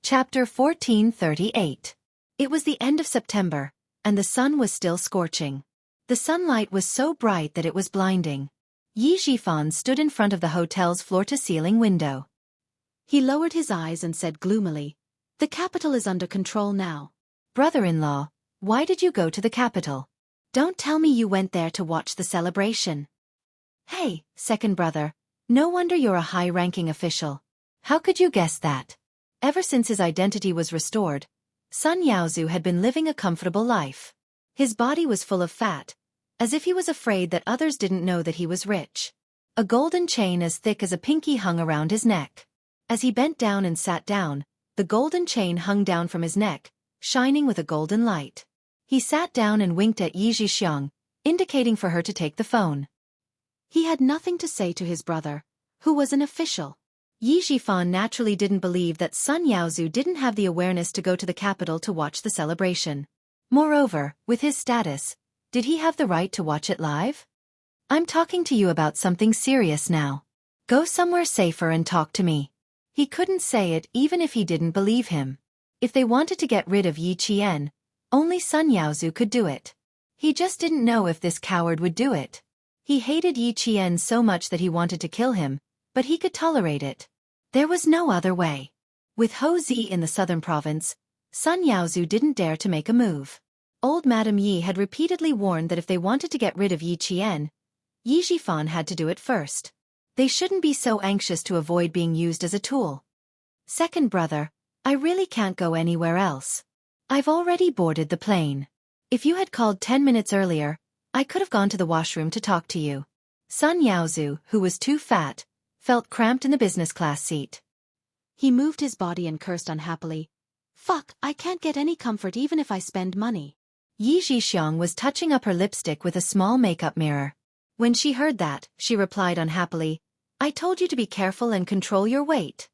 Chapter 1438. It was the end of September, and the sun was still scorching. The sunlight was so bright that it was blinding. Yi Zhifan stood in front of the hotel's floor-to-ceiling window. He lowered his eyes and said gloomily, "The capital is under control now." "Brother-in-law, why did you go to the capital? Don't tell me you went there to watch the celebration." "Hey, second brother, no wonder you're a high-ranking official. How could you guess that?" Ever since his identity was restored, Sun Yaozu had been living a comfortable life. His body was full of fat, as if he was afraid that others didn't know that he was rich. A golden chain as thick as a pinky hung around his neck. As he bent down and sat down, the golden chain hung down from his neck, shining with a golden light. He sat down and winked at Yi Zhixiang, indicating for her to take the phone. He had nothing to say to his brother, who was an official. Yi Zhifan naturally didn't believe that Sun Yaozu didn't have the awareness to go to the capital to watch the celebration. Moreover, with his status, did he have the right to watch it live? "I'm talking to you about something serious now. Go somewhere safer and talk to me." He couldn't say it even if he didn't believe him. If they wanted to get rid of Yi Qian, only Sun Yaozu could do it. He just didn't know if this coward would do it. He hated Yi Qian so much that he wanted to kill him, but he could tolerate it. There was no other way. With Houzi in the southern province, Sun Yaozu didn't dare to make a move. Old Madame Yi had repeatedly warned that if they wanted to get rid of Yi Qian, Yi Zhifan had to do it first. They shouldn't be so anxious to avoid being used as a tool. "Second brother, I really can't go anywhere else. I've already boarded the plane. If you had called 10 minutes earlier, I could have gone to the washroom to talk to you." Sun Yaozu, who was too fat, felt cramped in the business class seat. He moved his body and cursed unhappily. "Fuck, I can't get any comfort even if I spend money." Yi Zhixiang was touching up her lipstick with a small makeup mirror. When she heard that, she replied unhappily, "I told you to be careful and control your weight."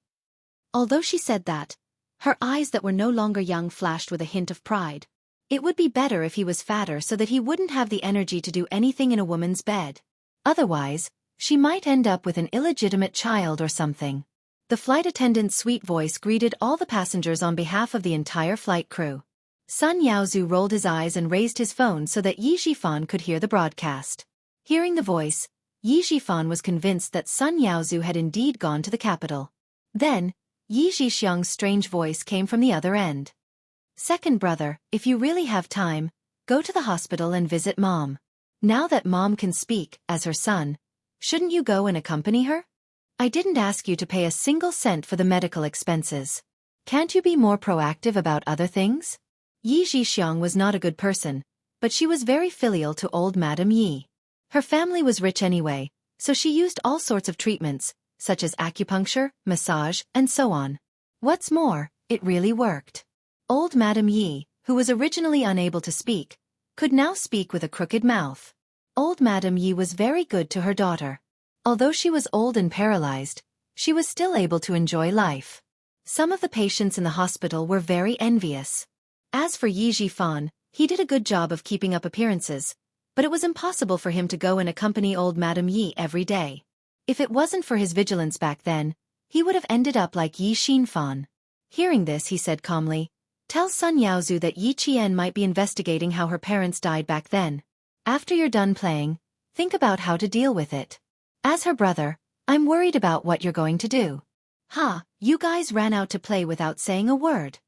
Although she said that, her eyes that were no longer young flashed with a hint of pride. It would be better if he was fatter so that he wouldn't have the energy to do anything in a woman's bed. Otherwise, she might end up with an illegitimate child or something. The flight attendant's sweet voice greeted all the passengers on behalf of the entire flight crew. Sun Yaozu rolled his eyes and raised his phone so that Yi Zhifan could hear the broadcast. Hearing the voice, Yi Zhifan was convinced that Sun Yaozu had indeed gone to the capital. Then, Yi Zhixiang's strange voice came from the other end. "Second brother, if you really have time, go to the hospital and visit Mom. Now that Mom can speak, as her son, shouldn't you go and accompany her? I didn't ask you to pay a single cent for the medical expenses. Can't you be more proactive about other things?" Yi Zhixiang was not a good person, but she was very filial to old Madame Yi. Her family was rich anyway, so she used all sorts of treatments, such as acupuncture, massage, and so on. What's more, it really worked. Old Madame Yi, who was originally unable to speak, could now speak with a crooked mouth. Old Madame Yi was very good to her daughter. Although she was old and paralyzed, she was still able to enjoy life. Some of the patients in the hospital were very envious. As for Yi Zhifan, he did a good job of keeping up appearances, but it was impossible for him to go and accompany old Madame Yi every day. If it wasn't for his vigilance back then, he would have ended up like Yi Xinfan. Hearing this, he said calmly, "Tell Sun Yaozu that Yi Qian might be investigating how her parents died back then. After you're done playing, think about how to deal with it. As her brother, I'm worried about what you're going to do." You guys ran out to play without saying a word.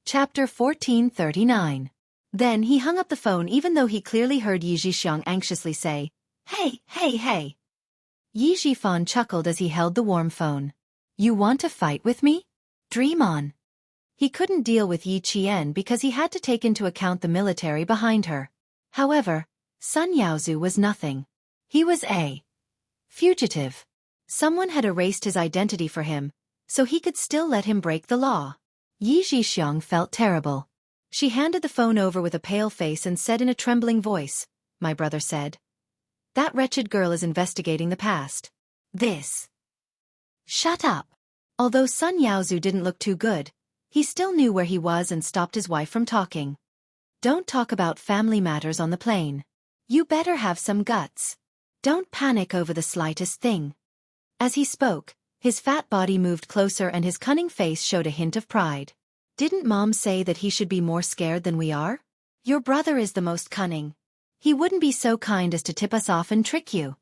Chapter 1439. Then he hung up the phone even though he clearly heard Yi Zhixiang anxiously say, "Hey, hey, hey." Yi Zhifan chuckled as he held the warm phone. "You want to fight with me? Dream on." He couldn't deal with Yi Qian because he had to take into account the military behind her. However, Sun Yaozu was nothing. He was a fugitive. Someone had erased his identity for him, so he could still let him break the law. Yi Zhixiang felt terrible. She handed the phone over with a pale face and said in a trembling voice, "My brother said. That wretched girl is investigating the past. This." "Shut up." Although Sun Yaozu didn't look too good, he still knew where he was and stopped his wife from talking. "Don't talk about family matters on the plane. You better have some guts. Don't panic over the slightest thing." As he spoke, his fat body moved closer and his cunning face showed a hint of pride. Didn't Mom say that he should be more scared than we are? Your brother is the most cunning. He wouldn't be so kind as to tip us off and trick you.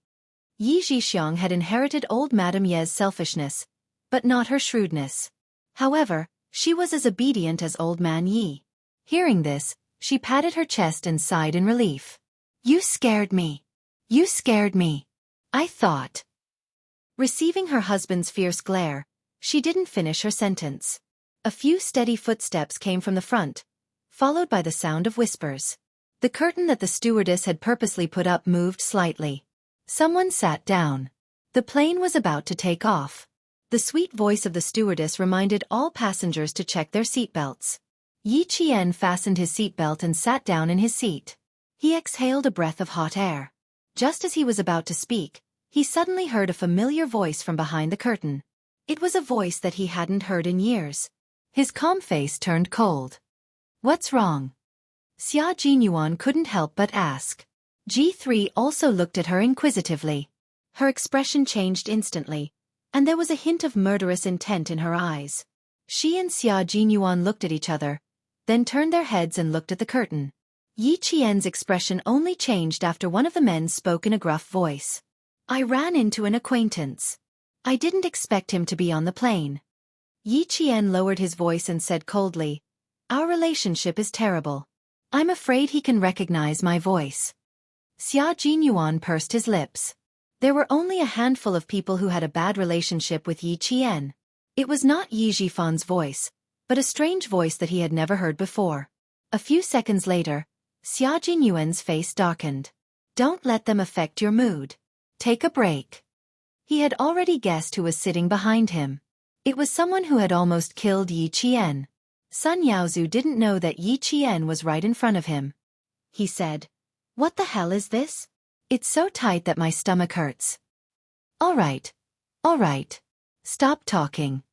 Yi Zhixiang had inherited old Madame Ye's selfishness, but not her shrewdness. However, she was as obedient as old man Yi. Hearing this, she patted her chest and sighed in relief. You scared me. You scared me. I thought. Receiving her husband's fierce glare, she didn't finish her sentence. A few steady footsteps came from the front, followed by the sound of whispers. The curtain that the stewardess had purposely put up moved slightly. Someone sat down. The plane was about to take off. The sweet voice of the stewardess reminded all passengers to check their seatbelts. Yi Qian fastened his seatbelt and sat down in his seat. He exhaled a breath of hot air. Just as he was about to speak, he suddenly heard a familiar voice from behind the curtain. It was a voice that he hadn't heard in years. His calm face turned cold. What's wrong? Xia Jinyuan couldn't help but ask. G3 also looked at her inquisitively. Her expression changed instantly, and there was a hint of murderous intent in her eyes. She and Xia Jinyuan looked at each other, then turned their heads and looked at the curtain. Yi Qian's expression only changed after one of the men spoke in a gruff voice. I ran into an acquaintance. I didn't expect him to be on the plane. Yi Qian lowered his voice and said coldly, Our relationship is terrible. I'm afraid he can recognize my voice. Xia Jinyuan pursed his lips. There were only a handful of people who had a bad relationship with Yi Qian. It was not Yi Zhifan's voice, but a strange voice that he had never heard before. A few seconds later, Xia Jinyuan's face darkened. Don't let them affect your mood. Take a break. He had already guessed who was sitting behind him. It was someone who had almost killed Yi Qian. Sun Yaozu didn't know that Yi Qian was right in front of him. He said, What the hell is this? It's so tight that my stomach hurts. All right. Stop talking.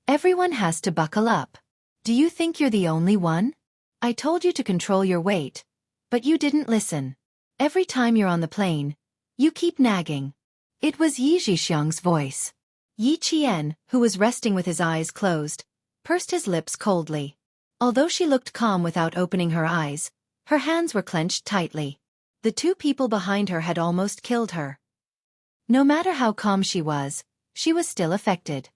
Everyone has to buckle up. Do you think you're the only one? I told you to control your weight, but you didn't listen. Every time you're on the plane, you keep nagging. It was Yi Zhixiang's voice. Yi Qian, who was resting with his eyes closed, pursed his lips coldly. Although she looked calm without opening her eyes, her hands were clenched tightly. The two people behind her had almost killed her. No matter how calm she was still affected.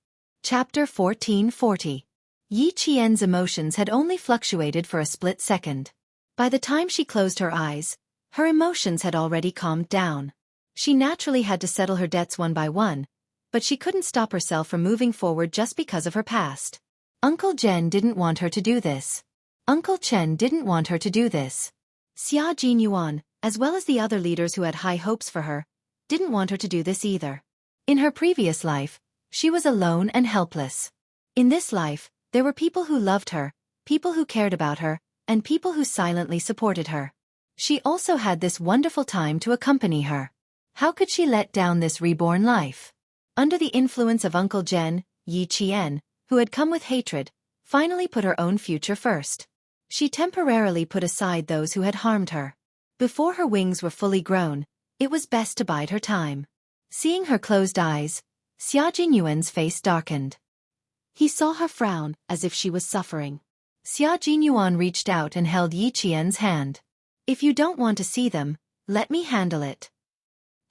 Chapter 1440. Yi Qian's emotions had only fluctuated for a split second. By the time she closed her eyes, her emotions had already calmed down. She naturally had to settle her debts one by one, but she couldn't stop herself from moving forward just because of her past. Uncle Chen didn't want her to do this. Xia Jinyuan, as well as the other leaders who had high hopes for her, didn't want her to do this either. In her previous life, she was alone and helpless. In this life, there were people who loved her, people who cared about her, and people who silently supported her. She also had this wonderful time to accompany her. How could she let down this reborn life? Under the influence of Uncle Chen, Yi Qian, who had come with hatred, finally put her own future first. She temporarily put aside those who had harmed her. Before her wings were fully grown, it was best to bide her time. Seeing her closed eyes, Xia Jinyuan's face darkened. He saw her frown as if she was suffering. Xia Jinyuan reached out and held Yi Qian's hand. If you don't want to see them, let me handle it.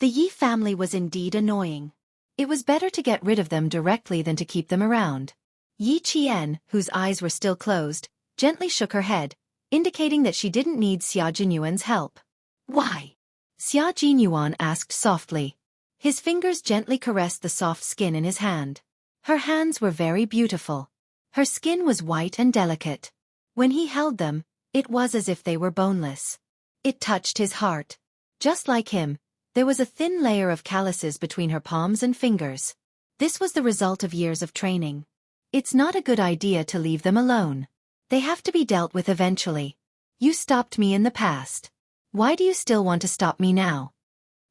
The Yi family was indeed annoying. It was better to get rid of them directly than to keep them around. Yi Qian, whose eyes were still closed, gently shook her head, indicating that she didn't need Xia Jinyuan's help. Why? Xia Jinyuan asked softly. His fingers gently caressed the soft skin in his hand. Her hands were very beautiful. Her skin was white and delicate. When he held them, it was as if they were boneless. It touched his heart. Just like him, there was a thin layer of calluses between her palms and fingers. This was the result of years of training. It's not a good idea to leave them alone. They have to be dealt with eventually. You stopped me in the past. Why do you still want to stop me now?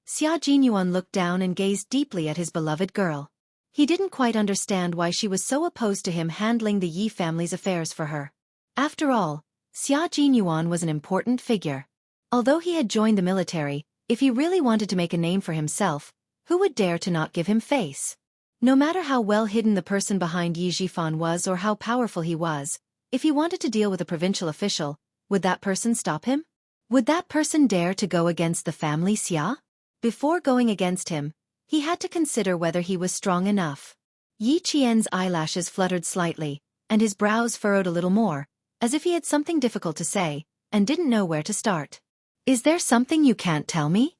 Xia Jinyuan looked down and gazed deeply at his beloved girl. He didn't quite understand why she was so opposed to him handling the Yi family's affairs for her. After all, Xia Jinyuan was an important figure. Although he had joined the military, if he really wanted to make a name for himself, who would dare to not give him face? No matter how well hidden the person behind Yi Zhifan was or how powerful he was, If he wanted to deal with a provincial official, would that person stop him? Would that person dare to go against the family Xia? Before going against him, he had to consider whether he was strong enough. Yi Qian's eyelashes fluttered slightly, and his brows furrowed a little more, as if he had something difficult to say, and didn't know where to start. Is there something you can't tell me?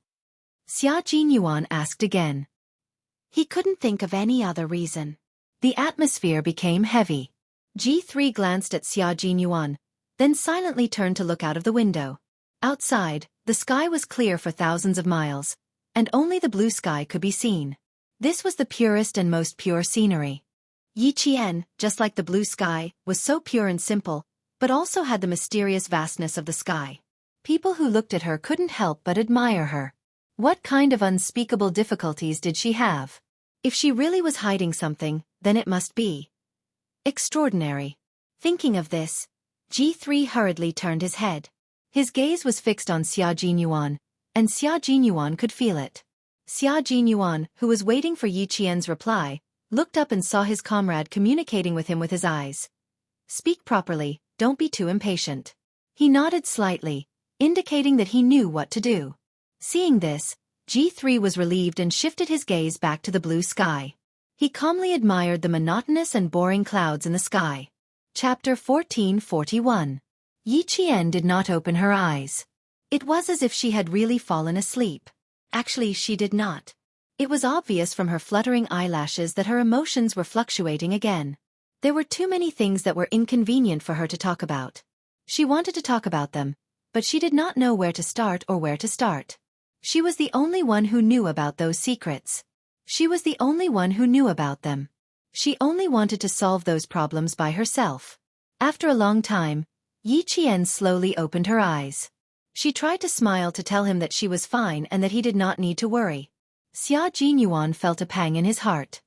Xia Jinyuan asked again. He couldn't think of any other reason. The atmosphere became heavy. G3 glanced at Xia Jinyuan, then silently turned to look out of the window. Outside, the sky was clear for thousands of miles, and only the blue sky could be seen. This was the purest and most pure scenery. Yi Qian, just like the blue sky, was so pure and simple, but also had the mysterious vastness of the sky. People who looked at her couldn't help but admire her. What kind of unspeakable difficulties did she have? If she really was hiding something, then it must be extraordinary. Thinking of this, G3 hurriedly turned his head. His gaze was fixed on Xia Jinyuan, and Xia Jinyuan could feel it. Xia Jinyuan, who was waiting for Yi Qian's reply, looked up and saw his comrade communicating with him with his eyes. Speak properly, don't be too impatient. He nodded slightly, indicating that he knew what to do. Seeing this, G3 was relieved and shifted his gaze back to the blue sky. He calmly admired the monotonous and boring clouds in the sky. Chapter 1441. Yi Qian did not open her eyes. It was as if she had really fallen asleep. Actually, she did not. It was obvious from her fluttering eyelashes that her emotions were fluctuating again. There were too many things that were inconvenient for her to talk about. She wanted to talk about them, but she did not know where to start or where to start. She was the only one who knew about those secrets. She was the only one who knew about them. She only wanted to solve those problems by herself. After a long time, Yi Qian slowly opened her eyes. She tried to smile to tell him that she was fine and that he did not need to worry. Xia Jinyuan felt a pang in his heart.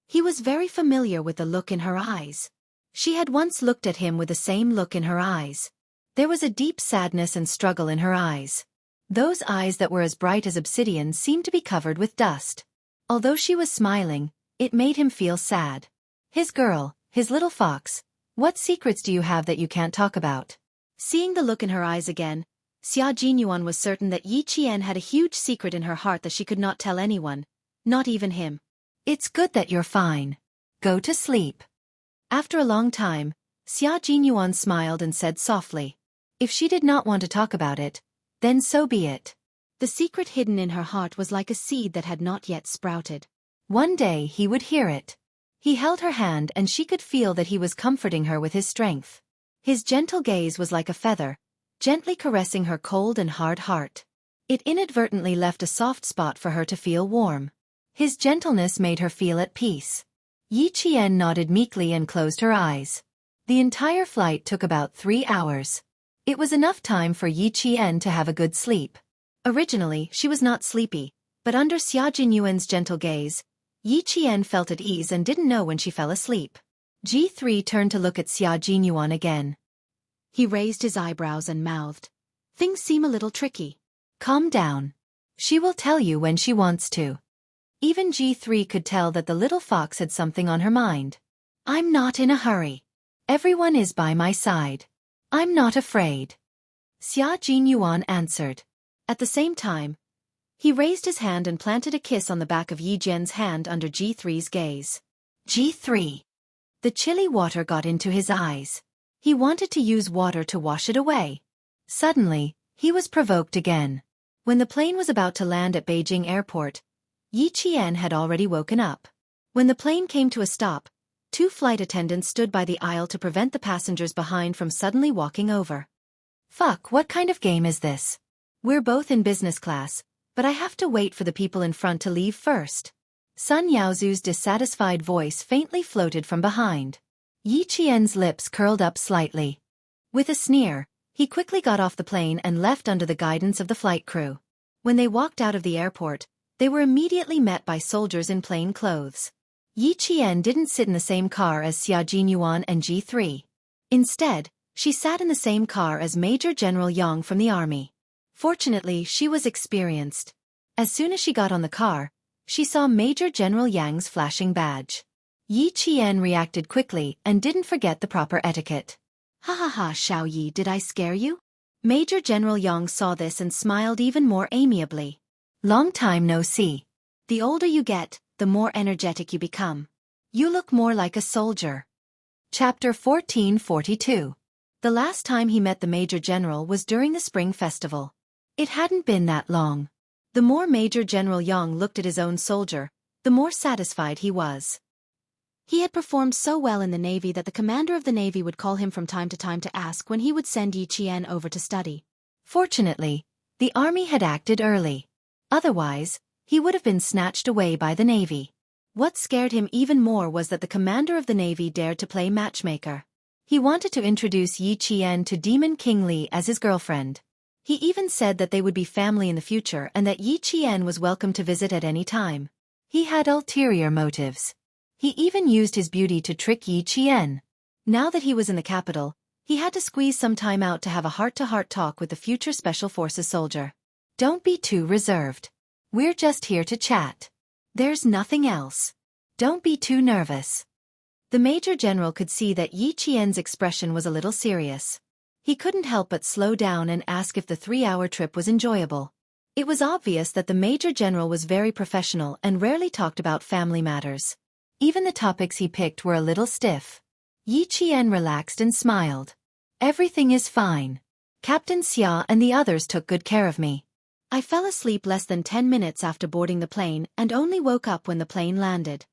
He was very familiar with the look in her eyes. She had once looked at him with the same look in her eyes. There was a deep sadness and struggle in her eyes. Those eyes that were as bright as obsidian seemed to be covered with dust. Although she was smiling, it made him feel sad. His girl, his little fox, what secrets do you have that you can't talk about? Seeing the look in her eyes again, Xia Jinyuan was certain that Yi Qian had a huge secret in her heart that she could not tell anyone, not even him. It's good that you're fine. Go to sleep. After a long time, Xia Jinyuan smiled and said softly. If she did not want to talk about it, then so be it. The secret hidden in her heart was like a seed that had not yet sprouted. One day he would hear it. He held her hand and she could feel that he was comforting her with his strength. His gentle gaze was like a feather, gently caressing her cold and hard heart. It inadvertently left a soft spot for her to feel warm. His gentleness made her feel at peace. Yi Qian nodded meekly and closed her eyes. The entire flight took about 3 hours. It was enough time for Yi Qian to have a good sleep. Originally, she was not sleepy, but under Xia Jinyuan's gentle gaze, Yi Qian felt at ease and didn't know when she fell asleep. G3 turned to look at Xia Jinyuan again. He raised his eyebrows and mouthed. Things seem a little tricky. Calm down. She will tell you when she wants to. Even G3 could tell that the little fox had something on her mind. I'm not in a hurry. Everyone is by my side. I'm not afraid. Xia Jinyuan answered. At the same time, he raised his hand and planted a kiss on the back of Yi Jian's hand under G3's gaze. G3. The chilly water got into his eyes. He wanted to use water to wash it away. Suddenly, he was provoked again. When the plane was about to land at Beijing Airport, Yi Qian had already woken up. When the plane came to a stop, 2 flight attendants stood by the aisle to prevent the passengers behind from suddenly walking over. Fuck, what kind of game is this? We're both in business class, but I have to wait for the people in front to leave first. Sun Yaozu's dissatisfied voice faintly floated from behind. Yi Qian's lips curled up slightly. With a sneer, he quickly got off the plane and left under the guidance of the flight crew. When they walked out of the airport, they were immediately met by soldiers in plain clothes. Yi Qian didn't sit in the same car as Xia Jinyuan and G3. Instead, she sat in the same car as Major General Yang from the army. Fortunately, she was experienced. As soon as she got on the car, she saw Major General Yang's flashing badge. Yi Qian reacted quickly and didn't forget the proper etiquette. Ha ha ha, Xiao Yi, did I scare you? Major General Yang saw this and smiled even more amiably. Long time no see. The older you get, the more energetic you become. You look more like a soldier. Chapter 1442. The last time he met the Major General was during the Spring Festival. It hadn't been that long. The more Major General Yang looked at his own soldier, the more satisfied he was. He had performed so well in the Navy that the commander of the Navy would call him from time to ask when he would send Yi Qian over to study. Fortunately, the army had acted early. Otherwise, he would have been snatched away by the Navy. What scared him even more was that the commander of the Navy dared to play matchmaker. He wanted to introduce Yi Qian to Demon King Li as his girlfriend. He even said that they would be family in the future and that Yi Qian was welcome to visit at any time. He had ulterior motives. He even used his beauty to trick Yi Qian. Now that he was in the capital, he had to squeeze some time out to have a heart-to-heart talk with the future Special Forces soldier. Don't be too reserved. We're just here to chat. There's nothing else. Don't be too nervous. The Major General could see that Yi Qian's expression was a little serious. He couldn't help but slow down and ask if the 3-hour trip was enjoyable. It was obvious that the Major General was very professional and rarely talked about family matters. Even the topics he picked were a little stiff. Yi Qian relaxed and smiled. Everything is fine. Captain Xia and the others took good care of me. I fell asleep less than 10 minutes after boarding the plane and only woke up when the plane landed.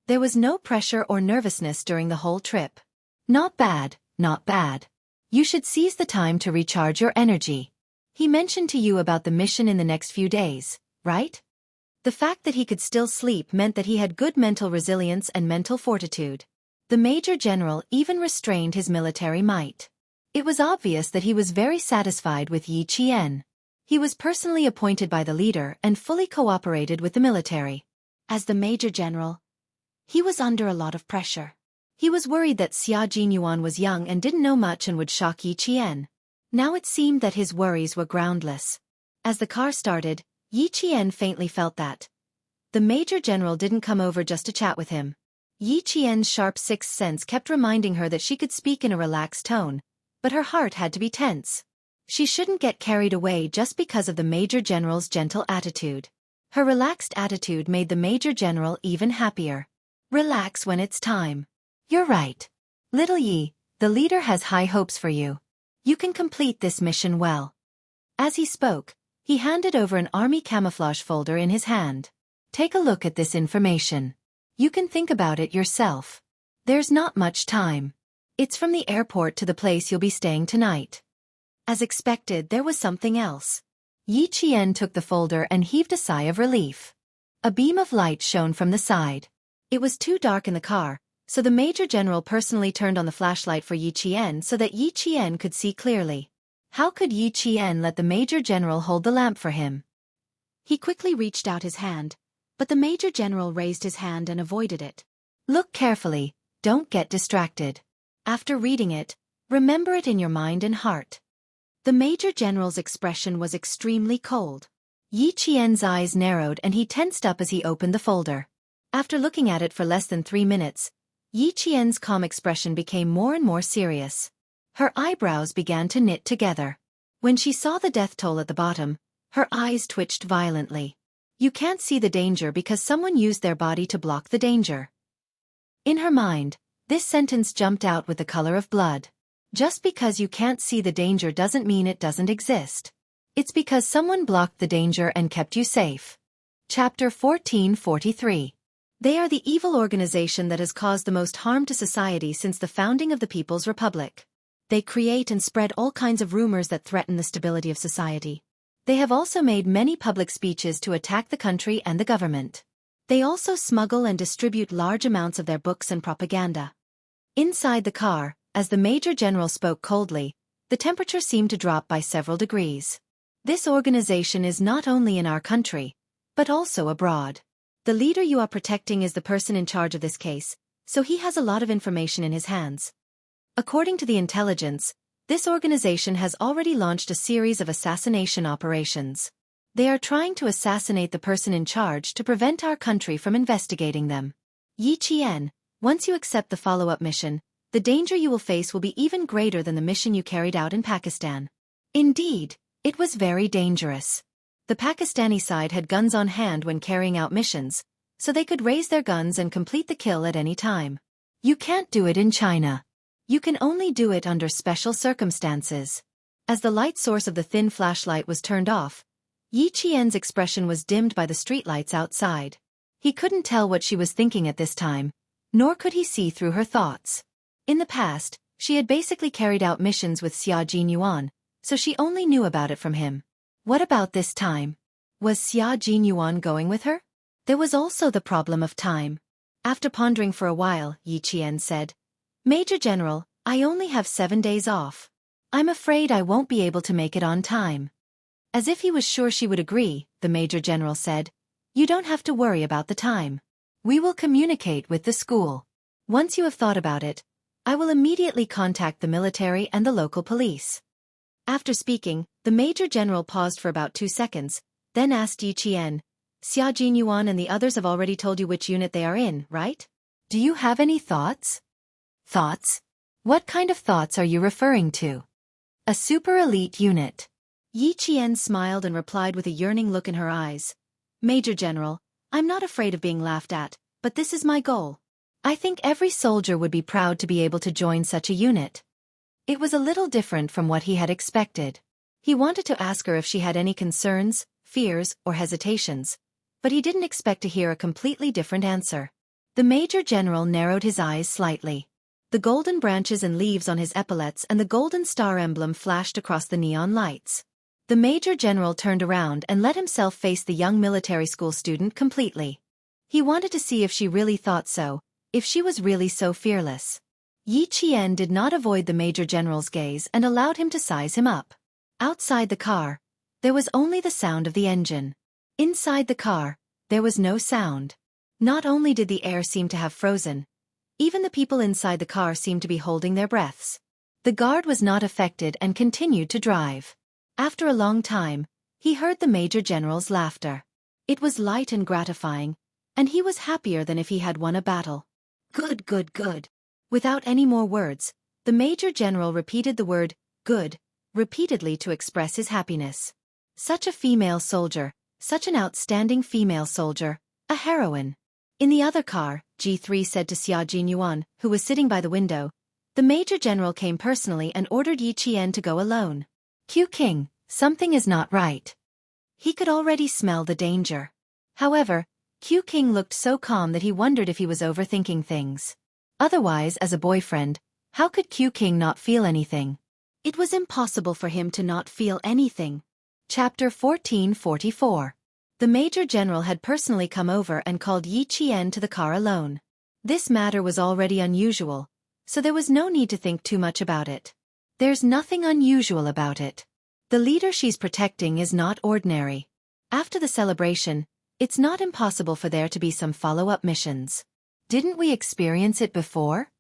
There was no pressure or nervousness during the whole trip. Not bad, not bad. You should seize the time to recharge your energy. He mentioned to you about the mission in the next few days, right? The fact that he could still sleep meant that he had good mental resilience and mental fortitude. The Major General even restrained his military might. It was obvious that he was very satisfied with Yi Qian. He was personally appointed by the leader and fully cooperated with the military. As the Major General, he was under a lot of pressure. He was worried that Xia Jinyuan was young and didn't know much and would shock Yi Qian. Now it seemed that his worries were groundless. As the car started, Yi Qian faintly felt that the Major General didn't come over just to chat with him. Yi Qian's sharp sixth sense kept reminding her that she could speak in a relaxed tone, but her heart had to be tense. She shouldn't get carried away just because of the Major General's gentle attitude. Her relaxed attitude made the Major General even happier. Relax when it's time. You're right. Little Yi, the leader has high hopes for you. You can complete this mission well. As he spoke, he handed over an army camouflage folder in his hand. Take a look at this information. You can think about it yourself. There's not much time. It's from the airport to the place you'll be staying tonight. As expected, there was something else. Yi Qian took the folder and heaved a sigh of relief. A beam of light shone from the side. It was too dark in the car, so the Major General personally turned on the flashlight for Yi Qian so that Yi Qian could see clearly. How could Yi Qian let the Major General hold the lamp for him? He quickly reached out his hand, but the Major General raised his hand and avoided it. Look carefully, don't get distracted. After reading it, remember it in your mind and heart. The Major General's expression was extremely cold. Yi Qian's eyes narrowed and he tensed up as he opened the folder. After looking at it for less than 3 minutes, Yi Qian's calm expression became more and more serious. Her eyebrows began to knit together. When she saw the death toll at the bottom, her eyes twitched violently. You can't see the danger because someone used their body to block the danger. In her mind, this sentence jumped out with the color of blood. Just because you can't see the danger doesn't mean it doesn't exist. It's because someone blocked the danger and kept you safe. Chapter 1443. They are the evil organization that has caused the most harm to society since the founding of the People's Republic. They create and spread all kinds of rumors that threaten the stability of society. They have also made many public speeches to attack the country and the government. They also smuggle and distribute large amounts of their books and propaganda. Inside the car, as the Major General spoke coldly, the temperature seemed to drop by several degrees. This organization is not only in our country, but also abroad. The leader you are protecting is the person in charge of this case, so he has a lot of information in his hands. According to the intelligence, this organization has already launched a series of assassination operations. They are trying to assassinate the person in charge to prevent our country from investigating them. Yi Qian, once you accept the follow-up mission, The danger you will face will be even greater than the mission you carried out in Pakistan. Indeed, it was very dangerous. The Pakistani side had guns on hand when carrying out missions, so they could raise their guns and complete the kill at any time. You can't do it in China. You can only do it under special circumstances. As the light source of the thin flashlight was turned off, Yi Qian's expression was dimmed by the streetlights outside. He couldn't tell what she was thinking at this time, nor could he see through her thoughts. In the past, she had basically carried out missions with Xia Jinyuan, so she only knew about it from him. What about this time? Was Xia Jinyuan going with her? There was also the problem of time. After pondering for a while, Yi Qian said, "Major General, I only have 7 days off. I'm afraid I won't be able to make it on time." As if he was sure she would agree, the Major General said, "You don't have to worry about the time. We will communicate with the school. Once you have thought about it, I will immediately contact the military and the local police." After speaking, the Major General paused for about 2 seconds, then asked Yi Qian, "Xia Jinyuan and the others have already told you which unit they are in, right? Do you have any thoughts?" "Thoughts? What kind of thoughts are you referring to?" "A super elite unit." Yi Qian smiled and replied with a yearning look in her eyes, "Major General, I'm not afraid of being laughed at, but this is my goal. I think every soldier would be proud to be able to join such a unit." It was a little different from what he had expected. He wanted to ask her if she had any concerns, fears, or hesitations, but he didn't expect to hear a completely different answer. The Major General narrowed his eyes slightly. The golden branches and leaves on his epaulets and the golden star emblem flashed across the neon lights. The Major General turned around and let himself face the young military school student completely. He wanted to see if she really thought so, if she was really so fearless. Yi Qian did not avoid the Major General's gaze and allowed him to size him up. Outside the car, there was only the sound of the engine. Inside the car, there was no sound. Not only did the air seem to have frozen, even the people inside the car seemed to be holding their breaths. The guard was not affected and continued to drive. After a long time, he heard the Major General's laughter. It was light and gratifying, and he was happier than if he had won a battle. "Good, good, good." Without any more words, the Major General repeated the word, "good," repeatedly to express his happiness. Such a female soldier, such an outstanding female soldier, a heroine. In the other car, G3 said to Xia Jinyuan, who was sitting by the window, the Major General came personally and ordered Yi Qian to go alone. "Q King, something is not right." He could already smell the danger. However, Q King looked so calm that he wondered if he was overthinking things. Otherwise, as a boyfriend, how could Q King not feel anything? It was impossible for him to not feel anything. Chapter 1444. The Major General had personally come over and called Yi Qian to the car alone. This matter was already unusual, so there was no need to think too much about it. There's nothing unusual about it. The leader she's protecting is not ordinary. After the celebration, it's not impossible for there to be some follow-up missions. Didn't we experience it before?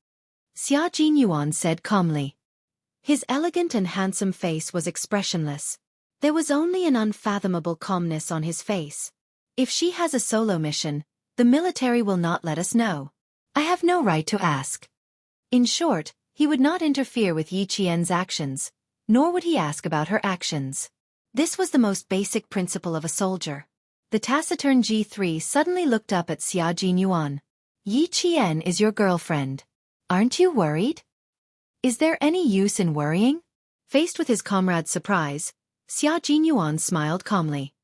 Xia Jinyuan said calmly. His elegant and handsome face was expressionless. There was only an unfathomable calmness on his face. If she has a solo mission, the military will not let us know. I have no right to ask. In short, he would not interfere with Yi Qian's actions, nor would he ask about her actions. This was the most basic principle of a soldier. The taciturn G3 suddenly looked up at Xia Jinyuan. Yi Qian is your girlfriend. Aren't you worried? Is there any use in worrying? Faced with his comrade's surprise, Xia Jinyuan smiled calmly.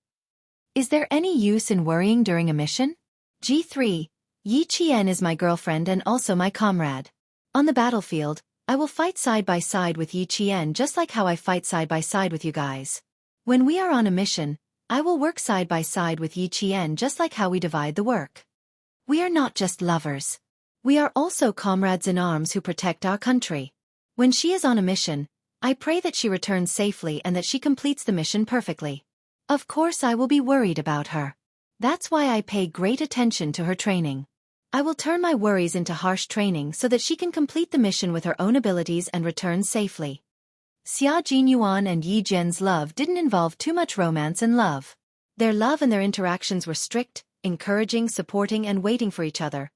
Is there any use in worrying during a mission? G3, Yi Qian is my girlfriend and also my comrade. On the battlefield, I will fight side by side with Yi Qian just like how I fight side by side with you guys. When we are on a mission, I will work side by side with Yi Qian just like how we divide the work. We are not just lovers. We are also comrades in arms who protect our country. When she is on a mission, I pray that she returns safely and that she completes the mission perfectly. Of course I will be worried about her. That's why I pay great attention to her training. I will turn my worries into harsh training so that she can complete the mission with her own abilities and return safely. Xia Jinyuan and Yi Jian's love didn't involve too much romance and love. Their love and their interactions were strict, encouraging, supporting and waiting for each other.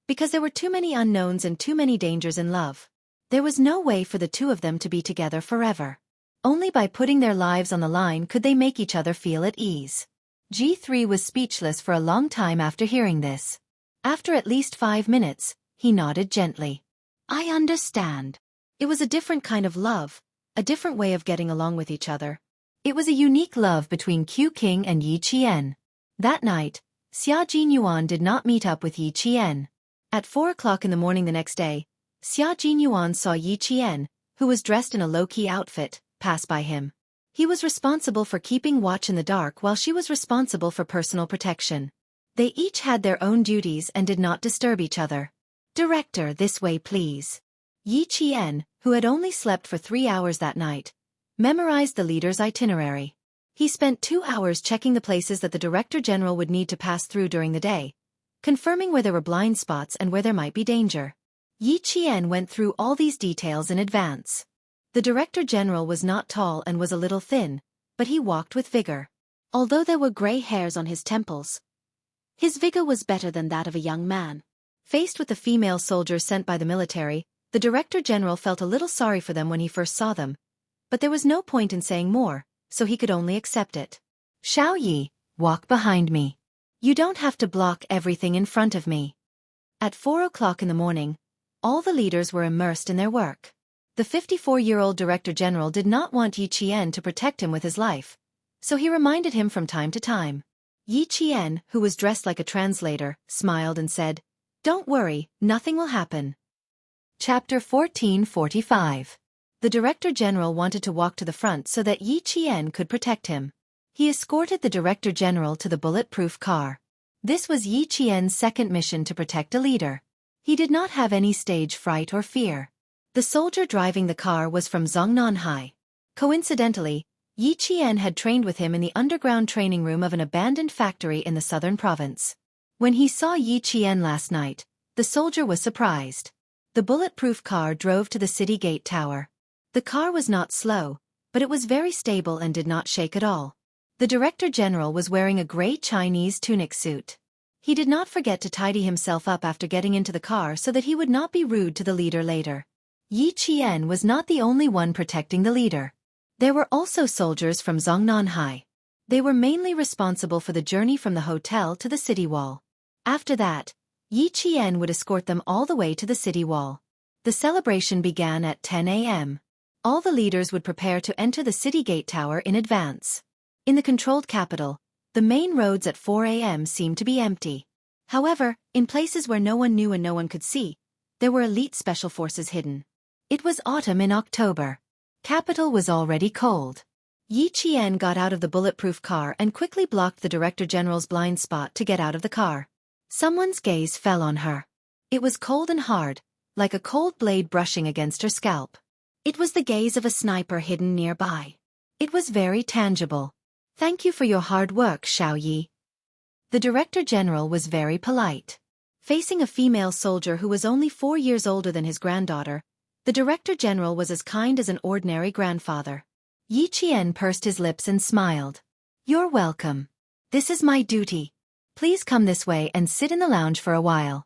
Because there were too many unknowns and too many dangers in love. There was no way for the two of them to be together forever. Only by putting their lives on the line could they make each other feel at ease. G3 was speechless for a long time after hearing this. After at least 5 minutes, he nodded gently. I understand. It was a different kind of love, a different way of getting along with each other. It was a unique love between Q King and Yi Qian. That night, Xia Jinyuan did not meet up with Yi Qian. At 4 o'clock in the morning the next day, Xia Jinyuan saw Yi Qian, who was dressed in a low-key outfit, pass by him. He was responsible for keeping watch in the dark while she was responsible for personal protection. They each had their own duties and did not disturb each other. Director, this way please. Yi Qian, who had only slept for 3 hours that night, memorized the leader's itinerary. He spent 2 hours checking the places that the Director General would need to pass through during the day, confirming where there were blind spots and where there might be danger. Yi Qian went through all these details in advance. The Director General was not tall and was a little thin, but he walked with vigor. Although there were gray hairs on his temples, his vigor was better than that of a young man. Faced with the female soldiers sent by the military, the Director General felt a little sorry for them when he first saw them, but there was no point in saying more, so he could only accept it. Xiao Yi, walk behind me. You don't have to block everything in front of me. At 4 o'clock in the morning, all the leaders were immersed in their work. The 54-year-old Director General did not want Yi Qian to protect him with his life, so he reminded him from time to time. Yi Qian, who was dressed like a translator, smiled and said, Don't worry, nothing will happen. Chapter 1445. The Director General wanted to walk to the front so that Yi Qian could protect him. He escorted the Director General to the bulletproof car. This was Yi Qian's second mission to protect a leader. He did not have any stage fright or fear. The soldier driving the car was from Zongnanhai. Coincidentally, Yi Qian had trained with him in the underground training room of an abandoned factory in the southern province. When he saw Yi Qian last night, the soldier was surprised. The bulletproof car drove to the city gate tower. The car was not slow, but it was very stable and did not shake at all. The Director General was wearing a gray Chinese tunic suit. He did not forget to tidy himself up after getting into the car so that he would not be rude to the leader later. Yi Qian was not the only one protecting the leader. There were also soldiers from Zongnanhai. They were mainly responsible for the journey from the hotel to the city wall. After that, Yi Qian would escort them all the way to the city wall. The celebration began at 10 a.m. All the leaders would prepare to enter the city gate tower in advance. In the controlled capital, the main roads at 4 a.m. seemed to be empty. However, in places where no one knew and no one could see, there were elite special forces hidden. It was autumn in October. Capital was already cold. Yi Qian got out of the bulletproof car and quickly blocked the Director General's blind spot to get out of the car. Someone's gaze fell on her. It was cold and hard, like a cold blade brushing against her scalp. It was the gaze of a sniper hidden nearby. It was very tangible. Thank you for your hard work, Xiao Yi. The Director General was very polite. Facing a female soldier who was only 4 years older than his granddaughter, the Director General was as kind as an ordinary grandfather. Yi Qian pursed his lips and smiled. You're welcome. This is my duty. Please come this way and sit in the lounge for a while.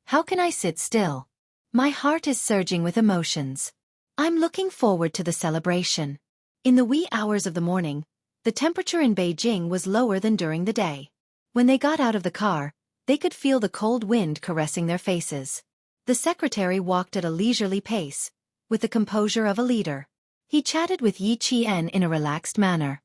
How can I sit still? My heart is surging with emotions. I'm looking forward to the celebration. In the wee hours of the morning, the temperature in Beijing was lower than during the day. When they got out of the car, they could feel the cold wind caressing their faces. The secretary walked at a leisurely pace, with the composure of a leader. He chatted with Yi Qian in a relaxed manner.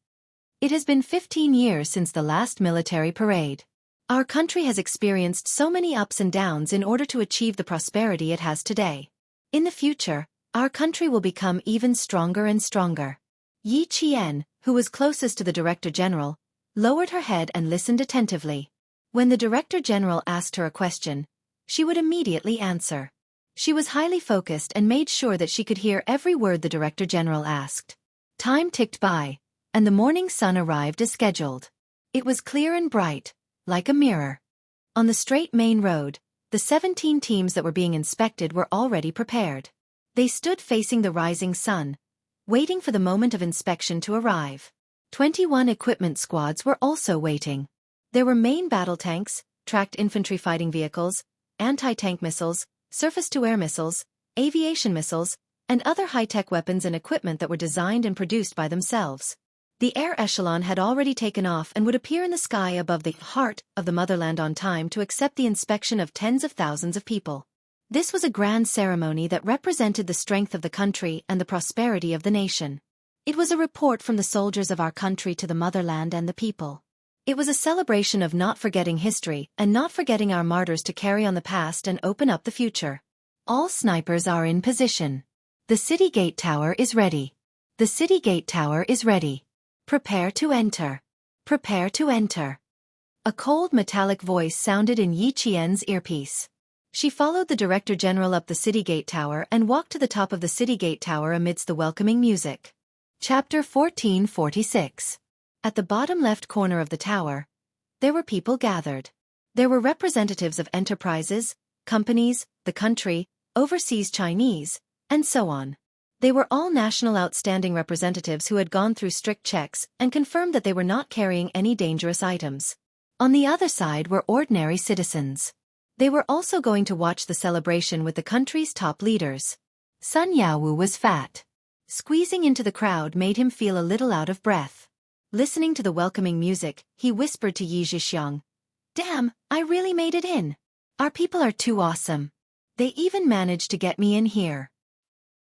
It has been 15 years since the last military parade. Our country has experienced so many ups and downs in order to achieve the prosperity it has today. In the future, our country will become even stronger and stronger. Yi Qian, who was closest to the Director General, lowered her head and listened attentively. When the Director General asked her a question, she would immediately answer. She was highly focused and made sure that she could hear every word the Director General asked. Time ticked by, and the morning sun arrived as scheduled. It was clear and bright, like a mirror. On the straight main road, the 17 teams that were being inspected were already prepared. They stood facing the rising sun, waiting for the moment of inspection to arrive. 21 equipment squads were also waiting. There were main battle tanks, tracked infantry fighting vehicles, anti-tank missiles, surface-to-air missiles, aviation missiles, and other high-tech weapons and equipment that were designed and produced by themselves. The air echelon had already taken off and would appear in the sky above the heart of the motherland on time to accept the inspection of tens of thousands of people. This was a grand ceremony that represented the strength of the country and the prosperity of the nation. It was a report from the soldiers of our country to the motherland and the people. It was a celebration of not forgetting history and not forgetting our martyrs to carry on the past and open up the future. All snipers are in position. The city gate tower is ready. The city gate tower is ready. Prepare to enter. Prepare to enter. A cold metallic voice sounded in Yi Qian's earpiece. She followed the Director General up the city gate tower and walked to the top of the city gate tower amidst the welcoming music. Chapter 1446. At the bottom left corner of the tower, there were people gathered. There were representatives of enterprises, companies, the country, overseas Chinese, and so on. They were all national outstanding representatives who had gone through strict checks and confirmed that they were not carrying any dangerous items. On the other side were ordinary citizens. They were also going to watch the celebration with the country's top leaders. Sun Yaowu was fat. Squeezing into the crowd made him feel a little out of breath. Listening to the welcoming music, he whispered to Yi Zhixiang, "Damn, I really made it in. Our people are too awesome. They even managed to get me in here.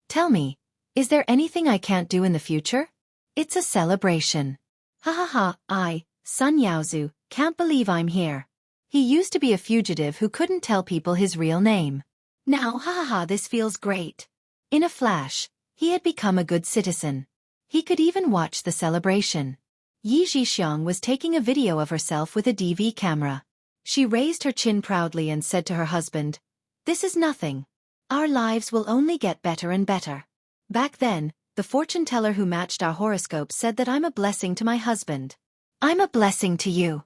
Tell me, is there anything I can't do in the future? It's a celebration. Ha ha ha, Sun Yaozu, can't believe I'm here." He used to be a fugitive who couldn't tell people his real name. Now, ha ha ha, this feels great. In a flash, he had become a good citizen. He could even watch the celebration. Yi Zhixiang was taking a video of herself with a DV camera. She raised her chin proudly and said to her husband, "This is nothing. Our lives will only get better and better." Back then, the fortune teller who matched our horoscope said that I'm a blessing to my husband. I'm a blessing to you.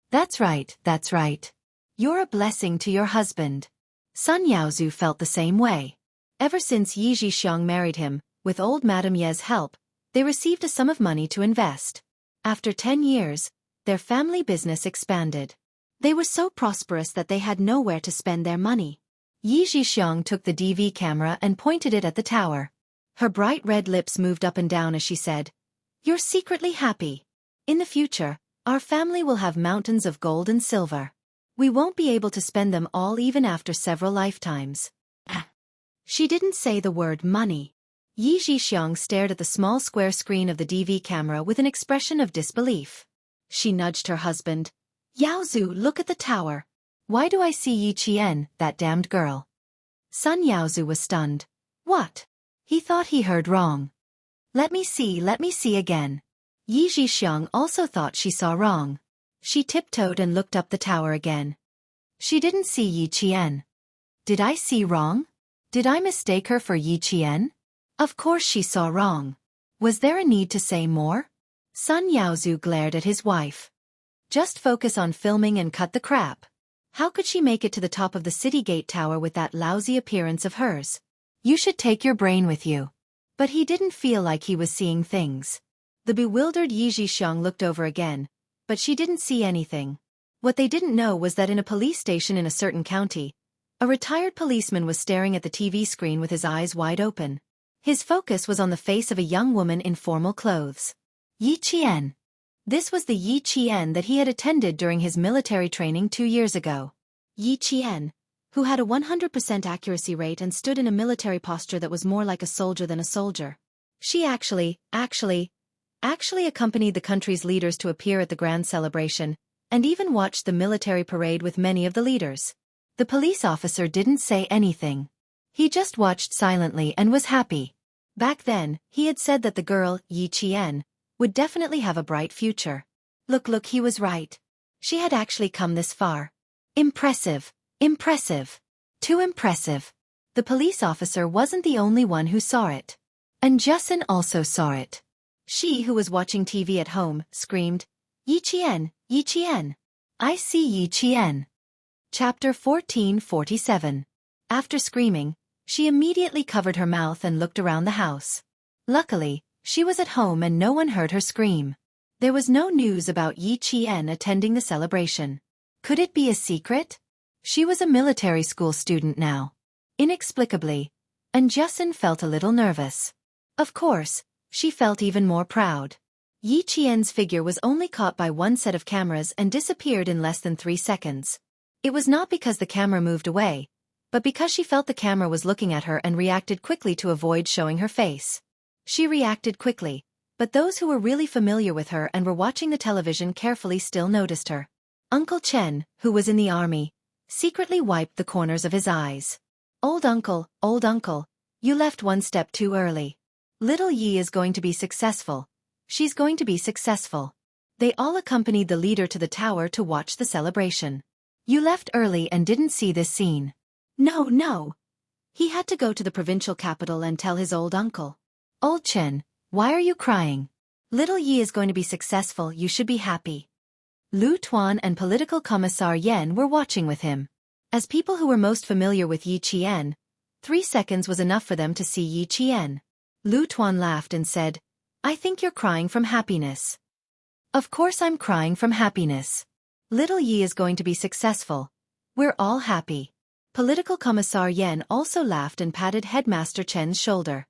That's right, that's right. You're a blessing to your husband. Sun Yaozu felt the same way. Ever since Yi Zhixiang married him, with old Madame Ye's help, they received a sum of money to invest. After 10 years, their family business expanded. They were so prosperous that they had nowhere to spend their money. Yi Zhixiang took the DV camera and pointed it at the tower. Her bright red lips moved up and down as she said, "You're secretly happy. In the future, our family will have mountains of gold and silver. We won't be able to spend them all even after several lifetimes." She didn't say the word money. Yi Zhixiang stared at the small square screen of the DV camera with an expression of disbelief. She nudged her husband. "Yaozu, look at the tower. Why do I see Yi Qian, that damned girl?" Sun Yaozu was stunned. What? He thought he heard wrong. Let me see again." Yi Zhixiang also thought she saw wrong. She tiptoed and looked up the tower again. She didn't see Yi Qian. Did I see wrong? Did I mistake her for Yi Qian? Of course she saw wrong. Was there a need to say more? Sun Yaozu glared at his wife. Just focus on filming and cut the crap. How could she make it to the top of the city gate tower with that lousy appearance of hers? You should take your brain with you. But he didn't feel like he was seeing things. The bewildered Yi Zhixiang looked over again, but she didn't see anything. What they didn't know was that in a police station in a certain county, a retired policeman was staring at the TV screen with his eyes wide open. His focus was on the face of a young woman in formal clothes. Yi Qian. This was the Yi Qian that he had attended during his military training 2 years ago. Yi Qian, who had a 100% accuracy rate and stood in a military posture that was more like a soldier than a soldier. She actually accompanied the country's leaders to appear at the grand celebration, and even watched the military parade with many of the leaders. The police officer didn't say anything. He just watched silently and was happy. Back then, he had said that the girl, Yi Qian, would definitely have a bright future. Look, he was right. She had actually come this far. Impressive. Too impressive. The police officer wasn't the only one who saw it. And Justin also saw it. She, who was watching TV at home, screamed, "Yi Qian! I see Yi Qian." Chapter 1447. After screaming, she immediately covered her mouth and looked around the house. Luckily, she was at home and no one heard her scream. There was no news about Yi Qian attending the celebration. Could it be a secret? She was a military school student now. Inexplicably, and Justin felt a little nervous. Of course, she felt even more proud. Yi Qian's figure was only caught by one set of cameras and disappeared in less than 3 seconds. It was not because the camera moved away, but because she felt the camera was looking at her and reacted quickly to avoid showing her face. She reacted quickly, but those who were really familiar with her and were watching the television carefully still noticed her. Uncle Chen, who was in the army, secretly wiped the corners of his eyes. Old uncle, you left one step too early. Little Yi is going to be successful. She's going to be successful. They all accompanied the leader to the tower to watch the celebration. You left early and didn't see this scene. No. He had to go to the provincial capital and tell his old uncle. Old Chen, why are you crying? Little Yi is going to be successful, you should be happy. Lu Tuan and political commissar Yan were watching with him. As people who were most familiar with Yi Qian, 3 seconds was enough for them to see Yi Qian. Lu Tuan laughed and said, I think you're crying from happiness. Of course I'm crying from happiness. Little Yi is going to be successful. We're all happy. Political commissar Yan also laughed and patted Headmaster Chen's shoulder.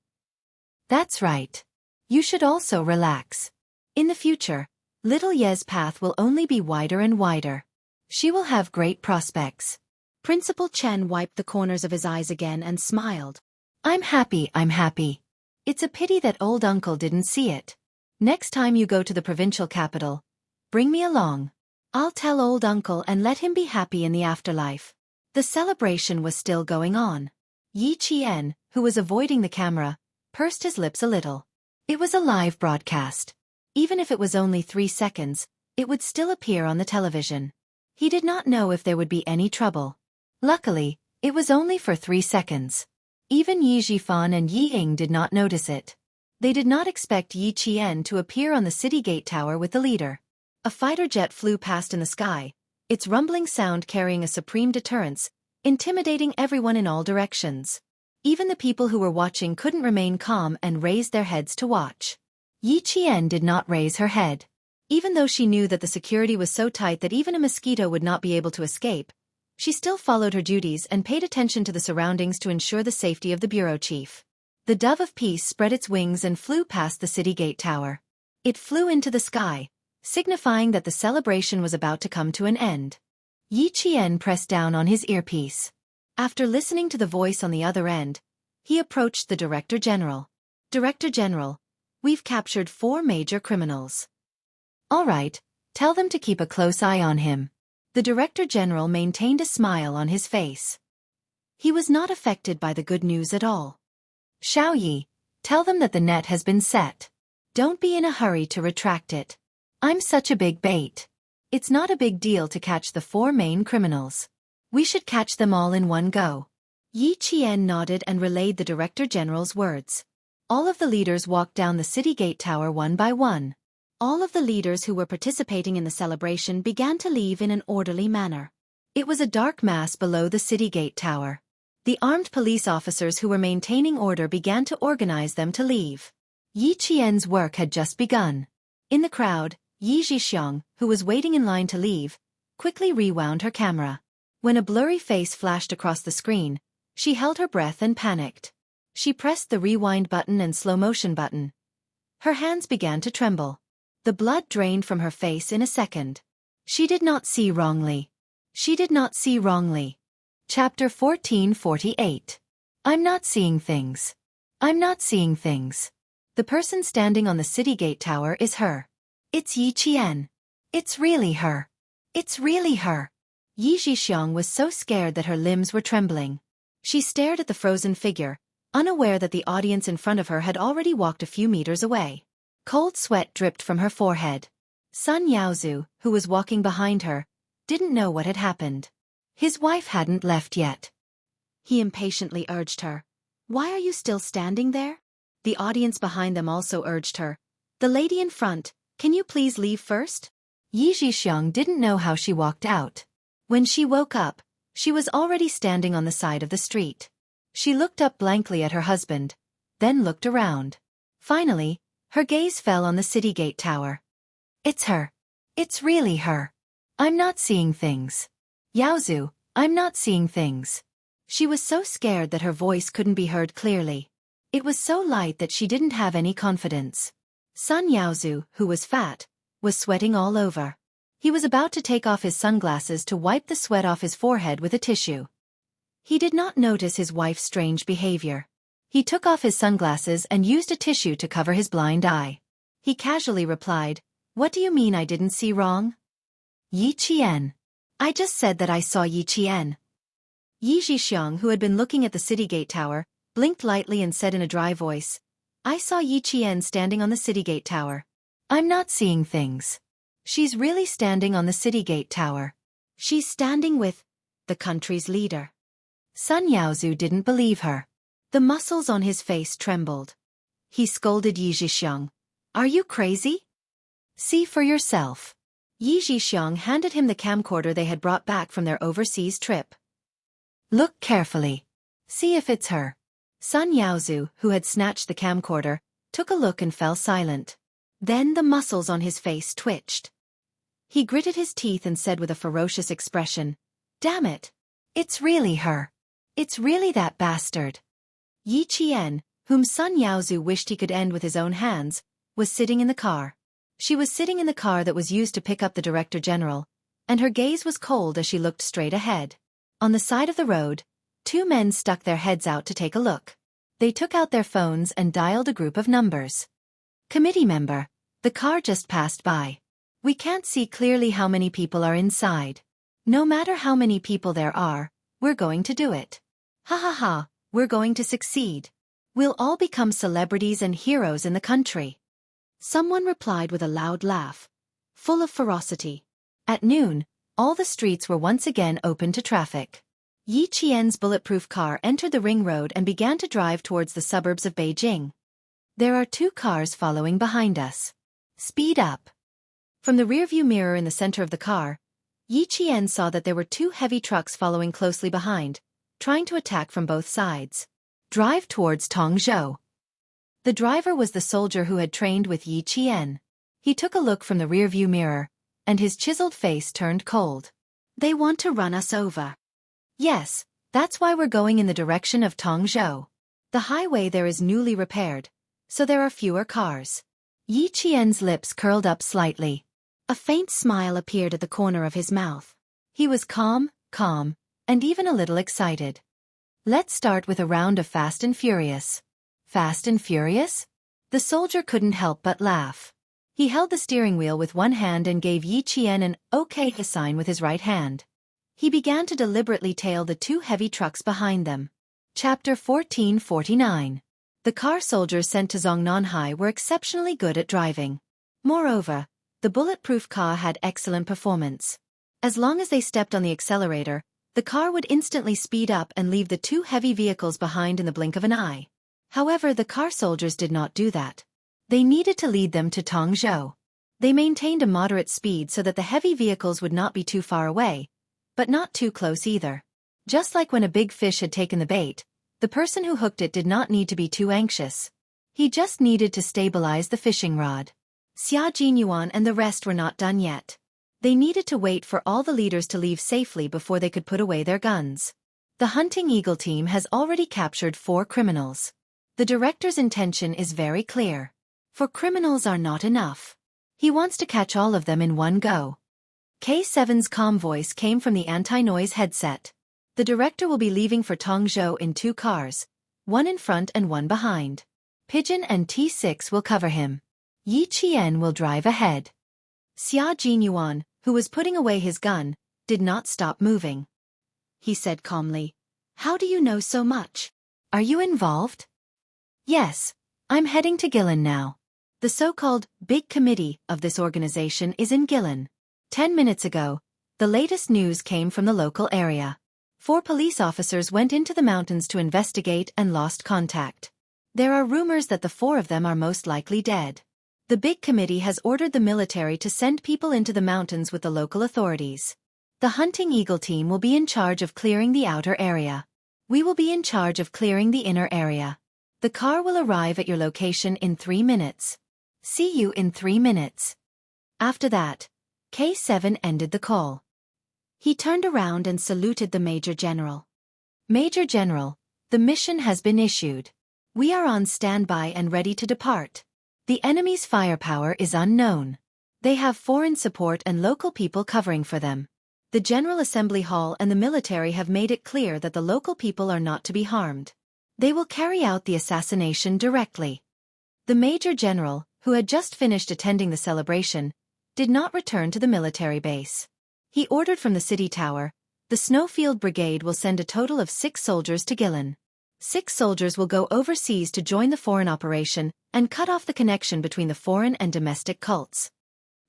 That's right. You should also relax. In the future, little Ye's path will only be wider and wider. She will have great prospects. Principal Chen wiped the corners of his eyes again and smiled. I'm happy. It's a pity that old uncle didn't see it. Next time you go to the provincial capital, bring me along. I'll tell old uncle and let him be happy in the afterlife. The celebration was still going on. Yi Qian, who was avoiding the camera, pursed his lips a little. It was a live broadcast. Even if it was only 3 seconds, it would still appear on the television. He did not know if there would be any trouble. Luckily, it was only for 3 seconds. Even Yi Zhifan and Yi Ying did not notice it. They did not expect Yi Qian to appear on the city gate tower with the leader. A fighter jet flew past in the sky, its rumbling sound carrying a supreme deterrence, intimidating everyone in all directions. Even the people who were watching couldn't remain calm and raised their heads to watch. Yi Qian did not raise her head. Even though she knew that the security was so tight that even a mosquito would not be able to escape, she still followed her duties and paid attention to the surroundings to ensure the safety of the bureau chief. The dove of peace spread its wings and flew past the city gate tower. It flew into the sky, signifying that the celebration was about to come to an end. Yi Qian pressed down on his earpiece. After listening to the voice on the other end, he approached the Director General. Director General, we've captured 4 major criminals. All right, tell them to keep a close eye on him. The Director General maintained a smile on his face. He was not affected by the good news at all. Xiaoyi, tell them that the net has been set. Don't be in a hurry to retract it. I'm such a big bait. It's not a big deal to catch the 4 main criminals. We should catch them all in one go. Yi Qian nodded and relayed the Director General's words. All of the leaders walked down the city gate tower one by one. All of the leaders who were participating in the celebration began to leave in an orderly manner. It was a dark mass below the city gate tower. The armed police officers who were maintaining order began to organize them to leave. Yi Qian's work had just begun. In the crowd, Yi Zhixiang, who was waiting in line to leave, quickly rewound her camera. When a blurry face flashed across the screen, she held her breath and panicked. She pressed the rewind button and slow motion button. Her hands began to tremble. The blood drained from her face in a second. She did not see wrongly. Chapter 1448. I'm not seeing things. The person standing on the city gate tower is her. It's Yi Qian. It's really her. Yi Zhixiang was so scared that her limbs were trembling. She stared at the frozen figure, unaware that the audience in front of her had already walked a few meters away. Cold sweat dripped from her forehead. Sun Yaozu, who was walking behind her, didn't know what had happened. His wife hadn't left yet. He impatiently urged her. Why are you still standing there? The audience behind them also urged her. The lady in front, can you please leave first? Yi Zhixiang didn't know how she walked out. When she woke up, she was already standing on the side of the street. She looked up blankly at her husband, then looked around. Finally, her gaze fell on the city gate tower. It's her. It's really her. I'm not seeing things. Yaozu, I'm not seeing things. She was so scared that her voice couldn't be heard clearly. It was so light that she didn't have any confidence. Sun Yaozu, who was fat, was sweating all over. He was about to take off his sunglasses to wipe the sweat off his forehead with a tissue. He did not notice his wife's strange behavior. He took off his sunglasses and used a tissue to cover his blind eye. He casually replied, "What do you mean I didn't see wrong?" "Yi Qian. I just said that I saw Yi Qian." Yi Zhixiang, who had been looking at the city gate tower, blinked lightly and said in a dry voice, "I saw Yi Qian standing on the city gate tower. I'm not seeing things. She's really standing on the city gate tower. She's standing with the country's leader." Sun Yaozu didn't believe her. The muscles on his face trembled. He scolded Yi Zhixiang, "Are you crazy? See for yourself." Yi Zhixiang handed him the camcorder they had brought back from their overseas trip. "Look carefully. See if it's her." Sun Yaozu, who had snatched the camcorder, took a look and fell silent. Then the muscles on his face twitched. He gritted his teeth and said with a ferocious expression, "Damn it! It's really her. It's really that bastard." Yi Qian, whom Sun Yaozu wished he could end with his own hands, was sitting in the car. She was sitting in the car that was used to pick up the Director General, and her gaze was cold as she looked straight ahead. On the side of the road, two men stuck their heads out to take a look. They took out their phones and dialed a group of numbers. "Committee member, the car just passed by. We can't see clearly how many people are inside. No matter how many people there are, we're going to do it. Ha ha ha, we're going to succeed. We'll all become celebrities and heroes in the country." Someone replied with a loud laugh, full of ferocity. At noon, all the streets were once again open to traffic. Yi Qian's bulletproof car entered the ring road and began to drive towards the suburbs of Beijing. "There are two cars following behind us. Speed up." From the rearview mirror in the center of the car, Yi Qian saw that there were two heavy trucks following closely behind, trying to attack from both sides. "Drive towards Tongzhou." The driver was the soldier who had trained with Yi Qian. He took a look from the rearview mirror, and his chiseled face turned cold. "They want to run us over." "Yes, that's why we're going in the direction of Tongzhou. The highway there is newly repaired, so there are fewer cars." Yi Qian's lips curled up slightly. A faint smile appeared at the corner of his mouth. He was calm, and even a little excited. "Let's start with a round of Fast and Furious." "Fast and Furious?" The soldier couldn't help but laugh. He held the steering wheel with one hand and gave Yi Qian an okay sign with his right hand. He began to deliberately tail the two heavy trucks behind them. Chapter 1449. The car soldiers sent to Zongnanhai were exceptionally good at driving. Moreover, the bulletproof car had excellent performance. As long as they stepped on the accelerator, the car would instantly speed up and leave the two heavy vehicles behind in the blink of an eye. However, the car soldiers did not do that. They needed to lead them to Tongzhou. They maintained a moderate speed so that the heavy vehicles would not be too far away, but not too close either. Just like when a big fish had taken the bait, the person who hooked it did not need to be too anxious. He just needed to stabilize the fishing rod. Xia Jinyuan and the rest were not done yet. They needed to wait for all the leaders to leave safely before they could put away their guns. The hunting eagle team has already captured 4 criminals. The director's intention is very clear. 4 criminals are not enough. He wants to catch all of them in one go. K7's calm voice came from the anti-noise headset. The director will be leaving for Tongzhou in 2 cars, one in front and one behind. Pigeon and T6 will cover him. Yi Qian will drive ahead. Xia Jinyuan, who was putting away his gun, did not stop moving. He said calmly, "How do you know so much? Are you involved?" "Yes, I'm heading to Guilin now. The so-called big committee of this organization is in Guilin. 10 minutes ago, the latest news came from the local area. 4 police officers went into the mountains to investigate and lost contact. There are rumors that the 4 of them are most likely dead. The big committee has ordered the military to send people into the mountains with the local authorities. The hunting eagle team will be in charge of clearing the outer area. We will be in charge of clearing the inner area. The car will arrive at your location in 3 minutes. See you in 3 minutes." After that, K7 ended the call. He turned around and saluted the Major General. "Major General, the mission has been issued. We are on standby and ready to depart. The enemy's firepower is unknown. They have foreign support and local people covering for them. The General Assembly Hall and the military have made it clear that the local people are not to be harmed. They will carry out the assassination directly." The Major General, who had just finished attending the celebration, did not return to the military base. He ordered from the city tower, "The Snowfield Brigade will send a total of 6 soldiers to Gillan. 6 soldiers will go overseas to join the foreign operation and cut off the connection between the foreign and domestic cults."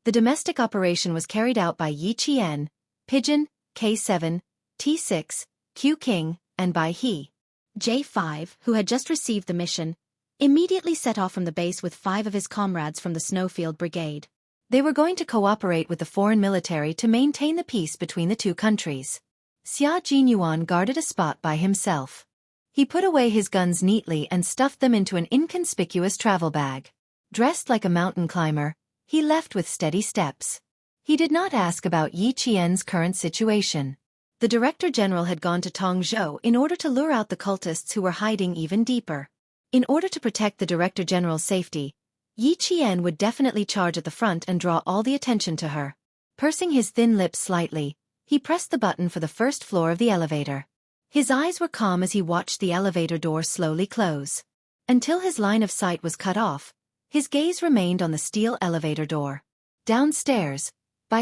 The domestic operation was carried out by Yi Qian, Pigeon, K7, T6, Q King, and by he. J5, who had just received the mission, immediately set off from the base with 5 of his comrades from the Snowfield Brigade. They were going to cooperate with the foreign military to maintain the peace between the two countries. Xia Jinyuan guarded a spot by himself. He put away his guns neatly and stuffed them into an inconspicuous travel bag. Dressed like a mountain climber, he left with steady steps. He did not ask about Yi Qian's current situation. The Director General had gone to Tongzhou in order to lure out the cultists who were hiding even deeper. In order to protect the Director General's safety, Yi Qian would definitely charge at the front and draw all the attention to her. Pursing his thin lips slightly, he pressed the button for the first floor of the elevator. His eyes were calm as he watched the elevator door slowly close. Until his line of sight was cut off, his gaze remained on the steel elevator door. Downstairs,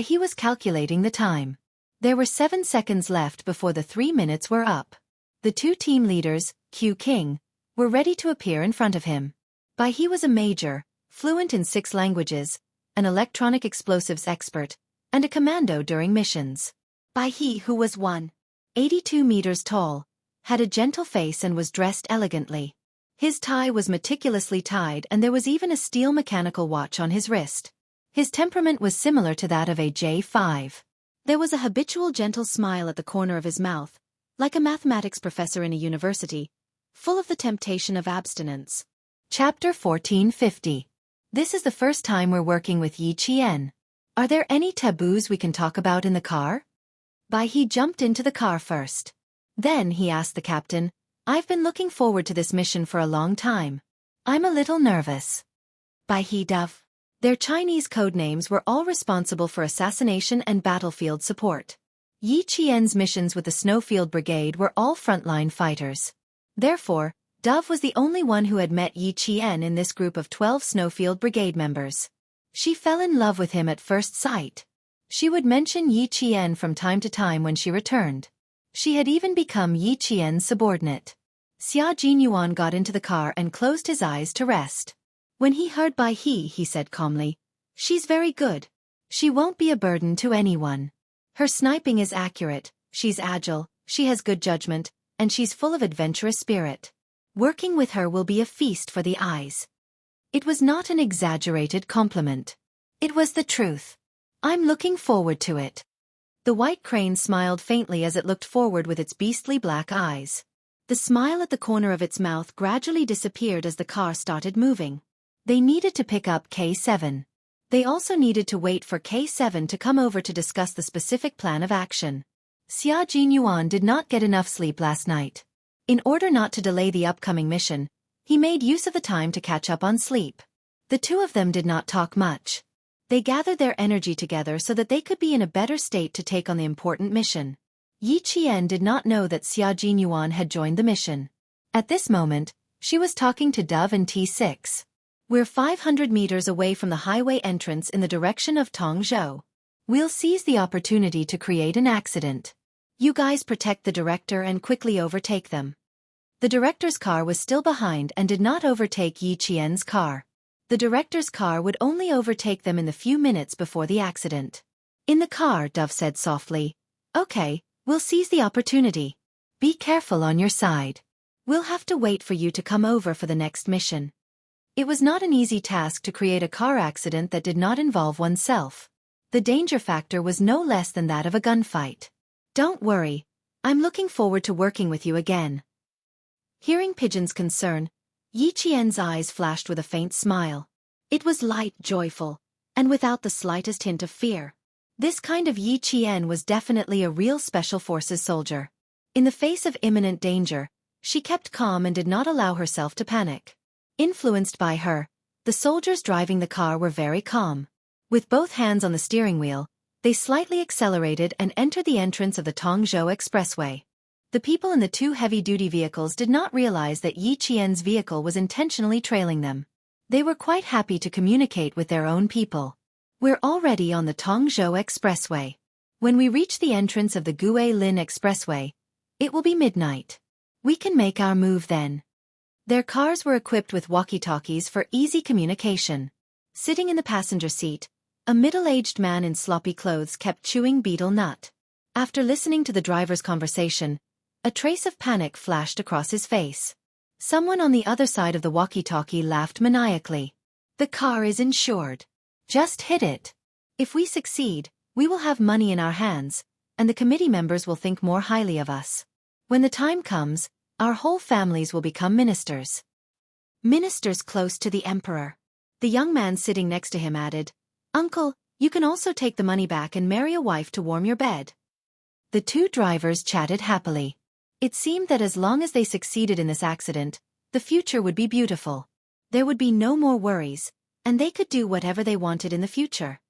he was calculating the time. There were 7 seconds left before the 3 minutes were up. The 2 team leaders, Q King, were ready to appear in front of him. He was a major, fluent in 6 languages, an electronic explosives expert, and a commando during missions. He, who was 182 meters tall, had a gentle face and was dressed elegantly. His tie was meticulously tied and there was even a steel mechanical watch on his wrist. His temperament was similar to that of a J5. There was a habitual gentle smile at the corner of his mouth, like a mathematics professor in a university, full of the temptation of abstinence. Chapter 1450. This is the first time we're working with Yi Qian. Are there any taboos we can talk about in the car? He jumped into the car first. Then he asked the captain, "I've been looking forward to this mission for a long time. I'm a little nervous." He Dove. Their Chinese code names were all responsible for assassination and battlefield support. Yi Qian's missions with the Snowfield Brigade were all frontline fighters. Therefore, Dove was the only one who had met Yi Qian in this group of 12 Snowfield Brigade members. She fell in love with him at first sight. She would mention Yi Qian from time to time when she returned. She had even become Yi Qian's subordinate. Xia Jinyuan got into the car and closed his eyes to rest. When he heard he said calmly, "She's very good. She won't be a burden to anyone. Her sniping is accurate, she's agile, she has good judgment, and she's full of adventurous spirit. Working with her will be a feast for the eyes." It was not an exaggerated compliment. It was the truth. "I'm looking forward to it." The white crane smiled faintly as it looked forward with its beastly black eyes. The smile at the corner of its mouth gradually disappeared as the car started moving. They needed to pick up K7. They also needed to wait for K7 to come over to discuss the specific plan of action. Xia Jinyuan did not get enough sleep last night. In order not to delay the upcoming mission, he made use of the time to catch up on sleep. The 2 of them did not talk much. They gathered their energy together so that they could be in a better state to take on the important mission. Yi Qian did not know that Xia Jinyuan had joined the mission. At this moment, she was talking to Dove and T6. "We're 500 meters away from the highway entrance in the direction of Tongzhou. We'll seize the opportunity to create an accident. You guys protect the director and quickly overtake them." The director's car was still behind and did not overtake Yi Qian's car. The director's car would only overtake them in the few minutes before the accident. In the car, Dove said softly, "Okay, we'll seize the opportunity. Be careful on your side. We'll have to wait for you to come over for the next mission." It was not an easy task to create a car accident that did not involve oneself. The danger factor was no less than that of a gunfight. "Don't worry, I'm looking forward to working with you again." Hearing Pigeon's concern, Yi Qian's eyes flashed with a faint smile. It was light, joyful, and without the slightest hint of fear. This kind of Yi Qian was definitely a real special forces soldier. In the face of imminent danger, she kept calm and did not allow herself to panic. Influenced by her, the soldiers driving the car were very calm. With both hands on the steering wheel, they slightly accelerated and entered the entrance of the Tongzhou Expressway. The people in the two heavy-duty vehicles did not realize that Yi Qian's vehicle was intentionally trailing them. They were quite happy to communicate with their own people. We're already on the Tongzhou Expressway. When we reach the entrance of the Guilin Expressway, it will be midnight. We can make our move then. Their cars were equipped with walkie-talkies for easy communication. Sitting in the passenger seat, a middle-aged man in sloppy clothes kept chewing betel nut. After listening to the driver's conversation, a trace of panic flashed across his face. Someone on the other side of the walkie-talkie laughed maniacally. The car is insured. Just hit it. If we succeed, we will have money in our hands, and the committee members will think more highly of us. When the time comes, our whole families will become ministers. Ministers close to the emperor. The young man sitting next to him added, "Uncle, you can also take the money back and marry a wife to warm your bed." The two drivers chatted happily. It seemed that as long as they succeeded in this accident, the future would be beautiful. There would be no more worries, and they could do whatever they wanted in the future.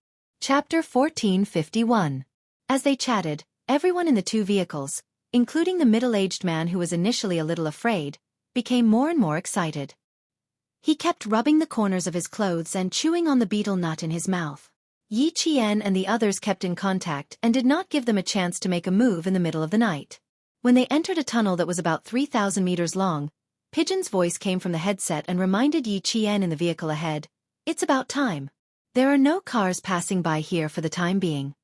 Chapter 1451. As they chatted, everyone in the two vehicles, including the middle-aged man who was initially a little afraid, became more and more excited. He kept rubbing the corners of his clothes and chewing on the betel nut in his mouth. Yi Qian and the others kept in contact and did not give them a chance to make a move in the middle of the night. When they entered a tunnel that was about 3,000 meters long, Pigeon's voice came from the headset and reminded Yi Qian in the vehicle ahead, "It's about time. There are no cars passing by here for the time being."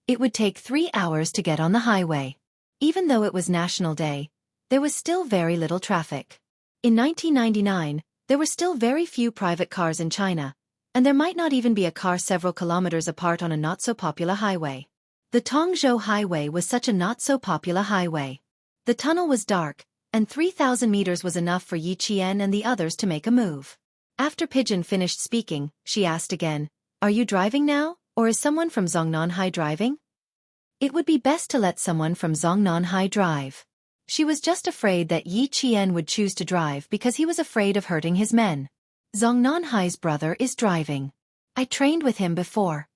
It would take 3 hours to get on the highway. Even though it was National Day, there was still very little traffic. In 1999, there were still very few private cars in China, and there might not even be a car several kilometers apart on a not-so-popular highway. The Tongzhou Highway was such a not-so-popular highway. The tunnel was dark, and 3,000 meters was enough for Yi Qian and the others to make a move. After Pigeon finished speaking, she asked again, "Are you driving now, or is someone from Zongnanhai driving?" It would be best to let someone from Zongnanhai drive. She was just afraid that Yi Qian would choose to drive because he was afraid of hurting his men. "Zongnanhai's brother is driving. I trained with him before."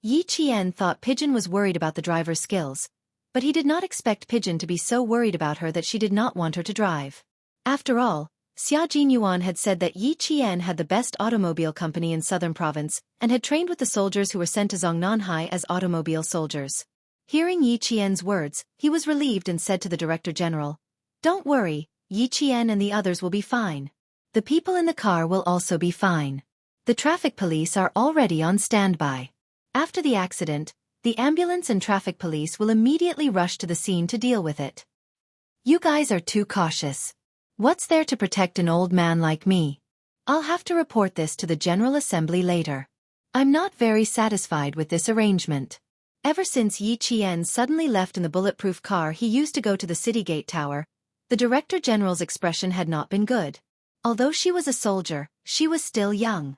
Yi Qian thought Pigeon was worried about the driver's skills, but he did not expect Pigeon to be so worried about her that she did not want her to drive. After all, Xia Jinyuan had said that Yi Qian had the best automobile company in southern province and had trained with the soldiers who were sent to Zongnanhai as automobile soldiers. Hearing Yi Qian's words, he was relieved and said to the Director General, "Don't worry, Yi Qian and the others will be fine. The people in the car will also be fine. The traffic police are already on standby. After the accident, the ambulance and traffic police will immediately rush to the scene to deal with it. You guys are too cautious. What's there to protect an old man like me? I'll have to report this to the General Assembly later. I'm not very satisfied with this arrangement." Ever since Yi Qian suddenly left in the bulletproof car he used to go to the city gate tower, the Director General's expression had not been good. Although she was a soldier, she was still young.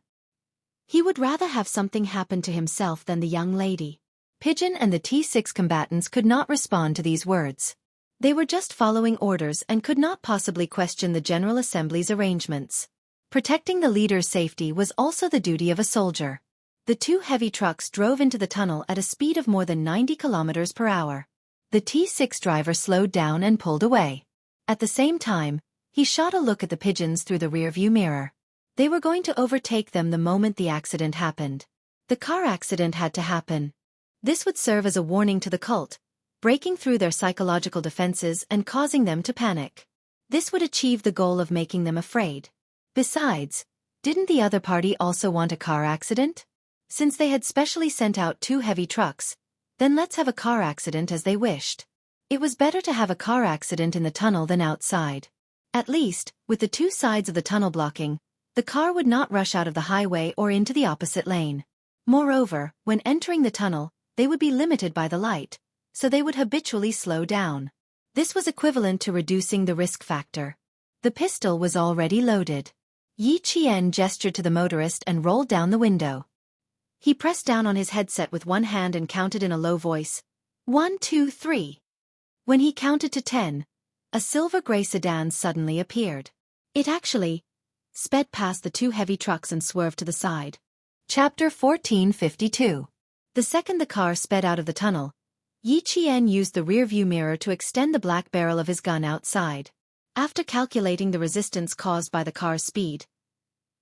He would rather have something happen to himself than the young lady. Pigeon and the T6 combatants could not respond to these words. They were just following orders and could not possibly question the General Assembly's arrangements. Protecting the leader's safety was also the duty of a soldier. The two heavy trucks drove into the tunnel at a speed of more than 90 kilometers per hour. The T6 driver slowed down and pulled away. At the same time, he shot a look at the pigeons through the rearview mirror. They were going to overtake them the moment the accident happened. The car accident had to happen. This would serve as a warning to the cult, breaking through their psychological defenses and causing them to panic. This would achieve the goal of making them afraid. Besides, didn't the other party also want a car accident? Since they had specially sent out two heavy trucks, then let's have a car accident as they wished. It was better to have a car accident in the tunnel than outside. At least, with the two sides of the tunnel blocking, the car would not rush out of the highway or into the opposite lane. Moreover, when entering the tunnel, they would be limited by the light, so they would habitually slow down. This was equivalent to reducing the risk factor. The pistol was already loaded. Yi Qian gestured to the motorist and rolled down the window. He pressed down on his headset with one hand and counted in a low voice. 1, 2, 3. When he counted to 10, a silver-gray sedan suddenly appeared. It actually sped past the two heavy trucks and swerved to the side. Chapter 1452. The second the car sped out of the tunnel, Yi Qian used the rear-view mirror to extend the black barrel of his gun outside. After calculating the resistance caused by the car's speed,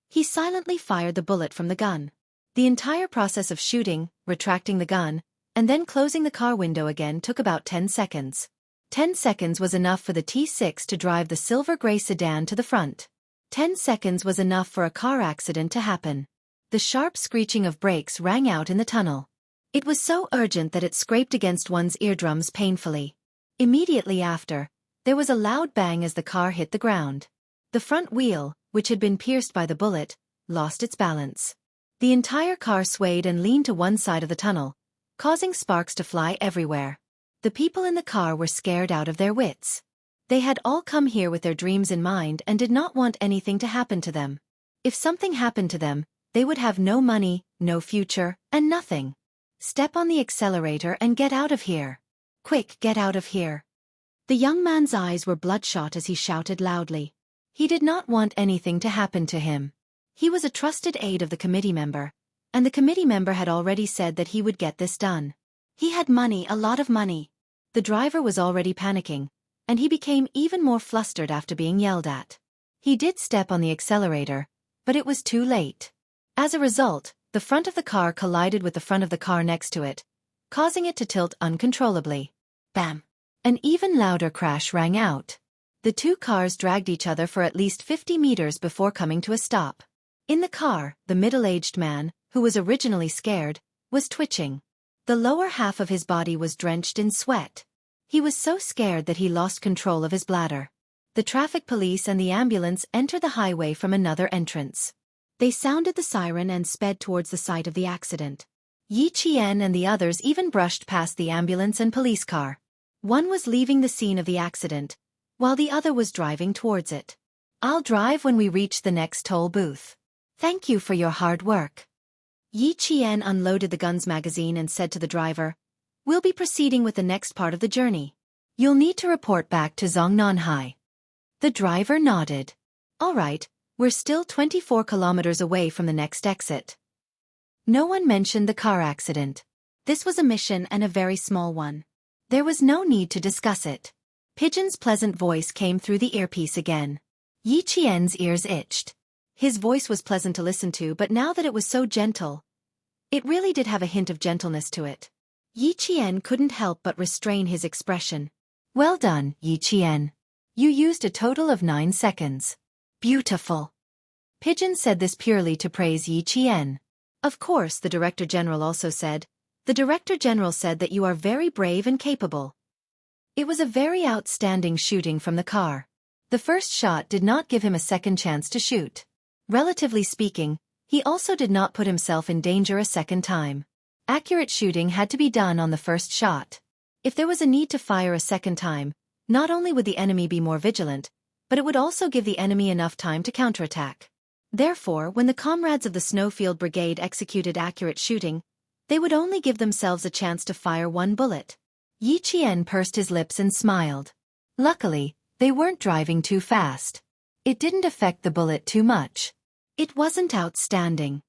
he silently fired the bullet from the gun. The entire process of shooting, retracting the gun, and then closing the car window again took about 10 seconds. 10 seconds was enough for the T6 to drive the silver-gray sedan to the front. 10 seconds was enough for a car accident to happen. The sharp screeching of brakes rang out in the tunnel. It was so urgent that it scraped against one's eardrums painfully. Immediately after, there was a loud bang as the car hit the ground. The front wheel, which had been pierced by the bullet, lost its balance. The entire car swayed and leaned to one side of the tunnel, causing sparks to fly everywhere. The people in the car were scared out of their wits. They had all come here with their dreams in mind and did not want anything to happen to them. If something happened to them, they would have no money, no future, and nothing. Step on the accelerator and get out of here. Quick, get out of here. The young man's eyes were bloodshot as he shouted loudly. He did not want anything to happen to him. He was a trusted aide of the committee member, and the committee member had already said that he would get this done. He had money, a lot of money. The driver was already panicking, and he became even more flustered after being yelled at. He did step on the accelerator, but it was too late. As a result, the front of the car collided with the front of the car next to it, causing it to tilt uncontrollably. Bam! An even louder crash rang out. The two cars dragged each other for at least 50 meters before coming to a stop. In the car, the middle-aged man, who was originally scared, was twitching. The lower half of his body was drenched in sweat. He was so scared that he lost control of his bladder. The traffic police and the ambulance entered the highway from another entrance. They sounded the siren and sped towards the site of the accident. Yi Qian and the others even brushed past the ambulance and police car. One was leaving the scene of the accident, while the other was driving towards it. I'll drive when we reach the next toll booth. Thank you for your hard work. Yi Qian unloaded the gun's magazine and said to the driver, "We'll be proceeding with the next part of the journey. You'll need to report back to Zongnanhai." The driver nodded. All right, we're still 24 kilometers away from the next exit. No one mentioned the car accident. This was a mission and a very small one. There was no need to discuss it. Pigeon's pleasant voice came through the earpiece again. Yi Qian's ears itched. His voice was pleasant to listen to, but now that it was so gentle, it really did have a hint of gentleness to it. Yi Qian couldn't help but restrain his expression. Well done, Yi Qian. You used a total of 9 seconds. Beautiful. Pigeon said this purely to praise Yi Qian. Of course, the Director General also said. The Director General said that you are very brave and capable. It was a very outstanding shooting from the car. The first shot did not give him a second chance to shoot. Relatively speaking, he also did not put himself in danger a second time. Accurate shooting had to be done on the first shot. If there was a need to fire a second time, not only would the enemy be more vigilant, but it would also give the enemy enough time to counterattack. Therefore, when the comrades of the Snowfield Brigade executed accurate shooting, they would only give themselves a chance to fire one bullet. Yi Qian pursed his lips and smiled. Luckily, they weren't driving too fast. It didn't affect the bullet too much. It wasn't outstanding.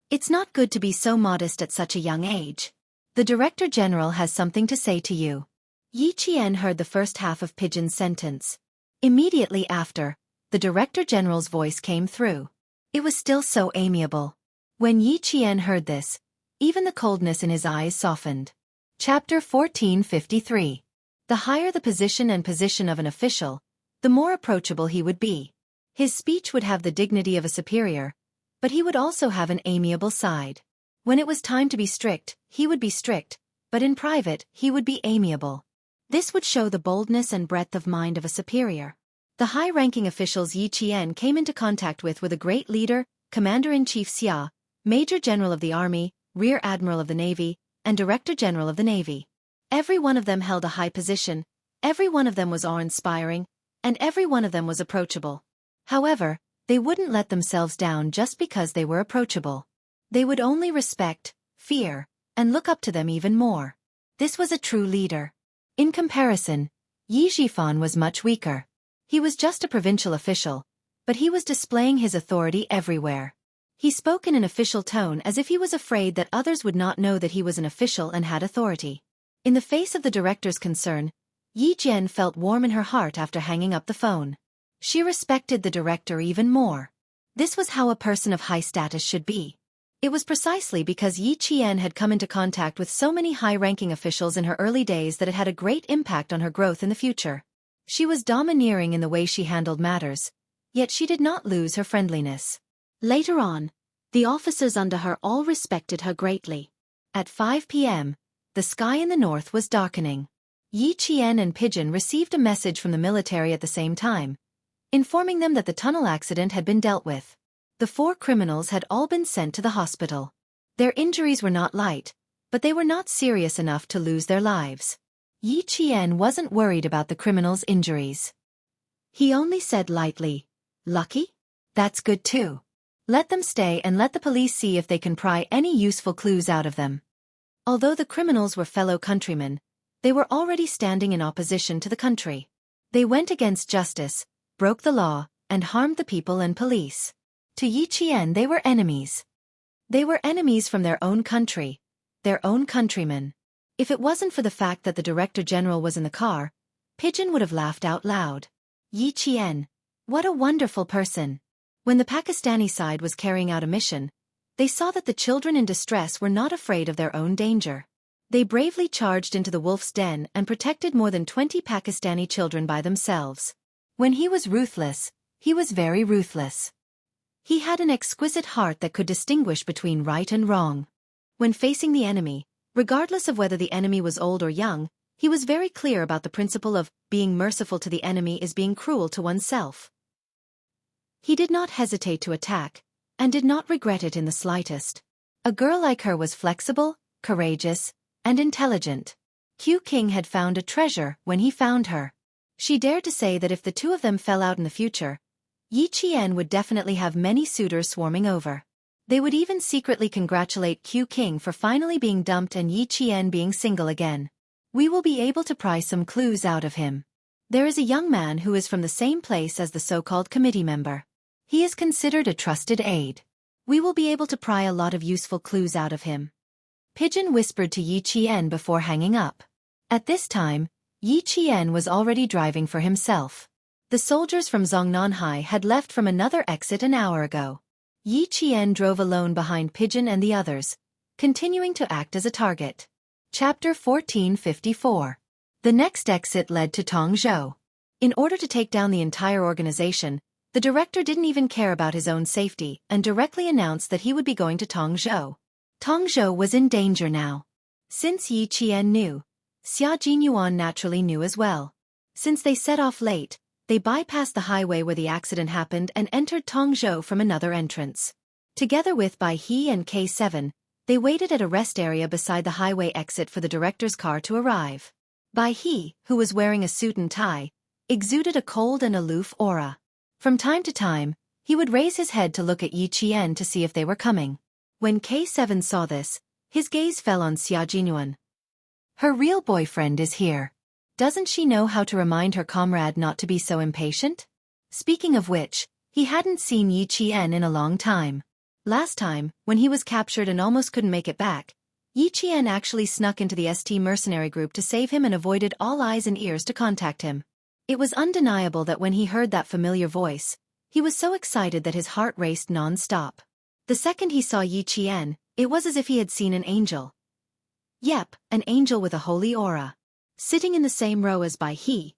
It's not good to be so modest at such a young age. The Director General has something to say to you. Yi Qian heard the first half of Pigeon's sentence. Immediately after, the Director General's voice came through. It was still so amiable. When Yi Qian heard this, even the coldness in his eyes softened. Chapter 1453. The higher the position of an official, the more approachable he would be. His speech would have the dignity of a superior, but he would also have an amiable side. When it was time to be strict, he would be strict, but in private, he would be amiable. This would show the boldness and breadth of mind of a superior. The high-ranking officials Yi Qian came into contact with were the great leader, Commander-in-Chief Xia, Major General of the Army, Rear Admiral of the Navy, and Director General of the Navy. Every one of them held a high position, every one of them was awe-inspiring, and every one of them was approachable. However, they wouldn't let themselves down just because they were approachable. They would only respect, fear, and look up to them even more. This was a true leader. In comparison, Yi Zhifan was much weaker. He was just a provincial official, but he was displaying his authority everywhere. He spoke in an official tone as if he was afraid that others would not know that he was an official and had authority. In the face of the director's concern, Yi Jian felt warm in her heart after hanging up the phone. She respected the director even more. This was how a person of high status should be. It was precisely because Yi Qian had come into contact with so many high-ranking officials in her early days that it had a great impact on her growth in the future. She was domineering in the way she handled matters, yet she did not lose her friendliness. Later on, the officers under her all respected her greatly. At 5 p.m., the sky in the north was darkening. Yi Qian and Pigeon received a message from the military at the same time, informing them that the tunnel accident had been dealt with. The 4 criminals had all been sent to the hospital. Their injuries were not light, but they were not serious enough to lose their lives. Yi Qian wasn't worried about the criminals' injuries. He only said lightly, "Lucky? That's good too. Let them stay and let the police see if they can pry any useful clues out of them." Although the criminals were fellow countrymen, they were already standing in opposition to the country. They went against justice, broke the law, and harmed the people and police. To Yi Qian they were enemies. They were enemies from their own country, their own countrymen. If it wasn't for the fact that the Director General was in the car, Pigeon would have laughed out loud. Yi Qian, what a wonderful person. When the Pakistani side was carrying out a mission, they saw that the children in distress were not afraid of their own danger. They bravely charged into the wolf's den and protected more than 20 Pakistani children by themselves. When he was ruthless, he was very ruthless. He had an exquisite heart that could distinguish between right and wrong. When facing the enemy, regardless of whether the enemy was old or young, he was very clear about the principle of being merciful to the enemy is being cruel to oneself. He did not hesitate to attack, and did not regret it in the slightest. A girl like her was flexible, courageous, and intelligent. Q King had found a treasure when he found her. She dared to say that if the two of them fell out in the future, Yi Qian would definitely have many suitors swarming over. They would even secretly congratulate Q King for finally being dumped and Yi Qian being single again. We will be able to pry some clues out of him. There is a young man who is from the same place as the so-called committee member. He is considered a trusted aide. We will be able to pry a lot of useful clues out of him. Pigeon whispered to Yi Qian before hanging up. At this time, Yi Qian was already driving for himself. The soldiers from Zongnanhai had left from another exit an hour ago. Yi Qian drove alone behind Pigeon and the others, continuing to act as a target. Chapter 1454. The next exit led to Tongzhou. In order to take down the entire organization, the director didn't even care about his own safety and directly announced that he would be going to Tongzhou. Tongzhou was in danger now. Since Yi Qian knew, Xia Jinyuan naturally knew as well. Since they set off late, they bypassed the highway where the accident happened and entered Tongzhou from another entrance. Together with Bai He and K7, they waited at a rest area beside the highway exit for the director's car to arrive. Bai He, who was wearing a suit and tie, exuded a cold and aloof aura. From time to time, he would raise his head to look at Yi Qian to see if they were coming. When K7 saw this, his gaze fell on Xia Jinyuan. Her real boyfriend is here. Doesn't she know how to remind her comrade not to be so impatient? Speaking of which, he hadn't seen Yi Qian in a long time. Last time, when he was captured and almost couldn't make it back, Yi Qian actually snuck into the ST mercenary group to save him and avoided all eyes and ears to contact him. It was undeniable that when he heard that familiar voice, he was so excited that his heart raced non-stop. The second he saw Yi Qian, it was as if he had seen an angel. Yep, an angel with a holy aura. Sitting in the same row as Bai He.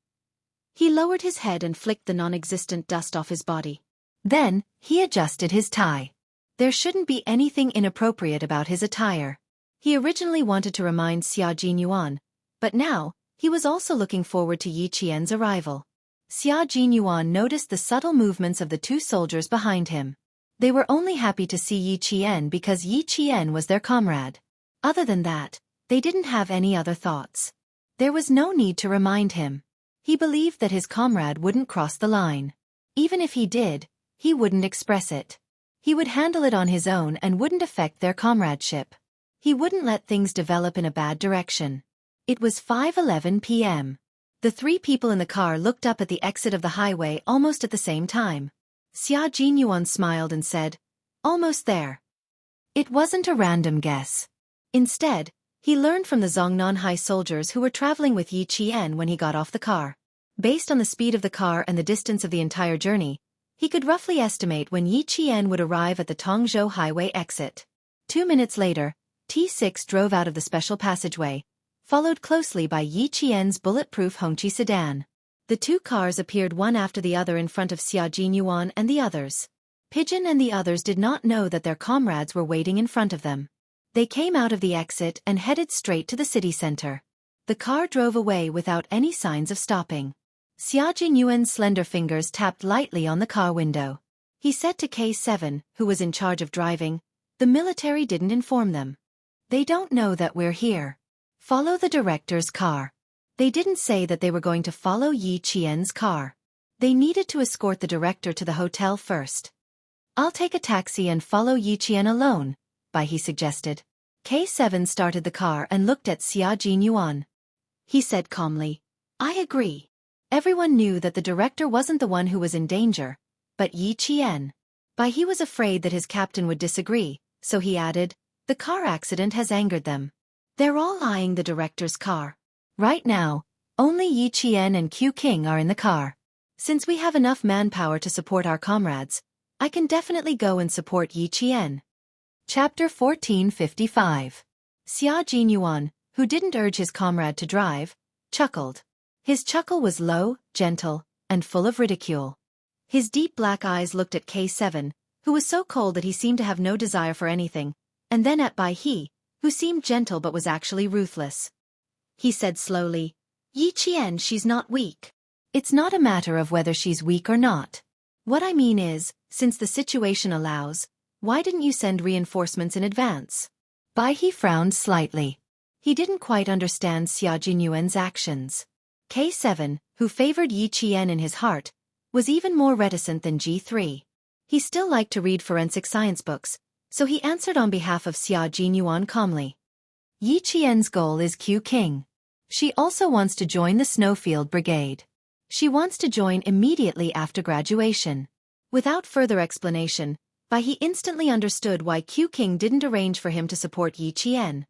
He lowered his head and flicked the non-existent dust off his body. Then, he adjusted his tie. There shouldn't be anything inappropriate about his attire. He originally wanted to remind Xia Jinyuan, but now, he was also looking forward to Yi Qian's arrival. Xia Jinyuan noticed the subtle movements of the two soldiers behind him. They were only happy to see Yi Qian because Yi Qian was their comrade. Other than that, they didn't have any other thoughts. There was no need to remind him. He believed that his comrade wouldn't cross the line. Even if he did, he wouldn't express it. He would handle it on his own and wouldn't affect their comradeship. He wouldn't let things develop in a bad direction. It was 5:11 p.m. The three people in the car looked up at the exit of the highway almost at the same time. Xia Jinyuan smiled and said, "Almost there." It wasn't a random guess. Instead, he learned from the Zhongnan High soldiers who were traveling with Yi Qian when he got off the car. Based on the speed of the car and the distance of the entire journey, he could roughly estimate when Yi Qian would arrive at the Tongzhou Highway exit. 2 minutes later, T6 drove out of the special passageway, followed closely by Yi Qian's bulletproof Hongqi sedan. The two cars appeared one after the other in front of Xia Jinyuan and the others. Pigeon and the others did not know that their comrades were waiting in front of them. They came out of the exit and headed straight to the city center. The car drove away without any signs of stopping. Xia Jinyuan's slender fingers tapped lightly on the car window. He said to K7, who was in charge of driving, "The military didn't inform them. They don't know that we're here. Follow the director's car." They didn't say that they were going to follow Yi Qian's car. They needed to escort the director to the hotel first. "I'll take a taxi and follow Yi Qian alone," Bai suggested. K7 started the car and looked at Xia Jinyuan. He said calmly, "I agree." Everyone knew that the director wasn't the one who was in danger, but Yi Qian. Bai was afraid that his captain would disagree, so he added, "The car accident has angered them. They're all eyeing the director's car. Right now, only Yi Qian and Q King are in the car. Since we have enough manpower to support our comrades, I can definitely go and support Yi Qian." Chapter 1455. Xia Jinyuan, who didn't urge his comrade to drive, chuckled. His chuckle was low, gentle, and full of ridicule. His deep black eyes looked at K7, who was so cold that he seemed to have no desire for anything, and then at Bai He, who seemed gentle but was actually ruthless. He said slowly, "Yi Qian, she's not weak. It's not a matter of whether she's weak or not. What I mean is, since the situation allows, why didn't you send reinforcements in advance?" Bai He frowned slightly. He didn't quite understand Xia Jinyuan's actions. K7, who favored Yi Qian in his heart, was even more reticent than G3. He still liked to read forensic science books, so he answered on behalf of Xia Jinyuan calmly. "Yi Qian's goal is Q King. She also wants to join the Snowfield Brigade. She wants to join immediately after graduation." Without further explanation, Bai He instantly understood why Q King didn't arrange for him to support Yi Qian.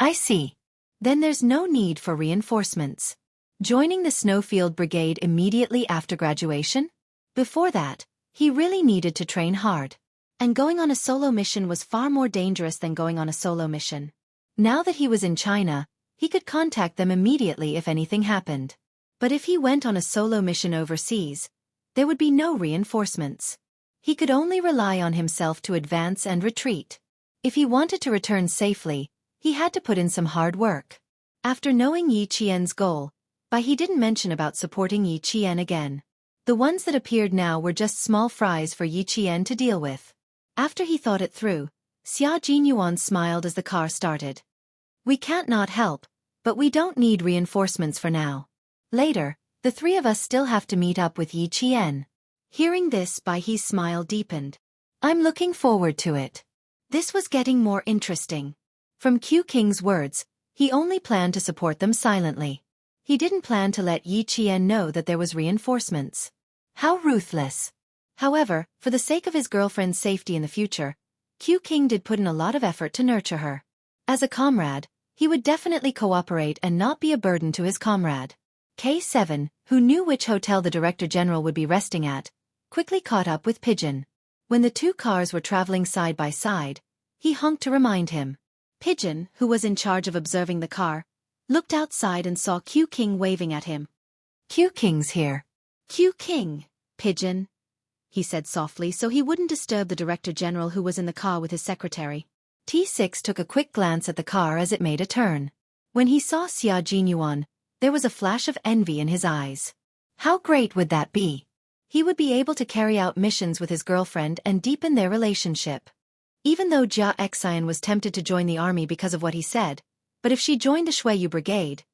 "I see. Then there's no need for reinforcements. Joining the Snowfield Brigade immediately after graduation? Before that, he really needed to train hard. And going on a solo mission was far more dangerous than going on a solo mission. Now that he was in China, he could contact them immediately if anything happened. But if he went on a solo mission overseas, there would be no reinforcements. He could only rely on himself to advance and retreat. If he wanted to return safely, he had to put in some hard work. After knowing Yi Qian's goal, Bai He didn't mention about supporting Yi Qian again. The ones that appeared now were just small fries for Yi Qian to deal with. After he thought it through, Xia Jinyuan smiled as the car started. "We can't not help, but we don't need reinforcements for now. Later, the three of us still have to meet up with Yi Qian." Hearing this, Bai He's smile deepened. "I'm looking forward to it." This was getting more interesting. From Q King's words, he only planned to support them silently. He didn't plan to let Yi Qian know that there was reinforcements. How ruthless. However, for the sake of his girlfriend's safety in the future, Q King did put in a lot of effort to nurture her. As a comrade, he would definitely cooperate and not be a burden to his comrade. K7, who knew which hotel the Director General would be resting at, quickly caught up with Pigeon. When the two cars were traveling side by side, he honked to remind him. Pigeon, who was in charge of observing the car, looked outside and saw Q King waving at him. "Q King's here." "Q King, Pigeon," he said softly so he wouldn't disturb the Director General who was in the car with his secretary. T6 took a quick glance at the car as it made a turn. When he saw Xia Jinyuan, there was a flash of envy in his eyes. How great would that be? He would be able to carry out missions with his girlfriend and deepen their relationship. Even though Jia Xian was tempted to join the army because of what he said, but if she joined the Shuiyu Brigade,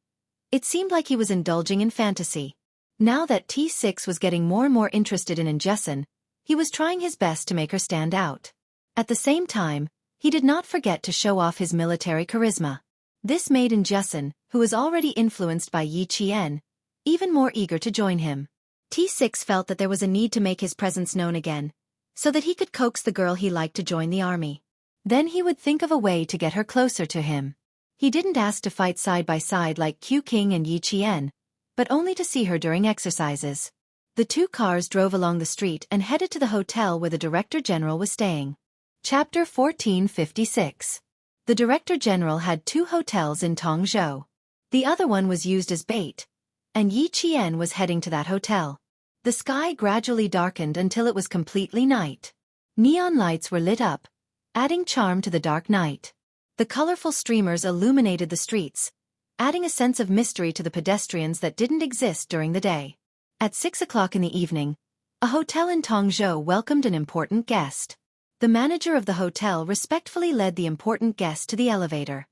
it seemed like he was indulging in fantasy. Now that T6 was getting more and more interested in Injessen, He was trying his best to make her stand out. At the same time, he did not forget to show off his military charisma. This made Jiasun, who was already influenced by Yi Qian, even more eager to join him. T6 felt that there was a need to make his presence known again, so that he could coax the girl he liked to join the army. Then he would think of a way to get her closer to him. He didn't ask to fight side by side like Q King and Yi Qian, but only to see her during exercises. The two cars drove along the street and headed to the hotel where the Director General was staying. Chapter 1456. The Director General had two hotels in Tongzhou. The other one was used as bait, and Yi Qian was heading to that hotel. The sky gradually darkened until it was completely night. Neon lights were lit up, adding charm to the dark night. The colorful streamers illuminated the streets, adding a sense of mystery to the pedestrians that didn't exist during the day. At 6 o'clock in the evening, a hotel in Tongzhou welcomed an important guest. The manager of the hotel respectfully led the important guest to the elevator.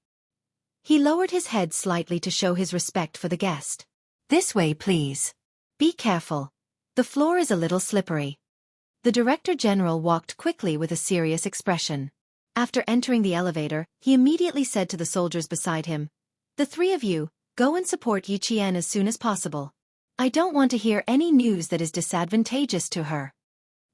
He lowered his head slightly to show his respect for the guest. "This way, please. Be careful. The floor is a little slippery." The Director General walked quickly with a serious expression. After entering the elevator, he immediately said to the soldiers beside him, "The three of you, go and support Yi Qian as soon as possible. I don't want to hear any news that is disadvantageous to her."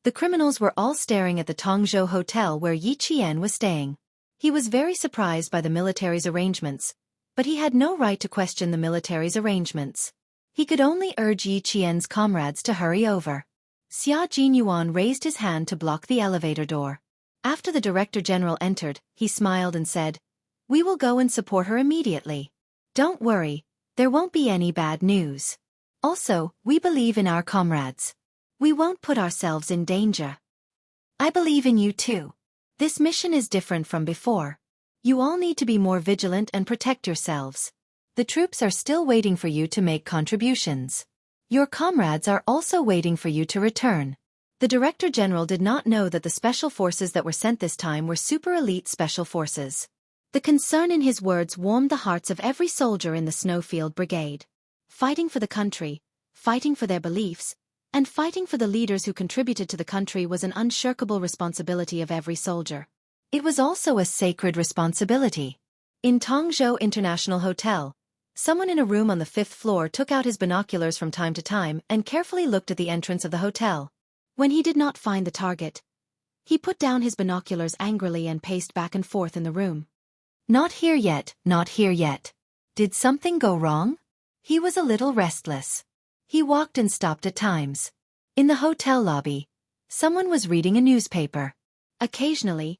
The criminals were all staring at the Tongzhou hotel where Yi Qian was staying. He was very surprised by the military's arrangements, but he had no right to question the military's arrangements. He could only urge Yi Qian's comrades to hurry over. Xia Jinyuan raised his hand to block the elevator door. After the Director General entered, he smiled and said, "We will go and support her immediately. Don't worry, there won't be any bad news. Also, we believe in our comrades. We won't put ourselves in danger. I believe in you too. This mission is different from before. You all need to be more vigilant and protect yourselves. The troops are still waiting for you to make contributions. Your comrades are also waiting for you to return." The Director General did not know that the special forces that were sent this time were super elite special forces. The concern in his words warmed the hearts of every soldier in the Snowfield Brigade. Fighting for the country, fighting for their beliefs, and fighting for the leaders who contributed to the country was an unshirkable responsibility of every soldier. It was also a sacred responsibility. In Tongzhou International Hotel, someone in a room on the 5th floor took out his binoculars from time to time and carefully looked at the entrance of the hotel. When he did not find the target, he put down his binoculars angrily and paced back and forth in the room. "Not here yet, not here yet. Did something go wrong?" He was a little restless. He walked and stopped at times. In the hotel lobby, someone was reading a newspaper. Occasionally,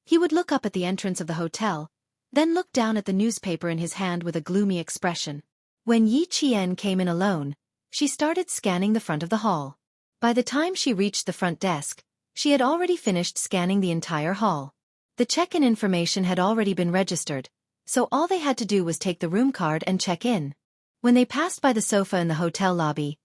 he would look up at the entrance of the hotel, then look down at the newspaper in his hand with a gloomy expression. When Yi Qian came in alone, she started scanning the front of the hall. By the time she reached the front desk, she had already finished scanning the entire hall. The check-in information had already been registered, so all they had to do was take the room card and check in. When they passed by the sofa in the hotel lobby,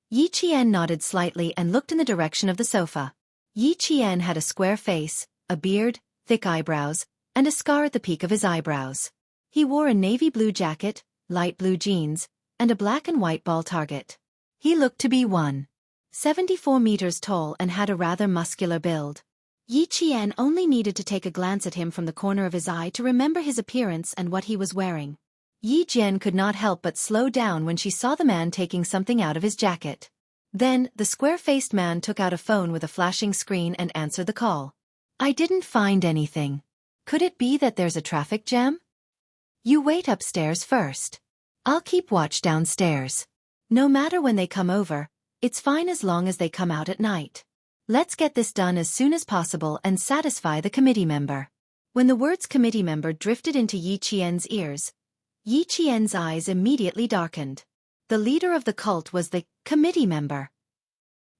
Yi Qian nodded slightly and looked in the direction of the sofa. Yi Qian had a square face, a beard, thick eyebrows, and a scar at the peak of his eyebrows. He wore a navy blue jacket, light blue jeans, and a black and white ball target. He looked to be 1.74 meters tall and had a rather muscular build. Yi Qian only needed to take a glance at him from the corner of his eye to remember his appearance and what he was wearing. Yi Jian could not help but slow down when she saw the man taking something out of his jacket. Then, the square-faced man took out a phone with a flashing screen and answered the call. "I didn't find anything. Could it be that there's a traffic jam? You wait upstairs first. I'll keep watch downstairs. No matter when they come over, it's fine as long as they come out at night. Let's get this done as soon as possible and satisfy the committee member." When the words committee member drifted into Yi Qian's ears, Yi Qian's eyes immediately darkened. The leader of the cult was the committee member.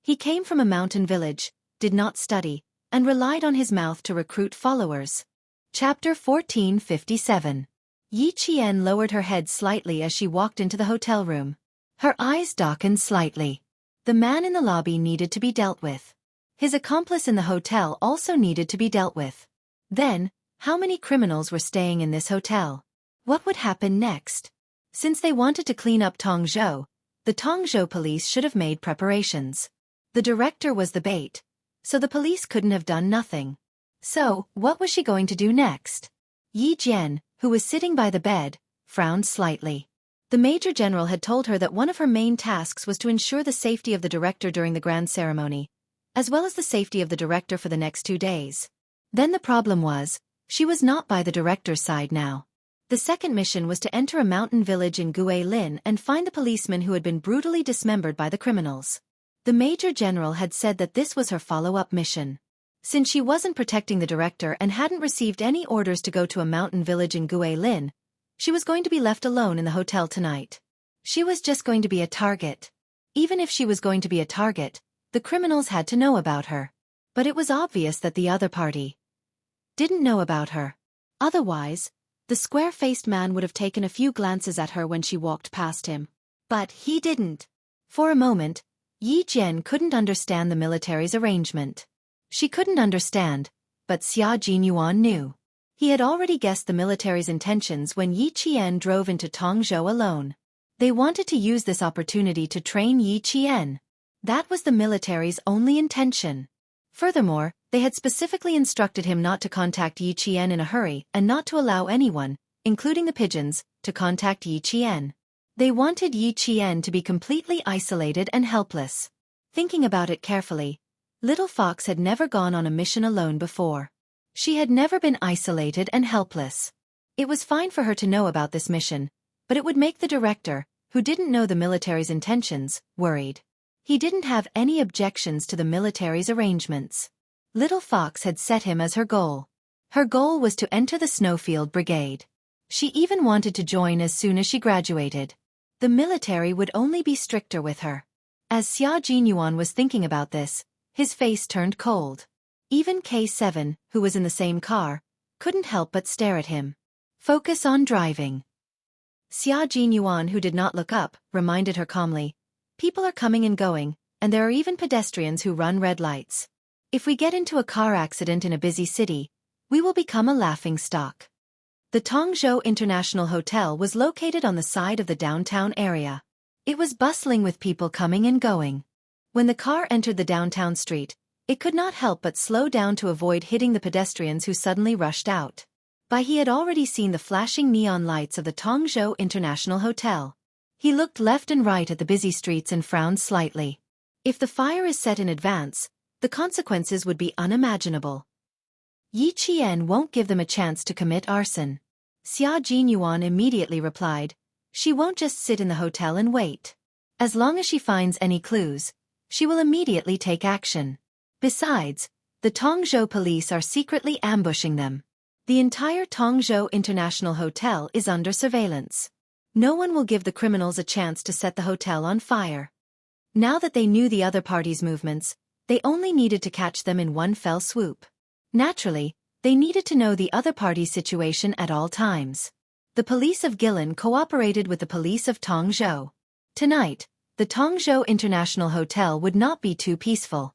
He came from a mountain village, did not study, and relied on his mouth to recruit followers. Chapter 1457. Yi Qian lowered her head slightly as she walked into the hotel room. Her eyes darkened slightly. The man in the lobby needed to be dealt with. His accomplice in the hotel also needed to be dealt with. Then, how many criminals were staying in this hotel? What would happen next? Since they wanted to clean up Tongzhou, the Tongzhou police should have made preparations. The director was the bait, so the police couldn't have done nothing. So, what was she going to do next? Yi Jian, who was sitting by the bed, frowned slightly. The Major General had told her that one of her main tasks was to ensure the safety of the director during the grand ceremony, as well as the safety of the director for the next 2 days. Then the problem was, she was not by the director's side now. The second mission was to enter a mountain village in Guilin and find the policeman who had been brutally dismembered by the criminals. The Major General had said that this was her follow-up mission. Since she wasn't protecting the director and hadn't received any orders to go to a mountain village in Guilin, she was going to be left alone in the hotel tonight. She was just going to be a target. Even if she was going to be a target, the criminals had to know about her. But it was obvious that the other party didn't know about her. Otherwise, the square-faced man would have taken a few glances at her when she walked past him. But he didn't. For a moment, Yi Jian couldn't understand the military's arrangement. She couldn't understand, but Xia Jinyuan knew. He had already guessed the military's intentions when Yi Qian drove into Tongzhou alone. They wanted to use this opportunity to train Yi Qian. That was the military's only intention. Furthermore, they had specifically instructed him not to contact Yi Qian in a hurry and not to allow anyone, including the pigeons, to contact Yi Qian. They wanted Yi Qian to be completely isolated and helpless. Thinking about it carefully, Little Fox had never gone on a mission alone before. She had never been isolated and helpless. It was fine for her to know about this mission, but it would make the director, who didn't know the military's intentions, worried. He didn't have any objections to the military's arrangements. Little Fox had set him as her goal. Her goal was to enter the Snowfield Brigade. She even wanted to join as soon as she graduated. The military would only be stricter with her. As Xia Jinyuan was thinking about this, his face turned cold. Even K7, who was in the same car, couldn't help but stare at him. Focus on driving. Xia Jinyuan, who did not look up, reminded her calmly. People are coming and going, and there are even pedestrians who run red lights. If we get into a car accident in a busy city, we will become a laughingstock. The Tongzhou International Hotel was located on the side of the downtown area. It was bustling with people coming and going. When the car entered the downtown street, it could not help but slow down to avoid hitting the pedestrians who suddenly rushed out. He had already seen the flashing neon lights of the Tongzhou International Hotel. He looked left and right at the busy streets and frowned slightly. If the fire is set in advance, the consequences would be unimaginable. Yi Qian won't give them a chance to commit arson. Xia Jinyuan immediately replied, she won't just sit in the hotel and wait. As long as she finds any clues, she will immediately take action. Besides, the Tongzhou police are secretly ambushing them. The entire Tongzhou International Hotel is under surveillance. No one will give the criminals a chance to set the hotel on fire. Now that they knew the other party's movements, they only needed to catch them in one fell swoop. Naturally, they needed to know the other party's situation at all times. The police of Guilin cooperated with the police of Tongzhou. Tonight, the Tongzhou International Hotel would not be too peaceful.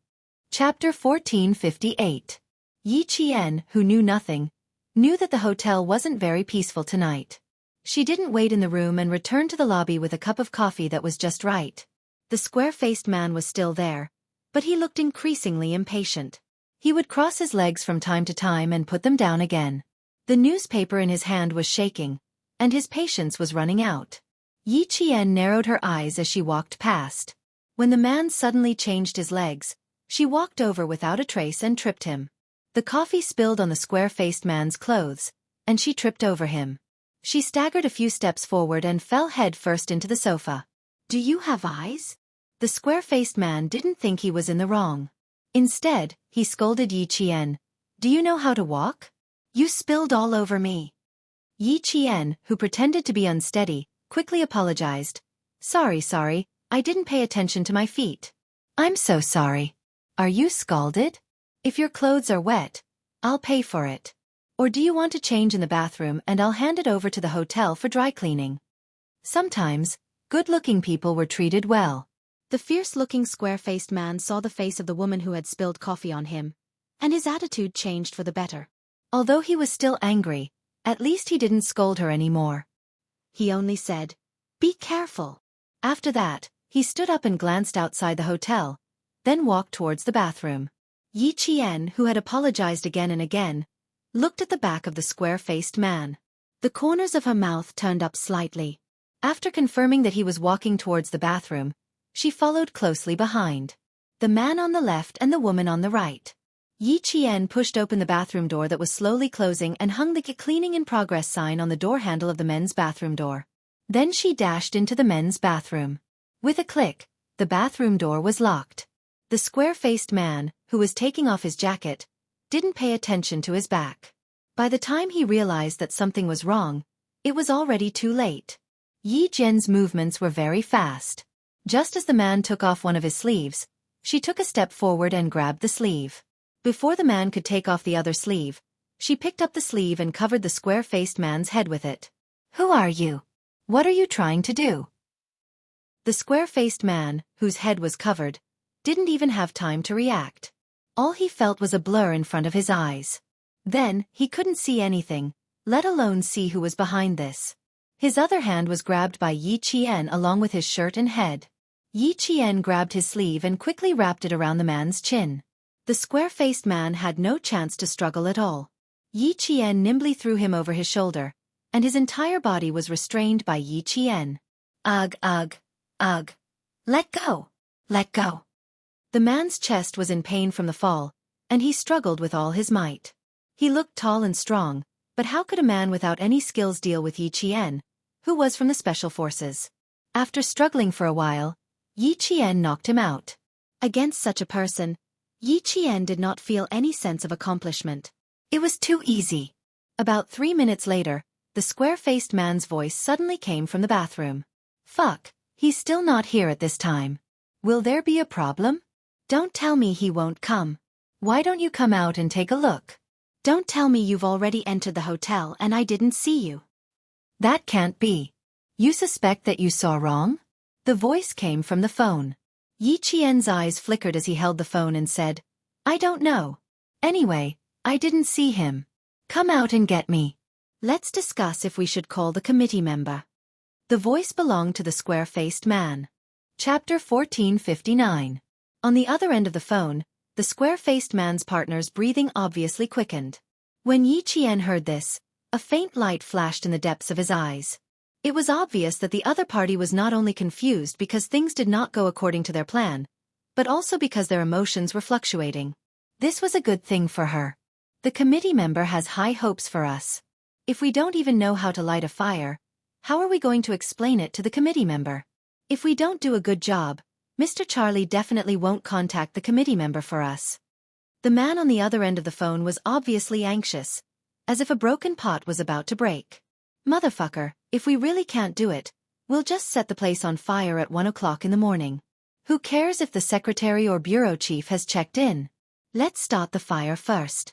Chapter 1458. Yi Qian, who knew nothing, knew that the hotel wasn't very peaceful tonight. She didn't wait in the room and returned to the lobby with a cup of coffee that was just right. The square-faced man was still there, but he looked increasingly impatient. He would cross his legs from time to time and put them down again. The newspaper in his hand was shaking, and his patience was running out. Yi Qian narrowed her eyes as she walked past. When the man suddenly changed his legs, she walked over without a trace and tripped him. The coffee spilled on the square-faced man's clothes, and she tripped over him. She staggered a few steps forward and fell head first into the sofa. Do you have eyes? The square-faced man didn't think he was in the wrong. Instead, he scolded Yi Qian. Do you know how to walk? You spilled all over me. Yi Qian, who pretended to be unsteady, quickly apologized. Sorry, I didn't pay attention to my feet. I'm so sorry. Are you scalded? If your clothes are wet, I'll pay for it. Or do you want to change in the bathroom and I'll hand it over to the hotel for dry cleaning? Sometimes, good-looking people were treated well. The fierce-looking square-faced man saw the face of the woman who had spilled coffee on him, and his attitude changed for the better. Although he was still angry, at least he didn't scold her anymore. He only said, "Be careful." After that, he stood up and glanced outside the hotel, then walked towards the bathroom. Yi Qian, who had apologized again and again, looked at the back of the square-faced man. The corners of her mouth turned up slightly. After confirming that he was walking towards the bathroom, she followed closely behind. The man on the left and the woman on the right. Yi Qian pushed open the bathroom door that was slowly closing and hung the cleaning in progress sign on the door handle of the men's bathroom door. Then she dashed into the men's bathroom. With a click, the bathroom door was locked. The square-faced man, who was taking off his jacket, didn't pay attention to his back. By the time he realized that something was wrong, it was already too late. Yi Jian's movements were very fast. Just as the man took off one of his sleeves, she took a step forward and grabbed the sleeve. Before the man could take off the other sleeve, she picked up the sleeve and covered the square-faced man's head with it. "Who are you? What are you trying to do?" The square-faced man, whose head was covered, didn't even have time to react. All he felt was a blur in front of his eyes. Then, he couldn't see anything, let alone see who was behind this. His other hand was grabbed by Yi Qian along with his shirt and head. Yi Qian grabbed his sleeve and quickly wrapped it around the man's chin. The square-faced man had no chance to struggle at all. Yi Qian nimbly threw him over his shoulder, and his entire body was restrained by Yi Qian. Ugh, ugh, ugh. Let go. Let go. The man's chest was in pain from the fall, and he struggled with all his might. He looked tall and strong, but how could a man without any skills deal with Yi Qian, who was from the special forces? After struggling for a while, Yi Qian knocked him out. Against such a person, Yi Qian did not feel any sense of accomplishment. It was too easy. About 3 minutes later, the square-faced man's voice suddenly came from the bathroom. "Fuck, he's still not here at this time. Will there be a problem? Don't tell me he won't come. Why don't you come out and take a look? Don't tell me you've already entered the hotel and I didn't see you. That can't be. You suspect that you saw wrong?" The voice came from the phone. Yi Qian's eyes flickered as he held the phone and said, "I don't know. Anyway, I didn't see him. Come out and get me. Let's discuss if we should call the committee member." The voice belonged to the square-faced man. Chapter 1459. On the other end of the phone, the square-faced man's partner's breathing obviously quickened. When Yi Qian heard this, a faint light flashed in the depths of his eyes. It was obvious that the other party was not only confused because things did not go according to their plan, but also because their emotions were fluctuating. This was a good thing for her. The committee member has high hopes for us. If we don't even know how to light a fire, how are we going to explain it to the committee member? If we don't do a good job, Mr. Charlie definitely won't contact the committee member for us. The man on the other end of the phone was obviously anxious, as if a broken pot was about to break. "Motherfucker, if we really can't do it, we'll just set the place on fire at 1 o'clock in the morning. Who cares if the secretary or bureau chief has checked in? Let's start the fire first.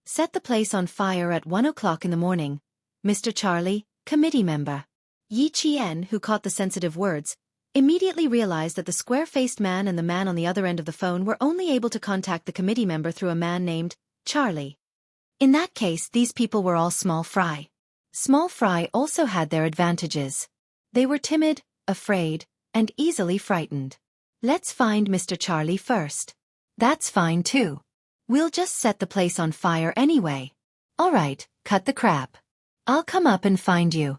Set the place on fire at 1 o'clock in the morning, Mr. Charlie, committee member." Yi Qian, who caught the sensitive words, immediately realized that the square-faced man and the man on the other end of the phone were only able to contact the committee member through a man named Charlie. In that case, these people were all small fry. Small fry also had their advantages. They were timid, afraid, and easily frightened. "Let's find Mr. Charlie first." "That's fine too. We'll just set the place on fire anyway." "All right, cut the crap. I'll come up and find you."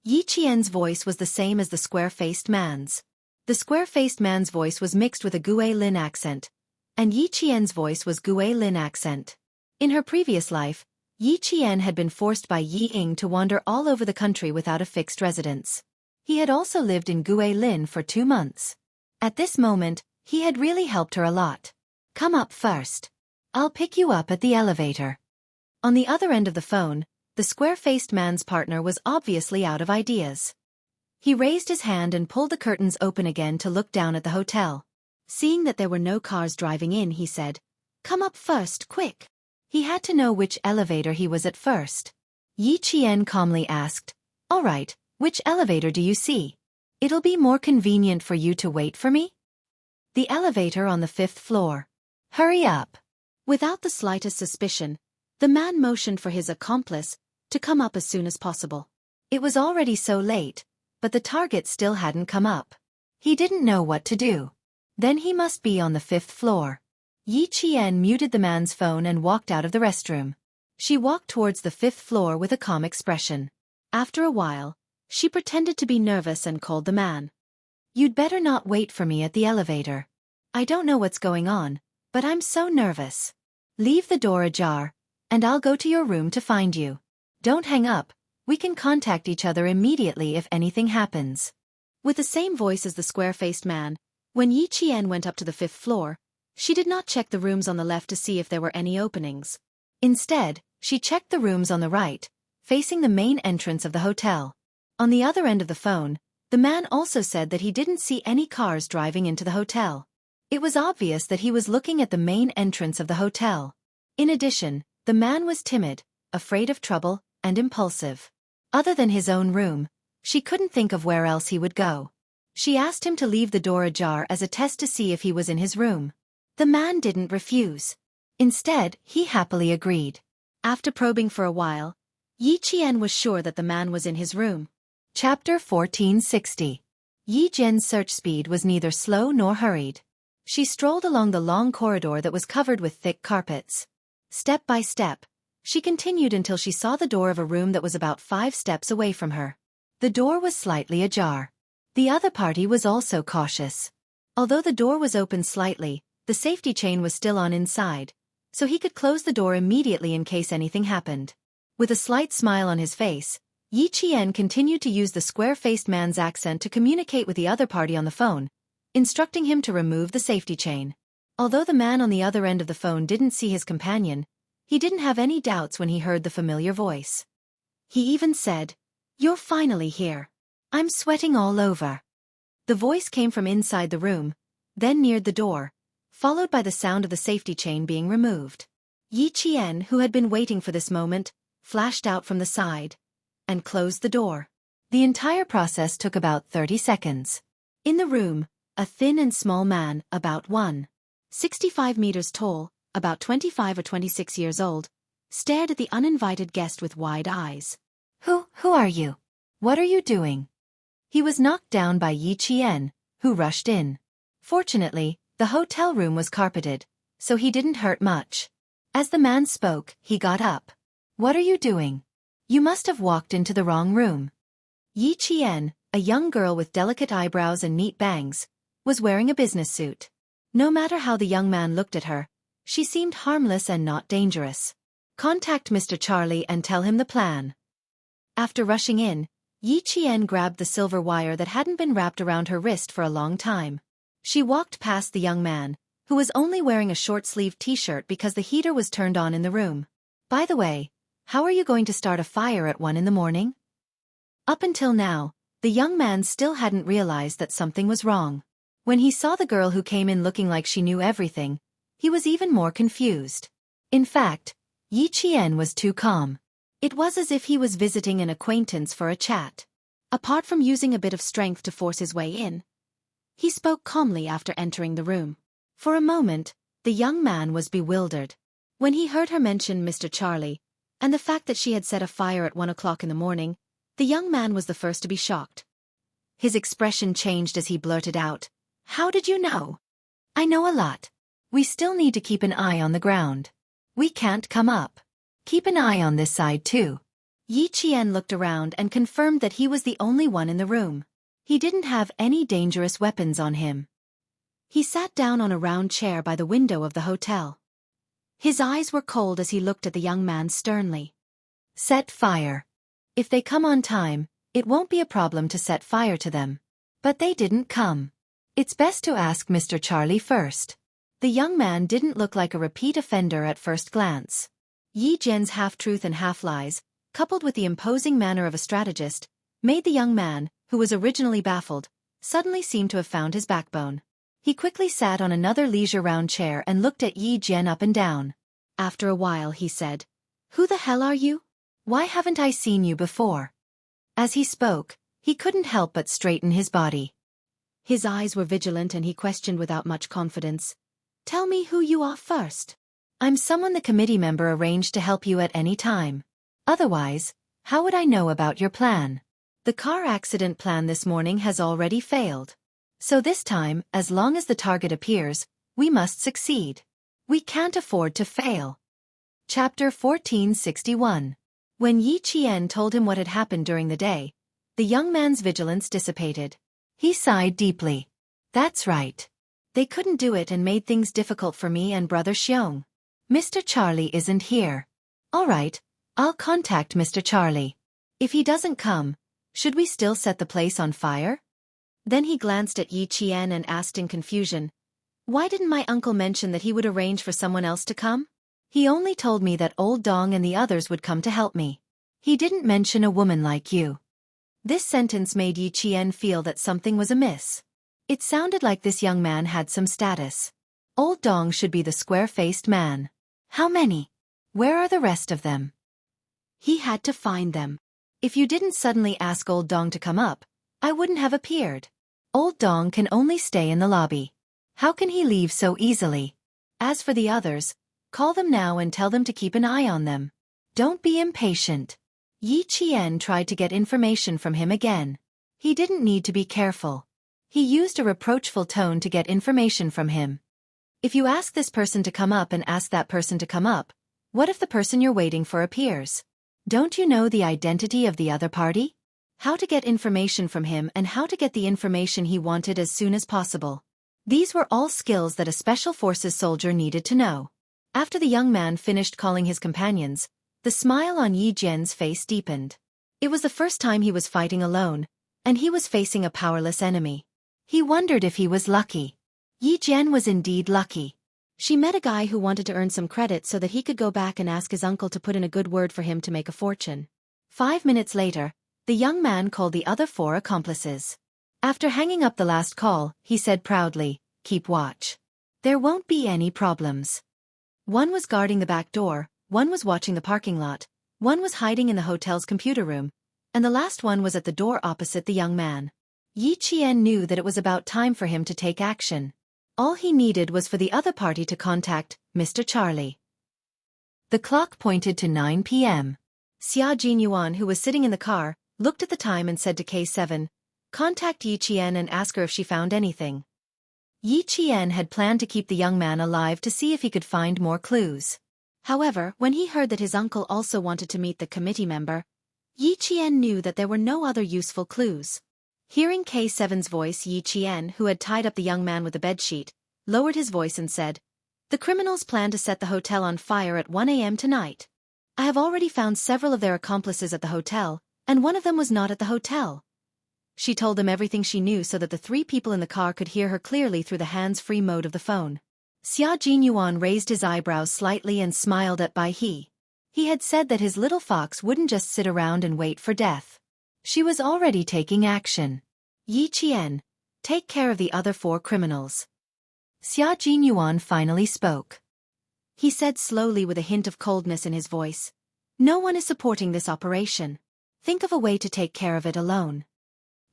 Yi Qian's voice was the same as the square-faced man's. The square-faced man's voice was mixed with a Guilin accent, and Yi Qian's voice was Guilin accent. In her previous life, Yi Qian had been forced by Yi Ying to wander all over the country without a fixed residence. He had also lived in Guilin for 2 months. At this moment, he had really helped her a lot. "Come up first. I'll pick you up at the elevator." On the other end of the phone, the square-faced man's partner was obviously out of ideas. He raised his hand and pulled the curtains open again to look down at the hotel. Seeing that there were no cars driving in, he said, "Come up first, quick." He had to know which elevator he was at first. Yi Qian calmly asked, "All right, which elevator do you see? It'll be more convenient for you to wait for me?" "The elevator on the 5th floor." "Hurry up." Without the slightest suspicion, the man motioned for his accomplice to come up as soon as possible. It was already so late, but the target still hadn't come up. He didn't know what to do. Then he must be on the 5th floor. Yi Qian muted the man's phone and walked out of the restroom. She walked towards the 5th floor with a calm expression. After a while, she pretended to be nervous and called the man. "You'd better not wait for me at the elevator. I don't know what's going on, but I'm so nervous. Leave the door ajar, and I'll go to your room to find you. Don't hang up, we can contact each other immediately if anything happens." With the same voice as the square-faced man, when Yi Qian went up to the 5th floor, she did not check the rooms on the left to see if there were any openings. Instead, she checked the rooms on the right, facing the main entrance of the hotel. On the other end of the phone, the man also said that he didn't see any cars driving into the hotel. It was obvious that he was looking at the main entrance of the hotel. In addition, the man was timid, afraid of trouble, and impulsive. Other than his own room, she couldn't think of where else he would go. She asked him to leave the door ajar as a test to see if he was in his room. The man didn't refuse. Instead, he happily agreed. After probing for a while, Yi Qian was sure that the man was in his room. Chapter 1460. Yi Jian's search speed was neither slow nor hurried. She strolled along the long corridor that was covered with thick carpets. Step by step, she continued until she saw the door of a room that was about 5 steps away from her. The door was slightly ajar. The other party was also cautious. Although the door was open slightly, the safety chain was still on inside, so he could close the door immediately in case anything happened. With a slight smile on his face, Yi Qian continued to use the square-faced man's accent to communicate with the other party on the phone, instructing him to remove the safety chain. Although the man on the other end of the phone didn't see his companion, he didn't have any doubts when he heard the familiar voice. He even said, "You're finally here. I'm sweating all over." The voice came from inside the room, then neared the door, followed by the sound of the safety chain being removed. Yi Qian, who had been waiting for this moment, flashed out from the side and closed the door. The entire process took about 30 seconds. In the room, a thin and small man, about 1.65 meters tall, about 25 or 26 years old, stared at the uninvited guest with wide eyes. Who are you? What are you doing?" He was knocked down by Yi Qian, who rushed in. Fortunately, the hotel room was carpeted, so he didn't hurt much. As the man spoke, he got up. "What are you doing? You must have walked into the wrong room." Yi Qian, a young girl with delicate eyebrows and neat bangs, was wearing a business suit. No matter how the young man looked at her, she seemed harmless and not dangerous. "Contact Mr. Charlie and tell him the plan." After rushing in, Yi Qian grabbed the silver wire that hadn't been wrapped around her wrist for a long time. She walked past the young man, who was only wearing a short-sleeved t-shirt because the heater was turned on in the room. "By the way, how are you going to start a fire at 1 in the morning?" Up until now, the young man still hadn't realized that something was wrong. When he saw the girl who came in looking like she knew everything, he was even more confused. In fact, Yi Qian was too calm. It was as if he was visiting an acquaintance for a chat. Apart from using a bit of strength to force his way in, he spoke calmly after entering the room. For a moment, the young man was bewildered. When he heard her mention Mr. Charlie, and the fact that she had set a fire at 1 o'clock in the morning, the young man was the first to be shocked. His expression changed as he blurted out, "How did you know?" "I know a lot. We still need to keep an eye on the ground. We can't come up. Keep an eye on this side too." Yi Qian looked around and confirmed that he was the only one in the room. He didn't have any dangerous weapons on him. He sat down on a round chair by the window of the hotel. His eyes were cold as he looked at the young man sternly. "Set fire. If they come on time, it won't be a problem to set fire to them. But they didn't come. It's best to ask Mr. Charlie first." The young man didn't look like a repeat offender at first glance. Yi Jian's half-truth and half-lies, coupled with the imposing manner of a strategist, made the young man, who was originally baffled, suddenly seem to have found his backbone. He quickly sat on another leisure-round chair and looked at Yi Jian up and down. After a while he said, "Who the hell are you? Why haven't I seen you before?" As he spoke, he couldn't help but straighten his body. His eyes were vigilant and he questioned without much confidence, "Tell me who you are first." "I'm someone the committee member arranged to help you at any time. Otherwise, how would I know about your plan? The car accident plan this morning has already failed. So this time, as long as the target appears, we must succeed. We can't afford to fail. Chapter 1461. When Yi Qian told him what had happened during the day, the young man's vigilance dissipated. He sighed deeply. That's right. They couldn't do it and made things difficult for me and Brother Xiong. Mr. Charlie isn't here. All right, I'll contact Mr. Charlie. If he doesn't come, should we still set the place on fire? Then he glanced at Yi Qian and asked in confusion, why didn't my uncle mention that he would arrange for someone else to come? He only told me that old Dong and the others would come to help me. He didn't mention a woman like you. This sentence made Yi Qian feel that something was amiss. It sounded like this young man had some status. Old Dong should be the square-faced man. How many? Where are the rest of them? He had to find them. If you didn't suddenly ask Old Dong to come up, I wouldn't have appeared. Old Dong can only stay in the lobby. How can he leave so easily? As for the others, call them now and tell them to keep an eye on them. Don't be impatient. Yi Qian tried to get information from him again. He didn't need to be careful. He used a reproachful tone to get information from him. If you ask this person to come up and ask that person to come up, what if the person you're waiting for appears? Don't you know the identity of the other party? How to get information from him and how to get the information he wanted as soon as possible. These were all skills that a special forces soldier needed to know. After the young man finished calling his companions, the smile on Yi Jian's face deepened. It was the first time he was fighting alone, and he was facing a powerless enemy. He wondered if he was lucky. Yi Jian was indeed lucky. She met a guy who wanted to earn some credit so that he could go back and ask his uncle to put in a good word for him to make a fortune. 5 minutes later, the young man called the other 4 accomplices. After hanging up the last call, he said proudly, "Keep watch. There won't be any problems." One was guarding the back door, one was watching the parking lot, one was hiding in the hotel's computer room, and the last one was at the door opposite the young man. Yi Qian knew that it was about time for him to take action. All he needed was for the other party to contact Mr. Charlie. The clock pointed to 9 p.m. Xia Jinyuan, who was sitting in the car, looked at the time and said to K7, "Contact Yi Qian and ask her if she found anything." Yi Qian had planned to keep the young man alive to see if he could find more clues. However, when he heard that his uncle also wanted to meet the committee member, Yi Qian knew that there were no other useful clues. Hearing K7's voice, Yi Qian, who had tied up the young man with a bedsheet, lowered his voice and said, "The criminals plan to set the hotel on fire at 1 a.m. tonight. I have already found several of their accomplices at the hotel, and one of them was not at the hotel." She told them everything she knew so that the 3 people in the car could hear her clearly through the hands-free mode of the phone. Xia Jinyuan raised his eyebrows slightly and smiled at Bai He. He had said that his little fox wouldn't just sit around and wait for death. She was already taking action. "Yi Qian, take care of the other 4 criminals." Xia Jinyuan finally spoke. He said slowly with a hint of coldness in his voice, "No one is supporting this operation. Think of a way to take care of it alone."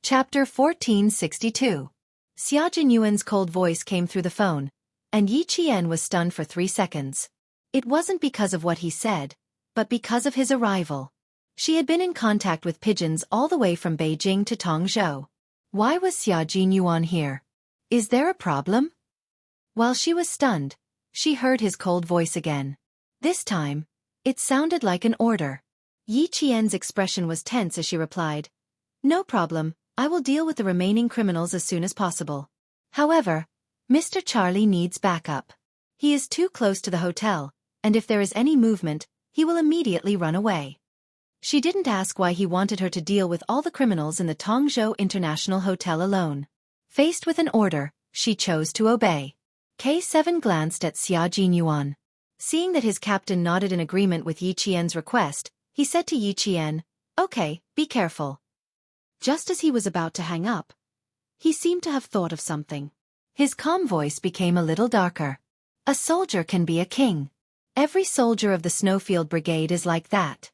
Chapter 1462. Xia Jinyuan's cold voice came through the phone, and Yi Qian was stunned for 3 seconds. It wasn't because of what he said, but because of his arrival. She had been in contact with pigeons all the way from Beijing to Tongzhou. Why was Xia Jinyuan here? Is there a problem? While she was stunned, she heard his cold voice again. This time, it sounded like an order. Yi Qian's expression was tense as she replied, "No problem, I will deal with the remaining criminals as soon as possible. However, Mr. Charlie needs backup. He is too close to the hotel, and if there is any movement, he will immediately run away." She didn't ask why he wanted her to deal with all the criminals in the Tongzhou International Hotel alone. Faced with an order, she chose to obey. K7 glanced at Xia Jinyuan. Seeing that his captain nodded in agreement with Yi Qian's request, he said to Yi Qian, "Okay, be careful." Just as he was about to hang up, he seemed to have thought of something. His calm voice became a little darker. "A soldier can be a king. Every soldier of the Snowfield Brigade is like that."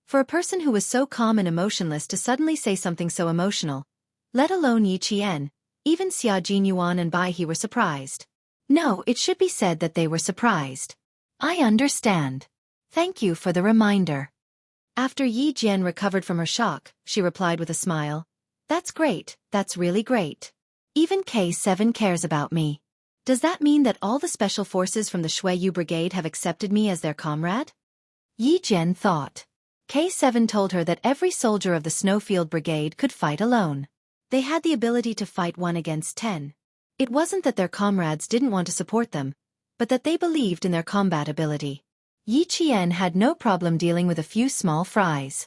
For a person who was so calm and emotionless to suddenly say something so emotional, let alone Yi Qian, even Xia Jinyuan and Bai He were surprised. No, it should be said that they were surprised. "I understand. Thank you for the reminder." After Yi Jian recovered from her shock, she replied with a smile, "That's great, that's really great. Even K7 cares about me. Does that mean that all the special forces from the Shuiyu Brigade have accepted me as their comrade? Yi Jian thought. K7 told her that every soldier of the Snowfield Brigade could fight alone. They had the ability to fight 1 against 10. It wasn't that their comrades didn't want to support them, but that they believed in their combat ability. Yi Qian had no problem dealing with a few small fries.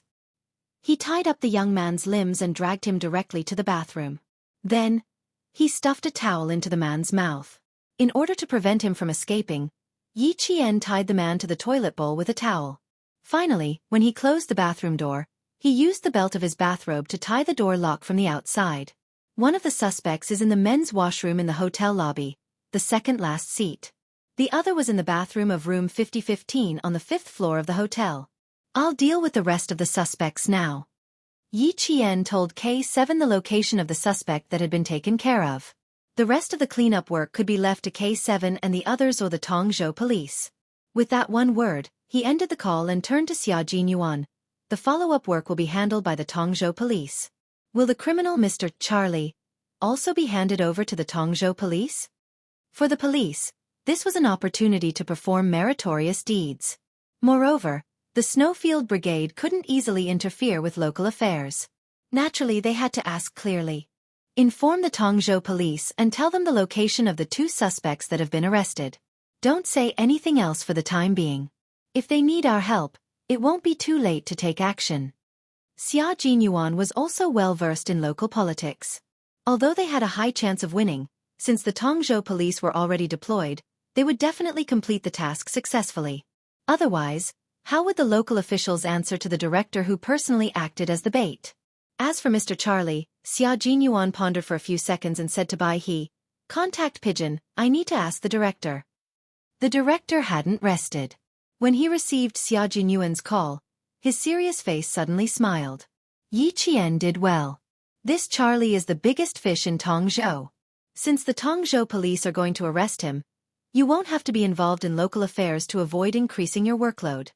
He tied up the young man's limbs and dragged him directly to the bathroom. Then, he stuffed a towel into the man's mouth. In order to prevent him from escaping, Yi Qian tied the man to the toilet bowl with a towel. Finally, when he closed the bathroom door, he used the belt of his bathrobe to tie the door lock from the outside. One of the suspects is in the men's washroom in the hotel lobby, the second last seat. The other was in the bathroom of room 5015 on the 5th floor of the hotel. I'll deal with the rest of the suspects now. Yi Qian told K7 the location of the suspect that had been taken care of. The rest of the cleanup work could be left to K7 and the others or the Tongzhou police. With that one word, he ended the call and turned to Xia Jinyuan. The follow-up work will be handled by the Tongzhou police. Will the criminal Mr. Charlie also be handed over to the Tongzhou police? For the police, this was an opportunity to perform meritorious deeds. Moreover, the Snowfield Brigade couldn't easily interfere with local affairs. Naturally, they had to ask clearly. Inform the Tongzhou police and tell them the location of the 2 suspects that have been arrested. Don't say anything else for the time being. If they need our help, it won't be too late to take action. Xia Jinyuan was also well versed in local politics. Although they had a high chance of winning, since the Tongzhou police were already deployed, they would definitely complete the task successfully. Otherwise, how would the local officials answer to the director who personally acted as the bait? As for Mr. Charlie, Xia Jinyuan pondered for a few seconds and said to Bai He, "Contact Pigeon, I need to ask the director." The director hadn't rested. When he received Xia Jinyuan's call, his serious face suddenly smiled. Yi Qian did well. This Charlie is the biggest fish in Tongzhou. Since the Tongzhou police are going to arrest him, you won't have to be involved in local affairs to avoid increasing your workload.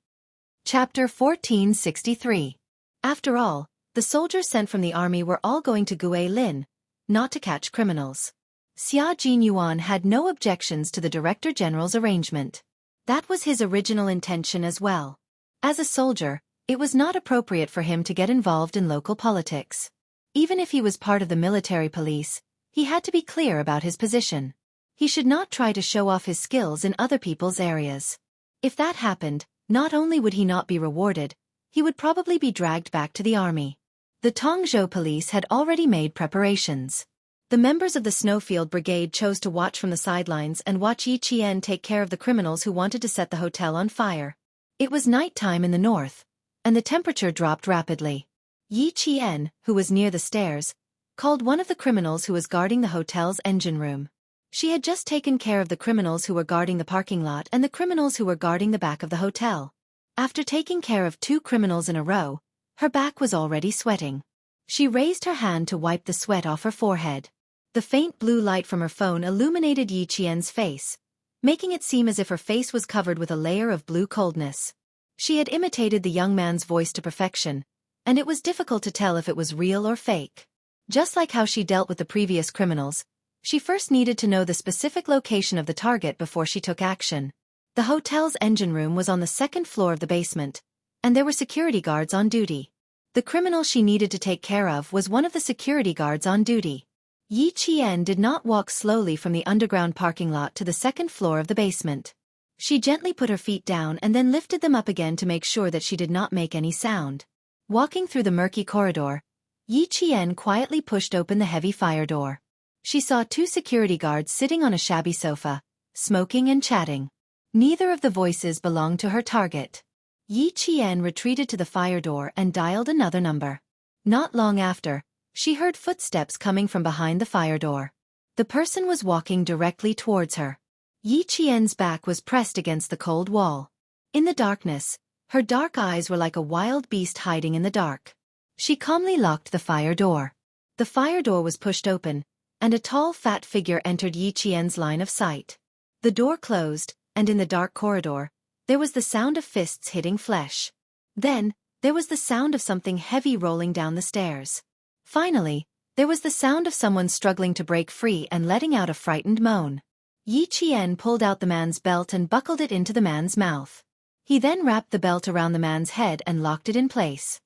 Chapter 1463. After all, the soldiers sent from the army were all going to Guilin, not to catch criminals. Xia Jinyuan had no objections to the Director General's arrangement. That was his original intention as well. As a soldier, it was not appropriate for him to get involved in local politics. Even if he was part of the military police, he had to be clear about his position. He should not try to show off his skills in other people's areas. If that happened, not only would he not be rewarded, he would probably be dragged back to the army. The Tongzhou police had already made preparations. The members of the Snowfield Brigade chose to watch from the sidelines and watch Yi Qian take care of the criminals who wanted to set the hotel on fire. It was night time in the north, and the temperature dropped rapidly. Yi Qian, who was near the stairs, called one of the criminals who was guarding the hotel's engine room. She had just taken care of the criminals who were guarding the parking lot and the criminals who were guarding the back of the hotel. After taking care of 2 criminals in a row, her back was already sweating. She raised her hand to wipe the sweat off her forehead. The faint blue light from her phone illuminated Yi Qian's face, making it seem as if her face was covered with a layer of blue coldness. She had imitated the young man's voice to perfection, and it was difficult to tell if it was real or fake. Just like how she dealt with the previous criminals, she first needed to know the specific location of the target before she took action. The hotel's engine room was on the 2nd floor of the basement, and there were security guards on duty. The criminal she needed to take care of was one of the security guards on duty. Yi Qian did not walk slowly from the underground parking lot to the 2nd floor of the basement. She gently put her feet down and then lifted them up again to make sure that she did not make any sound. Walking through the murky corridor, Yi Qian quietly pushed open the heavy fire door. She saw 2 security guards sitting on a shabby sofa, smoking and chatting. Neither of the voices belonged to her target. Yi Qian retreated to the fire door and dialed another number. Not long after, she heard footsteps coming from behind the fire door. The person was walking directly towards her. Yi Qian's back was pressed against the cold wall. In the darkness, her dark eyes were like a wild beast hiding in the dark. She calmly locked the fire door. The fire door was pushed open, and a tall fat figure entered Yi Qian's line of sight. The door closed, and in the dark corridor, there was the sound of fists hitting flesh. Then, there was the sound of something heavy rolling down the stairs. Finally, there was the sound of someone struggling to break free and letting out a frightened moan. Yi Qian pulled out the man's belt and buckled it into the man's mouth. He then wrapped the belt around the man's head and locked it in place.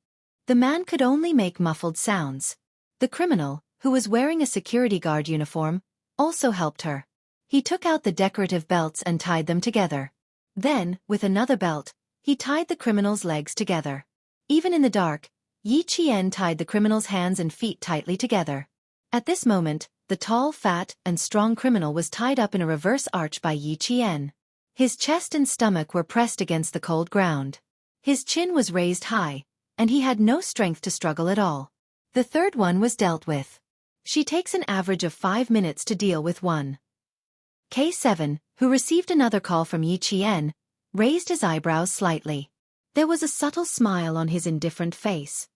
The man could only make muffled sounds. The criminal, who was wearing a security guard uniform, also helped her. He took out the decorative belts and tied them together. Then, with another belt, he tied the criminal's legs together. Even in the dark, Yi Qian tied the criminal's hands and feet tightly together. At this moment, the tall, fat, and strong criminal was tied up in a reverse arch by Yi Qian. His chest and stomach were pressed against the cold ground. His chin was raised high, and he had no strength to struggle at all. The third one was dealt with. She takes an average of 5 minutes to deal with one. K7, who received another call from Yi Qian, raised his eyebrows slightly. There was a subtle smile on his indifferent face.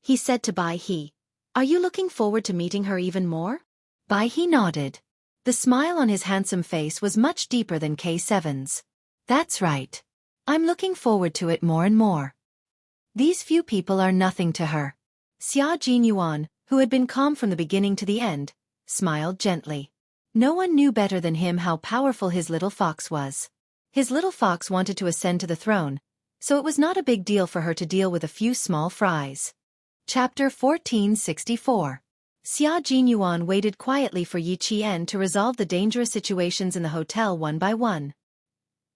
He said to Bai He, "Are you looking forward to meeting her even more?" Bai He nodded. The smile on his handsome face was much deeper than K7's. "That's right. I'm looking forward to it more and more. These few people are nothing to her." Xia Jinyuan, who had been calm from the beginning to the end, smiled gently. No one knew better than him how powerful his little fox was. His little fox wanted to ascend to the throne, so it was not a big deal for her to deal with a few small fries. Chapter 1464. Xia Jinyuan waited quietly for Yi Qian to resolve the dangerous situations in the hotel one by one.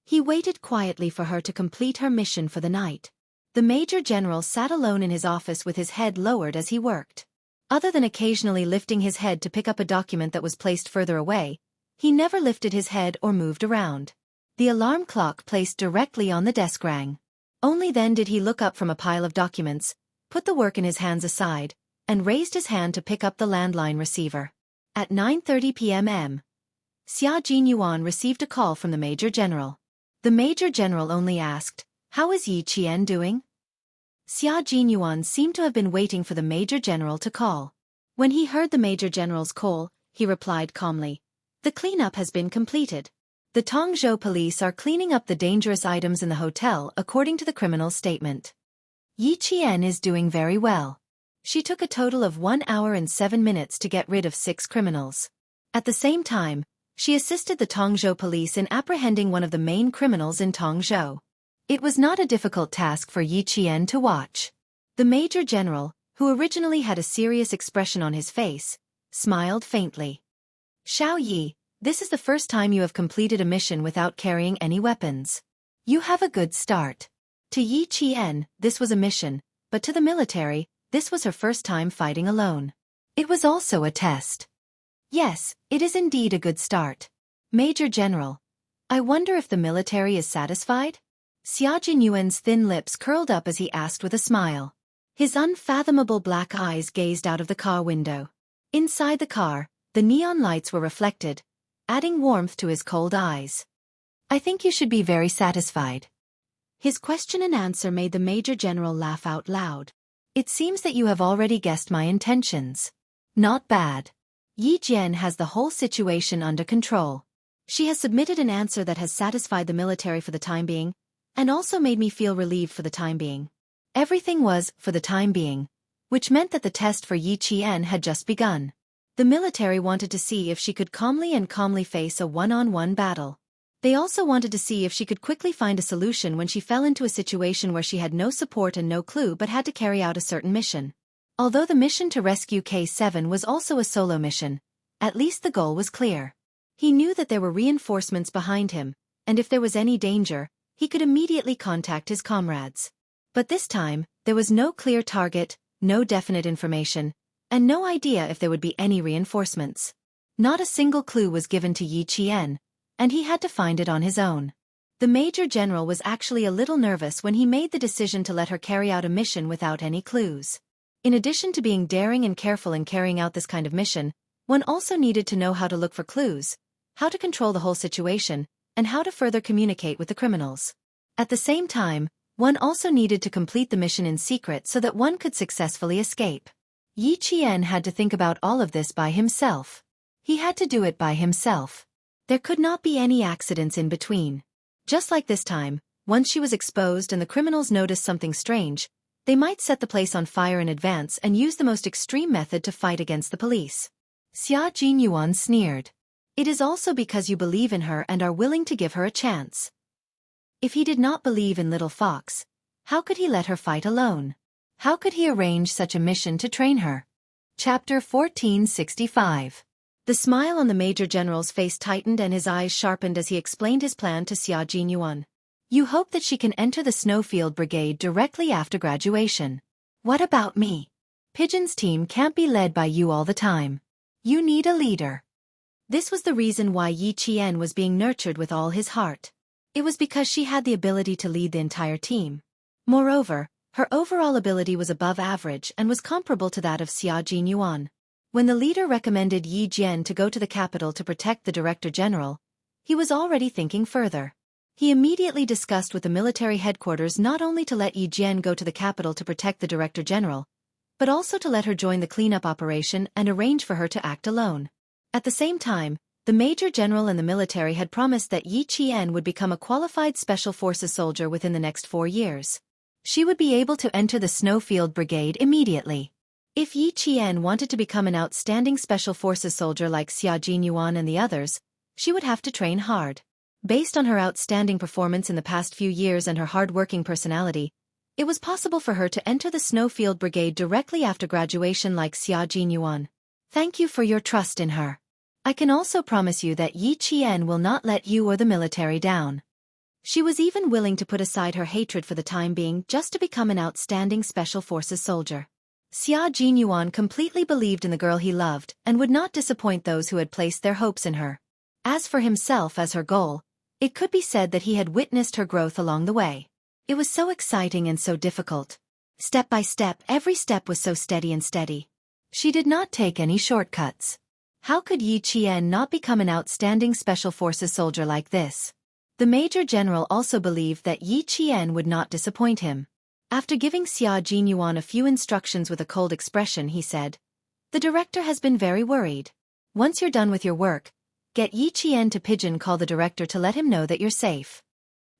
He waited quietly for her to complete her mission for the night. The Major General sat alone in his office with his head lowered as he worked. Other than occasionally lifting his head to pick up a document that was placed further away, he never lifted his head or moved around. The alarm clock placed directly on the desk rang. Only then did he look up from a pile of documents, put the work in his hands aside, and raised his hand to pick up the landline receiver. At 9:30 p.m. Xia Jinyuan received a call from the Major General. The Major General only asked, "How is Yi Qian doing?" Xia Jinyuan seemed to have been waiting for the Major General to call. When he heard the Major General's call, he replied calmly, "The cleanup has been completed. The Tongzhou police are cleaning up the dangerous items in the hotel according to the criminal's statement. Yi Qian is doing very well. She took a total of 1 hour and 7 minutes to get rid of 6 criminals. At the same time, she assisted the Tongzhou police in apprehending one of the main criminals in Tongzhou. It was not a difficult task for Yi Qian to watch." The Major General, who originally had a serious expression on his face, smiled faintly. "Xiao Yi, this is the first time you have completed a mission without carrying any weapons. You have a good start." To Yi Qian, this was a mission, but to the military, this was her first time fighting alone. It was also a test. "Yes, it is indeed a good start. Major General, I wonder if the military is satisfied?" Xia Jinyuan's thin lips curled up as he asked with a smile. His unfathomable black eyes gazed out of the car window. Inside the car, the neon lights were reflected, adding warmth to his cold eyes. "I think you should be very satisfied." His question and answer made the Major General laugh out loud. "It seems that you have already guessed my intentions. Not bad. Yi Jian has the whole situation under control. She has submitted an answer that has satisfied the military for the time being, and also made me feel relieved for the time being." Everything was, for the time being, which meant that the test for Yi Qian had just begun. The military wanted to see if she could calmly face a one-on-one battle. They also wanted to see if she could quickly find a solution when she fell into a situation where she had no support and no clue but had to carry out a certain mission. Although the mission to rescue K7 was also a solo mission, at least the goal was clear. He knew that there were reinforcements behind him, and if there was any danger, he could immediately contact his comrades. But this time, there was no clear target, no definite information, and no idea if there would be any reinforcements. Not a single clue was given to Yi Qian, and he had to find it on his own. The Major General was actually a little nervous when he made the decision to let her carry out a mission without any clues. In addition to being daring and careful in carrying out this kind of mission, one also needed to know how to look for clues, how to control the whole situation, and how to further communicate with the criminals. At the same time, one also needed to complete the mission in secret so that one could successfully escape. Yi Qian had to think about all of this by himself. He had to do it by himself. There could not be any accidents in between. Just like this time, once she was exposed and the criminals noticed something strange, they might set the place on fire in advance and use the most extreme method to fight against the police. Xia Jinyuan sneered. It is also because you believe in her and are willing to give her a chance. If he did not believe in Little Fox, how could he let her fight alone? How could he arrange such a mission to train her? Chapter 1465. The smile on the Major General's face tightened and his eyes sharpened as he explained his plan to Xia Jinyuan. You hope that she can enter the Snowfield Brigade directly after graduation. What about me? Pigeon's team can't be led by you all the time. You need a leader. This was the reason why Yi Qian was being nurtured with all his heart. It was because she had the ability to lead the entire team. Moreover, her overall ability was above average and was comparable to that of Xia Jinyuan. When the leader recommended Yi Jian to go to the capital to protect the Director General, he was already thinking further. He immediately discussed with the military headquarters not only to let Yi Jian go to the capital to protect the Director General, but also to let her join the cleanup operation and arrange for her to act alone. At the same time, the Major General and the military had promised that Yi Qian would become a qualified Special Forces soldier within the next 4 years. She would be able to enter the Snowfield Brigade immediately. If Yi Qian wanted to become an outstanding Special Forces soldier like Xia Jinyuan and the others, she would have to train hard. Based on her outstanding performance in the past few years and her hard-working personality, it was possible for her to enter the Snowfield Brigade directly after graduation like Xia Jinyuan. Thank you for your trust in her. I can also promise you that Yi Qian will not let you or the military down. She was even willing to put aside her hatred for the time being just to become an outstanding Special Forces soldier. Xia Jinyuan completely believed in the girl he loved and would not disappoint those who had placed their hopes in her. As for himself as her goal, it could be said that he had witnessed her growth along the way. It was so exciting and so difficult. Step by step, every step was so steady and steady. She did not take any shortcuts. How could Yi Qian not become an outstanding Special Forces soldier like this? The Major General also believed that Yi Qian would not disappoint him. After giving Xia Jinyuan a few instructions with a cold expression, he said, "The director has been very worried. Once you're done with your work, get Yi Qian to pigeon call the director to let him know that you're safe."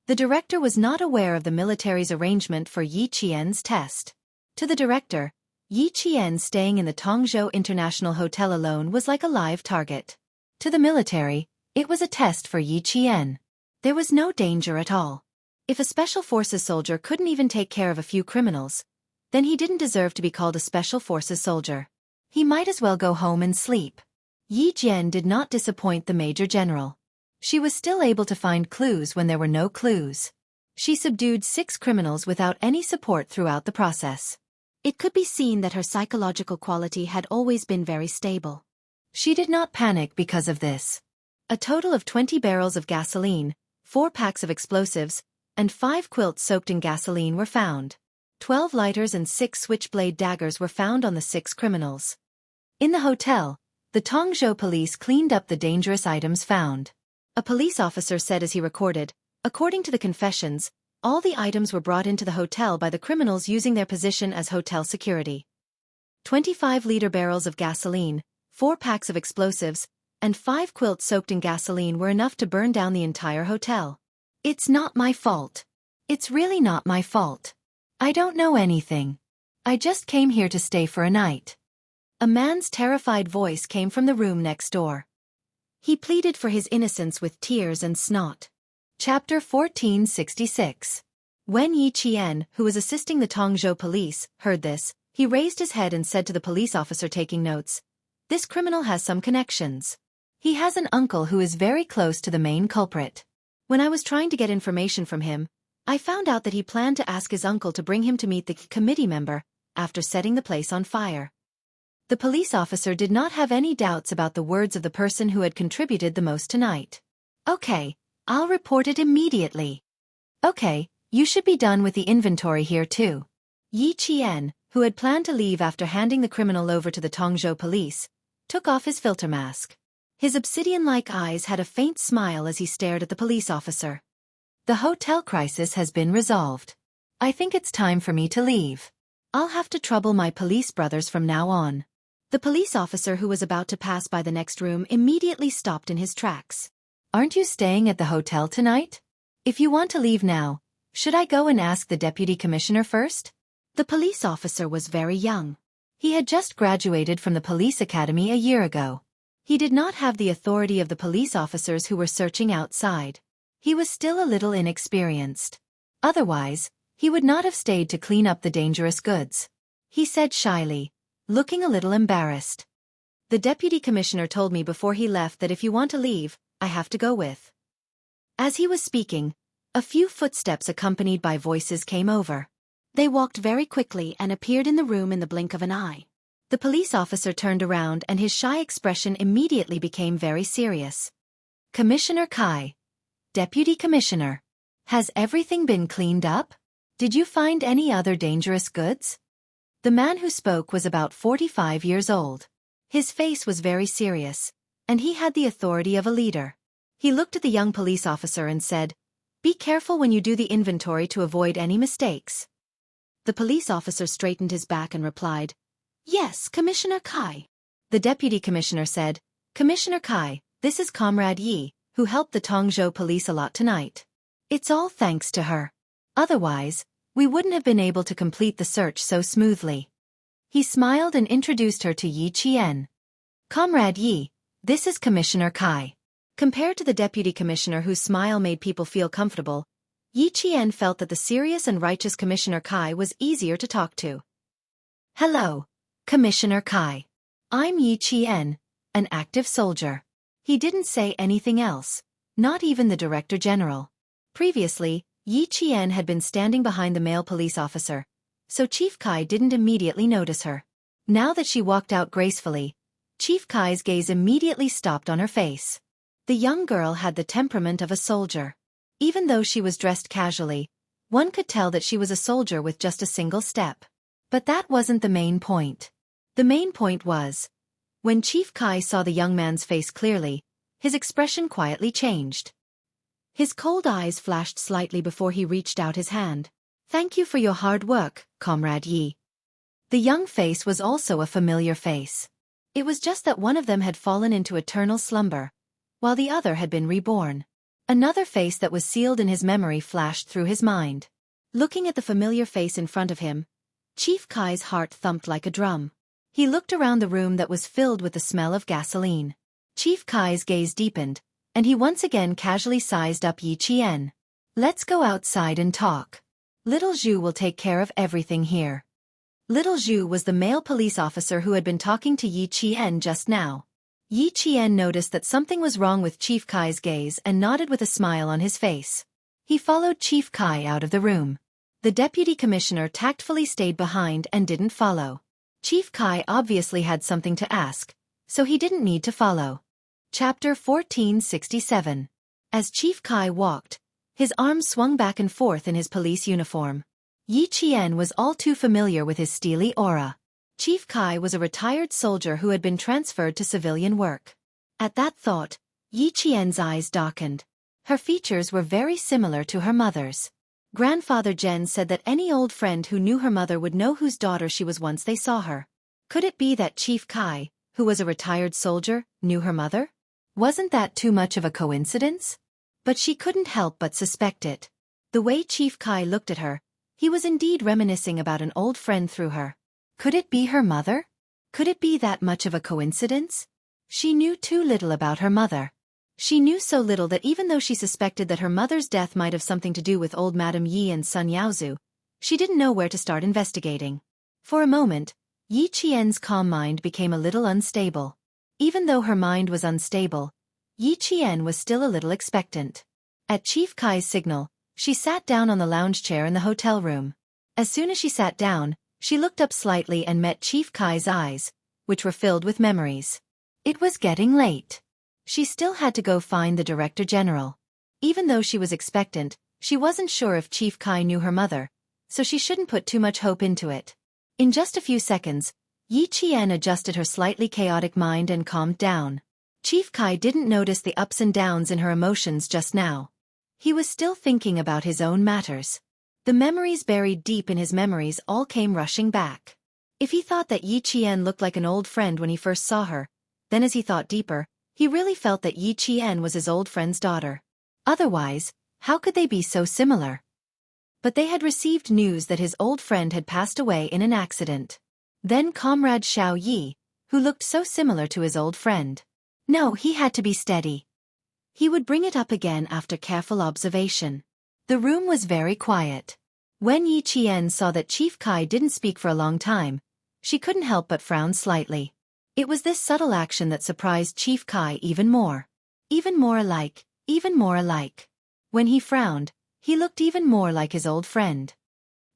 The director was not aware of the military's arrangement for Yi Qian's test. To the director, Yi Qian staying in the Tongzhou International Hotel alone was like a live target. To the military, it was a test for Yi Qian. There was no danger at all. If a Special Forces soldier couldn't even take care of a few criminals, then he didn't deserve to be called a Special Forces soldier. He might as well go home and sleep. Yi Jian did not disappoint the Major General. She was still able to find clues when there were no clues. She subdued 6 criminals without any support throughout the process. It could be seen that her psychological quality had always been very stable. She did not panic because of this. A total of 20 barrels of gasoline, 4 packs of explosives, and 5 quilts soaked in gasoline were found. 12 lighters and 6 switchblade daggers were found on the 6 criminals. In the hotel, the Tongzhou police cleaned up the dangerous items found. A police officer said as he recorded, according to the confessions, all the items were brought into the hotel by the criminals using their position as hotel security. 25-liter barrels of gasoline, 4 packs of explosives, and 5 quilts soaked in gasoline were enough to burn down the entire hotel. It's not my fault. It's really not my fault. I don't know anything. I just came here to stay for a night. A man's terrified voice came from the room next door. He pleaded for his innocence with tears and snot. Chapter 1466. When Yi Qian, who was assisting the Tongzhou police, heard this, he raised his head and said to the police officer taking notes, "This criminal has some connections. He has an uncle who is very close to the main culprit. When I was trying to get information from him, I found out that he planned to ask his uncle to bring him to meet the committee member, after setting the place on fire." The police officer did not have any doubts about the words of the person who had contributed the most tonight. "Okay, I'll report it immediately." "Okay, you should be done with the inventory here too." Yi Qian, who had planned to leave after handing the criminal over to the Tongzhou police, took off his filter mask. His obsidian-like eyes had a faint smile as he stared at the police officer. "The hotel crisis has been resolved. I think it's time for me to leave. I'll have to trouble my police brothers from now on." The police officer who was about to pass by the next room immediately stopped in his tracks. "Aren't you staying at the hotel tonight? If you want to leave now, should I go and ask the deputy commissioner first?" The police officer was very young. He had just graduated from the police academy a year ago. He did not have the authority of the police officers who were searching outside. He was still a little inexperienced. Otherwise, he would not have stayed to clean up the dangerous goods. He said shyly, looking a little embarrassed. The deputy commissioner told me before he left that if you want to leave, I have to go with. As he was speaking, a few footsteps accompanied by voices came over. They walked very quickly and appeared in the room in the blink of an eye. The police officer turned around and his shy expression immediately became very serious. Commissioner Kai. Deputy Commissioner. Has everything been cleaned up? Did you find any other dangerous goods? The man who spoke was about 45 years old. His face was very serious, and he had the authority of a leader. He looked at the young police officer and said, "Be careful when you do the inventory to avoid any mistakes." The police officer straightened his back and replied, "Yes, Commissioner Kai." The deputy commissioner said, "Commissioner Kai, this is Comrade Yi, who helped the Tongzhou police a lot tonight. It's all thanks to her. Otherwise, we wouldn't have been able to complete the search so smoothly." He smiled and introduced her to Yi Qian. "Comrade Yi, this is Commissioner Kai." Compared to the deputy commissioner whose smile made people feel comfortable, Yi Qian felt that the serious and righteous Commissioner Kai was easier to talk to. "Hello, Commissioner Kai. I'm Yi Qian, an active soldier." He didn't say anything else, not even the Director General. Previously, Yi Qian had been standing behind the male police officer, so Chief Kai didn't immediately notice her. Now that she walked out gracefully, Chief Kai's gaze immediately stopped on her face. The young girl had the temperament of a soldier. Even though she was dressed casually, one could tell that she was a soldier with just a single step. But that wasn't the main point. The main point was, when Chief Kai saw the young man's face clearly, his expression quietly changed. His cold eyes flashed slightly before he reached out his hand. "Thank you for your hard work, Comrade Yi." The young face was also a familiar face. It was just that one of them had fallen into eternal slumber, while the other had been reborn. Another face that was sealed in his memory flashed through his mind. Looking at the familiar face in front of him, Chief Kai's heart thumped like a drum. He looked around the room that was filled with the smell of gasoline. Chief Kai's gaze deepened, and he once again casually sized up Yi Qian. "Let's go outside and talk. Little Zhu will take care of everything here." Little Zhu was the male police officer who had been talking to Yi Qian just now. Yi Qian noticed that something was wrong with Chief Kai's gaze and nodded with a smile on his face. He followed Chief Kai out of the room. The deputy commissioner tactfully stayed behind and didn't follow. Chief Kai obviously had something to ask, so he didn't need to follow. Chapter 1467. As Chief Kai walked, his arms swung back and forth in his police uniform. Yi Qian was all too familiar with his steely aura. Chief Kai was a retired soldier who had been transferred to civilian work. At that thought, Yi Qian's eyes darkened. Her features were very similar to her mother's. Grandfather Zhen said that any old friend who knew her mother would know whose daughter she was once they saw her. Could it be that Chief Kai, who was a retired soldier, knew her mother? Wasn't that too much of a coincidence? But she couldn't help but suspect it. The way Chief Kai looked at her, he was indeed reminiscing about an old friend through her. Could it be her mother? Could it be that much of a coincidence? She knew too little about her mother. She knew so little that even though she suspected that her mother's death might have something to do with old Madame Yi and Sun Yaozu, she didn't know where to start investigating. For a moment, Yi Qian's calm mind became a little unstable. Even though her mind was unstable, Yi Qian was still a little expectant. At Chief Kai's signal, she sat down on the lounge chair in the hotel room. As soon as she sat down, she looked up slightly and met Chief Kai's eyes, which were filled with memories. It was getting late. She still had to go find the Director General. Even though she was expectant, she wasn't sure if Chief Kai knew her mother, so she shouldn't put too much hope into it. In just a few seconds, Yi Qian adjusted her slightly chaotic mind and calmed down. Chief Kai didn't notice the ups and downs in her emotions just now. He was still thinking about his own matters. The memories buried deep in his memories all came rushing back. If he thought that Yi Qian looked like an old friend when he first saw her, then as he thought deeper, he really felt that Yi Qian was his old friend's daughter. Otherwise, how could they be so similar? But they had received news that his old friend had passed away in an accident. Then Comrade Xiao Yi, who looked so similar to his old friend. No, he had to be steady. He would bring it up again after careful observation. The room was very quiet. When Yi Qian saw that Chief Kai didn't speak for a long time, she couldn't help but frown slightly. It was this subtle action that surprised Chief Kai even more. Even more alike, even more alike. When he frowned, he looked even more like his old friend.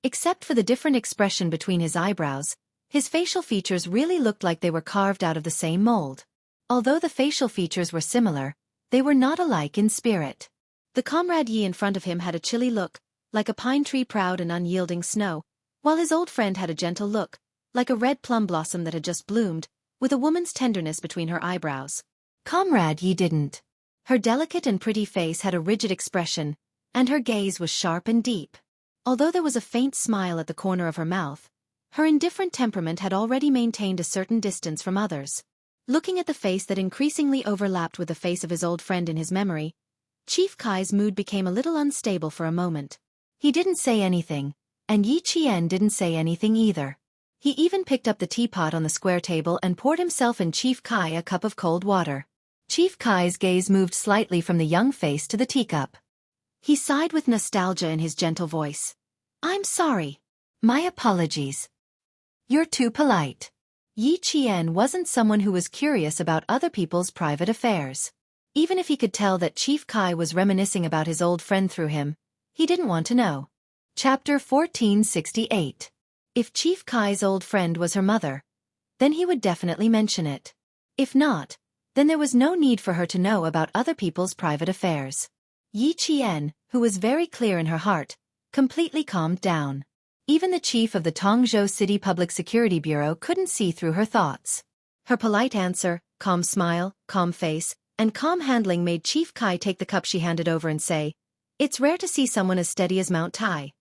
Except for the different expression between his eyebrows, his facial features really looked like they were carved out of the same mold. Although the facial features were similar, they were not alike in spirit. The comrade Yi in front of him had a chilly look, like a pine tree proud and unyielding snow, while his old friend had a gentle look, like a red plum blossom that had just bloomed, with a woman's tenderness between her eyebrows. Comrade Yi didn't. Her delicate and pretty face had a rigid expression, and her gaze was sharp and deep. Although there was a faint smile at the corner of her mouth, her indifferent temperament had already maintained a certain distance from others. Looking at the face that increasingly overlapped with the face of his old friend in his memory, Chief Kai's mood became a little unstable for a moment. He didn't say anything, and Yi Qian didn't say anything either. He even picked up the teapot on the square table and poured himself and Chief Kai a cup of cold water. Chief Kai's gaze moved slightly from the young face to the teacup. He sighed with nostalgia in his gentle voice. I'm sorry. My apologies. You're too polite. Yi Qian wasn't someone who was curious about other people's private affairs. Even if he could tell that Chief Kai was reminiscing about his old friend through him, he didn't want to know. Chapter 1468. If Chief Kai's old friend was her mother, then he would definitely mention it. If not, then there was no need for her to know about other people's private affairs. Yi Qian, who was very clear in her heart, completely calmed down. Even the chief of the Tongzhou City Public Security Bureau couldn't see through her thoughts. Her polite answer, calm smile, calm face, and calm handling made Chief Kai take the cup she handed over and say, "It's rare to see someone as steady as Mount Tai."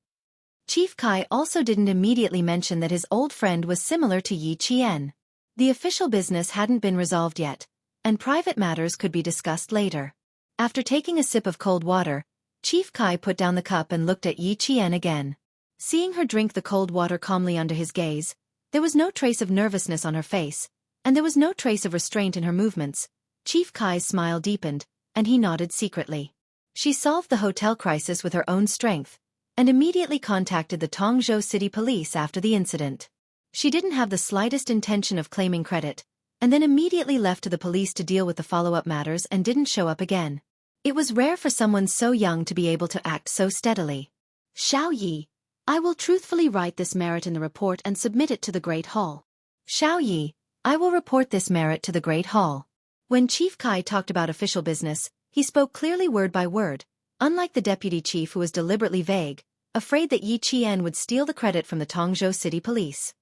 Chief Kai also didn't immediately mention that his old friend was similar to Yi Qian. The official business hadn't been resolved yet, and private matters could be discussed later. After taking a sip of cold water, Chief Kai put down the cup and looked at Yi Qian again. Seeing her drink the cold water calmly under his gaze, there was no trace of nervousness on her face, and there was no trace of restraint in her movements. Chief Kai's smile deepened, and he nodded secretly. She solved the hotel crisis with her own strength, and immediately contacted the Tongzhou City Police after the incident. She didn't have the slightest intention of claiming credit, and then immediately left to the police to deal with the follow-up matters and didn't show up again. It was rare for someone so young to be able to act so steadily. Xiao Yi, I will truthfully write this merit in the report and submit it to the Great Hall. Xiao Yi, I will report this merit to the Great Hall. When Chief Kai talked about official business, he spoke clearly word by word, unlike the deputy chief who was deliberately vague, afraid that Yi Qian would steal the credit from the Tongzhou City Police.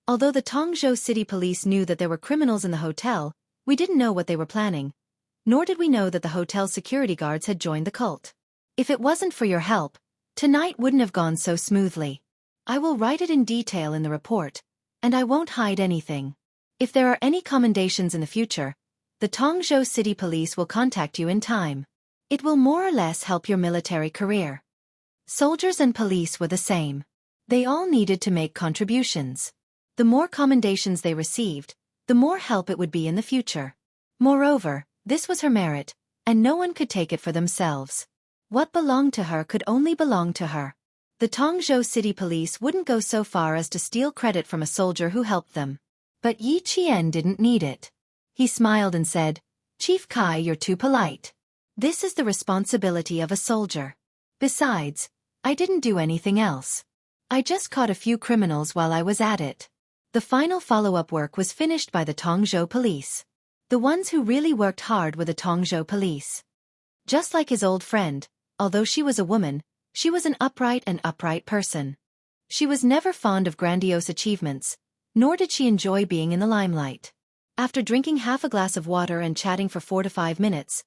Although the Tongzhou City Police knew that there were criminals in the hotel, we didn't know what they were planning, nor did we know that the hotel's security guards had joined the cult. If it wasn't for your help, tonight wouldn't have gone so smoothly. I will write it in detail in the report, and I won't hide anything. If there are any commendations in the future, the Tongzhou City Police will contact you in time. It will more or less help your military career. Soldiers and police were the same. They all needed to make contributions. The more commendations they received, the more help it would be in the future. Moreover, this was her merit, and no one could take it for themselves. What belonged to her could only belong to her. The Tongzhou City Police wouldn't go so far as to steal credit from a soldier who helped them. But Yi Qian didn't need it. He smiled and said, Chief Kai, you're too polite. This is the responsibility of a soldier. Besides, I didn't do anything else. I just caught a few criminals while I was at it. The final follow-up work was finished by the Tongzhou Police. The ones who really worked hard were the Tongzhou Police. Just like his old friend, although she was a woman, she was an upright person. She was never fond of grandiose achievements, nor did she enjoy being in the limelight. After drinking half a glass of water and chatting for 4 to 5 minutes,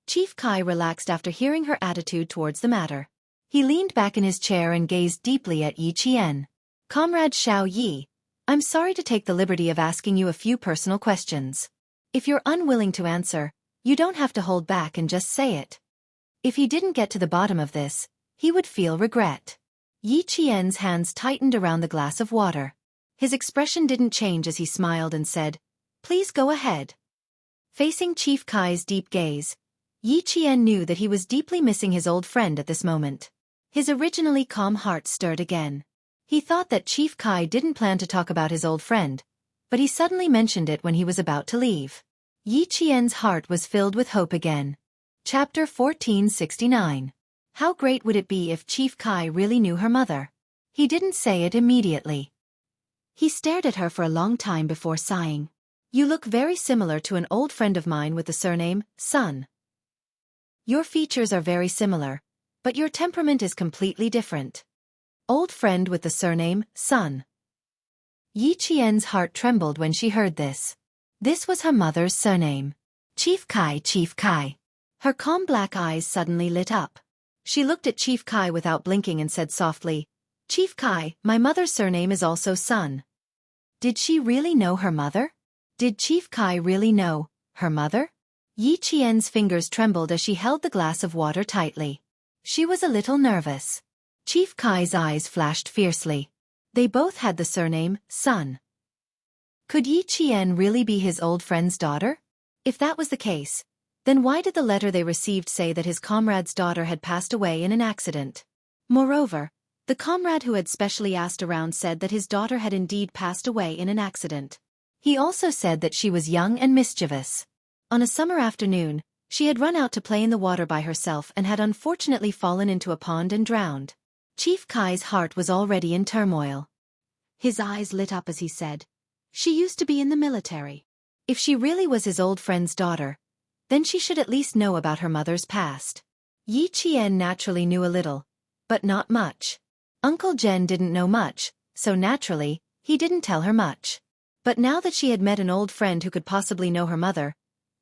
Chief Kai relaxed after hearing her attitude towards the matter. He leaned back in his chair and gazed deeply at Yi Qian. Comrade Xiao Yi, I'm sorry to take the liberty of asking you a few personal questions. If you're unwilling to answer, you don't have to hold back and just say it. If he didn't get to the bottom of this, he would feel regret. Yi Qian's hands tightened around the glass of water. His expression didn't change as he smiled and said, Please go ahead. Facing Chief Kai's deep gaze, Yi Qian knew that he was deeply missing his old friend at this moment. His originally calm heart stirred again. He thought that Chief Kai didn't plan to talk about his old friend, but he suddenly mentioned it when he was about to leave. Yi Qian's heart was filled with hope again. Chapter 1469. How great would it be if Chief Kai really knew her mother? He didn't say it immediately. He stared at her for a long time before sighing. You look very similar to an old friend of mine with the surname Sun. Your features are very similar, but your temperament is completely different. Old friend with the surname Sun. Yi Qian's heart trembled when she heard this. This was her mother's surname. Chief Kai, Chief Kai. Her calm black eyes suddenly lit up. She looked at Chief Kai without blinking and said softly, Chief Kai, my mother's surname is also Sun. Did she really know her mother? Did Chief Kai really know her mother? Yi Qian's fingers trembled as she held the glass of water tightly. She was a little nervous. Chief Kai's eyes flashed fiercely. They both had the surname Sun. Could Yi Qian really be his old friend's daughter? If that was the case, then why did the letter they received say that his comrade's daughter had passed away in an accident? Moreover, the comrade who had specially asked around said that his daughter had indeed passed away in an accident. He also said that she was young and mischievous. On a summer afternoon, she had run out to play in the water by herself and had unfortunately fallen into a pond and drowned. Chief Kai's heart was already in turmoil. His eyes lit up as he said, She used to be in the military. If she really was his old friend's daughter, then she should at least know about her mother's past. Yi Qian naturally knew a little, but not much. Uncle Jen didn't know much, so naturally, he didn't tell her much. But now that she had met an old friend who could possibly know her mother,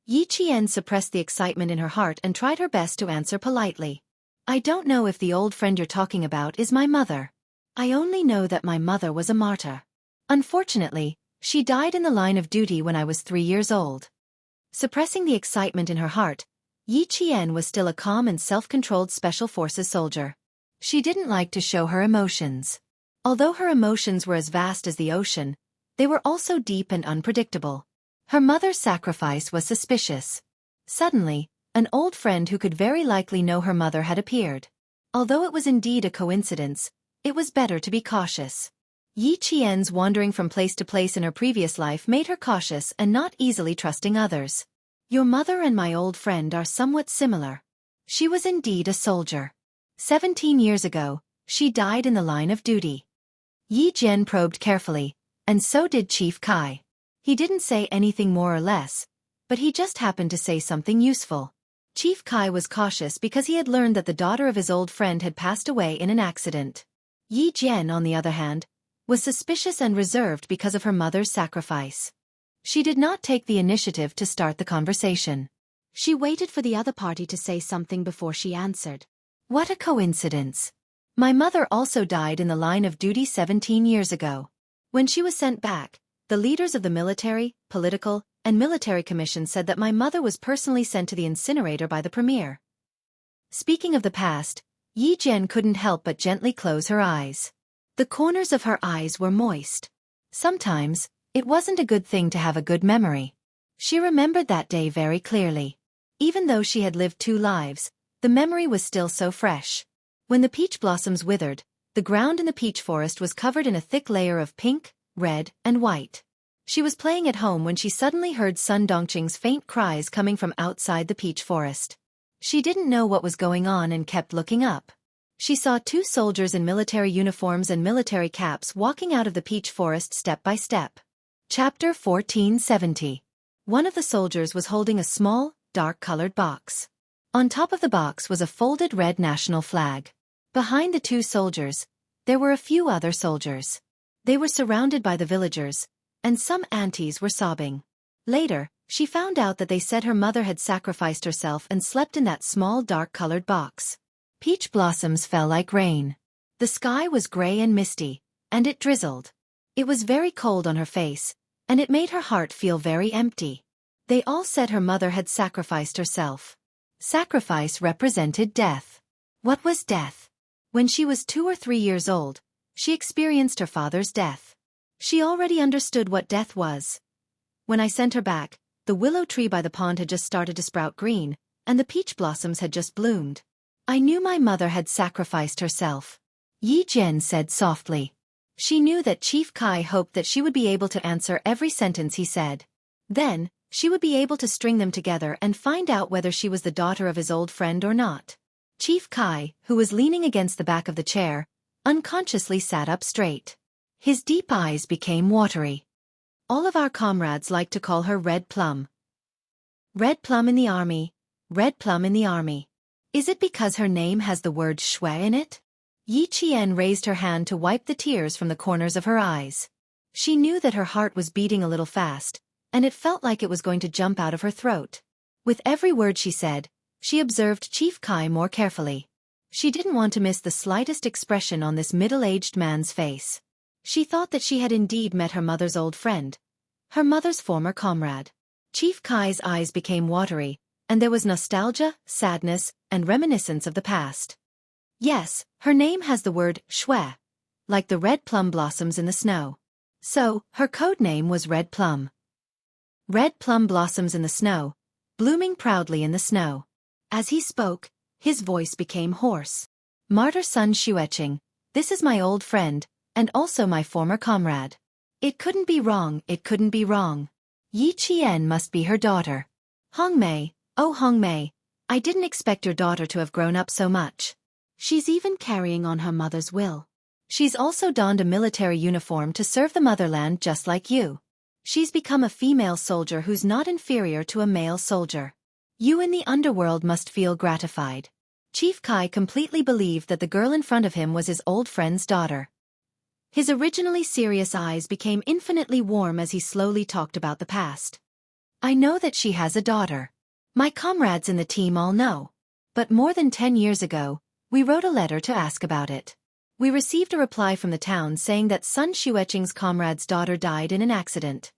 Yi Qian suppressed the excitement in her heart and tried her best to answer politely. I don't know if the old friend you're talking about is my mother. I only know that my mother was a martyr. Unfortunately, she died in the line of duty when I was 3 years old. Suppressing the excitement in her heart, Yi Qian was still a calm and self-controlled Special Forces soldier. She didn't like to show her emotions. Although her emotions were as vast as the ocean, they were also deep and unpredictable. Her mother's sacrifice was suspicious. Suddenly, an old friend who could very likely know her mother had appeared. Although it was indeed a coincidence, it was better to be cautious. Yi Qian's wandering from place to place in her previous life made her cautious and not easily trusting others. Your mother and my old friend are somewhat similar. She was indeed a soldier. 17 years ago, she died in the line of duty. Yi Jian probed carefully, and so did Chief Kai. He didn't say anything more or less, but he just happened to say something useful. Chief Kai was cautious because he had learned that the daughter of his old friend had passed away in an accident. Yi Jian, on the other hand, was suspicious and reserved because of her mother's sacrifice. She did not take the initiative to start the conversation. She waited for the other party to say something before she answered. What a coincidence. My mother also died in the line of duty 17 years ago. When she was sent back, the leaders of the military, political, and military commission said that my mother was personally sent to the incinerator by the premier. Speaking of the past, Yi Jian couldn't help but gently close her eyes. The corners of her eyes were moist. Sometimes, it wasn't a good thing to have a good memory. She remembered that day very clearly. Even though she had lived 2 lives, the memory was still so fresh. When the peach blossoms withered, the ground in the peach forest was covered in a thick layer of pink, red, and white. She was playing at home when she suddenly heard Sun Dongqing's faint cries coming from outside the peach forest. She didn't know what was going on and kept looking up. She saw 2 soldiers in military uniforms and military caps walking out of the peach forest step by step. Chapter 1470. One of the soldiers was holding a small, dark-colored box. On top of the box was a folded red national flag. Behind the 2 soldiers, there were a few other soldiers. They were surrounded by the villagers, and some aunties were sobbing. Later, she found out that they said her mother had sacrificed herself and slept in that small dark-colored box. Peach blossoms fell like rain. The sky was gray and misty, and it drizzled. It was very cold on her face, and it made her heart feel very empty. They all said her mother had sacrificed herself. Sacrifice represented death. What was death? When she was 2 or 3 years old, she experienced her father's death. She already understood what death was. When I sent her back, The willow tree by the pond had just started to sprout green, and the peach blossoms had just bloomed. I knew my mother had sacrificed herself, Yi Jian said softly. She knew that Chief Kai hoped that she would be able to answer every sentence he said. Then, she would be able to string them together and find out whether she was the daughter of his old friend or not. Chief Kai, who was leaning against the back of the chair, unconsciously sat up straight. His deep eyes became watery. All of our comrades like to call her Red Plum. Red Plum in the army, Red Plum in the army. Is it because her name has the word shui in it? Yi Qian raised her hand to wipe the tears from the corners of her eyes. She knew that her heart was beating a little fast, and it felt like it was going to jump out of her throat. With every word she said, she observed Chief Kai more carefully. She didn't want to miss the slightest expression on this middle-aged man's face. She thought that she had indeed met her mother's old friend, her mother's former comrade. Chief Kai's eyes became watery, and there was nostalgia, sadness, and reminiscence of the past. Yes, her name has the word shui, like the red plum blossoms in the snow. So, her code name was Red Plum. Red plum blossoms in the snow, blooming proudly in the snow. As he spoke, his voice became hoarse. Martyr Sun Xueqing, this is my old friend, and also my former comrade. It couldn't be wrong, it couldn't be wrong. Yi Qian must be her daughter. Hongmei, oh Hongmei, I didn't expect your daughter to have grown up so much. She's even carrying on her mother's will. She's also donned a military uniform to serve the motherland just like you. She's become a female soldier who's not inferior to a male soldier. You in the underworld must feel gratified. Chief Kai completely believed that the girl in front of him was his old friend's daughter. His originally serious eyes became infinitely warm as he slowly talked about the past. I know that she has a daughter. My comrades in the team all know. But more than 10 years ago, we wrote a letter to ask about it. We received a reply from the town saying that Sun Xueqing's comrade's daughter died in an accident.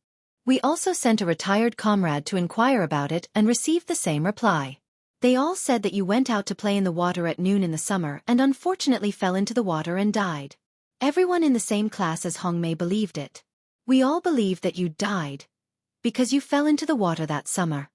We also sent a retired comrade to inquire about it and received the same reply. They all said that you went out to play in the water at noon in the summer and unfortunately fell into the water and died. Everyone in the same class as Hongmei believed it. We all believed that you died because you fell into the water that summer.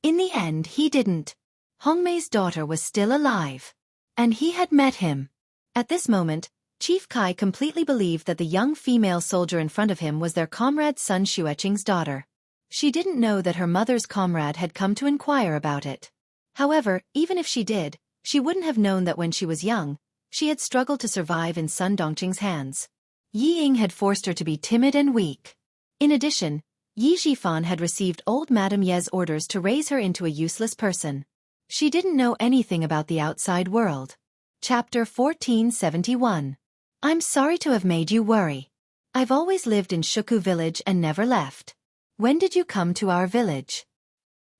In the end, he didn't. Hongmei's daughter was still alive. And he had met him. At this moment, Chief Kai completely believed that the young female soldier in front of him was their comrade Sun Xueqing's daughter. She didn't know that her mother's comrade had come to inquire about it. However, even if she did, she wouldn't have known that when she was young, she had struggled to survive in Sun Dongqing's hands. Yi Ying had forced her to be timid and weak. In addition, Yi Zhifan had received old Madame Ye's orders to raise her into a useless person. She didn't know anything about the outside world. Chapter 1471. I'm sorry to have made you worry. I've always lived in Shuku village and never left. When did you come to our village?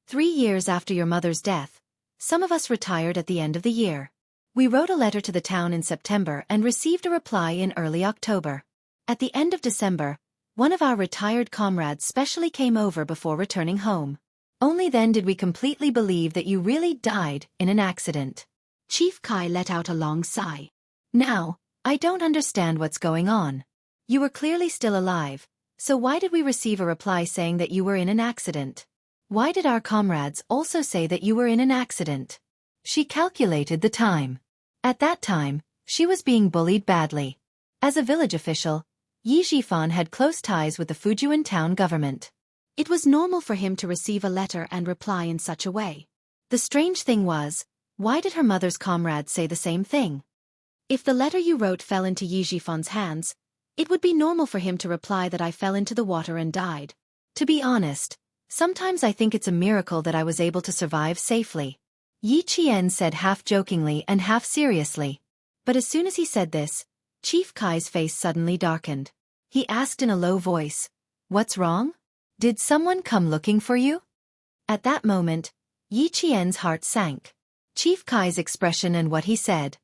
3 years after your mother's death. Some of us retired at the end of the year. We wrote a letter to the town in September and received a reply in early October. At the end of December, one of our retired comrades specially came over before returning home. Only then did we completely believe that you really died in an accident. Chief Kai let out a long sigh. Now, I don't understand what's going on. You were clearly still alive, so why did we receive a reply saying that you were in an accident? Why did our comrades also say that you were in an accident? She calculated the time. At that time, she was being bullied badly. As a village official, Yi Zhifan had close ties with the Fujian town government. It was normal for him to receive a letter and reply in such a way. The strange thing was, why did her mother's comrades say the same thing? If the letter you wrote fell into Yi Zhifan's hands, it would be normal for him to reply that I fell into the water and died. To be honest, sometimes I think it's a miracle that I was able to survive safely. Yi Qian said half jokingly and half seriously. But as soon as he said this, Chief Kai's face suddenly darkened. He asked in a low voice, "What's wrong? Did someone come looking for you?" At that moment, Yi Qian's heart sank. Chief Kai's expression and what he said.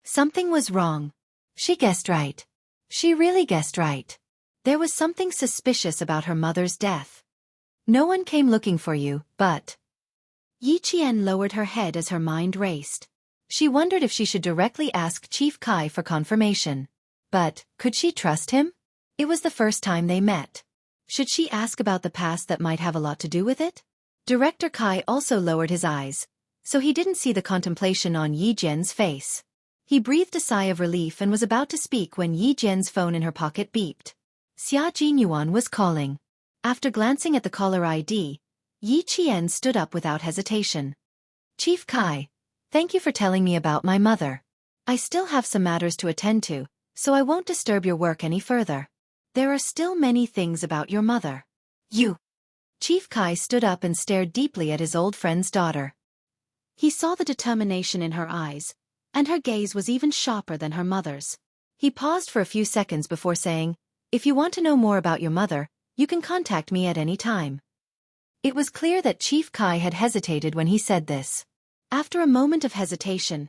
Something was wrong. She guessed right. She really guessed right. There was something suspicious about her mother's death. No one came looking for you, but... Yi Qian lowered her head as her mind raced. She wondered if she should directly ask Chief Kai for confirmation. But, could she trust him? It was the first time they met. Should she ask about the past that might have a lot to do with it? Director Kai also lowered his eyes, so he didn't see the contemplation on Yi Jian's face. He breathed a sigh of relief and was about to speak when Yi Jian's phone in her pocket beeped. Xia Jinyuan was calling. After glancing at the caller ID, Yi Qian stood up without hesitation. Chief Kai, thank you for telling me about my mother. I still have some matters to attend to, so I won't disturb your work any further. There are still many things about your mother. You. Chief Kai stood up and stared deeply at his old friend's daughter. He saw the determination in her eyes, and her gaze was even sharper than her mother's. He paused for a few seconds before saying, "If you want to know more about your mother, you can contact me at any time." It was clear that Chief Kai had hesitated when he said this. After a moment of hesitation,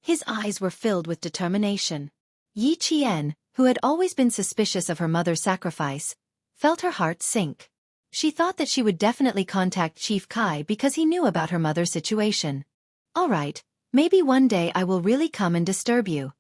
his eyes were filled with determination. Yi Qian, who had always been suspicious of her mother's sacrifice, felt her heart sink. She thought that she would definitely contact Chief Kai because he knew about her mother's situation. All right, maybe one day I will really come and disturb you.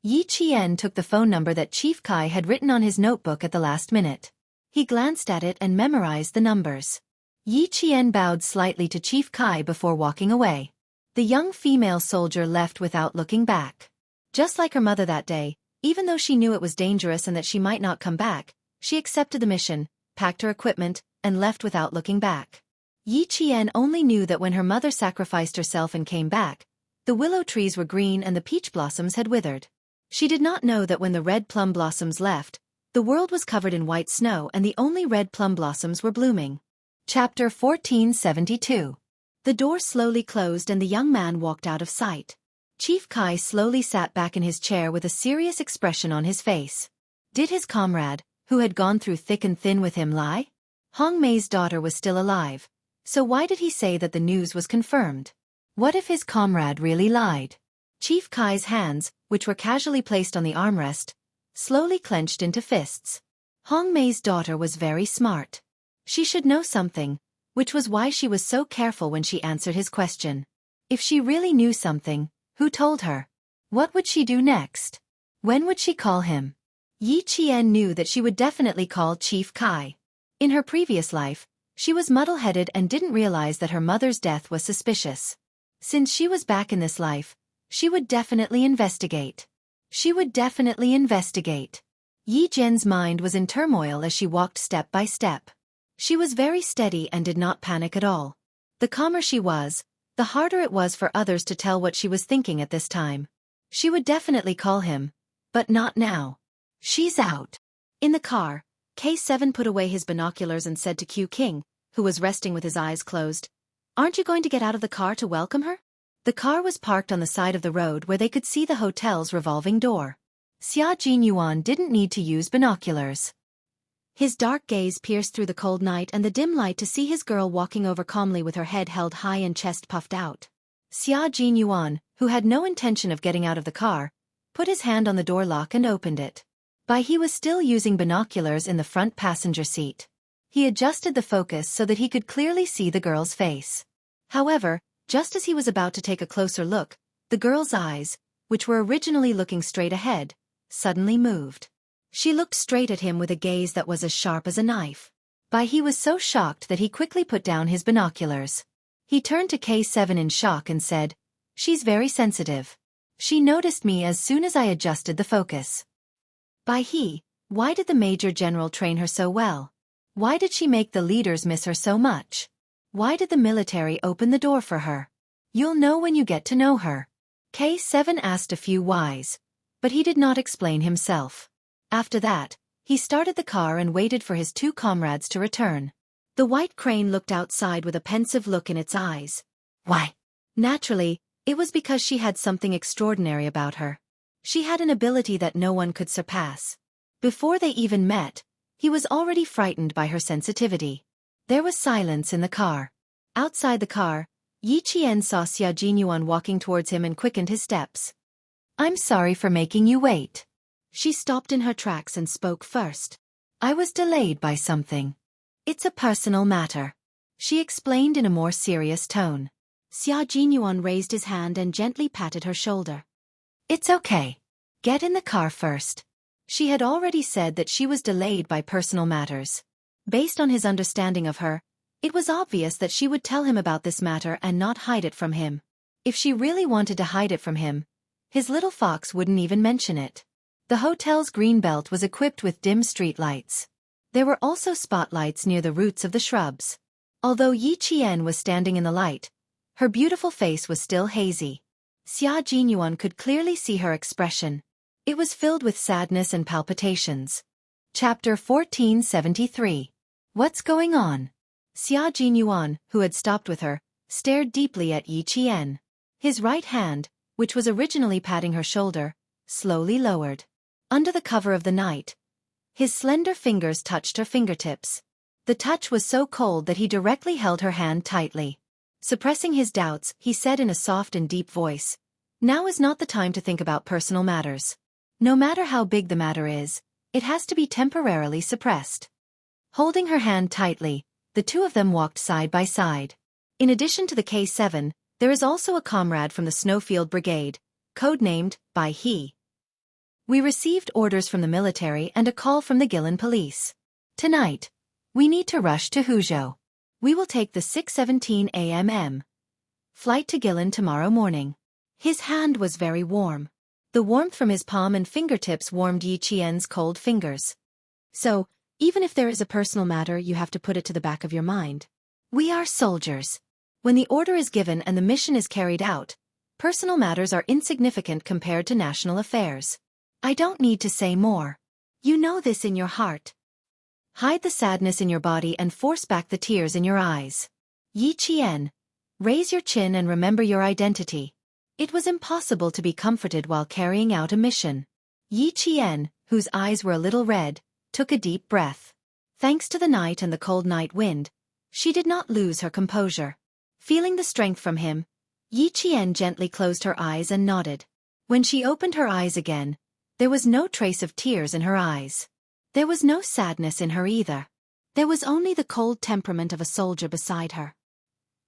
Yi Qian took the phone number that Chief Kai had written on his notebook at the last minute. He glanced at it and memorized the numbers. Yi Qian bowed slightly to Chief Kai before walking away. The young female soldier left without looking back. Just like her mother that day, even though she knew it was dangerous and that she might not come back, she accepted the mission, packed her equipment, and left without looking back. Yi Qian only knew that when her mother sacrificed herself and came back, the willow trees were green and the peach blossoms had withered. She did not know that when the red plum blossoms left, the world was covered in white snow and the only red plum blossoms were blooming. Chapter 1472. The door slowly closed and the young man walked out of sight. Chief Kai slowly sat back in his chair with a serious expression on his face. Did his comrade, who had gone through thick and thin with him, lie? Hong Mei's daughter was still alive, so why did he say that the news was confirmed? What if his comrade really lied? Chief Kai's hands, which were casually placed on the armrest, slowly clenched into fists. Hong Mei's daughter was very smart. She should know something, which was why she was so careful when she answered his question. If she really knew something, who told her? What would she do next? When would she call him? Yi Qian knew that she would definitely call Chief Kai. In her previous life, she was muddle-headed and didn't realize that her mother's death was suspicious. Since she was back in this life, she would definitely investigate. She would definitely investigate. Yi Jian's mind was in turmoil as she walked step by step. She was very steady and did not panic at all. The calmer she was, the harder it was for others to tell what she was thinking at this time. She would definitely call him, but not now. She's out. In the car, K7 put away his binoculars and said to Q King, who was resting with his eyes closed, "Aren't you going to get out of the car to welcome her?" The car was parked on the side of the road where they could see the hotel's revolving door. Xia Jinyuan didn't need to use binoculars. His dark gaze pierced through the cold night and the dim light to see his girl walking over calmly with her head held high and chest puffed out. Xia Jinyuan, who had no intention of getting out of the car, put his hand on the door lock and opened it. He was still using binoculars in the front passenger seat. He adjusted the focus so that he could clearly see the girl's face. However, just as he was about to take a closer look, the girl's eyes, which were originally looking straight ahead, suddenly moved. She looked straight at him with a gaze that was as sharp as a knife. He was so shocked that he quickly put down his binoculars. He turned to K7 in shock and said, "She's very sensitive. She noticed me as soon as I adjusted the focus." Why did the Major General train her so well? Why did she make the leaders miss her so much? Why did the military open the door for her? You'll know when you get to know her. K7 asked a few whys, but he did not explain himself. After that, he started the car and waited for his two comrades to return. The white crane looked outside with a pensive look in its eyes. Why? Naturally, it was because she had something extraordinary about her. She had an ability that no one could surpass. Before they even met, he was already frightened by her sensitivity. There was silence in the car. Outside the car, Yi Qian saw Xia Jinyuan walking towards him and quickened his steps. "I'm sorry for making you wait." She stopped in her tracks and spoke first. "I was delayed by something. It's a personal matter," she explained in a more serious tone. Xia Jinyuan raised his hand and gently patted her shoulder. "It's okay. Get in the car first." She had already said that she was delayed by personal matters. Based on his understanding of her, it was obvious that she would tell him about this matter and not hide it from him. If she really wanted to hide it from him, his little fox wouldn't even mention it. The hotel's green belt was equipped with dim street lights. There were also spotlights near the roots of the shrubs. Although Yi Qian was standing in the light, her beautiful face was still hazy. Xia Jinyuan could clearly see her expression. It was filled with sadness and palpitations. Chapter 1473. What's going on? Xia Jinyuan, who had stopped with her, stared deeply at Yi Qian. His right hand, which was originally patting her shoulder, slowly lowered. Under the cover of the night, his slender fingers touched her fingertips. The touch was so cold that he directly held her hand tightly. Suppressing his doubts, he said in a soft and deep voice, "Now is not the time to think about personal matters. No matter how big the matter is, it has to be temporarily suppressed." Holding her hand tightly, the two of them walked side by side. In addition to the K7, there is also a comrade from the Snowfield Brigade, codenamed Bai He. We received orders from the military and a call from the Guilin police. Tonight, we need to rush to Huzhou. We will take the 6:17 a.m. flight to Guilin tomorrow morning. His hand was very warm. The warmth from his palm and fingertips warmed Yi Qian's cold fingers. So, even if there is a personal matter, you have to put it to the back of your mind. We are soldiers. When the order is given and the mission is carried out, personal matters are insignificant compared to national affairs. I don't need to say more. You know this in your heart. Hide the sadness in your body and force back the tears in your eyes. Yi Qian, raise your chin and remember your identity. It was impossible to be comforted while carrying out a mission. Yi Qian, whose eyes were a little red, took a deep breath. Thanks to the night and the cold night wind, she did not lose her composure. Feeling the strength from him, Yi Qian gently closed her eyes and nodded. When she opened her eyes again, there was no trace of tears in her eyes. There was no sadness in her either. There was only the cold temperament of a soldier beside her.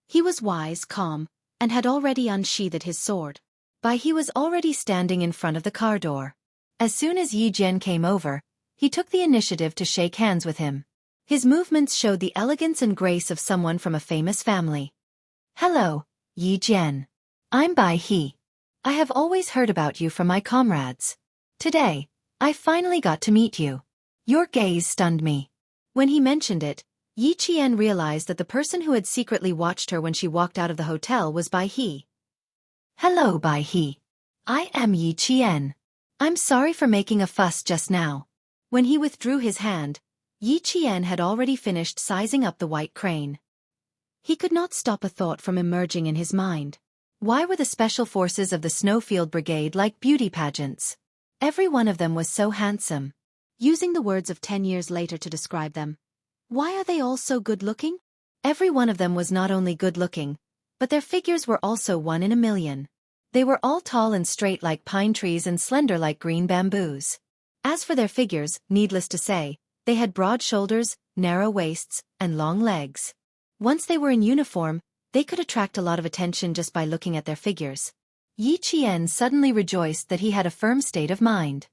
He was wise, calm, and had already unsheathed his sword. Bai He was already standing in front of the car door. As soon as Yi Jian came over, he took the initiative to shake hands with him. His movements showed the elegance and grace of someone from a famous family. "Hello, Yi Jian. I'm Bai He. I have always heard about you from my comrades. Today, I finally got to meet you." Your gaze stunned me. When he mentioned it, Yi Qian realized that the person who had secretly watched her when she walked out of the hotel was Bai He. "Hello, Bai He. I am Yi Qian. I'm sorry for making a fuss just now." When he withdrew his hand, Yi Qian had already finished sizing up the white crane. He could not stop a thought from emerging in his mind. Why were the special forces of the Snowfield Brigade like beauty pageants? Every one of them was so handsome. Using the words of 10 years later to describe them. Why are they all so good-looking? Every one of them was not only good-looking, but their figures were also one in a million. They were all tall and straight like pine trees and slender like green bamboos. As for their figures, needless to say, they had broad shoulders, narrow waists, and long legs. Once they were in uniform, they could attract a lot of attention just by looking at their figures. Yi Qian suddenly rejoiced that he had a firm state of mind.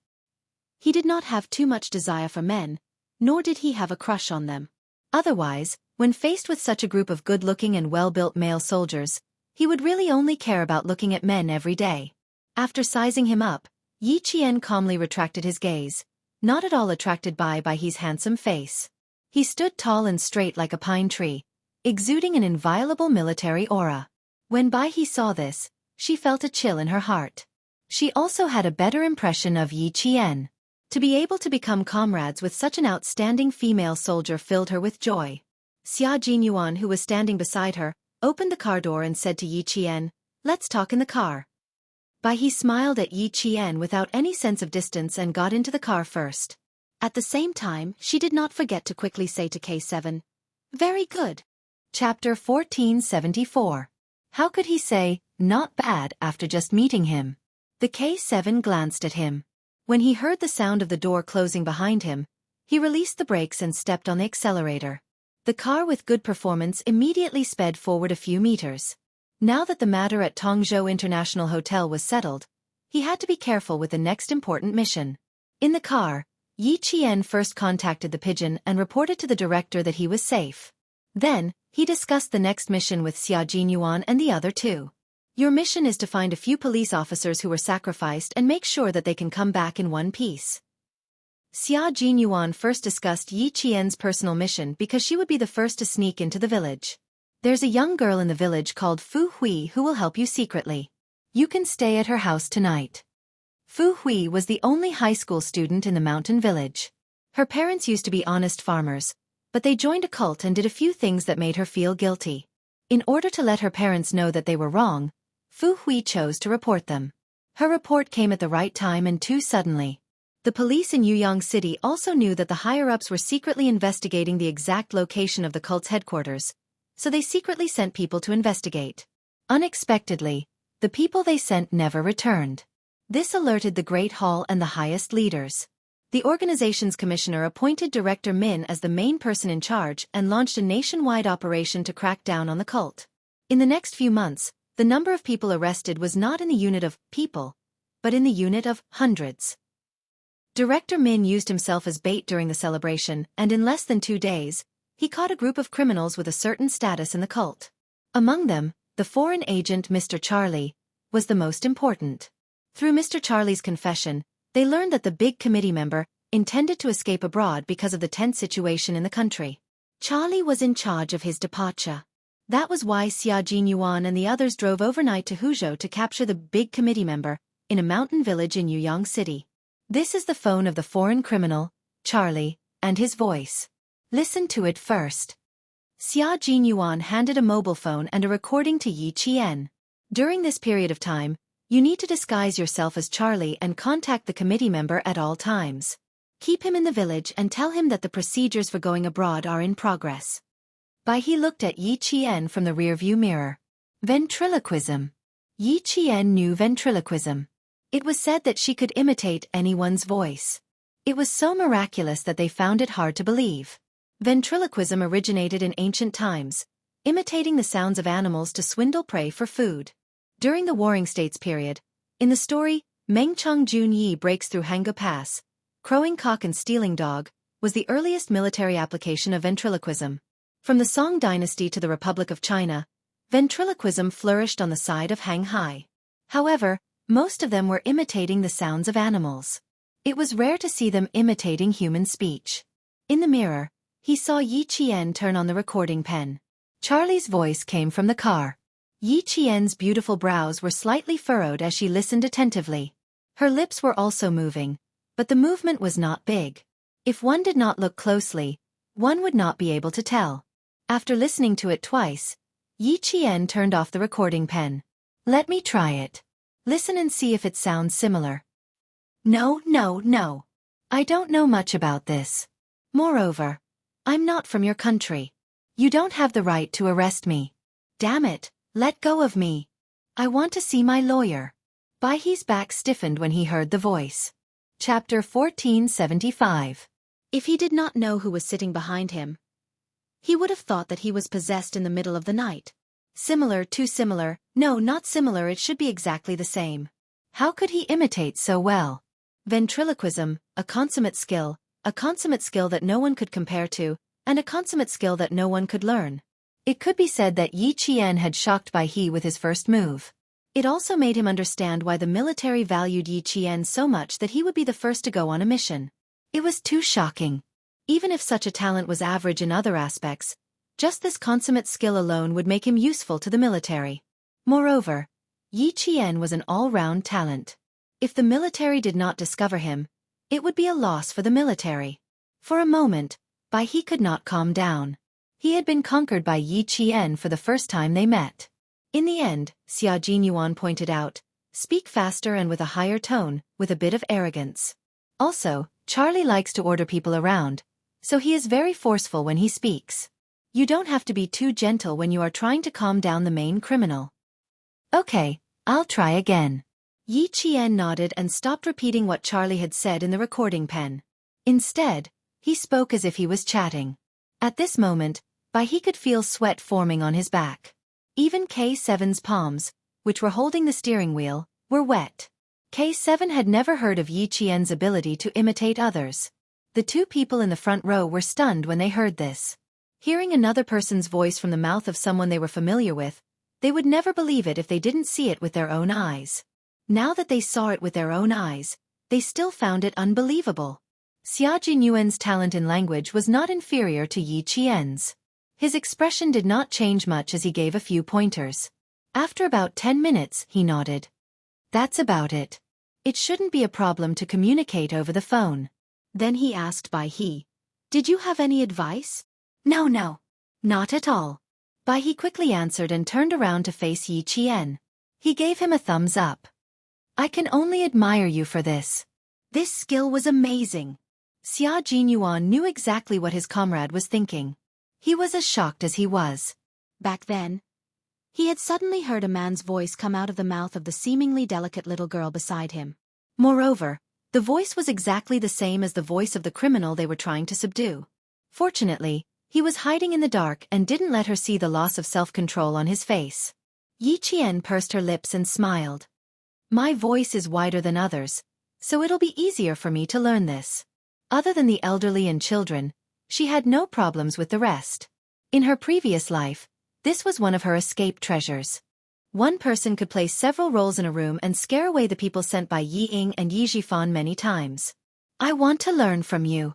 He did not have too much desire for men, nor did he have a crush on them. Otherwise, when faced with such a group of good-looking and well-built male soldiers, he would really only care about looking at men every day. After sizing him up, Yi Qian calmly retracted his gaze, not at all attracted by his handsome face. He stood tall and straight like a pine tree, exuding an inviolable military aura. When Bai He saw this, she felt a chill in her heart. She also had a better impression of Yi Qian. To be able to become comrades with such an outstanding female soldier filled her with joy. Xia Jinyuan, who was standing beside her, opened the car door and said to Yi Qian, "Let's talk in the car." Bai He smiled at Yi Qian without any sense of distance and got into the car first. At the same time, she did not forget to quickly say to K7, "Very good." Chapter 1474. How could he say, "not bad," after just meeting him? The K7 glanced at him. When he heard the sound of the door closing behind him, he released the brakes and stepped on the accelerator. The car with good performance immediately sped forward a few meters. Now that the matter at Tongzhou International Hotel was settled, he had to be careful with the next important mission. In the car, Yi Qian first contacted the pigeon and reported to the director that he was safe. Then, he discussed the next mission with Xia Jinyuan and the other two. Your mission is to find a few police officers who were sacrificed and make sure that they can come back in one piece. Xia Jinyuan first discussed Yi Qian's personal mission because she would be the first to sneak into the village. There's a young girl in the village called Fu Hui who will help you secretly. You can stay at her house tonight. Fu Hui was the only high school student in the mountain village. Her parents used to be honest farmers, but they joined a cult and did a few things that made her feel guilty. In order to let her parents know that they were wrong, Fu Hui chose to report them. Her report came at the right time and too suddenly. The police in Yuyang City also knew that the higher-ups were secretly investigating the exact location of the cult's headquarters, so they secretly sent people to investigate. Unexpectedly, the people they sent never returned. This alerted the Great Hall and the highest leaders. The organization's commissioner appointed Director Min as the main person in charge and launched a nationwide operation to crack down on the cult. In the next few months, the number of people arrested was not in the unit of people, but in the unit of hundreds. Director Min used himself as bait during the celebration, and in less than 2 days, he caught a group of criminals with a certain status in the cult. Among them, the foreign agent Mr. Charlie was the most important. Through Mr. Charlie's confession, they learned that the big committee member intended to escape abroad because of the tense situation in the country. Charlie was in charge of his departure. That was why Xia Jinyuan and the others drove overnight to Huzhou to capture the big committee member in a mountain village in Yuyang City. This is the phone of the foreign criminal, Charlie, and his voice. Listen to it first. Xia Jinyuan handed a mobile phone and a recording to Yi Qian. During this period of time, you need to disguise yourself as Charlie and contact the committee member at all times. Keep him in the village and tell him that the procedures for going abroad are in progress. Bai He looked at Yi Qian from the rearview mirror. Ventriloquism. Yi Qian knew ventriloquism. It was said that she could imitate anyone's voice. It was so miraculous that they found it hard to believe. Ventriloquism originated in ancient times, imitating the sounds of animals to swindle prey for food. During the Warring States period, in the story, Mengchong Jun Yi breaks through Hangu Pass, crowing cock and stealing dog, was the earliest military application of ventriloquism. From the Song dynasty to the Republic of China, ventriloquism flourished on the side of Han Hai. However, most of them were imitating the sounds of animals. It was rare to see them imitating human speech. In the mirror, he saw Yi Qian turn on the recording pen. Charlie's voice came from the car. Yi Qian's beautiful brows were slightly furrowed as she listened attentively. Her lips were also moving, but the movement was not big. If one did not look closely, one would not be able to tell. After listening to it twice, Yi Qian turned off the recording pen. Let me try it. Listen and see if it sounds similar. No. I don't know much about this. Moreover, I'm not from your country. You don't have the right to arrest me. Damn it, let go of me. I want to see my lawyer. Bai He's back stiffened when he heard the voice. Chapter 1475. If he did not know who was sitting behind him, he would have thought that he was possessed in the middle of the night. Similar, too similar, no, not similar, it should be exactly the same. How could he imitate so well? Ventriloquism, a consummate skill that no one could compare to, and a consummate skill that no one could learn. It could be said that Yi Qian had shocked Bai He with his first move. It also made him understand why the military valued Yi Qian so much that he would be the first to go on a mission. It was too shocking. Even if such a talent was average in other aspects, just this consummate skill alone would make him useful to the military. Moreover, Yi Qian was an all-round talent. If the military did not discover him, it would be a loss for the military. For a moment, Bai He could not calm down. He had been conquered by Yi Qian for the first time they met. In the end, Xia Jinyuan pointed out, speak faster and with a higher tone, with a bit of arrogance. Also, Charlie likes to order people around, so he is very forceful when he speaks. You don't have to be too gentle when you are trying to calm down the main criminal. Okay, I'll try again. Yi Qian nodded and stopped repeating what Charlie had said in the recording pen. Instead, he spoke as if he was chatting. At this moment, Bai He could feel sweat forming on his back. Even K7's palms, which were holding the steering wheel, were wet. K7 had never heard of Yi Qian's ability to imitate others. The two people in the front row were stunned when they heard this. Hearing another person's voice from the mouth of someone they were familiar with, they would never believe it if they didn't see it with their own eyes. Now that they saw it with their own eyes, they still found it unbelievable. Xia Jinyuan's talent in language was not inferior to Yi Qian's. His expression did not change much as he gave a few pointers. After about 10 minutes, he nodded. That's about it. It shouldn't be a problem to communicate over the phone. Then he asked Bai He, "Did you have any advice?" No, not at all. Bai He quickly answered and turned around to face Yi Qian. He gave him a thumbs up. I can only admire you for this. This skill was amazing. Xia Jinyuan knew exactly what his comrade was thinking. He was as shocked as he was. Back then, he had suddenly heard a man's voice come out of the mouth of the seemingly delicate little girl beside him. Moreover, the voice was exactly the same as the voice of the criminal they were trying to subdue. Fortunately, he was hiding in the dark and didn't let her see the loss of self-control on his face. Yi Qian pursed her lips and smiled. My voice is wider than others, so it'll be easier for me to learn this. Other than the elderly and children, she had no problems with the rest. In her previous life, this was one of her escape treasures. One person could play several roles in a room and scare away the people sent by Yi Ying and Yi Zhifan many times. I want to learn from you.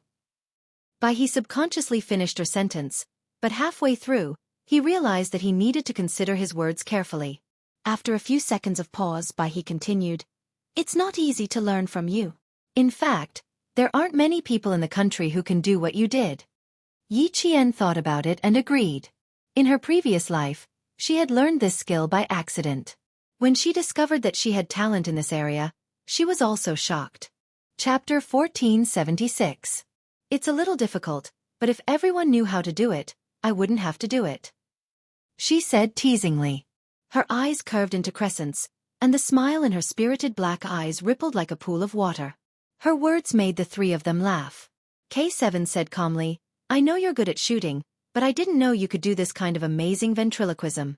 Bai He subconsciously finished her sentence, but halfway through, he realized that he needed to consider his words carefully. After a few seconds of pause, Bai He continued, It's not easy to learn from you. In fact, there aren't many people in the country who can do what you did. Yi Qian thought about it and agreed. In her previous life, she had learned this skill by accident. When she discovered that she had talent in this area, she was also shocked. Chapter 1476. It's a little difficult, but if everyone knew how to do it, I wouldn't have to do it. She said teasingly. Her eyes curved into crescents, and the smile in her spirited black eyes rippled like a pool of water. Her words made the three of them laugh. K7 said calmly, I know you're good at shooting, but I didn't know you could do this kind of amazing ventriloquism.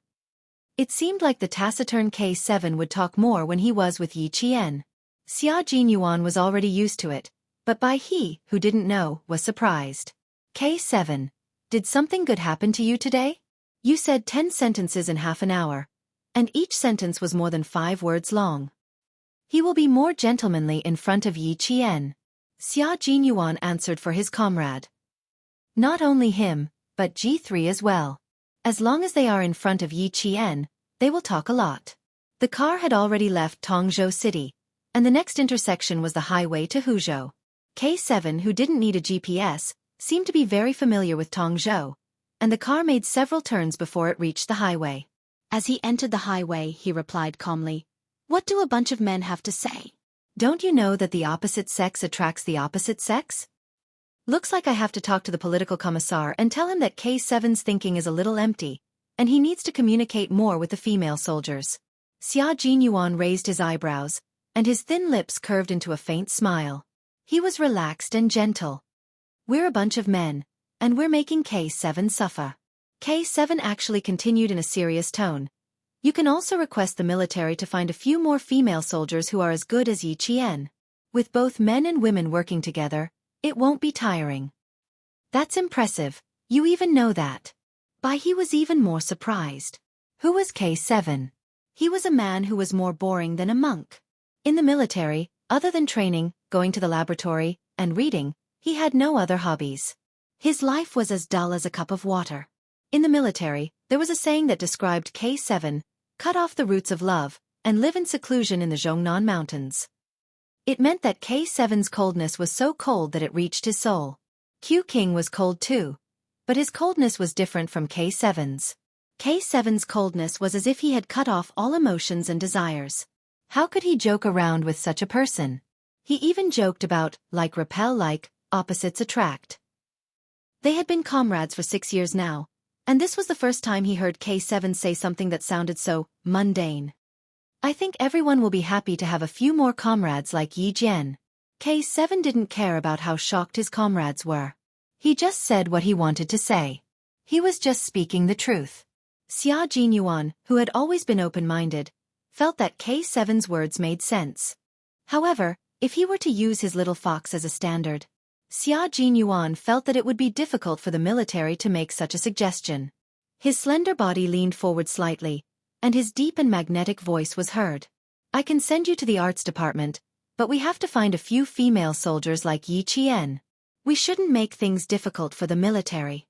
It seemed like the taciturn K7 would talk more when he was with Yi Qian. Xia Jinyuan was already used to it, but Bai He, who didn't know, was surprised. K7, did something good happen to you today? You said 10 sentences in half an hour, and each sentence was more than 5 words long. He will be more gentlemanly in front of Yi Qian. Xia Jinyuan answered for his comrade. Not only him, but G3 as well. As long as they are in front of Yi Qian, they will talk a lot. The car had already left Tongzhou City, and the next intersection was the highway to Huzhou. K7, who didn't need a GPS, seemed to be very familiar with Tongzhou, and the car made several turns before it reached the highway. As he entered the highway, he replied calmly, What do a bunch of men have to say? Don't you know that the opposite sex attracts the opposite sex? Looks like I have to talk to the political commissar and tell him that K7's thinking is a little empty, and he needs to communicate more with the female soldiers. Xia Jinyuan raised his eyebrows, and his thin lips curved into a faint smile. He was relaxed and gentle. We're a bunch of men, and we're making K7 suffer. K7 actually continued in a serious tone. You can also request the military to find a few more female soldiers who are as good as Yi Qian. With both men and women working together, it won't be tiring. That's impressive, you even know that. Bai He was even more surprised. Who was K7? He was a man who was more boring than a monk. In the military, other than training, going to the laboratory, and reading, he had no other hobbies. His life was as dull as a cup of water. In the military, there was a saying that described K7, cut off the roots of love, and live in seclusion in the Zhongnan Mountains. It meant that K7's coldness was so cold that it reached his soul. Q King was cold too, but his coldness was different from K7's. K7's coldness was as if he had cut off all emotions and desires. How could he joke around with such a person? He even joked about, like repel like, opposites attract. They had been comrades for 6 years now, and this was the first time he heard K7 say something that sounded so mundane. I think everyone will be happy to have a few more comrades like Yi Jian. K7 didn't care about how shocked his comrades were. He just said what he wanted to say. He was just speaking the truth. Xia Jinyuan, who had always been open-minded, felt that K7's words made sense. However, if he were to use his little fox as a standard, Xia Jinyuan felt that it would be difficult for the military to make such a suggestion. His slender body leaned forward slightly, and his deep and magnetic voice was heard. I can send you to the arts department, but we have to find a few female soldiers like Yi Qian. We shouldn't make things difficult for the military.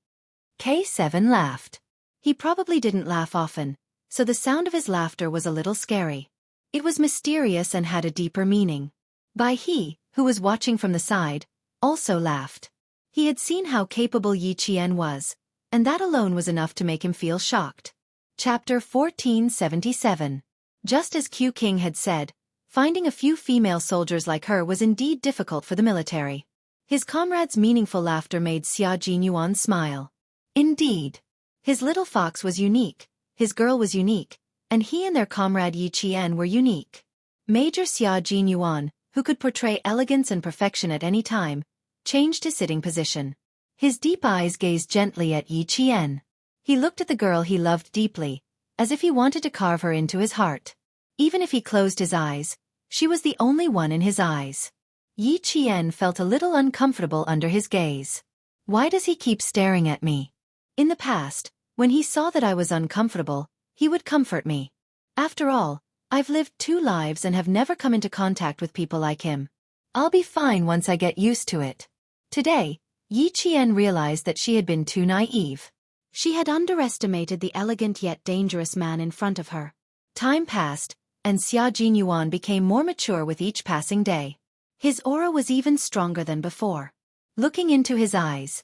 K7 laughed. He probably didn't laugh often, so the sound of his laughter was a little scary. It was mysterious and had a deeper meaning. Bai He, who was watching from the side, also laughed. He had seen how capable Yi Qian was, and that alone was enough to make him feel shocked. Chapter 1477. Just as Q King had said, finding a few female soldiers like her was indeed difficult for the military. His comrade's meaningful laughter made Xia Jinyuan smile. Indeed. His little fox was unique, his girl was unique, and he and their comrade Yi Qian were unique. Major Xia Jinyuan, who could portray elegance and perfection at any time, changed his sitting position. His deep eyes gazed gently at Yi Qian. He looked at the girl he loved deeply, as if he wanted to carve her into his heart. Even if he closed his eyes, she was the only one in his eyes. Yi Qian felt a little uncomfortable under his gaze. Why does he keep staring at me? In the past, when he saw that I was uncomfortable, he would comfort me. After all, I've lived 2 lives and have never come into contact with people like him. I'll be fine once I get used to it. Today, Yi Qian realized that she had been too naive. She had underestimated the elegant yet dangerous man in front of her. Time passed, and Xia Jinyuan became more mature with each passing day. His aura was even stronger than before. Looking into his eyes,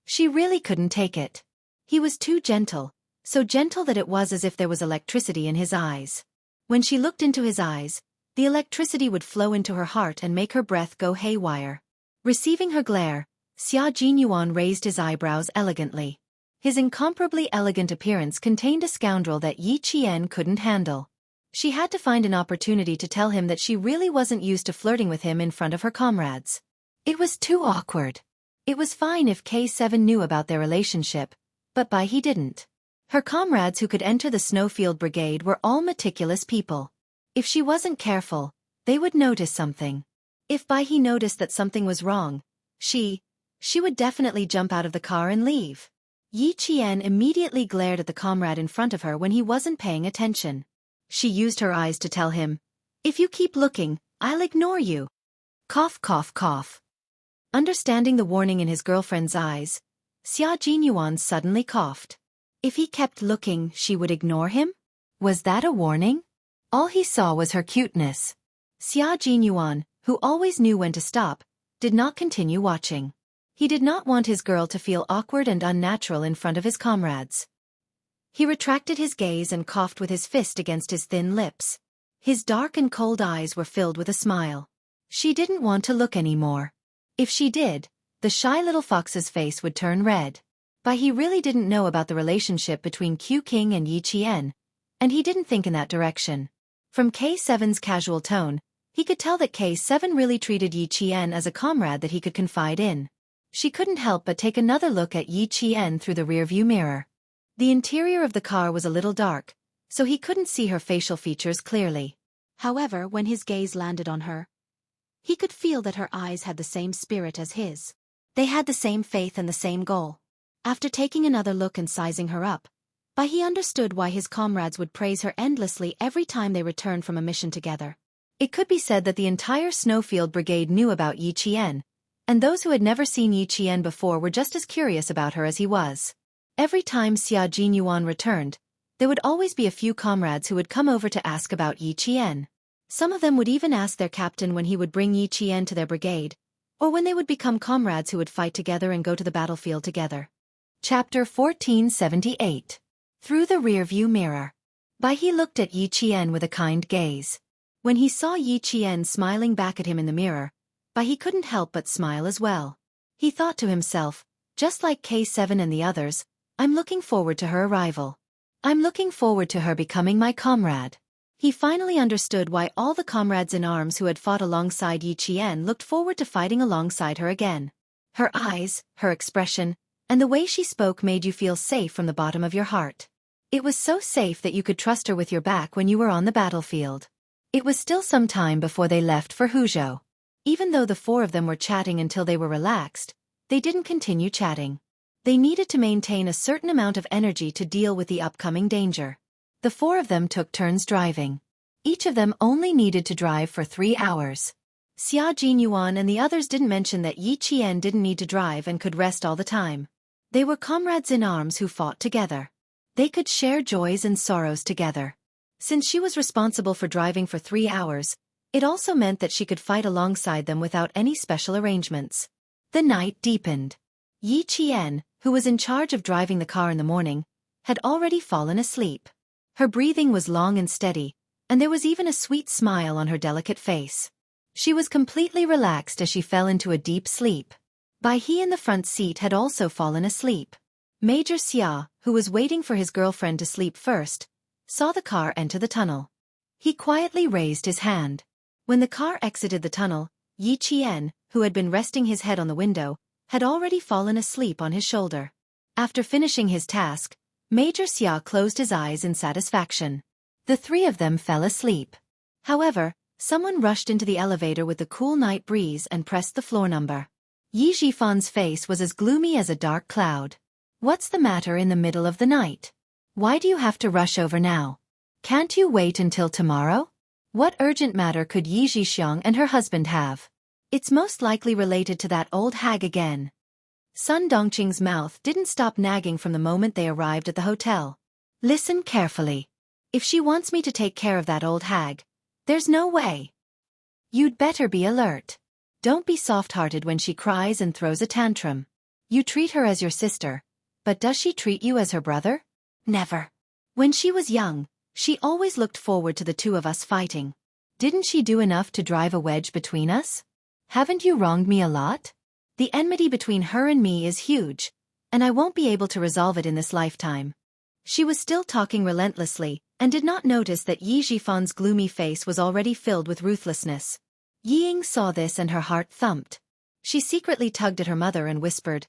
she really couldn't take it. He was too gentle, so gentle that it was as if there was electricity in his eyes. When she looked into his eyes, the electricity would flow into her heart and make her breath go haywire. Receiving her glare, Xia Jinyuan raised his eyebrows elegantly. His incomparably elegant appearance contained a scoundrel that Yi Qian couldn't handle. She had to find an opportunity to tell him that she really wasn't used to flirting with him in front of her comrades. It was too awkward. It was fine if K7 knew about their relationship, but Bai He didn't. Her comrades who could enter the Snowfield Brigade were all meticulous people. If she wasn't careful, they would notice something. If Bai He noticed that something was wrong, she would definitely jump out of the car and leave. Yi Qian immediately glared at the comrade in front of her when he wasn't paying attention. She used her eyes to tell him, "If you keep looking, I'll ignore you." Cough, cough, cough. Understanding the warning in his girlfriend's eyes, Xia Jinyuan suddenly coughed. If he kept looking, she would ignore him? Was that a warning? All he saw was her cuteness. Xia Jinyuan, who always knew when to stop, did not continue watching. He did not want his girl to feel awkward and unnatural in front of his comrades. He retracted his gaze and coughed with his fist against his thin lips. His dark and cold eyes were filled with a smile. She didn't want to look anymore. If she did, the shy little fox's face would turn red. But he really didn't know about the relationship between Q King and Yi Qian, and he didn't think in that direction. From K7's casual tone, he could tell that K7 really treated Yi Qian as a comrade that he could confide in. She couldn't help but take another look at Yi Qian through the rearview mirror. The interior of the car was a little dark, so he couldn't see her facial features clearly. However, when his gaze landed on her, he could feel that her eyes had the same spirit as his. They had the same faith and the same goal. After taking another look and sizing her up, he understood why his comrades would praise her endlessly every time they returned from a mission together. It could be said that the entire Snowfield Brigade knew about Yi Qian, and those who had never seen Yi Qian before were just as curious about her as he was. Every time Xia Jinyuan returned, there would always be a few comrades who would come over to ask about Yi Qian. Some of them would even ask their captain when he would bring Yi Qian to their brigade, or when they would become comrades who would fight together and go to the battlefield together. Chapter 1478. Through the rearview mirror. Bai He looked at Yi Qian with a kind gaze. When he saw Yi Qian smiling back at him in the mirror, He couldn't help but smile as well. He thought to himself, just like K7 and the others, I'm looking forward to her arrival. I'm looking forward to her becoming my comrade. He finally understood why all the comrades in arms who had fought alongside Yi Qian looked forward to fighting alongside her again. Her eyes, her expression, and the way she spoke made you feel safe from the bottom of your heart. It was so safe that you could trust her with your back when you were on the battlefield. It was still some time before they left for Huzhou. Even though the four of them were chatting until they were relaxed, they didn't continue chatting. They needed to maintain a certain amount of energy to deal with the upcoming danger. The four of them took turns driving. Each of them only needed to drive for 3 hours. Xia Jinyuan and the others didn't mention that Yi Qian didn't need to drive and could rest all the time. They were comrades in arms who fought together. They could share joys and sorrows together. Since she was responsible for driving for 3 hours, it also meant that she could fight alongside them without any special arrangements. The night deepened. Yi Qian, who was in charge of driving the car in the morning, had already fallen asleep. Her breathing was long and steady, and there was even a sweet smile on her delicate face. She was completely relaxed as she fell into a deep sleep. Bai He in the front seat had also fallen asleep. Major Xia, who was waiting for his girlfriend to sleep first, saw the car enter the tunnel. He quietly raised his hand. When the car exited the tunnel, Yi Qian, who had been resting his head on the window, had already fallen asleep on his shoulder. After finishing his task, Major Xia closed his eyes in satisfaction. The three of them fell asleep. However, someone rushed into the elevator with the cool night breeze and pressed the floor number. Yi Jifan's face was as gloomy as a dark cloud. What's the matter in the middle of the night? Why do you have to rush over now? Can't you wait until tomorrow? What urgent matter could Yi Jixiang and her husband have? It's most likely related to that old hag again. Sun Dongqing's mouth didn't stop nagging from the moment they arrived at the hotel. Listen carefully. If she wants me to take care of that old hag, there's no way. You'd better be alert. Don't be soft-hearted when she cries and throws a tantrum. You treat her as your sister, but does she treat you as her brother? Never. When she was young, she always looked forward to the two of us fighting. Didn't she do enough to drive a wedge between us? Haven't you wronged me a lot? The enmity between her and me is huge, and I won't be able to resolve it in this lifetime. She was still talking relentlessly, and did not notice that Yi Jifan's gloomy face was already filled with ruthlessness. Yi Ying saw this and her heart thumped. She secretly tugged at her mother and whispered,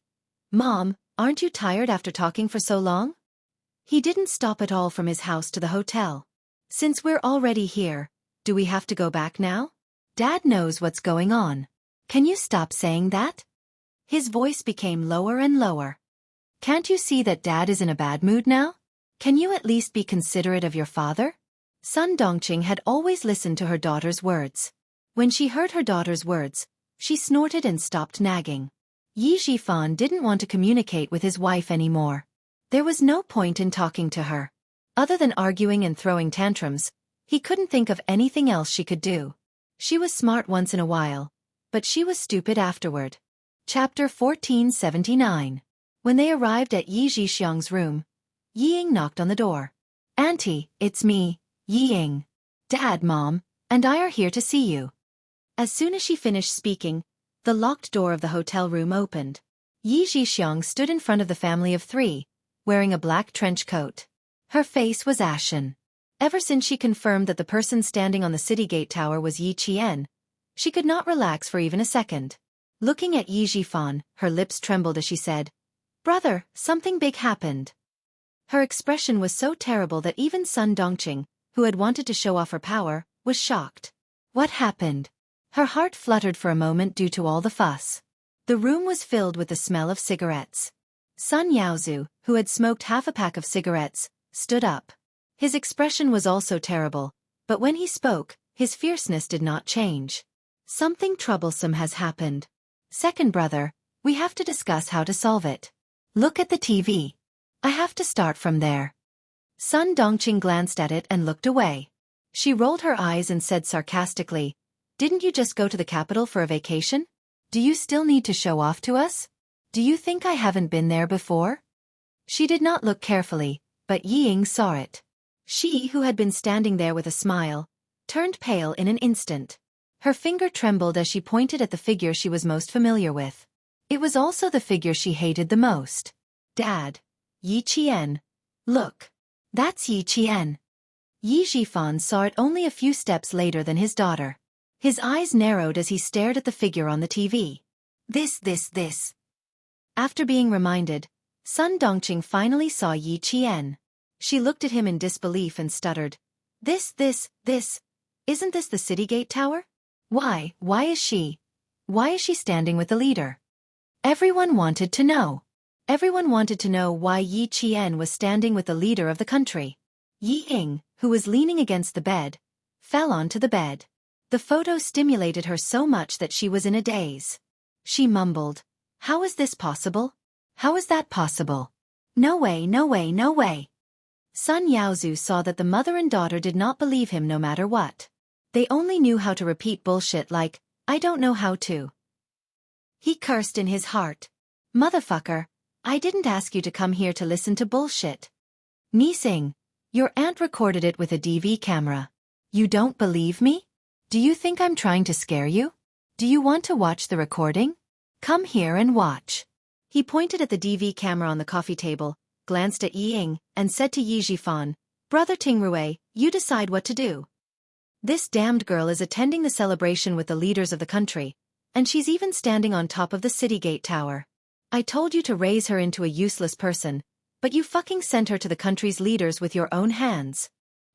"Mom, aren't you tired after talking for so long?" He didn't stop at all from his house to the hotel. Since we're already here, do we have to go back now? Dad knows what's going on. Can you stop saying that? His voice became lower and lower. Can't you see that Dad is in a bad mood now? Can you at least be considerate of your father? Sun Dongqing had always listened to her daughter's words. When she heard her daughter's words, she snorted and stopped nagging. Yi Jifan didn't want to communicate with his wife anymore. There was no point in talking to her. Other than arguing and throwing tantrums, he couldn't think of anything else she could do. She was smart once in a while, but she was stupid afterward. Chapter 1479. When they arrived at Yi Jixiang's room, Yi Ying knocked on the door. "Auntie, it's me, Yi Ying. Dad, Mom, and I are here to see you." As soon as she finished speaking, the locked door of the hotel room opened. Yi Jixiang stood in front of the family of three, wearing a black trench coat. Her face was ashen. Ever since she confirmed that the person standing on the city gate tower was Yi Qian, she could not relax for even a second. Looking at Yi Jifan, her lips trembled as she said, "Brother, something big happened." Her expression was so terrible that even Sun Dongqing, who had wanted to show off her power, was shocked. What happened? Her heart fluttered for a moment due to all the fuss. The room was filled with the smell of cigarettes. Sun Yaozu, who had smoked half a pack of cigarettes, stood up. His expression was also terrible, but when he spoke, his fierceness did not change. "Something troublesome has happened. Second brother, we have to discuss how to solve it. Look at the TV. I have to start from there." Sun Dongqing glanced at it and looked away. She rolled her eyes and said sarcastically, "Didn't you just go to the capital for a vacation? Do you still need to show off to us? Do you think I haven't been there before?" She did not look carefully, but Yi Ying saw it. She, who had been standing there with a smile, turned pale in an instant. Her finger trembled as she pointed at the figure she was most familiar with. It was also the figure she hated the most. "Dad. Yi Qian. Look. That's Yi Qian." Yi Jifan saw it only a few steps later than his daughter. His eyes narrowed as he stared at the figure on the TV. This. After being reminded, Sun Dongqing finally saw Yi Qian. She looked at him in disbelief and stuttered, This. Isn't this the city gate tower? Why is she standing with the leader? Everyone wanted to know. Everyone wanted to know why Yi Qian was standing with the leader of the country. Yi Ying, who was leaning against the bed, fell onto the bed. The photo stimulated her so much that she was in a daze. She mumbled, "How is this possible? How is that possible? No way, no way, no way." Sun Yaozu saw that the mother and daughter did not believe him no matter what. They only knew how to repeat bullshit like, "I don't know how to." He cursed in his heart. "Motherfucker, I didn't ask you to come here to listen to bullshit. Nising, your aunt recorded it with a DV camera. You don't believe me? Do you think I'm trying to scare you? Do you want to watch the recording? Come here and watch." He pointed at the DV camera on the coffee table, glanced at Yi Ying, and said to Yi Jifan, "Brother Tingrui, you decide what to do. This damned girl is attending the celebration with the leaders of the country, and she's even standing on top of the city gate tower. I told you to raise her into a useless person, but you fucking sent her to the country's leaders with your own hands.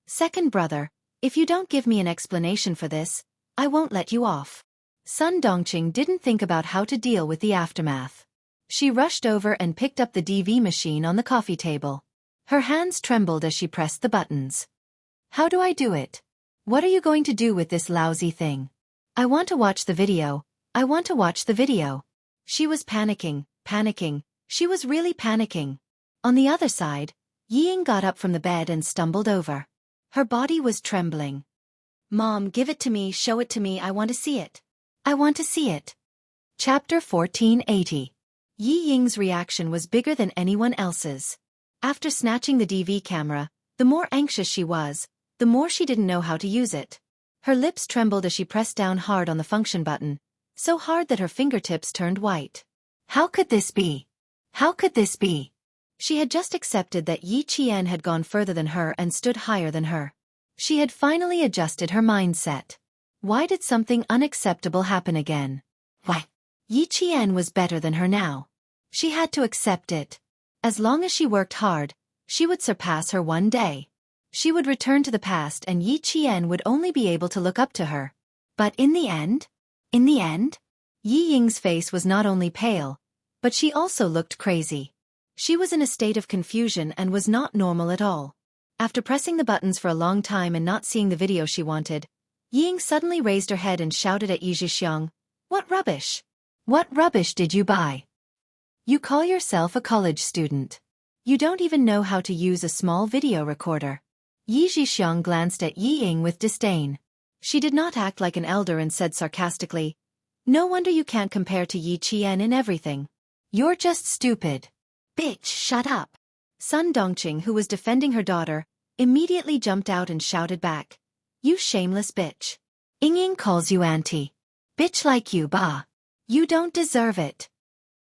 Second brother, if you don't give me an explanation for this, I won't let you off." Sun Dongqing didn't think about how to deal with the aftermath. She rushed over and picked up the DV machine on the coffee table. Her hands trembled as she pressed the buttons. "How do I do it? What are you going to do with this lousy thing? I want to watch the video. I want to watch the video." She was panicking. She was really panicking. On the other side, Yi Ying got up from the bed and stumbled over. Her body was trembling. "Mom, give it to me, show it to me, I want to see it. I want to see it." Chapter 1480. Yi Ying's reaction was bigger than anyone else's. After snatching the DV camera, the more anxious she was, the more she didn't know how to use it. Her lips trembled as she pressed down hard on the function button, so hard that her fingertips turned white. How could this be? How could this be? She had just accepted that Yi Qian had gone further than her and stood higher than her. She had finally adjusted her mindset. Why did something unacceptable happen again? Why? Yi Qian was better than her now. She had to accept it. As long as she worked hard, she would surpass her one day. She would return to the past and Yi Qian would only be able to look up to her. But in the end, Yi Ying's face was not only pale, but she also looked crazy. She was in a state of confusion and was not normal at all. After pressing the buttons for a long time and not seeing the video she wanted, Yi Ying suddenly raised her head and shouted at Yi Zhixiang, "What rubbish? What rubbish did you buy? You call yourself a college student. You don't even know how to use a small video recorder." Yi Zhixiang glanced at Yi Ying with disdain. She did not act like an elder and said sarcastically, "No wonder you can't compare to Yi Qian in everything. You're just stupid." "Bitch, shut up." Sun Dongqing, who was defending her daughter, immediately jumped out and shouted back, "You shameless bitch. Ying Ying calls you auntie. Bitch like you, bah. You don't deserve it."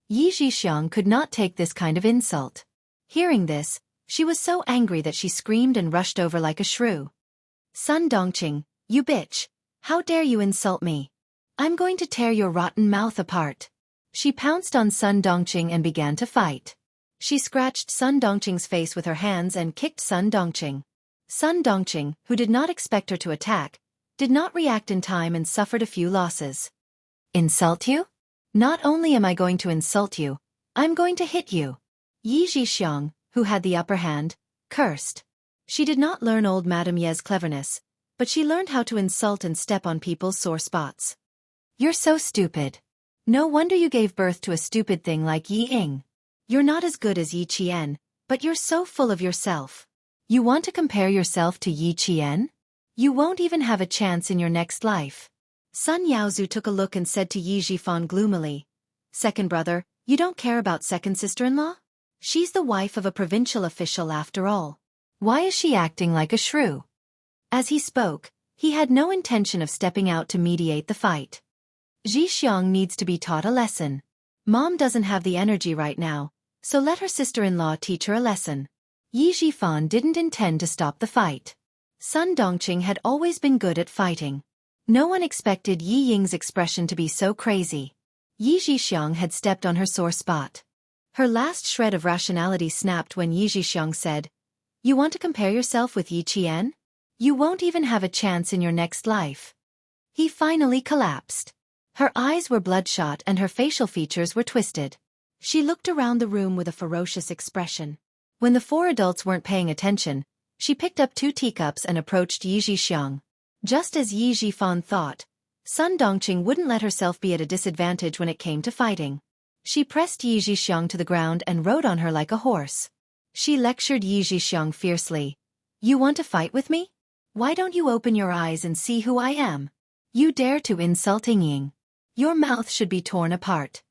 Yi Zhixiang could not take this kind of insult. Hearing this, she was so angry that she screamed and rushed over like a shrew. "Sun Dongqing, you bitch, how dare you insult me? I'm going to tear your rotten mouth apart." She pounced on Sun Dongqing and began to fight. She scratched Sun Dongqing's face with her hands and kicked Sun Dongqing. Sun Dongqing, who did not expect her to attack, did not react in time and suffered a few losses. "Insult you? Not only am I going to insult you, I'm going to hit you." Yi Zhixiang, who had the upper hand, cursed. She did not learn old Madame Ye's cleverness, but she learned how to insult and step on people's sore spots. "You're so stupid. No wonder you gave birth to a stupid thing like Yi Ying. You're not as good as Yi Qian, but you're so full of yourself. You want to compare yourself to Yi Qian? You won't even have a chance in your next life." Sun Yaozu took a look and said to Yi Jifan gloomily, "Second brother, you don't care about second sister-in-law? She's the wife of a provincial official after all. Why is she acting like a shrew?" As he spoke, he had no intention of stepping out to mediate the fight. Zhixiang needs to be taught a lesson. Mom doesn't have the energy right now, so let her sister-in-law teach her a lesson. Yi Jifan didn't intend to stop the fight. Sun Dongqing had always been good at fighting. No one expected Yi Ying's expression to be so crazy. Yi Zhixiang had stepped on her sore spot. Her last shred of rationality snapped when Yi Zhixiang said, "You want to compare yourself with Yi Qian? You won't even have a chance in your next life. He finally collapsed. Her eyes were bloodshot and her facial features were twisted. She looked around the room with a ferocious expression. When the four adults weren't paying attention, she picked up 2 teacups and approached Yi Zhixiang. Just as Yi Zhifan thought, Sun Dongqing wouldn't let herself be at a disadvantage when it came to fighting. She pressed Yi Zhixiang to the ground and rode on her like a horse. She lectured Yi Zhixiang fiercely. You want to fight with me? Why don't you open your eyes and see who I am? You dare to insult Ying. Your mouth should be torn apart.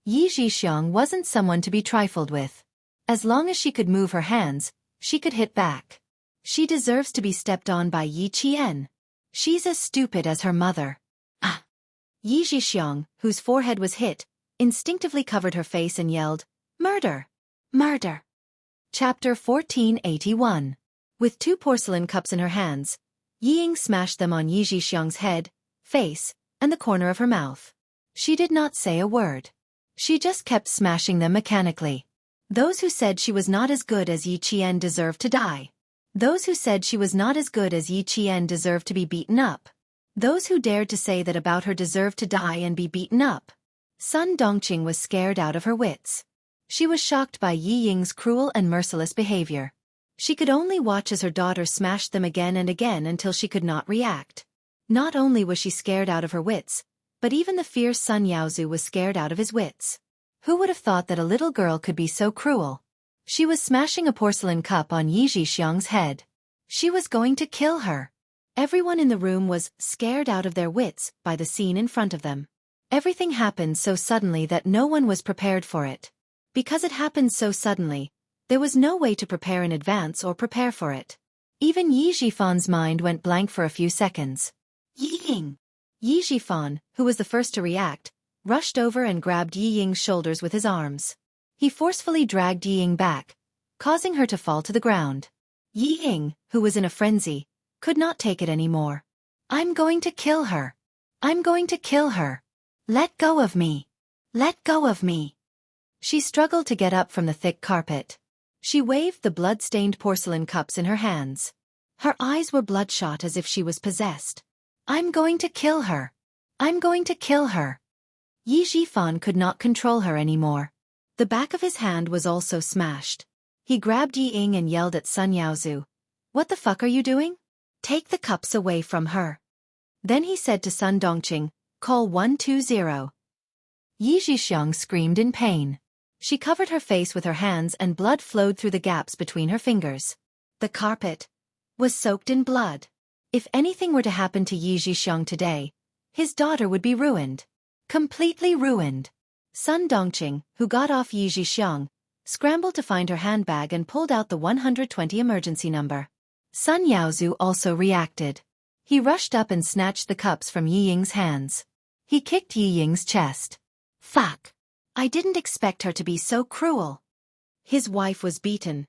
Yi Zhixiang wasn't someone to be trifled with. As long as she could move her hands, she could hit back. She deserves to be stepped on by Yi Qian. She's as stupid as her mother. Ah! Yi Zhixiang, whose forehead was hit, instinctively covered her face and yelled, Murder! Murder! Chapter 1481. With 2 porcelain cups in her hands, Yi Ying smashed them on Yi Zhixiang's head, face, and the corner of her mouth. She did not say a word. She just kept smashing them mechanically. Those who said she was not as good as Yi Qian deserved to die. Those who said she was not as good as Yi Qian deserved to be beaten up. Those who dared to say that about her deserved to die and be beaten up. Sun Dongqing was scared out of her wits. She was shocked by Yi Ying's cruel and merciless behavior. She could only watch as her daughter smashed them again and again until she could not react. Not only was she scared out of her wits, but even the fierce Sun Yaozu was scared out of his wits. Who would have thought that a little girl could be so cruel? She was smashing a porcelain cup on Yi Zhixiang's head. She was going to kill her. Everyone in the room was scared out of their wits by the scene in front of them. Everything happened so suddenly that no one was prepared for it. Because it happened so suddenly, there was no way to prepare in advance or prepare for it. Even Yi Zhifan's mind went blank for a few seconds. Yi Ying! Yi Zhifan, who was the first to react, rushed over and grabbed Yi Ying's shoulders with his arms. He forcefully dragged Yi Ying back, causing her to fall to the ground. Yi Ying, who was in a frenzy, could not take it anymore. I'm going to kill her. I'm going to kill her. Let go of me. Let go of me. She struggled to get up from the thick carpet. She waved the blood-stained porcelain cups in her hands. Her eyes were bloodshot as if she was possessed. I'm going to kill her. I'm going to kill her. Yi Zhifan could not control her anymore. The back of his hand was also smashed. He grabbed Yi Ying and yelled at Sun Yaozu. What the fuck are you doing? Take the cups away from her. Then he said to Sun Dongqing, call 120. Yi Zhixiang screamed in pain. She covered her face with her hands and blood flowed through the gaps between her fingers. The carpet was soaked in blood. If anything were to happen to Yi Zhixiang today, his daughter would be ruined. Completely ruined. Sun Dongqing, who got off Yi Zhixiang, scrambled to find her handbag and pulled out the 120 emergency number. Sun Yaozu also reacted. He rushed up and snatched the cups from Yi Ying's hands. He kicked Yi Ying's chest. Fuck! I didn't expect her to be so cruel. His wife was beaten.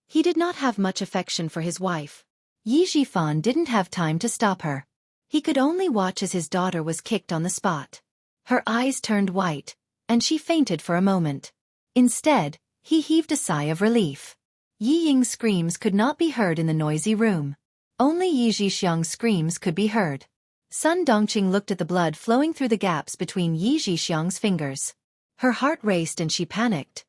He did not have much affection for his wife. Yi Zhifan didn't have time to stop her. He could only watch as his daughter was kicked on the spot. Her eyes turned white, and she fainted for a moment. Instead, he heaved a sigh of relief. Yi Ying's screams could not be heard in the noisy room. Only Yi Zhixiang's screams could be heard. Sun Dongqing looked at the blood flowing through the gaps between Yi Zhixiang's fingers. Her heart raced and she panicked.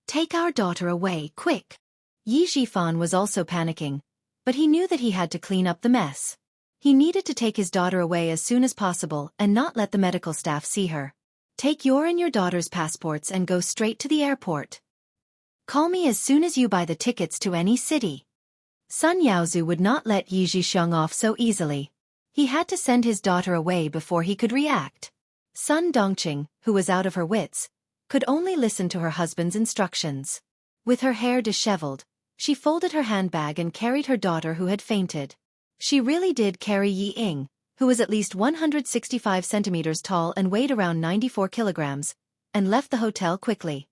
Take our daughter away, quick! Yi Zhifan was also panicking, but he knew that he had to clean up the mess. He needed to take his daughter away as soon as possible and not let the medical staff see her. Take your and your daughter's passports and go straight to the airport. Call me as soon as you buy the tickets to any city. Sun Yaozu would not let Yi Zhixiang off so easily. He had to send his daughter away before he could react. Sun Dongqing, who was out of her wits, could only listen to her husband's instructions. With her hair disheveled, she folded her handbag and carried her daughter who had fainted. She really did carry Yi Ying, who was at least 165 centimeters tall and weighed around 94 kilograms, and left the hotel quickly.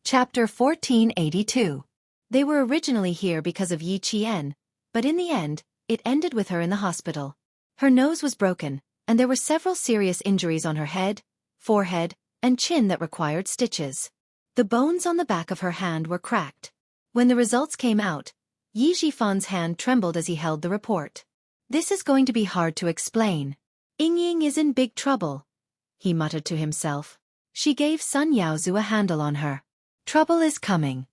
Chapter 1482. They were originally here because of Yi Qian, but in the end, it ended with her in the hospital. Her nose was broken, and there were several serious injuries on her head, forehead, and chin that required stitches. The bones on the back of her hand were cracked. When the results came out, Yi Jifan's hand trembled as he held the report. This is going to be hard to explain. Ying is in big trouble, he muttered to himself. She gave Sun Yaozu a handle on her. Trouble is coming.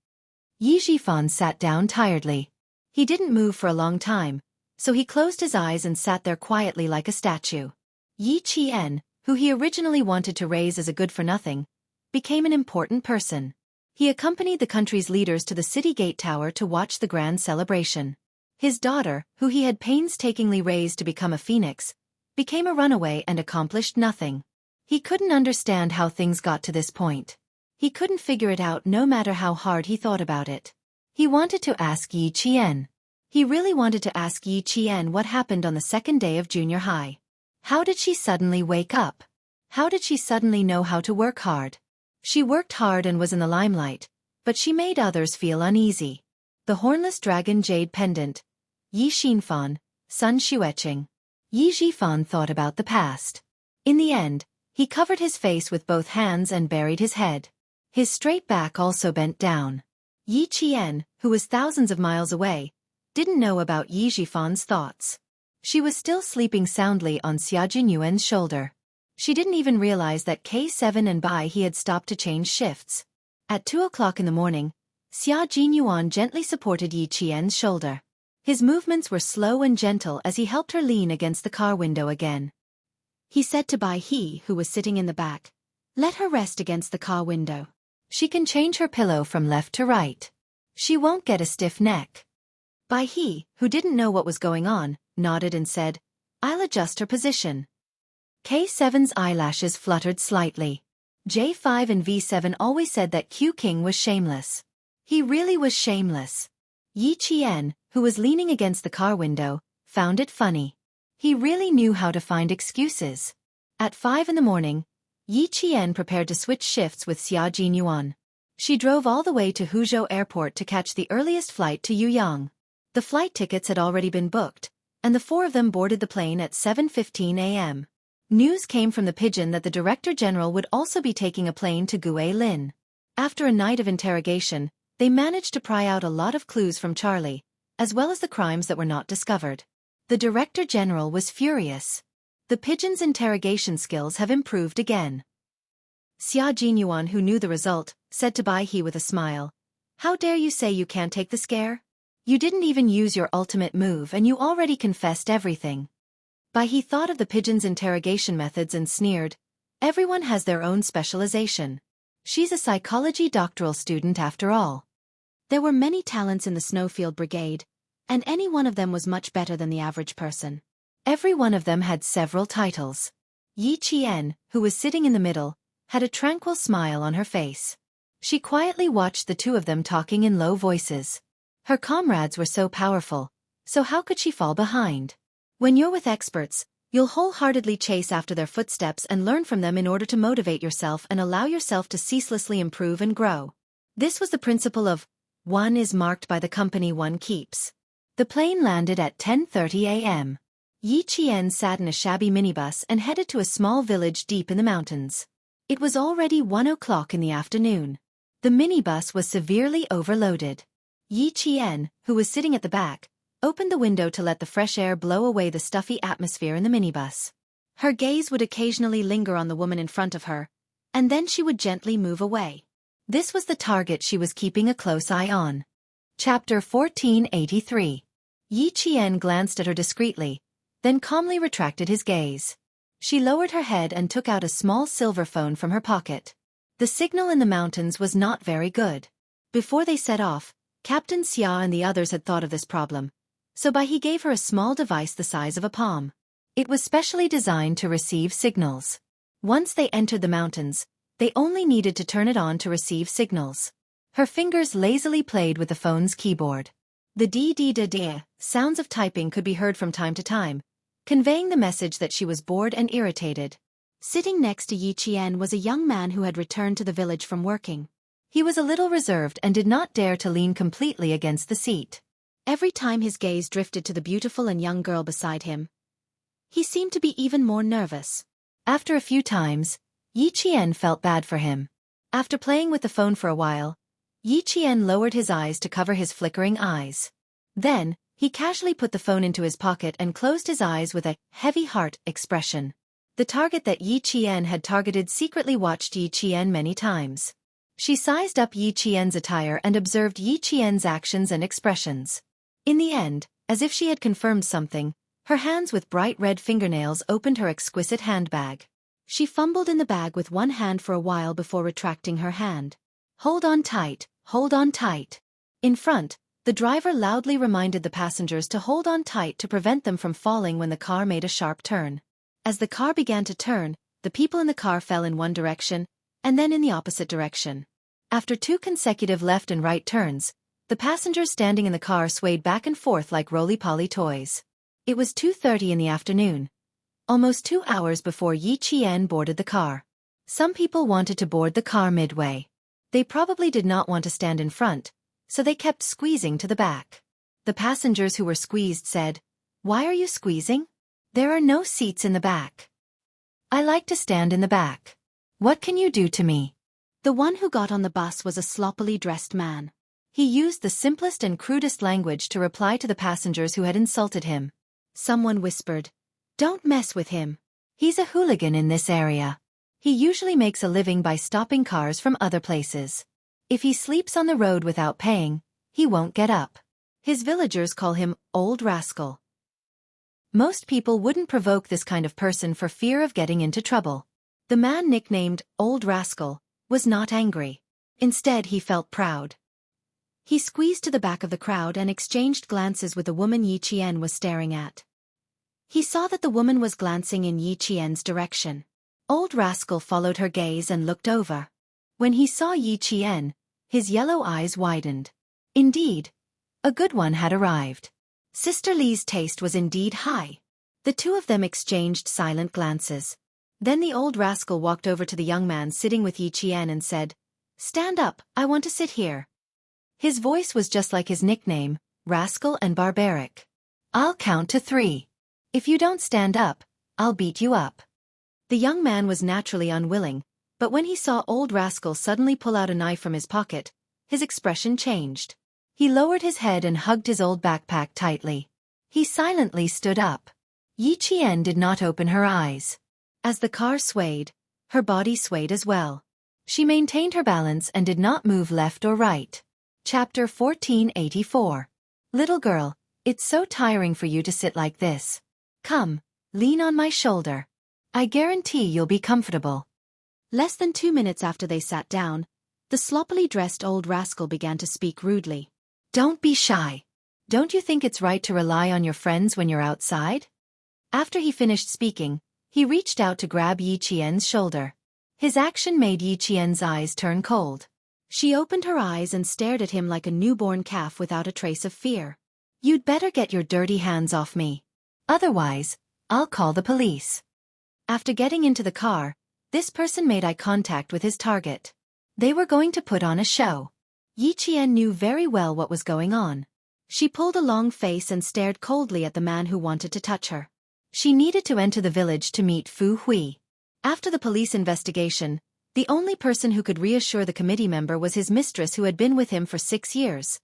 Yi Jifan sat down tiredly. He didn't move for a long time, so he closed his eyes and sat there quietly like a statue. Yi Qian, who he originally wanted to raise as a good-for-nothing, became an important person. He accompanied the country's leaders to the city gate tower to watch the grand celebration. His daughter, who he had painstakingly raised to become a phoenix, became a runaway and accomplished nothing. He couldn't understand how things got to this point. He couldn't figure it out no matter how hard he thought about it. He wanted to ask Yi Qian. He really wanted to ask Yi Qian what happened on the second day of junior high. How did she suddenly wake up? How did she suddenly know how to work hard? She worked hard and was in the limelight, but she made others feel uneasy. The hornless dragon jade pendant. Yi Xinfan, Sun Xueqing. Yi Jifan thought about the past. In the end, he covered his face with both hands and buried his head. His straight back also bent down. Yi Qian, who was thousands of miles away, didn't know about Yi Jifan's thoughts. She was still sleeping soundly on Xia Jinyuan's shoulder. She didn't even realize that K7 and Bai He had stopped to change shifts. At 2 o'clock in the morning, Xia Jinyuan gently supported Yi Qian's shoulder. His movements were slow and gentle as he helped her lean against the car window again. He said to Bai He, who was sitting in the back, "Let her rest against the car window. She can change her pillow from left to right. She won't get a stiff neck." Bai He, who didn't know what was going on, nodded and said, "I'll adjust her position." K7's eyelashes fluttered slightly. J5 and V7 always said that Q King was shameless. He really was shameless. Yi Qian, who was leaning against the car window, found it funny. He really knew how to find excuses. At 5 in the morning, Yi Qian prepared to switch shifts with Xia Jinyuan. She drove all the way to Huzhou Airport to catch the earliest flight to Yuyang. The flight tickets had already been booked, and the four of them boarded the plane at 7:15 a.m. News came from the pigeon that the Director General would also be taking a plane to Guilin. After a night of interrogation, they managed to pry out a lot of clues from Charlie, as well as the crimes that were not discovered. The Director General was furious. The pigeon's interrogation skills have improved again. Xia Jinyuan, who knew the result, said to Bai He with a smile, "How dare you say you can't take the scare? You didn't even use your ultimate move and you already confessed everything." Bai He thought of the pigeon's interrogation methods and sneered, "Everyone has their own specialization. She's a psychology doctoral student after all." There were many talents in the Snowfield Brigade, and any one of them was much better than the average person. Every one of them had several titles. Yi Qian, who was sitting in the middle, had a tranquil smile on her face. She quietly watched the two of them talking in low voices. Her comrades were so powerful, so how could she fall behind? When you're with experts, you'll wholeheartedly chase after their footsteps and learn from them in order to motivate yourself and allow yourself to ceaselessly improve and grow. This was the principle of, one is marked by the company one keeps. The plane landed at 10:30 a.m. Yi Qian sat in a shabby minibus and headed to a small village deep in the mountains. It was already 1 o'clock in the afternoon. The minibus was severely overloaded. Yi Qian, who was sitting at the back, opened the window to let the fresh air blow away the stuffy atmosphere in the minibus. Her gaze would occasionally linger on the woman in front of her, and then she would gently move away. This was the target she was keeping a close eye on. Chapter 1483. Yi Qian glanced at her discreetly, then calmly retracted his gaze. She lowered her head and took out a small silver phone from her pocket. The signal in the mountains was not very good. Before they set off, Captain Xia and the others had thought of this problem, so Bai He gave her a small device the size of a palm. It was specially designed to receive signals. Once they entered the mountains, they only needed to turn it on to receive signals. Her fingers lazily played with the phone's keyboard. The dee-dee-da-dee sounds of typing could be heard from time to time, conveying the message that she was bored and irritated. Sitting next to Yi Qian was a young man who had returned to the village from working. He was a little reserved and did not dare to lean completely against the seat. Every time his gaze drifted to the beautiful and young girl beside him, he seemed to be even more nervous. After a few times, Yi Qian felt bad for him. After playing with the phone for a while, Yi Qian lowered his eyes to cover his flickering eyes. Then, he casually put the phone into his pocket and closed his eyes with a heavy heart expression. The target that Yi Qian had targeted secretly watched Yi Qian many times. She sized up Yi Qian's attire and observed Yi Qian's actions and expressions. In the end, as if she had confirmed something, her hands with bright red fingernails opened her exquisite handbag. She fumbled in the bag with one hand for a while before retracting her hand. Hold on tight, hold on tight. In front, the driver loudly reminded the passengers to hold on tight to prevent them from falling when the car made a sharp turn. As the car began to turn, the people in the car fell in one direction, and then in the opposite direction. After 2 consecutive left and right turns, the passengers standing in the car swayed back and forth like roly-poly toys. It was 2:30 in the afternoon, almost 2 hours before Yi Qian boarded the car. Some people wanted to board the car midway. They probably did not want to stand in front, so they kept squeezing to the back. The passengers who were squeezed said, "Why are you squeezing? There are no seats in the back. I like to stand in the back. What can you do to me?" The one who got on the bus was a sloppily dressed man. He used the simplest and crudest language to reply to the passengers who had insulted him. Someone whispered, "Don't mess with him. He's a hooligan in this area. He usually makes a living by stopping cars from other places. If he sleeps on the road without paying, he won't get up. His villagers call him Old Rascal." Most people wouldn't provoke this kind of person for fear of getting into trouble. The man nicknamed Old Rascal was not angry. Instead, he felt proud. He squeezed to the back of the crowd and exchanged glances with the woman Yi Qian was staring at. He saw that the woman was glancing in Yi Qian's direction. Old Rascal followed her gaze and looked over. When he saw Yi Qian, his yellow eyes widened. Indeed, a good one had arrived. Sister Li's taste was indeed high. The two of them exchanged silent glances. Then the old rascal walked over to the young man sitting with Yi Qian and said, "Stand up, I want to sit here." His voice was just like his nickname, rascal and barbaric. "I'll count to 3. If you don't stand up, I'll beat you up." The young man was naturally unwilling, but when he saw Old Rascal suddenly pull out a knife from his pocket, his expression changed. He lowered his head and hugged his old backpack tightly. He silently stood up. Yi Qian did not open her eyes. As the car swayed, her body swayed as well. She maintained her balance and did not move left or right. Chapter 1484. Little girl, it's so tiring for you to sit like this. Come, lean on my shoulder. I guarantee you'll be comfortable. Less than 2 minutes after they sat down, the sloppily dressed old rascal began to speak rudely. "Don't be shy. Don't you think it's right to rely on your friends when you're outside?" After he finished speaking, he reached out to grab Yi Qian's shoulder. His action made Yi Qian's eyes turn cold. She opened her eyes and stared at him like a newborn calf without a trace of fear. "You'd better get your dirty hands off me. Otherwise, I'll call the police." After getting into the car, this person made eye contact with his target. They were going to put on a show. Yi Qian knew very well what was going on. She pulled a long face and stared coldly at the man who wanted to touch her. She needed to enter the village to meet Fu Hui. After the police investigation, the only person who could reassure the committee member was his mistress who had been with him for 6 years.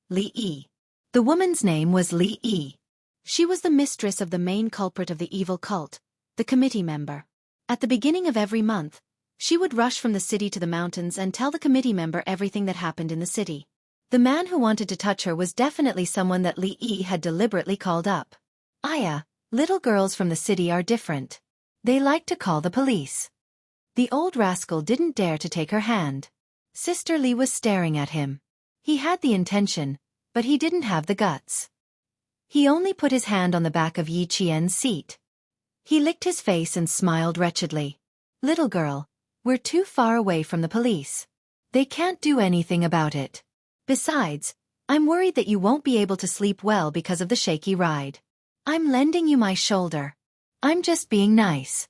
Li Yi. The woman's name was Li Yi. She was the mistress of the main culprit of the evil cult, the committee member. At the beginning of every month, she would rush from the city to the mountains and tell the committee member everything that happened in the city. The man who wanted to touch her was definitely someone that Li Yi had deliberately called up. Aya, little girls from the city are different. They like to call the police. The old rascal didn't dare to take her hand. Sister Li was staring at him. He had the intention, but he didn't have the guts. He only put his hand on the back of Yi Qian's seat. He licked his face and smiled wretchedly. "Little girl, we're too far away from the police. They can't do anything about it. Besides, I'm worried that you won't be able to sleep well because of the shaky ride. I'm lending you my shoulder. I'm just being nice."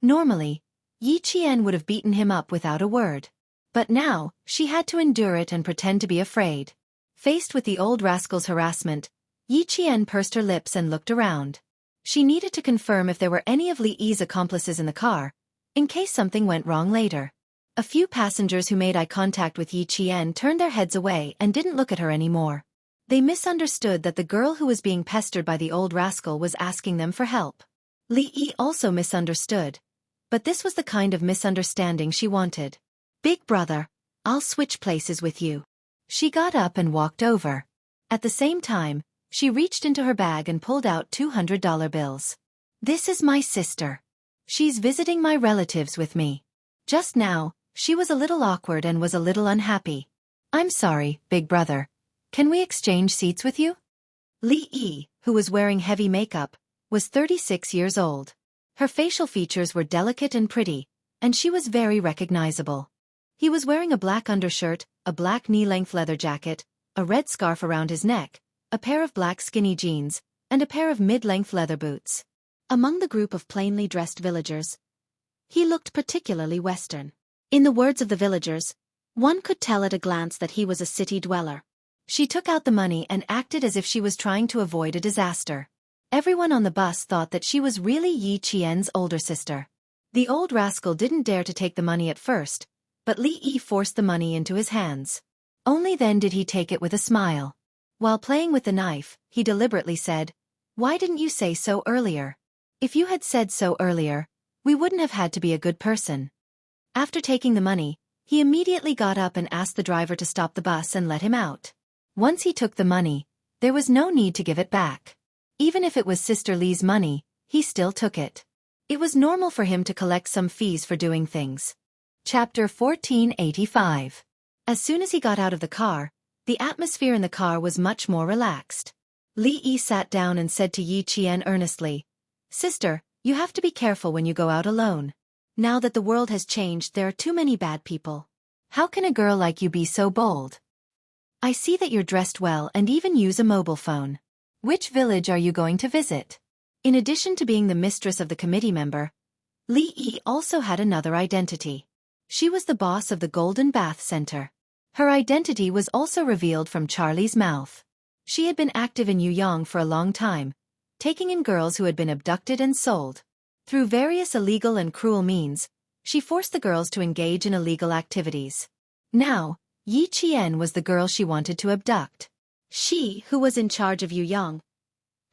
Normally, Yi Qian would have beaten him up without a word. But now, she had to endure it and pretend to be afraid. Faced with the old rascal's harassment, Yi Qian pursed her lips and looked around. She needed to confirm if there were any of Li Yi's accomplices in the car, in case something went wrong later. A few passengers who made eye contact with Yi Qian turned their heads away and didn't look at her anymore. They misunderstood that the girl who was being pestered by the old rascal was asking them for help. Li Yi also misunderstood. But this was the kind of misunderstanding she wanted. Big brother, I'll switch places with you. She got up and walked over. At the same time, she reached into her bag and pulled out $200 bills. This is my sister. She's visiting my relatives with me. Just now, she was a little awkward and was a little unhappy. I'm sorry, big brother. Can we exchange seats with you? Li Yi, who was wearing heavy makeup, was 36 years old. Her facial features were delicate and pretty, and she was very recognizable. He was wearing a black undershirt, a black knee-length leather jacket, a red scarf around his neck, a pair of black skinny jeans, and a pair of mid-length leather boots. Among the group of plainly dressed villagers, he looked particularly Western. In the words of the villagers, one could tell at a glance that he was a city dweller. She took out the money and acted as if she was trying to avoid a disaster. Everyone on the bus thought that she was really Yi Qian's older sister. The old rascal didn't dare to take the money at first, but Li Yi forced the money into his hands. Only then did he take it with a smile. While playing with the knife, he deliberately said, "Why didn't you say so earlier? If you had said so earlier, we wouldn't have had to be a good person." After taking the money, he immediately got up and asked the driver to stop the bus and let him out. Once he took the money, there was no need to give it back. Even if it was Sister Li's money, he still took it. It was normal for him to collect some fees for doing things. Chapter 1485. As soon as he got out of the car, the atmosphere in the car was much more relaxed. Li Yi sat down and said to Yi Qian earnestly, "Sister, you have to be careful when you go out alone. Now that the world has changed, there are too many bad people. How can a girl like you be so bold? I see that you're dressed well and even use a mobile phone. Which village are you going to visit?" In addition to being the mistress of the committee member, Li Yi also had another identity. She was the boss of the Golden Bath Center. Her identity was also revealed from Charlie's mouth. She had been active in Yuyang for a long time, taking in girls who had been abducted and sold. Through various illegal and cruel means, she forced the girls to engage in illegal activities. Now, Yi Qian was the girl she wanted to abduct. She, who was in charge of Yuyang,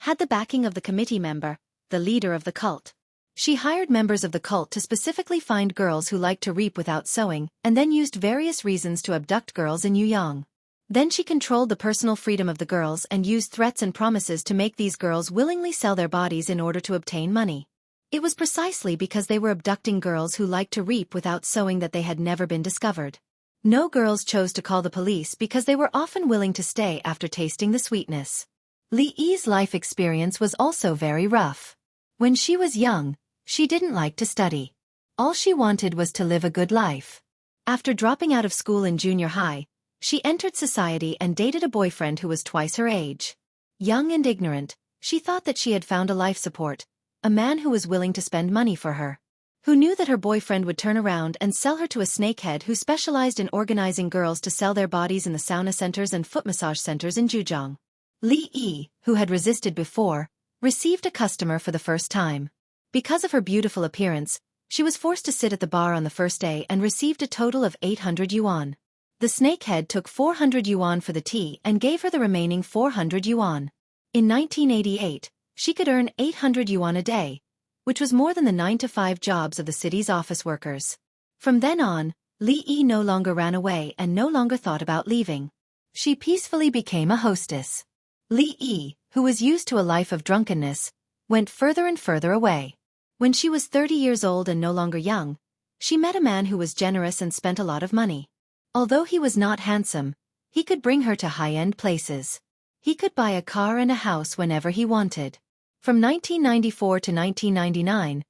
had the backing of the committee member, the leader of the cult. She hired members of the cult to specifically find girls who liked to reap without sewing, and then used various reasons to abduct girls in Yuyang. Then she controlled the personal freedom of the girls and used threats and promises to make these girls willingly sell their bodies in order to obtain money. It was precisely because they were abducting girls who liked to reap without sewing that they had never been discovered. No girls chose to call the police because they were often willing to stay after tasting the sweetness. Li Yi's life experience was also very rough. When she was young, she didn't like to study. All she wanted was to live a good life. After dropping out of school in junior high, she entered society and dated a boyfriend who was twice her age. Young and ignorant, she thought that she had found a life support, a man who was willing to spend money for her. Who knew that her boyfriend would turn around and sell her to a snakehead who specialized in organizing girls to sell their bodies in the sauna centers and foot massage centers in Zhejiang. Li Yi, who had resisted before, received a customer for the first time. Because of her beautiful appearance, she was forced to sit at the bar on the first day and received a total of 800 yuan. The snakehead took 400 yuan for the tea and gave her the remaining 400 yuan. In 1988, she could earn 800 yuan a day, which was more than the 9-to-5 jobs of the city's office workers. From then on, Li Yi no longer ran away and no longer thought about leaving. She peacefully became a hostess. Li Yi, who was used to a life of drunkenness, went further and further away. When she was 30 years old and no longer young, she met a man who was generous and spent a lot of money. Although he was not handsome, he could bring her to high-end places. He could buy a car and a house whenever he wanted. From 1994 to 1999,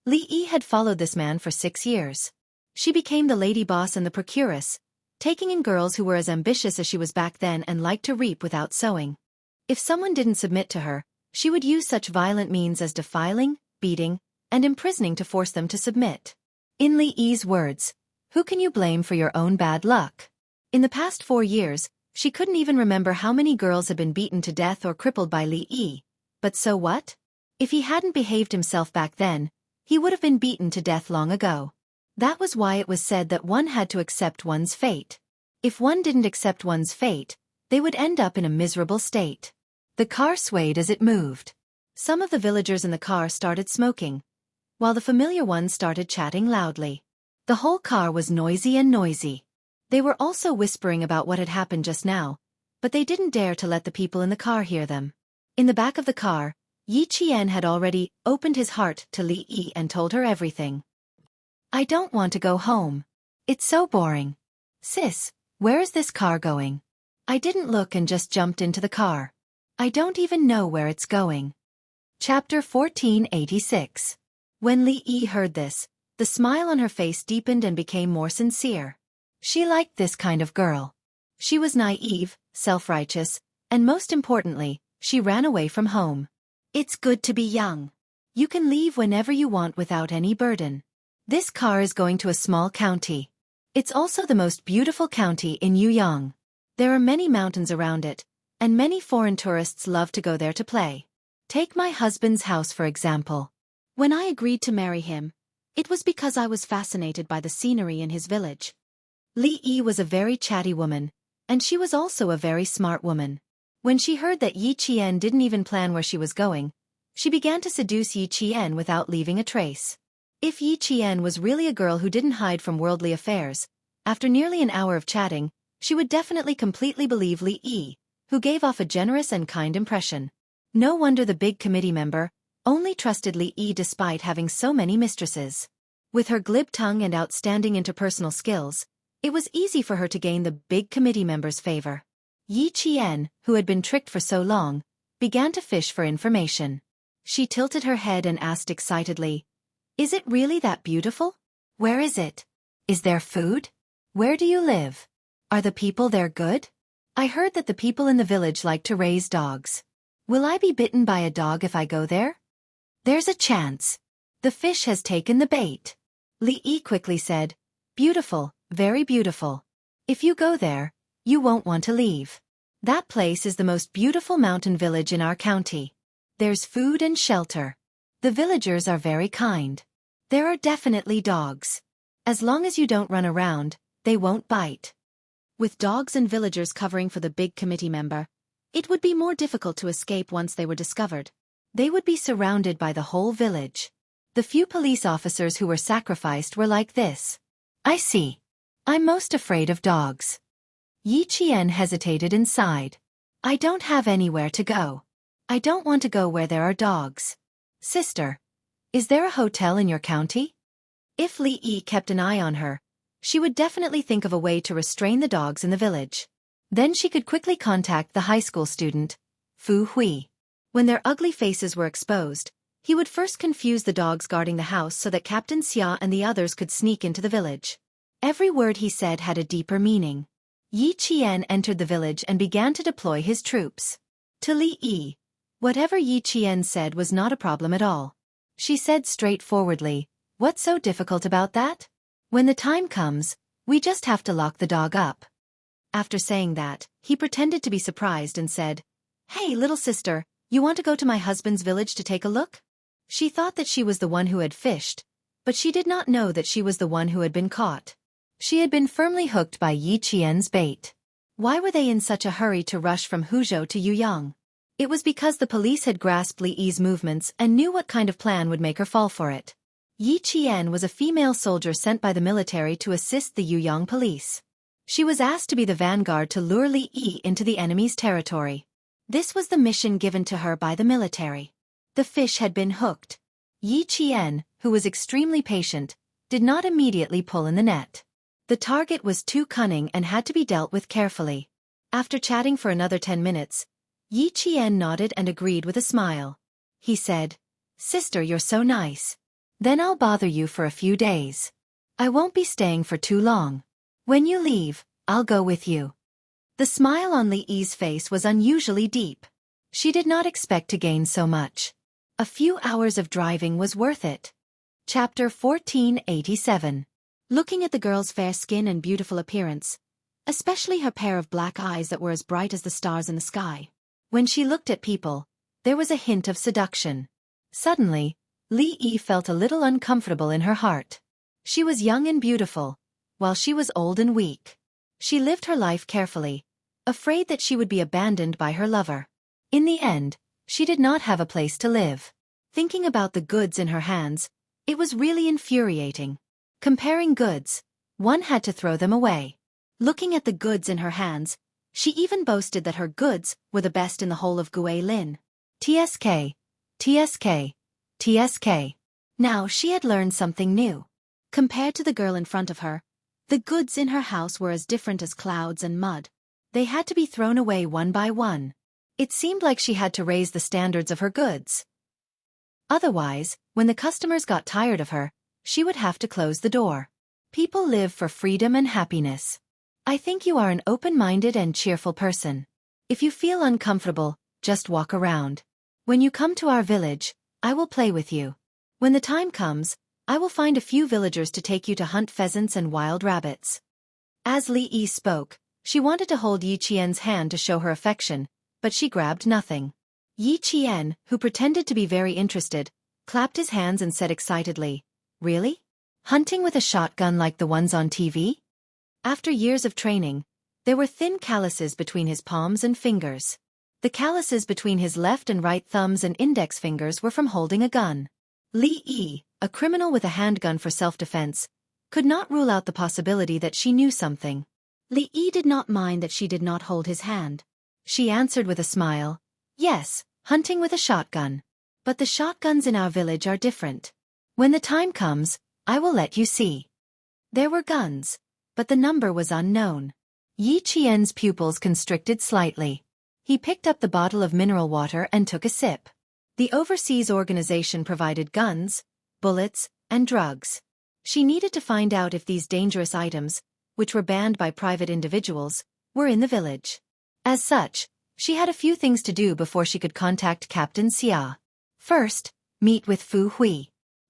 Li Yi had followed this man for 6 years. She became the lady boss and the procuress, taking in girls who were as ambitious as she was back then and liked to reap without sewing. If someone didn't submit to her, she would use such violent means as defiling, beating, and imprisoning to force them to submit. In Li Yi's words, "Who can you blame for your own bad luck?" In the past 4 years, she couldn't even remember how many girls had been beaten to death or crippled by Li Yi. But so what? If he hadn't behaved himself back then, he would have been beaten to death long ago. That was why it was said that one had to accept one's fate. If one didn't accept one's fate, they would end up in a miserable state. The car swayed as it moved. Some of the villagers in the car started smoking, while the familiar ones started chatting loudly. The whole car was noisy and noisy. They were also whispering about what had happened just now, but they didn't dare to let the people in the car hear them. In the back of the car, Yi Qian had already opened his heart to Li Yi and told her everything. I don't want to go home. It's so boring. Sis, where is this car going? I didn't look and just jumped into the car. I don't even know where it's going. Chapter 1486. When Li Yi heard this, the smile on her face deepened and became more sincere. She liked this kind of girl. She was naive, self-righteous, and most importantly, she ran away from home. It's good to be young. You can leave whenever you want without any burden. This car is going to a small county. It's also the most beautiful county in Yuyang. There are many mountains around it, and many foreign tourists love to go there to play. Take my husband's house for example. When I agreed to marry him, it was because I was fascinated by the scenery in his village. Li Yi was a very chatty woman, and she was also a very smart woman. When she heard that Yi Qian didn't even plan where she was going, she began to seduce Yi Qian without leaving a trace. If Yi Qian was really a girl who didn't hide from worldly affairs, after nearly an hour of chatting, she would definitely completely believe Li Yi, who gave off a generous and kind impression. No wonder the big committee member only trusted Li Yi despite having so many mistresses. With her glib tongue and outstanding interpersonal skills, it was easy for her to gain the big committee member's favor. Yi Qian, who had been tricked for so long, began to fish for information. She tilted her head and asked excitedly, Is it really that beautiful? Where is it? Is there food? Where do you live? Are the people there good? I heard that the people in the village like to raise dogs. Will I be bitten by a dog if I go there? There's a chance. The fish has taken the bait. Li Yi quickly said, Beautiful, very beautiful. If you go there, you won't want to leave. That place is the most beautiful mountain village in our county. There's food and shelter. The villagers are very kind. There are definitely dogs. As long as you don't run around, they won't bite. With dogs and villagers covering for the big committee member, it would be more difficult to escape once they were discovered. They would be surrounded by the whole village. The few police officers who were sacrificed were like this. I see. I'm most afraid of dogs. Yi Qian hesitated and sighed. I don't have anywhere to go. I don't want to go where there are dogs. Sister, is there a hotel in your county? If Li Yi kept an eye on her, she would definitely think of a way to restrain the dogs in the village. Then she could quickly contact the high school student, Fu Hui. When their ugly faces were exposed, he would first confuse the dogs guarding the house so that Captain Xia and the others could sneak into the village. Every word he said had a deeper meaning. Yi Qian entered the village and began to deploy his troops. To Li Yi, whatever Yi Qian said was not a problem at all. She said straightforwardly, What's so difficult about that? When the time comes, we just have to lock the dog up. After saying that, he pretended to be surprised and said, Hey little sister, you want to go to my husband's village to take a look? She thought that she was the one who had fished, but she did not know that she was the one who had been caught. She had been firmly hooked by Yi Qian's bait. Why were they in such a hurry to rush from Huzhou to Yuyang? It was because the police had grasped Li Yi's movements and knew what kind of plan would make her fall for it. Yi Qian was a female soldier sent by the military to assist the Yuyang police. She was asked to be the vanguard to lure Li Yi into the enemy's territory. This was the mission given to her by the military. The fish had been hooked. Yi Qian, who was extremely patient, did not immediately pull in the net. The target was too cunning and had to be dealt with carefully. After chatting for another 10 minutes, Yi Qian nodded and agreed with a smile. He said, Sister, you're so nice. Then I'll bother you for a few days. I won't be staying for too long. When you leave, I'll go with you. The smile on Li Yi's face was unusually deep. She did not expect to gain so much. A few hours of driving was worth it. Chapter 1487. Looking at the girl's fair skin and beautiful appearance, especially her pair of black eyes that were as bright as the stars in the sky, when she looked at people, there was a hint of seduction. Suddenly, Li Yi felt a little uncomfortable in her heart. She was young and beautiful, while she was old and weak. She lived her life carefully, afraid that she would be abandoned by her lover. In the end, she did not have a place to live. Thinking about the goods in her hands, it was really infuriating. Comparing goods, one had to throw them away. Looking at the goods in her hands, she even boasted that her goods were the best in the whole of Guilin. TSK, TSK, TSK. Now she had learned something new. Compared to the girl in front of her, the goods in her house were as different as clouds and mud. They had to be thrown away one by one. It seemed like she had to raise the standards of her goods. Otherwise, when the customers got tired of her, she would have to close the door. People live for freedom and happiness. I think you are an open-minded and cheerful person. If you feel uncomfortable, just walk around. When you come to our village, I will play with you. When the time comes, I will find a few villagers to take you to hunt pheasants and wild rabbits. As Li Yi spoke, she wanted to hold Yi Qian's hand to show her affection, but she grabbed nothing. Yi Qian, who pretended to be very interested, clapped his hands and said excitedly, "Really? Hunting with a shotgun like the ones on TV?" After years of training, there were thin calluses between his palms and fingers. The calluses between his left and right thumbs and index fingers were from holding a gun. Li Yi, a criminal with a handgun for self-defense, could not rule out the possibility that she knew something. Li Yi did not mind that she did not hold his hand. She answered with a smile, "Yes, hunting with a shotgun. But the shotguns in our village are different. When the time comes, I will let you see." There were guns, but the number was unknown. Yi Qian's pupils constricted slightly. He picked up the bottle of mineral water and took a sip. The overseas organization provided guns, bullets, and drugs. She needed to find out if these dangerous items, which were banned by private individuals, were in the village. As such, she had a few things to do before she could contact Captain Xia. First, meet with Fu Hui.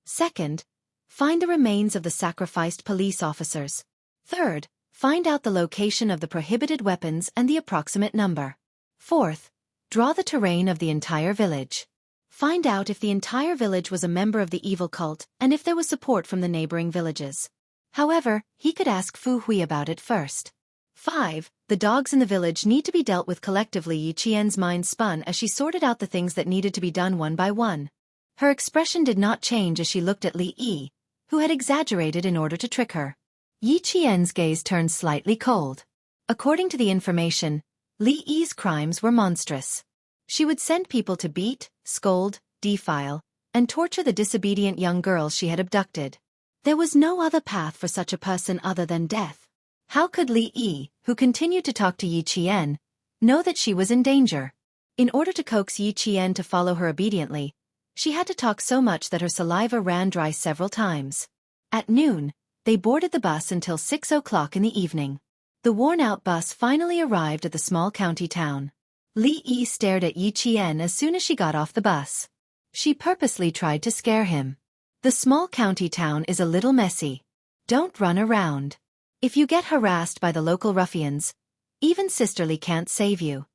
Second, find the remains of the sacrificed police officers. Third, find out the location of the prohibited weapons and the approximate number. Fourth, draw the terrain of the entire village. Find out if the entire village was a member of the evil cult and if there was support from the neighboring villages. However, he could ask Fu Hui about it first. 5. The dogs in the village need to be dealt with collectively. Yi Qian's mind spun as she sorted out the things that needed to be done one by one. Her expression did not change as she looked at Li Yi, who had exaggerated in order to trick her. Yi Qian's gaze turned slightly cold. According to the information, Li Yi's crimes were monstrous. She would send people to beat, scold, defile, and torture the disobedient young girls she had abducted. There was no other path for such a person other than death. How could Li Yi, who continued to talk to Yi Qian, know that she was in danger? In order to coax Yi Qian to follow her obediently, she had to talk so much that her saliva ran dry several times. At noon, they boarded the bus until 6 o'clock in the evening. The worn-out bus finally arrived at the small county town. Li Yi stared at Yi Qian as soon as she got off the bus. She purposely tried to scare him. The small county town is a little messy. Don't run around. If you get harassed by the local ruffians, even Sisterly can't save you.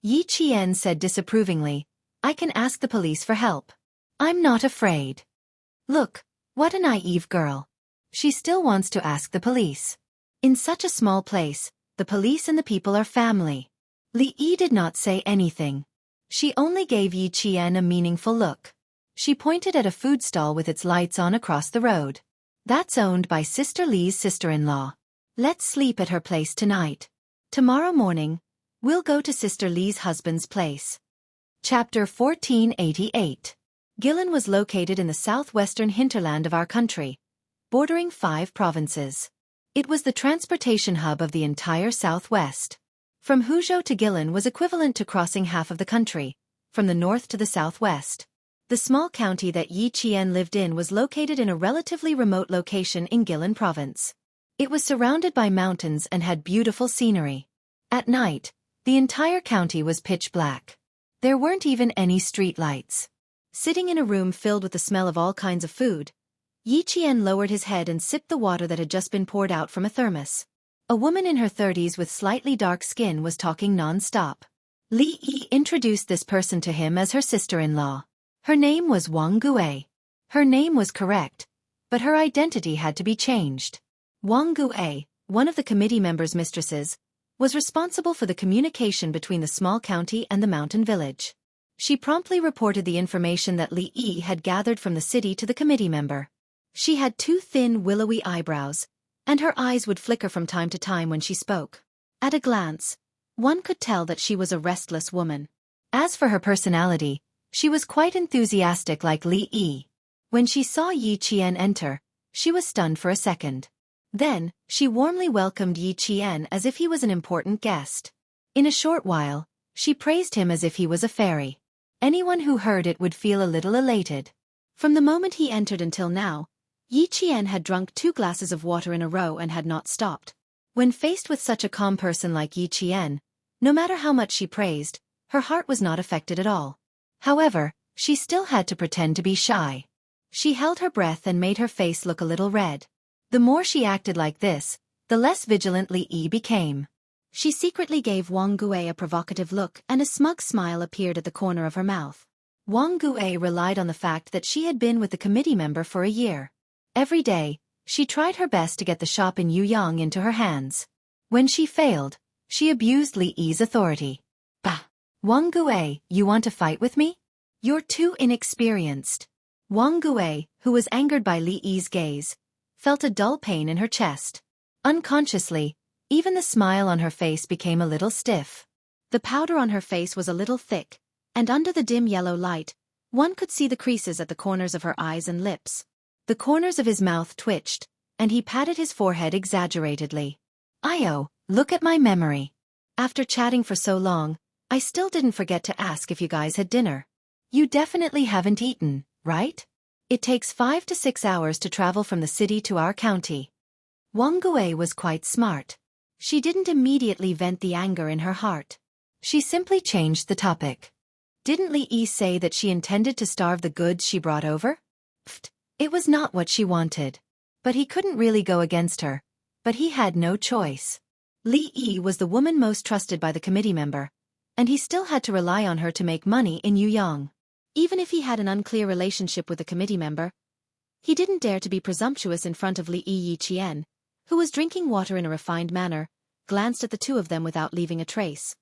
Yi Qian said disapprovingly, "I can ask the police for help. I'm not afraid." Look, what a naive girl. She still wants to ask the police. In such a small place, the police and the people are family. Li Yi did not say anything. She only gave Yi Qian a meaningful look. She pointed at a food stall with its lights on across the road. That's owned by Sister Li's sister-in-law. Let's sleep at her place tonight. Tomorrow morning, we'll go to Sister Li's husband's place. Chapter 1488. Guilin was located in the southwestern hinterland of our country, bordering 5 provinces. It was the transportation hub of the entire southwest. From Huzhou to Guilin was equivalent to crossing half of the country, from the north to the southwest. The small county that Yi Qian lived in was located in a relatively remote location in Guilin province. It was surrounded by mountains and had beautiful scenery. At night, the entire county was pitch black. There weren't even any street lights. Sitting in a room filled with the smell of all kinds of food, Yi Qian lowered his head and sipped the water that had just been poured out from a thermos. A woman in her 30s with slightly dark skin was talking non-stop. Li Yi introduced this person to him as her sister-in-law. Her name was Wang Gue. Her name was correct, but her identity had to be changed. Wang Gue, one of the committee members' mistresses, was responsible for the communication between the small county and the mountain village. She promptly reported the information that Li Yi had gathered from the city to the committee member. She had 2 thin, willowy eyebrows, and her eyes would flicker from time to time when she spoke. At a glance, one could tell that she was a restless woman. As for her personality, she was quite enthusiastic like Li Yi. When she saw Yi Qian enter, she was stunned for a second. Then, she warmly welcomed Yi Qian as if he was an important guest. In a short while, she praised him as if he was a fairy. Anyone who heard it would feel a little elated. From the moment he entered until now, Yi Qian had drunk 2 glasses of water in a row and had not stopped. When faced with such a calm person like Yi Qian, no matter how much she praised, her heart was not affected at all. However, she still had to pretend to be shy. She held her breath and made her face look a little red. The more she acted like this, the less vigilant Li Yi became. She secretly gave Wang Gue a provocative look and a smug smile appeared at the corner of her mouth. Wang Gue relied on the fact that she had been with the committee member for a year. Every day, she tried her best to get the shop in Yuyang into her hands. When she failed, she abused Li Yi's authority. Bah! Wang Gue, you want to fight with me? You're too inexperienced. Wang Gue, who was angered by Li Yi's gaze, felt a dull pain in her chest. Unconsciously, even the smile on her face became a little stiff. The powder on her face was a little thick, and under the dim yellow light, one could see the creases at the corners of her eyes and lips. The corners of his mouth twitched, and he patted his forehead exaggeratedly. "Io, look at my memory. After chatting for so long, I still didn't forget to ask if you guys had dinner. You definitely haven't eaten, right? It takes 5 to 6 hours to travel from the city to our county." Wang Gue was quite smart. She didn't immediately vent the anger in her heart. She simply changed the topic. Didn't Li Yi say that she intended to starve the goods she brought over? Pfft, it was not what she wanted. But he couldn't really go against her. But he had no choice. Li Yi was the woman most trusted by the committee member, and he still had to rely on her to make money in Yuyang. Even if he had an unclear relationship with the committee member, he didn't dare to be presumptuous in front of Li Yi Qian, who was drinking water in a refined manner, glanced at the 2 of them without leaving a trace.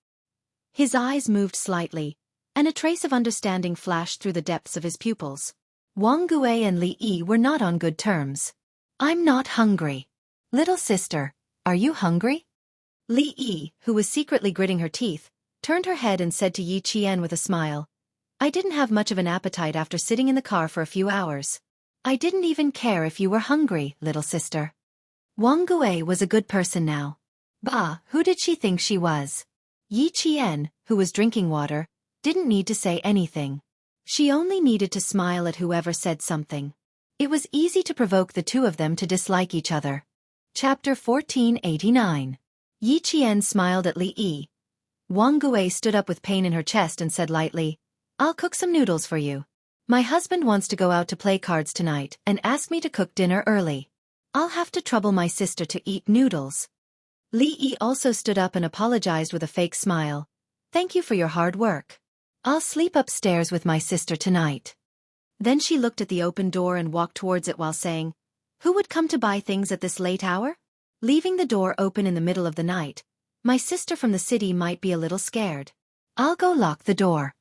His eyes moved slightly, and a trace of understanding flashed through the depths of his pupils. Wang Gue and Li Yi were not on good terms. "I'm not hungry. Little sister, are you hungry?" Li Yi, who was secretly gritting her teeth, turned her head and said to Yi Qian with a smile, "I didn't have much of an appetite after sitting in the car for a few hours. I didn't even care if you were hungry, little sister." Wang Gue was a good person now. Bah, who did she think she was? Yi Qian, who was drinking water, didn't need to say anything. She only needed to smile at whoever said something. It was easy to provoke the 2 of them to dislike each other. Chapter 1489. Yi Qian smiled at Li Yi. Wang Gue stood up with pain in her chest and said lightly, "I'll cook some noodles for you. My husband wants to go out to play cards tonight and asked me to cook dinner early. I'll have to trouble my sister to eat noodles." Li Yi also stood up and apologized with a fake smile. "Thank you for your hard work. I'll sleep upstairs with my sister tonight." Then she looked at the open door and walked towards it while saying, "Who would come to buy things at this late hour? Leaving the door open in the middle of the night, my sister from the city might be a little scared. I'll go lock the door."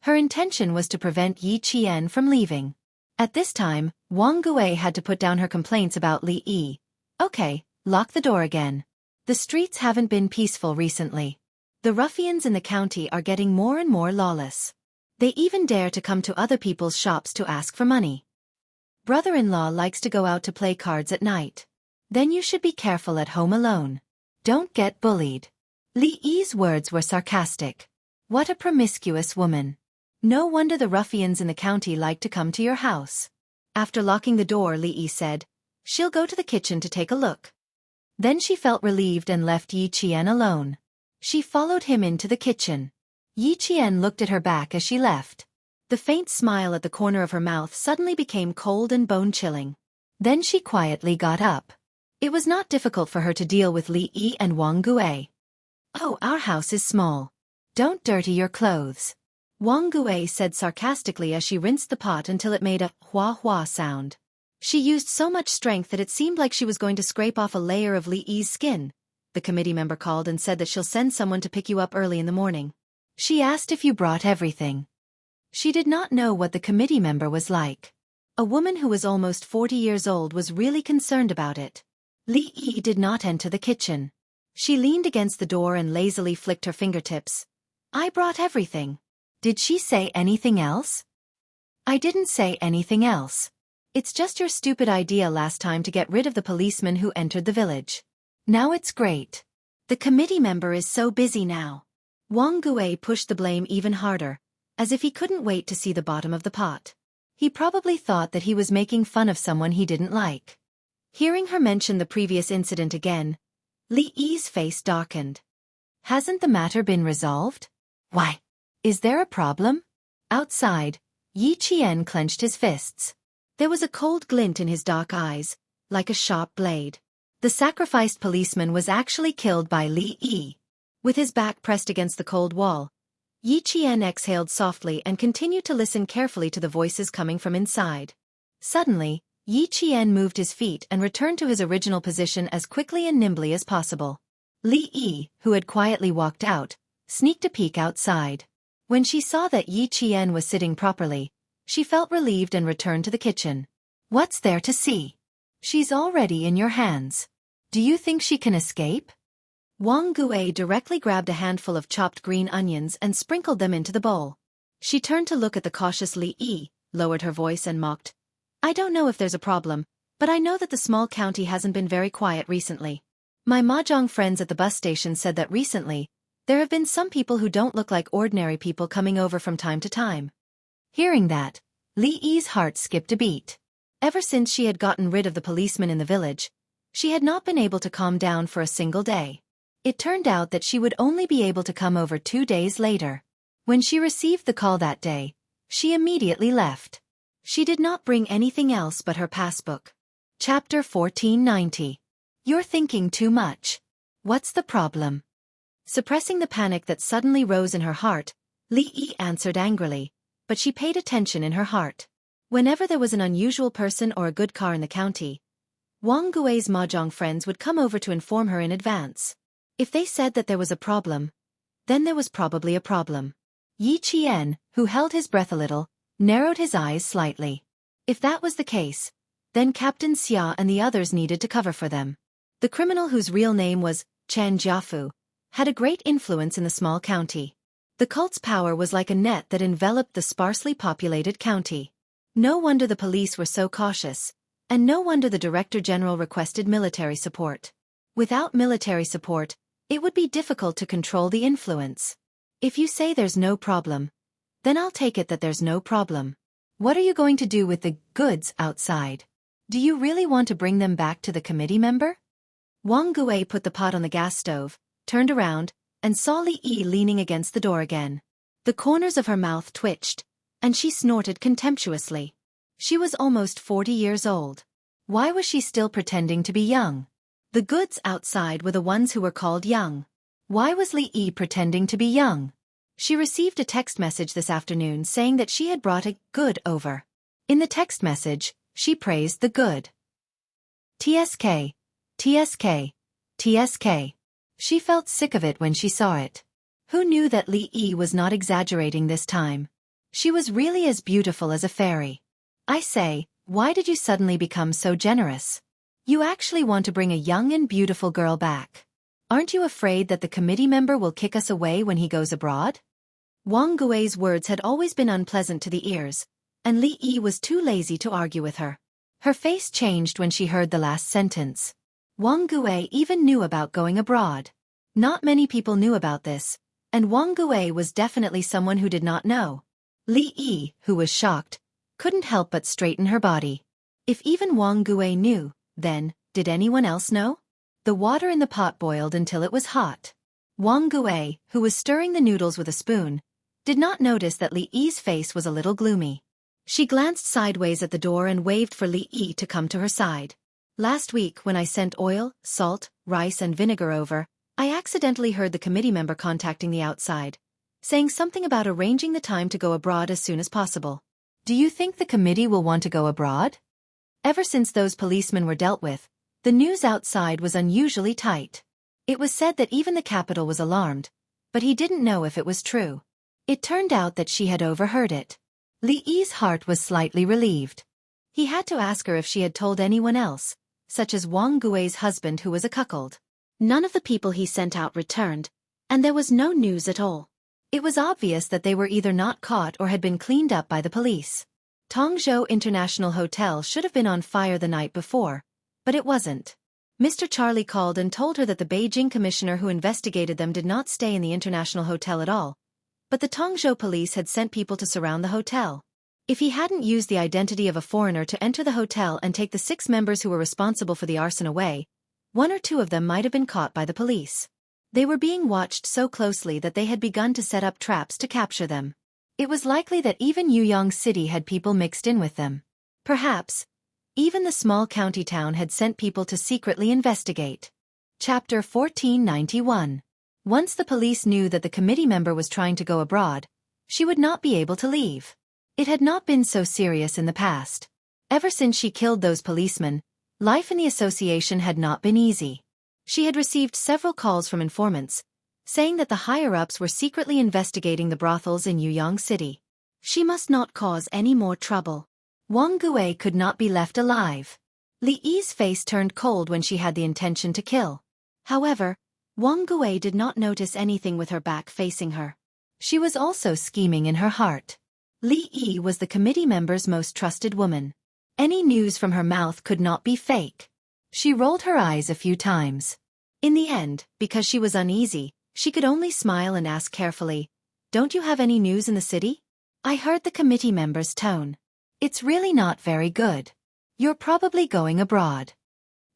Her intention was to prevent Yi Qian from leaving. At this time, Wang Gue had to put down her complaints about Li Yi. "Okay, lock the door again. The streets haven't been peaceful recently. The ruffians in the county are getting more and more lawless. They even dare to come to other people's shops to ask for money. Brother-in-law likes to go out to play cards at night. Then you should be careful at home alone. Don't get bullied." Li Yi's words were sarcastic. What a promiscuous woman. No wonder the ruffians in the county like to come to your house. After locking the door, Li Yi said, "She'll go to the kitchen to take a look." Then she felt relieved and left Yi Qian alone. She followed him into the kitchen. Yi Qian looked at her back as she left. The faint smile at the corner of her mouth suddenly became cold and bone-chilling. Then she quietly got up. It was not difficult for her to deal with Li Yi and Wang Gue. "Oh, our house is small. Don't dirty your clothes," Wang Gue said sarcastically as she rinsed the pot until it made a hua-hua sound. She used so much strength that it seemed like she was going to scrape off a layer of Li Yi's skin, the committee member called and said that she'll send someone to pick you up early in the morning. She asked if you brought everything. She did not know what the committee member was like. A woman who was almost 40 years old was really concerned about it. Li Yi did not enter the kitchen. She leaned against the door and lazily flicked her fingertips. I brought everything. Did she say anything else? I didn't say anything else. It's just your stupid idea last time to get rid of the policeman who entered the village. Now it's great. The committee member is so busy now. Wang Gui pushed the blame even harder, as if he couldn't wait to see the bottom of the pot. He probably thought that he was making fun of someone he didn't like. Hearing her mention the previous incident again, Li Yi's face darkened. Hasn't the matter been resolved? Why? Is there a problem? Outside, Yi Qian clenched his fists. There was a cold glint in his dark eyes, like a sharp blade. The sacrificed policeman was actually killed by Li Yi. With his back pressed against the cold wall, Yi Qian exhaled softly and continued to listen carefully to the voices coming from inside. Suddenly, Yi Qian moved his feet and returned to his original position as quickly and nimbly as possible. Li Yi, who had quietly walked out, sneaked a peek outside. When she saw that Yi Qian was sitting properly, she felt relieved and returned to the kitchen. What's there to see? She's already in your hands. Do you think she can escape? Wang Gui directly grabbed a handful of chopped green onions and sprinkled them into the bowl. She turned to look at the cautious Li Yi, lowered her voice and mocked. I don't know if there's a problem, but I know that the small county hasn't been very quiet recently. My mahjong friends at the bus station said that recently, there have been some people who don't look like ordinary people coming over from time to time. Hearing that, Li Yi's heart skipped a beat. Ever since she had gotten rid of the policeman in the village, she had not been able to calm down for a single day. It turned out that she would only be able to come over 2 days later. When she received the call that day, she immediately left. She did not bring anything else but her passbook. Chapter 1490. You're thinking too much. What's the problem? Suppressing the panic that suddenly rose in her heart, Li Yi answered angrily, but she paid attention in her heart. Whenever there was an unusual person or a good car in the county, Wang Gui's mahjong friends would come over to inform her in advance. If they said that there was a problem, then there was probably a problem. Yi Qian, who held his breath a little, narrowed his eyes slightly. If that was the case, then Captain Xia and the others needed to cover for them. The criminal whose real name was Chan Jiafu had a great influence in the small county. The cult's power was like a net that enveloped the sparsely populated county. No wonder the police were so cautious, and no wonder the Director General requested military support. Without military support, it would be difficult to control the influence. If you say there's no problem, then I'll take it that there's no problem. What are you going to do with the goods outside? Do you really want to bring them back to the committee member? Wang Gui put the pot on the gas stove, turned around, and saw Li Yi leaning against the door again. The corners of her mouth twitched, and she snorted contemptuously. She was almost 40 years old. Why was she still pretending to be young? The goods outside were the ones who were called young. Why was Li Yi pretending to be young? She received a text message this afternoon saying that she had brought a good over. In the text message, she praised the good. TSK, TSK, TSK. She felt sick of it when she saw it. Who knew that Li Yi was not exaggerating this time? She was really as beautiful as a fairy. I say, why did you suddenly become so generous? You actually want to bring a young and beautiful girl back. Aren't you afraid that the committee member will kick us away when he goes abroad? Wang Gui's words had always been unpleasant to the ears, and Li Yi was too lazy to argue with her. Her face changed when she heard the last sentence. Wang Gui even knew about going abroad. Not many people knew about this, and Wang Gui was definitely someone who did not know. Li Yi, who was shocked, couldn't help but straighten her body. If even Wang Gui knew, then, did anyone else know? The water in the pot boiled until it was hot. Wang Gui, who was stirring the noodles with a spoon, did not notice that Li Yi's face was a little gloomy. She glanced sideways at the door and waved for Li Yi to come to her side. Last week when I sent oil, salt, rice and vinegar over, I accidentally heard the committee member contacting the outside, saying something about arranging the time to go abroad as soon as possible. Do you think the committee will want to go abroad? Ever since those policemen were dealt with, the news outside was unusually tight. It was said that even the capital was alarmed, but he didn't know if it was true. It turned out that she had overheard it. Li Yi's heart was slightly relieved. He had to ask her if she had told anyone else, such as Wang Gui's husband who was a cuckold. None of the people he sent out returned, and there was no news at all. It was obvious that they were either not caught or had been cleaned up by the police. Tongzhou International Hotel should have been on fire the night before, but it wasn't. Mr. Charlie called and told her that the Beijing commissioner who investigated them did not stay in the International Hotel at all, but the Tongzhou police had sent people to surround the hotel. If he hadn't used the identity of a foreigner to enter the hotel and take the 6 members who were responsible for the arson away, 1 or 2 of them might have been caught by the police. They were being watched so closely that they had begun to set up traps to capture them. It was likely that even Yuyang City had people mixed in with them. Perhaps even the small county town had sent people to secretly investigate. Chapter 1491. Once the police knew that the committee member was trying to go abroad, she would not be able to leave. It had not been so serious in the past. Ever since she killed those policemen, life in the association had not been easy. She had received several calls from informants, saying that the higher-ups were secretly investigating the brothels in Yuyang City. She must not cause any more trouble. Wang Gui could not be left alive. Li Yi's face turned cold when she had the intention to kill. However, Wang Gui did not notice anything with her back facing her. She was also scheming in her heart. Li Yi was the committee member's most trusted woman. Any news from her mouth could not be fake. She rolled her eyes a few times. In the end, because she was uneasy, she could only smile and ask carefully, "Don't you have any news in the city?" I heard the committee member's tone. "It's really not very good. You're probably going abroad."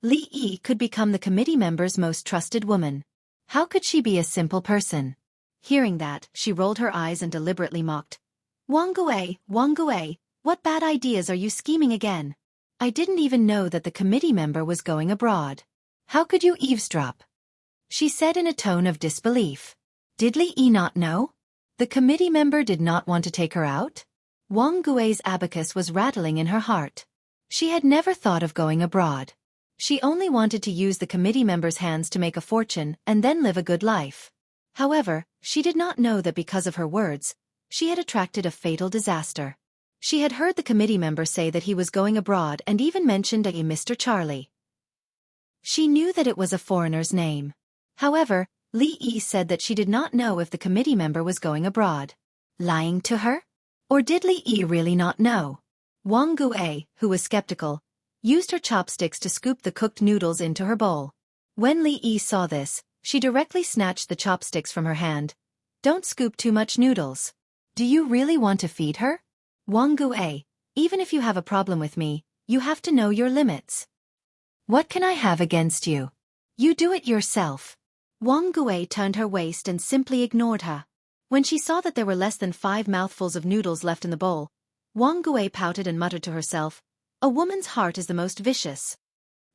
Li Yi could become the committee member's most trusted woman. How could she be a simple person? Hearing that, she rolled her eyes and deliberately mocked. Wang Gui, what bad ideas are you scheming again? I didn't even know that the committee member was going abroad. How could you eavesdrop? She said in a tone of disbelief. Did Li Yi not know? The committee member did not want to take her out? Wang Gui's abacus was rattling in her heart. She had never thought of going abroad. She only wanted to use the committee member's hands to make a fortune and then live a good life. However, she did not know that because of her words, she had attracted a fatal disaster. She had heard the committee member say that he was going abroad and even mentioned a Mr. Charlie. She knew that it was a foreigner's name. However, Li Yi said that she did not know if the committee member was going abroad. Lying to her? Or did Li Yi really not know? Wang Gui, who was skeptical, used her chopsticks to scoop the cooked noodles into her bowl. When Li Yi saw this, she directly snatched the chopsticks from her hand. Don't scoop too much noodles. Do you really want to feed her? Wang Gui, even if you have a problem with me, you have to know your limits. What can I have against you? You do it yourself. Wang Gui turned her waist and simply ignored her. When she saw that there were less than 5 mouthfuls of noodles left in the bowl, Wang Gui pouted and muttered to herself, "A woman's heart is the most vicious."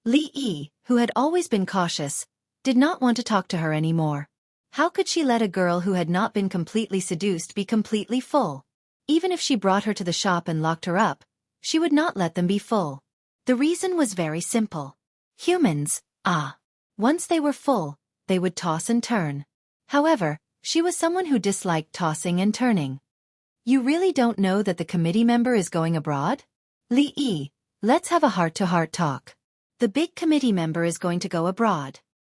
Li Yi, who had always been cautious, did not want to talk to her anymore. How could she let a girl who had not been completely seduced be completely full? Even if she brought her to the shop and locked her up, she would not let them be full. The reason was very simple. Humans, once they were full, they would toss and turn. However, she was someone who disliked tossing and turning. You really don't know that the committee member is going abroad? Li Yi, let's have a heart-to-heart talk. The big committee member is going to go abroad.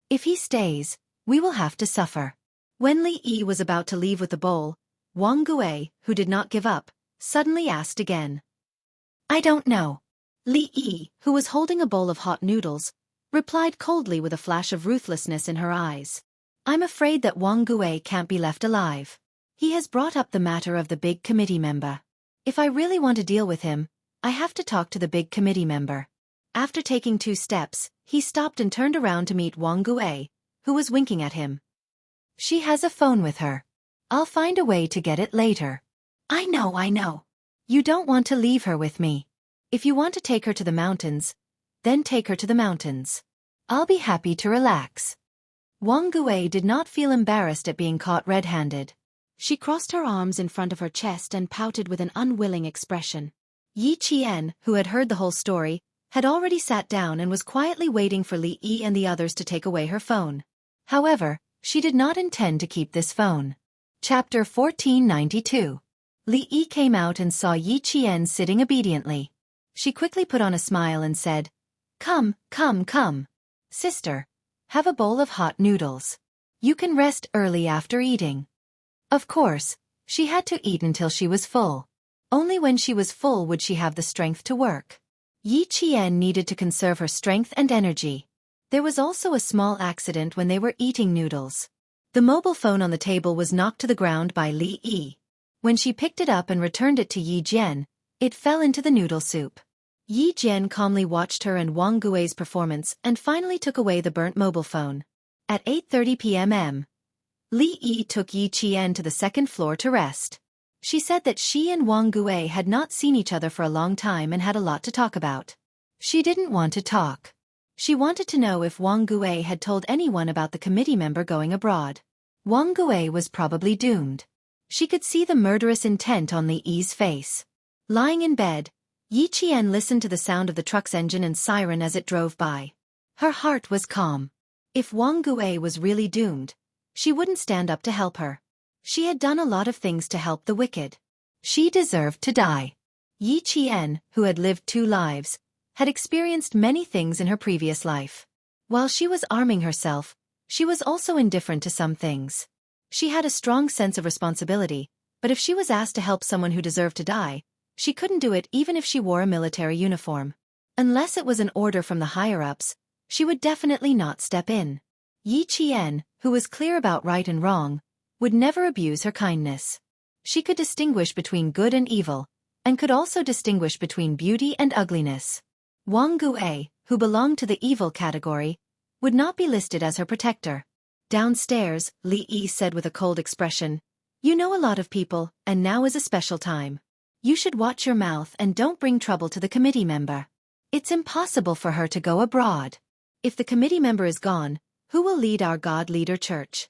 If he stays, we will have to suffer. When Li Yi was about to leave with the bowl, Wang Gui, who did not give up, suddenly asked again. I don't know. Li Yi, who was holding a bowl of hot noodles, replied coldly with a flash of ruthlessness in her eyes. I'm afraid that Wang Gui can't be left alive. He has brought up the matter of the big committee member. If I really want to deal with him, I have to talk to the big committee member. After taking 2 steps, he stopped and turned around to meet Wang Gui, who was winking at him. She has a phone with her. I'll find a way to get it later. I know. You don't want to leave her with me. If you want to take her to the mountains, then take her to the mountains. I'll be happy to relax. Wang Gui did not feel embarrassed at being caught red-handed. She crossed her arms in front of her chest and pouted with an unwilling expression. Yi Qian, who had heard the whole story, had already sat down and was quietly waiting for Li Yi and the others to take away her phone. However, she did not intend to keep this phone. Chapter 1492. Li Yi came out and saw Yi Qian sitting obediently. She quickly put on a smile and said, "Come, come, come. Sister, have a bowl of hot noodles. You can rest early after eating." Of course, she had to eat until she was full. Only when she was full would she have the strength to work. Yi Qian needed to conserve her strength and energy. There was also a small accident when they were eating noodles. The mobile phone on the table was knocked to the ground by Li Yi. When she picked it up and returned it to Yi Jian, it fell into the noodle soup. Yi Jian calmly watched her and Wang Gui's performance and finally took away the burnt mobile phone. At 8:30 p.m. Li Yi took Yi Qian to the second floor to rest. She said that she and Wang Gui had not seen each other for a long time and had a lot to talk about. She didn't want to talk. She wanted to know if Wang Gui had told anyone about the committee member going abroad. Wang Gui was probably doomed. She could see the murderous intent on Li Yi's face. Lying in bed, Yi Qian listened to the sound of the truck's engine and siren as it drove by. Her heart was calm. If Wang Gui was really doomed, she wouldn't stand up to help her. She had done a lot of things to help the wicked. She deserved to die. Yi Qian, who had lived 2 lives, had experienced many things in her previous life. While she was arming herself, she was also indifferent to some things. She had a strong sense of responsibility, but if she was asked to help someone who deserved to die, she couldn't do it even if she wore a military uniform. Unless it was an order from the higher-ups, she would definitely not step in. Yi Qian, who was clear about right and wrong, would never abuse her kindness. She could distinguish between good and evil, and could also distinguish between beauty and ugliness. Wang Gui, who belonged to the evil category, would not be listed as her protector. Downstairs, Li Yi said with a cold expression, "You know a lot of people, and now is a special time. You should watch your mouth and don't bring trouble to the committee member. It's impossible for her to go abroad. If the committee member is gone, who will lead our God leader church?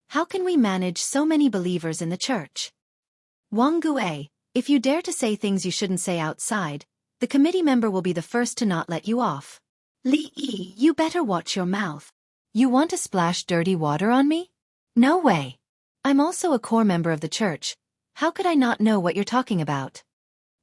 How can we manage so many believers in the church? Wang Gui, if you dare to say things you shouldn't say outside, the committee member will be the first to not let you off. Li Yi, you better watch your mouth. You want to splash dirty water on me? No way. I'm also a core member of the church. How could I not know what you're talking about?"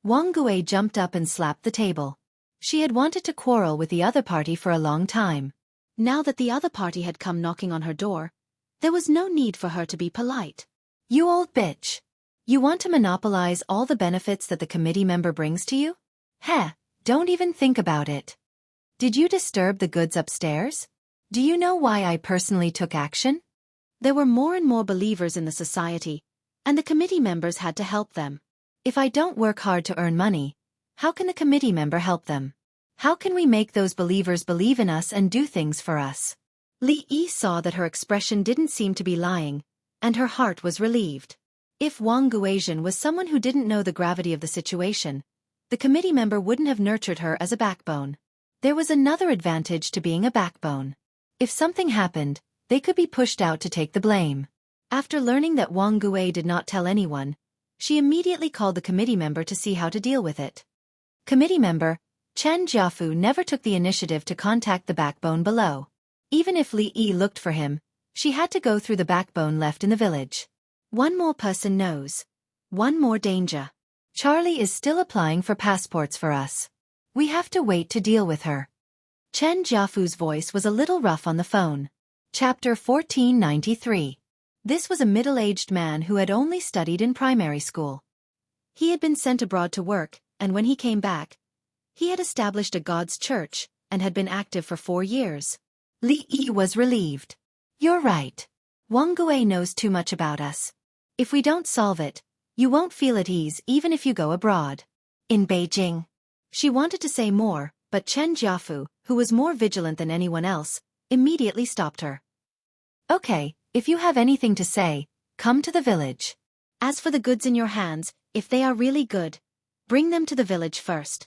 Wang Gui jumped up and slapped the table. She had wanted to quarrel with the other party for a long time. Now that the other party had come knocking on her door, there was no need for her to be polite. "You old bitch. You want to monopolize all the benefits that the committee member brings to you? Heh, don't even think about it. Did you disturb the goods upstairs? Do you know why I personally took action?" There were more and more believers in the society, and the committee members had to help them. If I don't work hard to earn money, how can the committee member help them? How can we make those believers believe in us and do things for us? Li Yi saw that her expression didn't seem to be lying, and her heart was relieved. If Wang Guizhen was someone who didn't know the gravity of the situation, the committee member wouldn't have nurtured her as a backbone. There was another advantage to being a backbone. If something happened, they could be pushed out to take the blame. After learning that Wang Gui did not tell anyone, she immediately called the committee member to see how to deal with it. Committee member Chen Jiafu never took the initiative to contact the backbone below. Even if Li Yi looked for him, she had to go through the backbone left in the village. One more person knows. One more danger. Charlie is still applying for passports for us. We have to wait to deal with her. Chen Jiafu's voice was a little rough on the phone. Chapter 1493. This was a middle-aged man who had only studied in primary school. He had been sent abroad to work, and when he came back, he had established a God's church, and had been active for 4 years. Li Yi was relieved. "You're right. Wang Gui knows too much about us. If we don't solve it, you won't feel at ease even if you go abroad. In Beijing." She wanted to say more, but Chen Jiafu, who was more vigilant than anyone else, immediately stopped her. "Okay, if you have anything to say, come to the village. As for the goods in your hands, if they are really good, bring them to the village first."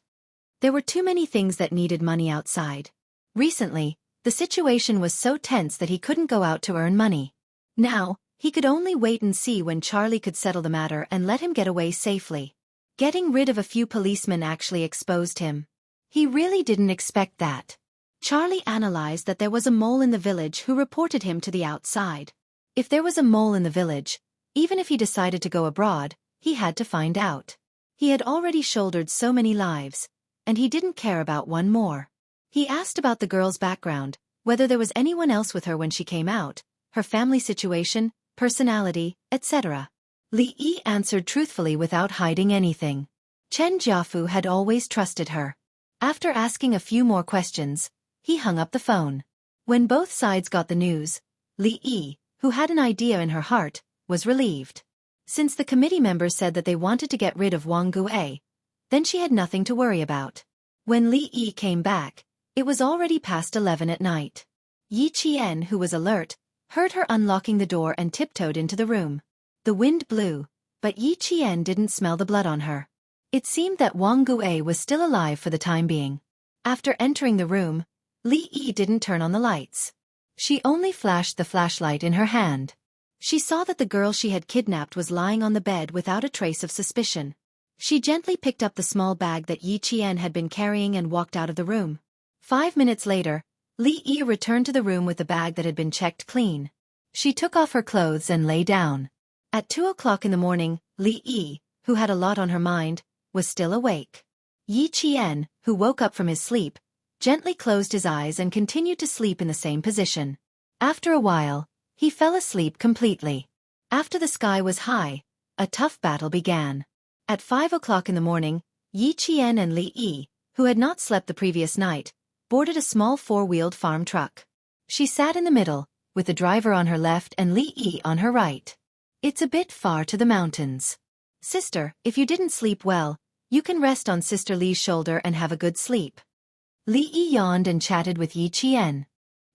There were too many things that needed money outside. Recently, the situation was so tense that he couldn't go out to earn money. Now, he could only wait and see when Charlie could settle the matter and let him get away safely. Getting rid of a few policemen actually exposed him. He really didn't expect that. Charlie analyzed that there was a mole in the village who reported him to the outside. If there was a mole in the village, even if he decided to go abroad, he had to find out. He had already shouldered so many lives, and he didn't care about one more. He asked about the girl's background, whether there was anyone else with her when she came out, her family situation, personality, etc. Li Yi answered truthfully without hiding anything. Chen Jiafu had always trusted her. After asking a few more questions, he hung up the phone. When both sides got the news, Li Yi, who had an idea in her heart, was relieved. Since the committee members said that they wanted to get rid of Wang Gui, then she had nothing to worry about. When Li Yi came back, it was already past 11 at night. Yi Qian, who was alert, heard her unlocking the door and tiptoed into the room. The wind blew, but Yi Qian didn't smell the blood on her. It seemed that Wang Gui was still alive for the time being. After entering the room, Li Yi didn't turn on the lights. She only flashed the flashlight in her hand. She saw that the girl she had kidnapped was lying on the bed without a trace of suspicion. She gently picked up the small bag that Yi Qian had been carrying and walked out of the room. 5 minutes later, Li Yi returned to the room with the bag that had been checked clean. She took off her clothes and lay down. At 2 o'clock in the morning, Li Yi, who had a lot on her mind, was still awake. Yi Qian, who woke up from his sleep, gently closed his eyes and continued to sleep in the same position. After a while, he fell asleep completely. After the sky was high, a tough battle began. At 5 o'clock in the morning, Yi Qian and Li Yi, who had not slept the previous night, boarded a small 4-wheeled farm truck. She sat in the middle, with the driver on her left and Li Yi on her right. It's a bit far to the mountains. Sister, if you didn't sleep well, you can rest on Sister Li's shoulder and have a good sleep. Li Yi yawned and chatted with Yi Qian.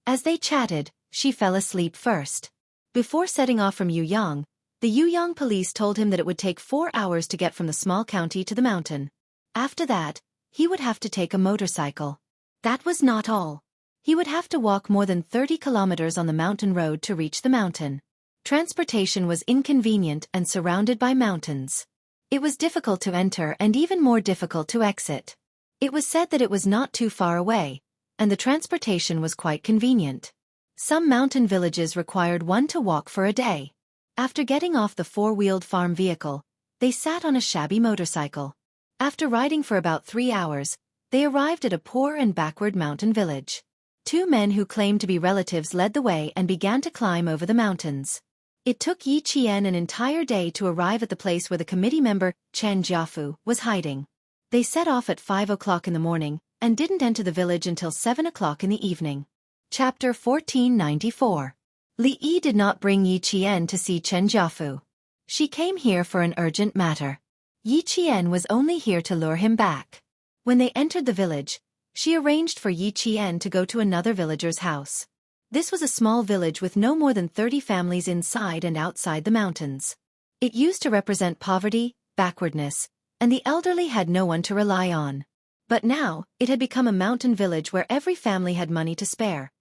As they chatted, she fell asleep first. Before setting off from Yuyang, the Yuyang police told him that it would take 4 hours to get from the small county to the mountain. After that, he would have to take a motorcycle. That was not all. He would have to walk more than 30 kilometers on the mountain road to reach the mountain. Transportation was inconvenient and surrounded by mountains. It was difficult to enter and even more difficult to exit. It was said that it was not too far away, and the transportation was quite convenient. Some mountain villages required one to walk for a day. After getting off the 4-wheeled farm vehicle, they sat on a shabby motorcycle. After riding for about 3 hours, they arrived at a poor and backward mountain village. 2 men who claimed to be relatives led the way and began to climb over the mountains. It took Yi Qian an entire day to arrive at the place where the committee member, Chen Jiafu, was hiding. They set off at 5 o'clock in the morning, and didn't enter the village until 7 o'clock in the evening. Chapter 1494. Li Yi did not bring Yi Qian to see Chen Jiafu. She came here for an urgent matter. Yi Qian was only here to lure him back. When they entered the village, she arranged for Yi Qian to go to another villager's house. This was a small village with no more than 30 families inside and outside the mountains. It used to represent poverty, backwardness, and the elderly had no one to rely on. But now, it had become a mountain village where every family had money to spare,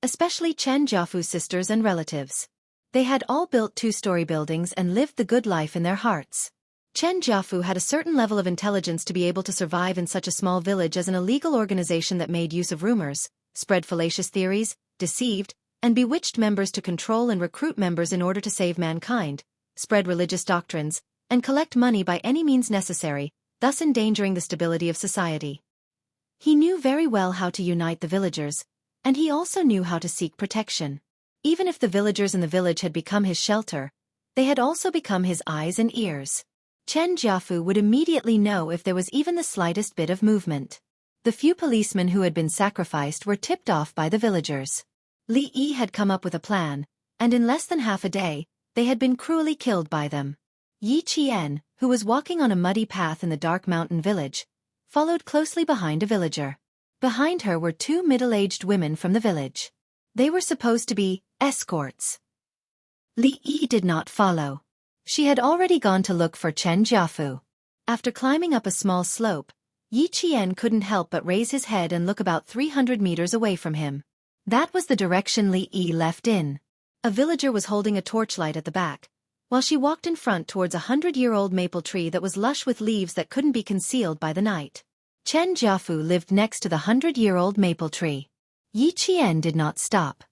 especially Chen Jiafu's sisters and relatives. They had all built 2-story buildings and lived the good life in their hearts. Chen Jiafu had a certain level of intelligence to be able to survive in such a small village as an illegal organization that made use of rumors, spread fallacious theories, deceived, and bewitched members to control and recruit members in order to save mankind, spread religious doctrines, and collect money by any means necessary, thus endangering the stability of society. He knew very well how to unite the villagers, and he also knew how to seek protection. Even if the villagers in the village had become his shelter, they had also become his eyes and ears. Chen Jiafu would immediately know if there was even the slightest bit of movement. The few policemen who had been sacrificed were tipped off by the villagers. Li Yi had come up with a plan, and in less than half a day, they had been cruelly killed by them. Yi Qian, who was walking on a muddy path in the dark mountain village, followed closely behind a villager. Behind her were 2 middle-aged women from the village. They were supposed to be escorts. Li Yi did not follow. She had already gone to look for Chen Jiafu. After climbing up a small slope, Yi Qian couldn't help but raise his head and look about 300 meters away from him. That was the direction Li Yi left in. A villager was holding a torchlight at the back, while she walked in front towards a 100-year-old maple tree that was lush with leaves that couldn't be concealed by the night. Chen Jiafu lived next to the 100-year-old maple tree. Yi Qian did not stop.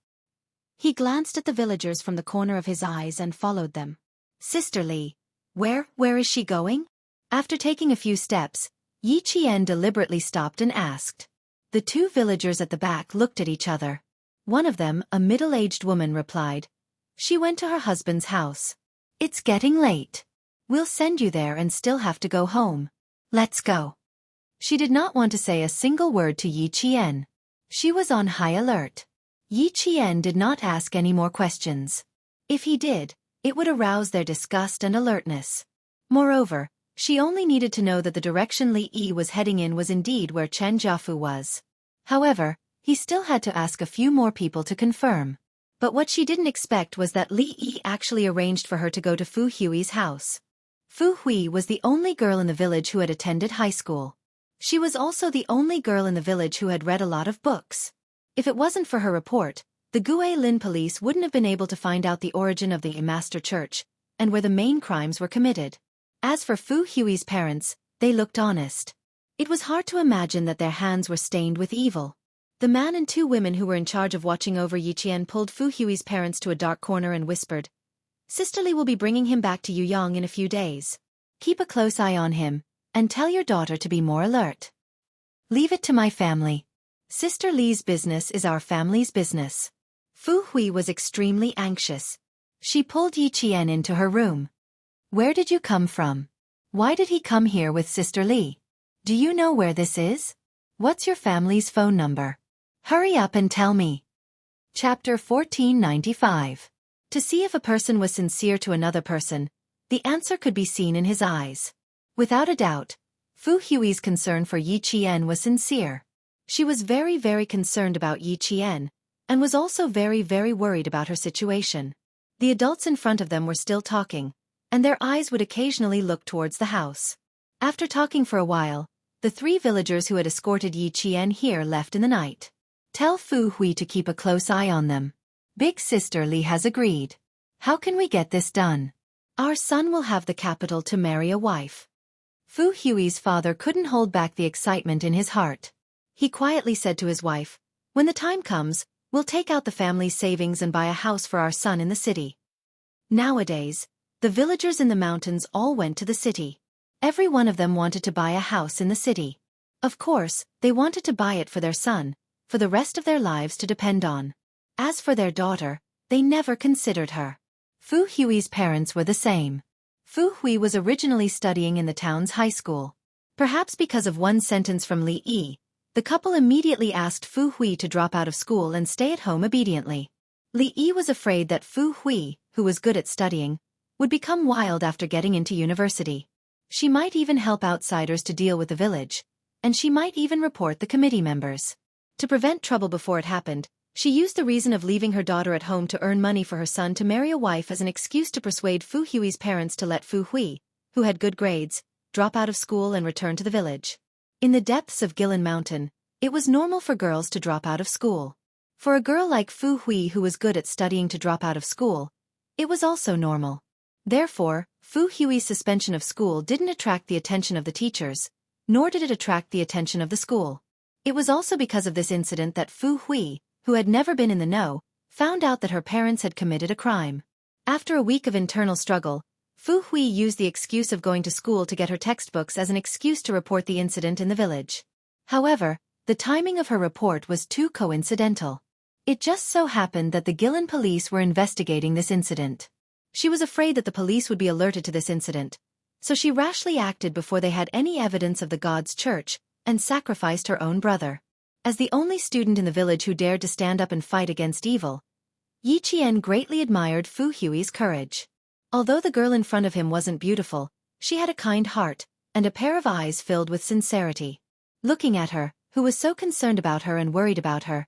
He glanced at the villagers from the corner of his eyes and followed them. Sister Li, where is she going? After taking a few steps, Yi Qian deliberately stopped and asked. The two villagers at the back looked at each other. One of them, a middle-aged woman, replied, "She went to her husband's house. It's getting late. We'll send you there and still have to go home. Let's go." She did not want to say a single word to Yi Qian. She was on high alert. Yi Qian did not ask any more questions. If he did, it would arouse their disgust and alertness. Moreover, she only needed to know that the direction Li Yi was heading in was indeed where Chen Jiafu was. However, he still had to ask a few more people to confirm. But what she didn't expect was that Li Yi actually arranged for her to go to Fu Hui's house. Fu Hui was the only girl in the village who had attended high school. She was also the only girl in the village who had read a lot of books. If it wasn't for her report, the Guilin police wouldn't have been able to find out the origin of the Master Church, and where the main crimes were committed. As for Fu Hui's parents, they looked honest. It was hard to imagine that their hands were stained with evil. The man and two women who were in charge of watching over Yi Qian pulled Fu Hui's parents to a dark corner and whispered, "Sister Li will be bringing him back to Yuyang in a few days. Keep a close eye on him, and tell your daughter to be more alert. Leave it to my family. Sister Li's business is our family's business." Fu Hui was extremely anxious. She pulled Yi Qian into her room. "Where did you come from? Why did he come here with Sister Li? Do you know where this is? What's your family's phone number? Hurry up and tell me." Chapter 1495. To see if a person was sincere to another person, the answer could be seen in his eyes. Without a doubt, Fu Hui's concern for Yi Qian was sincere. She was very concerned about Yi Qian, and was also very worried about her situation. The adults in front of them were still talking, and their eyes would occasionally look towards the house. After talking for a while, the three villagers who had escorted Yi Qian here left in the night. "Tell Fu Hui to keep a close eye on them. Big Sister Li has agreed. How can we get this done? Our son will have the capital to marry a wife." Fu Hui's father couldn't hold back the excitement in his heart. He quietly said to his wife, "When the time comes, we'll take out the family's savings and buy a house for our son in the city." Nowadays, the villagers in the mountains all went to the city. Every one of them wanted to buy a house in the city. Of course, they wanted to buy it for their son, for the rest of their lives to depend on. As for their daughter, they never considered her. Fu Hui's parents were the same. Fu Hui was originally studying in the town's high school. Perhaps because of one sentence from Li Yi, the couple immediately asked Fu Hui to drop out of school and stay at home obediently. Li Yi was afraid that Fu Hui, who was good at studying, would become wild after getting into university. She might even help outsiders to deal with the village, and she might even report the committee members. To prevent trouble before it happened, she used the reason of leaving her daughter at home to earn money for her son to marry a wife as an excuse to persuade Fu Hui's parents to let Fu Hui, who had good grades, drop out of school and return to the village. In the depths of Guilin Mountain, it was normal for girls to drop out of school. For a girl like Fu Hui who was good at studying to drop out of school, it was also normal. Therefore, Fu Hui's suspension of school didn't attract the attention of the teachers, nor did it attract the attention of the school. It was also because of this incident that Fu Hui, who had never been in the know, found out that her parents had committed a crime. After a week of internal struggle, Fu Hui used the excuse of going to school to get her textbooks as an excuse to report the incident in the village. However, the timing of her report was too coincidental. It just so happened that the Guilin police were investigating this incident. She was afraid that the police would be alerted to this incident, so she rashly acted before they had any evidence of the God's church, and sacrificed her own brother. As the only student in the village who dared to stand up and fight against evil, Yi Qian greatly admired Fu Hui's courage. Although the girl in front of him wasn't beautiful, she had a kind heart, and a pair of eyes filled with sincerity. Looking at her, who was so concerned about her and worried about her,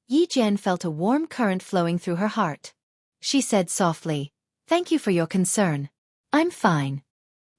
Yi Jian felt a warm current flowing through her heart. She said softly, "Thank you for your concern. I'm fine."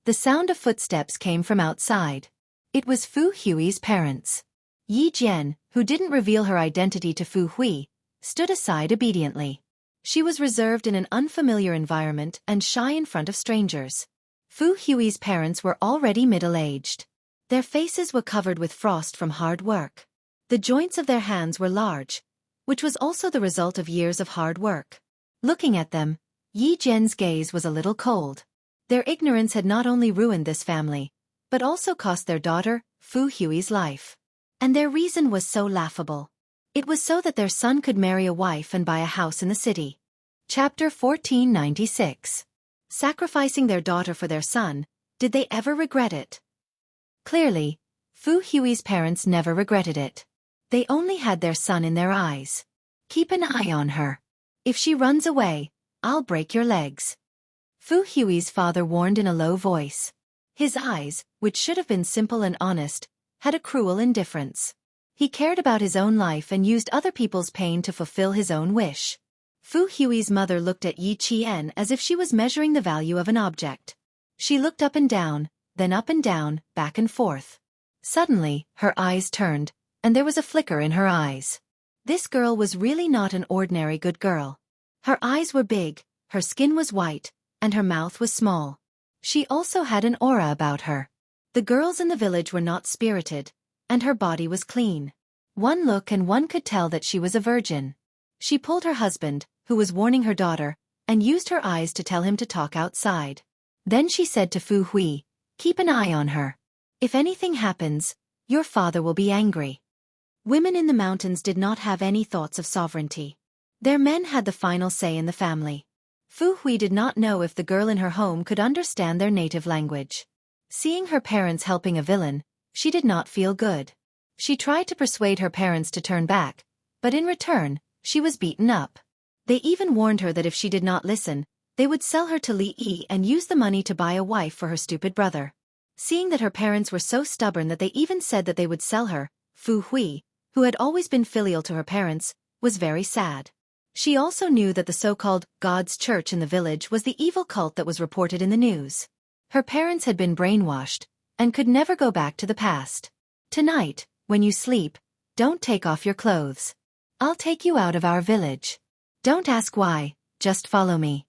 The sound of footsteps came from outside. It was Fu Hui's parents. Yi Jian, who didn't reveal her identity to Fu Hui, stood aside obediently. She was reserved in an unfamiliar environment and shy in front of strangers. Fu Hui's parents were already middle-aged. Their faces were covered with frost from hard work. The joints of their hands were large, which was also the result of years of hard work. Looking at them, Yi Jian's gaze was a little cold. Their ignorance had not only ruined this family, but also cost their daughter, Fu Hui's life. And their reason was so laughable. It was so that their son could marry a wife and buy a house in the city. Chapter 1496. Sacrificing their daughter for their son, did they ever regret it? Clearly, Fu Hui's parents never regretted it. They only had their son in their eyes. Keep an eye on her. If she runs away, I'll break your legs. Fu Hui's father warned in a low voice. His eyes, which should have been simple and honest, had a cruel indifference. He cared about his own life and used other people's pain to fulfill his own wish. Fu Hui's mother looked at Yi Qian as if she was measuring the value of an object. She looked up and down, then up and down, back and forth. Suddenly, her eyes turned, and there was a flicker in her eyes. This girl was really not an ordinary good girl. Her eyes were big, her skin was white, and her mouth was small. She also had an aura about her. The girls in the village were not spirited, and her body was clean. One look and one could tell that she was a virgin. She pulled her husband, who was warning her daughter, and used her eyes to tell him to talk outside. Then she said to Fu Hui, "Keep an eye on her. If anything happens, your father will be angry." Women in the mountains did not have any thoughts of sovereignty. Their men had the final say in the family. Fu Hui did not know if the girl in her home could understand their native language. Seeing her parents helping a villain, she did not feel good. She tried to persuade her parents to turn back, but in return, she was beaten up. They even warned her that if she did not listen, they would sell her to Li Yi and use the money to buy a wife for her stupid brother. Seeing that her parents were so stubborn that they even said that they would sell her, Fu Hui, who had always been filial to her parents, was very sad. She also knew that the so-called God's church in the village was the evil cult that was reported in the news. Her parents had been brainwashed, and could never go back to the past. Tonight, when you sleep, don't take off your clothes. I'll take you out of our village. Don't ask why, just follow me.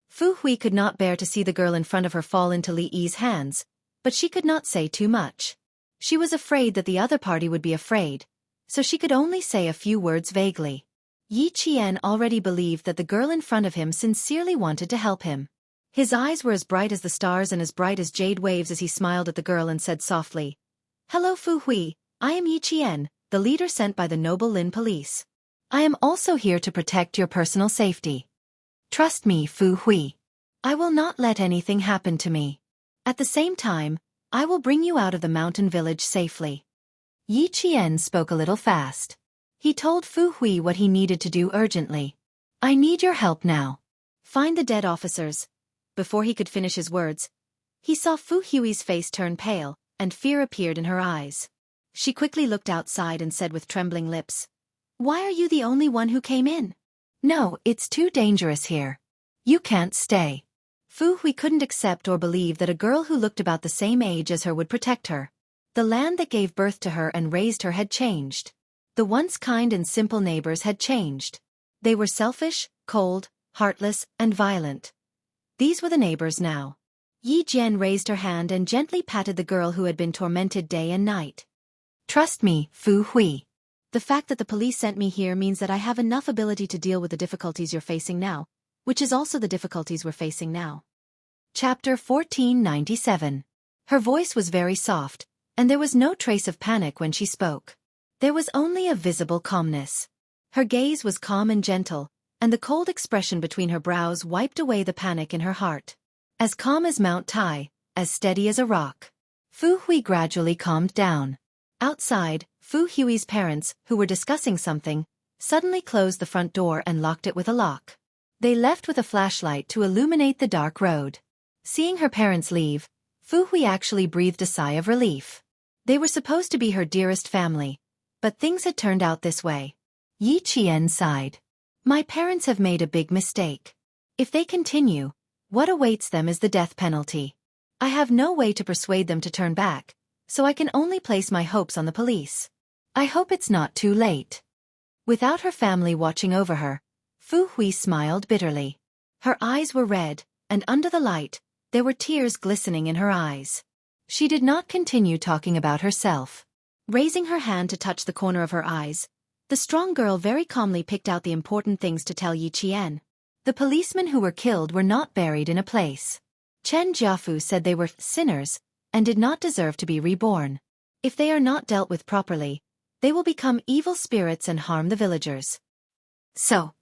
Fu Hui could not bear to see the girl in front of her fall into Li Yi's hands, but she could not say too much. She was afraid that the other party would be afraid, so she could only say a few words vaguely. Yi Qian already believed that the girl in front of him sincerely wanted to help him. His eyes were as bright as the stars and as bright as jade waves as he smiled at the girl and said softly, "Hello Fu Hui, I am Yi Qian, the leader sent by the noble Lin police. I am also here to protect your personal safety. Trust me, Fu Hui. I will not let anything happen to me. At the same time, I will bring you out of the mountain village safely." Yi Qian spoke a little fast. He told Fu Hui what he needed to do urgently. "I need your help now. Find the dead officers." Before he could finish his words, he saw Fu Hui's face turn pale, and fear appeared in her eyes. She quickly looked outside and said with trembling lips, "Why are you the only one who came in?" "No, it's too dangerous here. You can't stay." Fu Hui couldn't accept or believe that a girl who looked about the same age as her would protect her. The land that gave birth to her and raised her had changed. The once kind and simple neighbors had changed. They were selfish, cold, heartless, and violent. These were the neighbors now. Yi Jian raised her hand and gently patted the girl who had been tormented day and night. "Trust me, Fu Hui. The fact that the police sent me here means that I have enough ability to deal with the difficulties you're facing now, which is also the difficulties we're facing now." Chapter 1497. Her voice was very soft, and there was no trace of panic when she spoke. There was only a visible calmness. Her gaze was calm and gentle, and the cold expression between her brows wiped away the panic in her heart. As calm as Mount Tai, as steady as a rock. Fu Hui gradually calmed down. Outside, Fu Hui's parents, who were discussing something, suddenly closed the front door and locked it with a lock. They left with a flashlight to illuminate the dark road. Seeing her parents leave, Fu Hui actually breathed a sigh of relief. They were supposed to be her dearest family, but things had turned out this way. Yi Qian sighed. "My parents have made a big mistake. If they continue, what awaits them is the death penalty. I have no way to persuade them to turn back, so I can only place my hopes on the police. I hope it's not too late." Without her family watching over her, Fu Hui smiled bitterly. Her eyes were red, and under the light, there were tears glistening in her eyes. She did not continue talking about herself. Raising her hand to touch the corner of her eyes, The strong girl very calmly picked out the important things to tell Yi Qian. The policemen who were killed were not buried in a place. Chen Jiafu said they were sinners and did not deserve to be reborn. If they are not dealt with properly, they will become evil spirits and harm the villagers. So,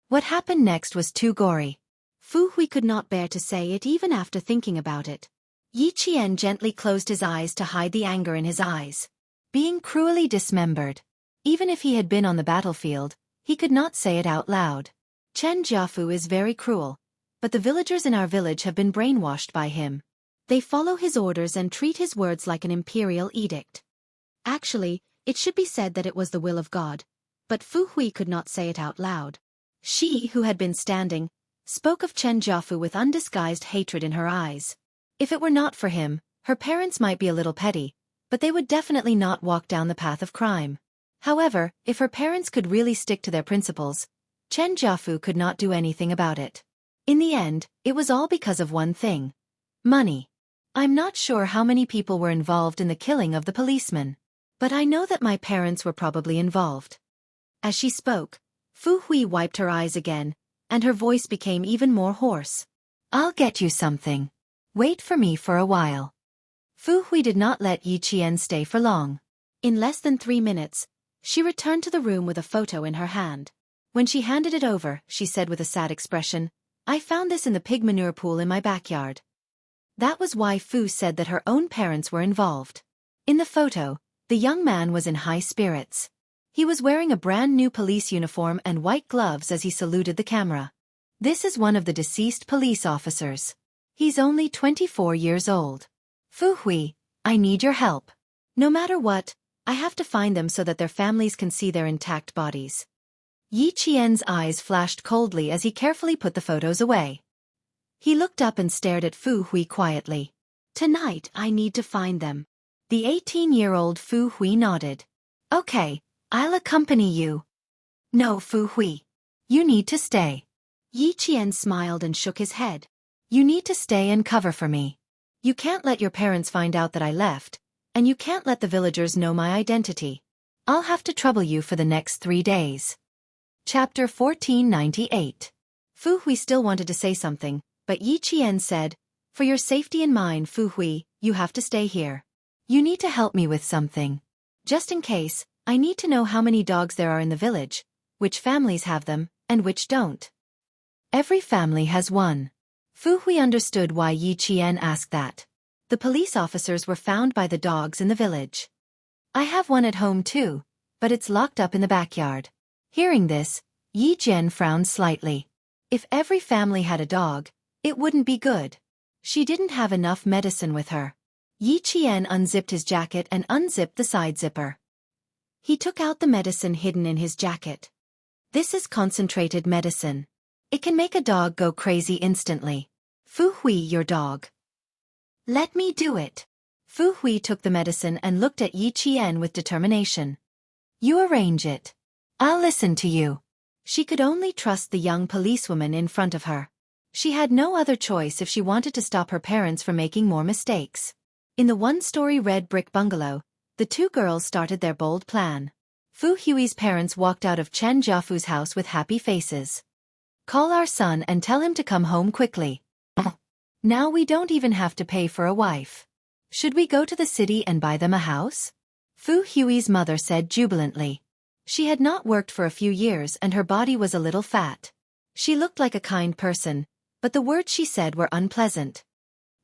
what happened next was too gory. Fu Hui could not bear to say it even after thinking about it. Yi Qian gently closed his eyes to hide the anger in his eyes. Being cruelly dismembered. Even if he had been on the battlefield, he could not say it out loud. Chen Jiafu is very cruel, but the villagers in our village have been brainwashed by him. They follow his orders and treat his words like an imperial edict. Actually, it should be said that it was the will of God, but Fu Hui could not say it out loud. She, who had been standing, spoke of Chen Jiafu with undisguised hatred in her eyes. If it were not for him, her parents might be a little petty, but they would definitely not walk down the path of crime. However, if her parents could really stick to their principles, Chen Jiafu could not do anything about it. In the end, it was all because of one thing. Money. I'm not sure how many people were involved in the killing of the policeman, but I know that my parents were probably involved. As she spoke, Fu Hui wiped her eyes again, and her voice became even more hoarse. I'll get you something. Wait for me for a while. Fu Hui did not let Yi Qian stay for long. In less than 3 minutes, she returned to the room with a photo in her hand. When she handed it over, she said with a sad expression, I found this in the pig manure pool in my backyard. That was why Fu said that her own parents were involved. In the photo, the young man was in high spirits. He was wearing a brand new police uniform and white gloves as he saluted the camera. This is one of the deceased police officers. He's only 24 years old. Fu Hui, I need your help. No matter what, I have to find them so that their families can see their intact bodies. Yi Qian's eyes flashed coldly as he carefully put the photos away. He looked up and stared at Fu Hui quietly. Tonight I need to find them. The 18-year-old Fu Hui nodded. Okay, I'll accompany you. No, Fu Hui. You need to stay. Yi Qian smiled and shook his head. You need to stay and cover for me. You can't let your parents find out that I left, and you can't let the villagers know my identity. I'll have to trouble you for the next 3 days. Chapter 1498. Fu Hui still wanted to say something, but Yi Qian said, For your safety and mine, Fu Hui, you have to stay here. You need to help me with something. Just in case, I need to know how many dogs there are in the village, which families have them, and which don't. Every family has one. Fu Hui understood why Yi Qian asked that. The police officers were found by the dogs in the village. I have one at home too, but it's locked up in the backyard. Hearing this, Yi Jian frowned slightly. If every family had a dog, it wouldn't be good. She didn't have enough medicine with her. Yi Qian unzipped his jacket and unzipped the side zipper. He took out the medicine hidden in his jacket. This is concentrated medicine. It can make a dog go crazy instantly. Fu Hui, your dog. Let me do it. Fu Hui took the medicine and looked at Yi Qian with determination. You arrange it. I'll listen to you. She could only trust the young policewoman in front of her. She had no other choice if she wanted to stop her parents from making more mistakes. In the one-story red brick bungalow, the two girls started their bold plan. Fu Hui's parents walked out of Chen Jiafu's house with happy faces. Call our son and tell him to come home quickly. Now we don't even have to pay for a wife. Should we go to the city and buy them a house? Fu Hui's mother said jubilantly. She had not worked for a few years and her body was a little fat. She looked like a kind person, but the words she said were unpleasant.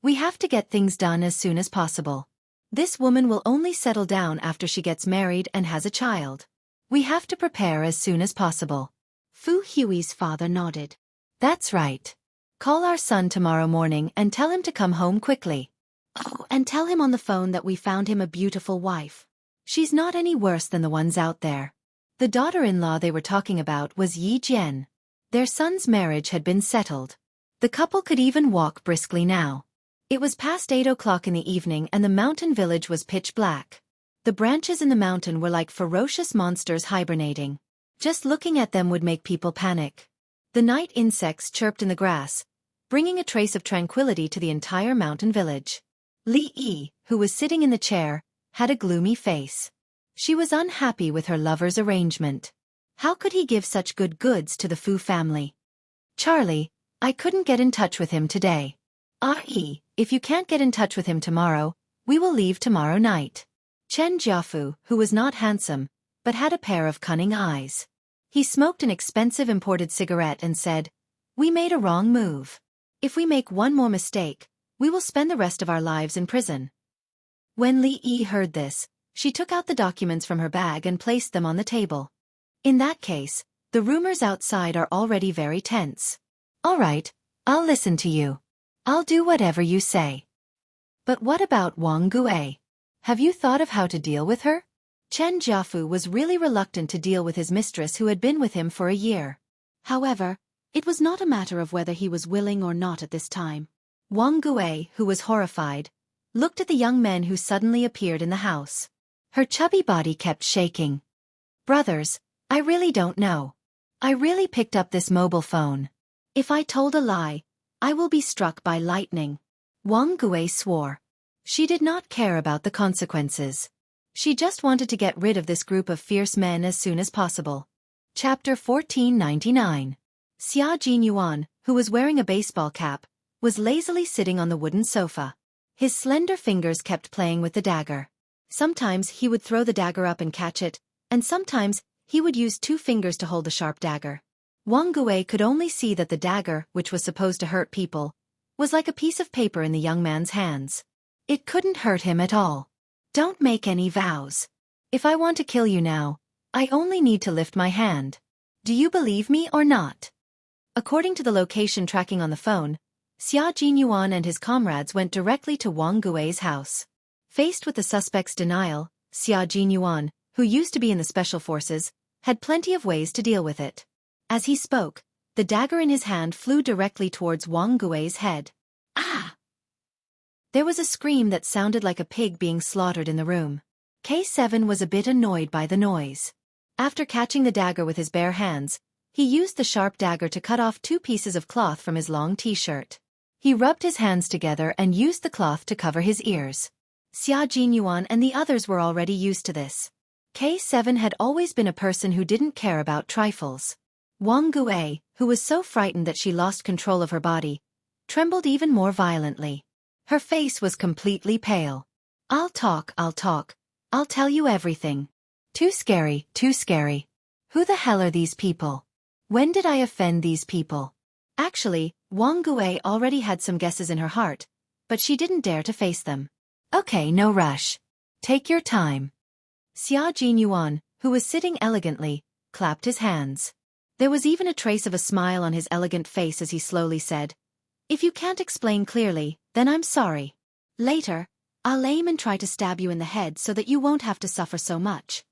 We have to get things done as soon as possible. This woman will only settle down after she gets married and has a child. We have to prepare as soon as possible. Fu Hui's father nodded. That's right. Call our son tomorrow morning and tell him to come home quickly. Oh, and tell him on the phone that we found him a beautiful wife. She's not any worse than the ones out there. The daughter-in-law they were talking about was Yi Jian. Their son's marriage had been settled. The couple could even walk briskly now. It was past 8 o'clock in the evening and the mountain village was pitch black. The branches in the mountain were like ferocious monsters hibernating. Just looking at them would make people panic. The night insects chirped in the grass, bringing a trace of tranquility to the entire mountain village. Li Yi, who was sitting in the chair, had a gloomy face. She was unhappy with her lover's arrangement. How could he give such good goods to the Fu family? Charlie, I couldn't get in touch with him today. If you can't get in touch with him tomorrow, we will leave tomorrow night. Chen Jiafu, who was not handsome, but had a pair of cunning eyes. He smoked an expensive imported cigarette and said, "We made a wrong move. If we make one more mistake, we will spend the rest of our lives in prison." When Li Yi heard this, she took out the documents from her bag and placed them on the table. In that case, the rumors outside are already very tense. All right, I'll listen to you. I'll do whatever you say. But what about Wang Gue? Have you thought of how to deal with her? Chen Jiafu was really reluctant to deal with his mistress who had been with him for a year. However, it was not a matter of whether he was willing or not at this time. Wang Gue, who was horrified, looked at the young men who suddenly appeared in the house. Her chubby body kept shaking. Brothers, I really don't know. I really picked up this mobile phone. If I told a lie, I will be struck by lightning. Wang Gue swore. She did not care about the consequences. She just wanted to get rid of this group of fierce men as soon as possible. Chapter 1499. Xia Jinyuan, who was wearing a baseball cap, was lazily sitting on the wooden sofa. His slender fingers kept playing with the dagger. Sometimes he would throw the dagger up and catch it, and sometimes he would use 2 fingers to hold the sharp dagger. Wang Gue could only see that the dagger, which was supposed to hurt people, was like a piece of paper in the young man's hands. It couldn't hurt him at all. Don't make any vows. If I want to kill you now, I only need to lift my hand. Do you believe me or not? According to the location tracking on the phone, Xia Jinyuan and his comrades went directly to Wang Gue's house. Faced with the suspect's denial, Xia Jinyuan, who used to be in the special forces, had plenty of ways to deal with it. As he spoke, the dagger in his hand flew directly towards Wang Gue's head. Ah! There was a scream that sounded like a pig being slaughtered in the room. K7 was a bit annoyed by the noise. After catching the dagger with his bare hands, he used the sharp dagger to cut off 2 pieces of cloth from his long t-shirt. He rubbed his hands together and used the cloth to cover his ears. Xia Jinyuan and the others were already used to this. K7 had always been a person who didn't care about trifles. Wang Gue, who was so frightened that she lost control of her body, trembled even more violently. Her face was completely pale. I'll talk. I'll tell you everything. Too scary. Who the hell are these people? When did I offend these people? Actually, Wang Gue already had some guesses in her heart, but she didn't dare to face them. Okay, no rush. Take your time. Xia Jinyuan, who was sitting elegantly, clapped his hands. There was even a trace of a smile on his elegant face as he slowly said, "If you can't explain clearly, then I'm sorry. Later, I'll aim and try to stab you in the head so that you won't have to suffer so much."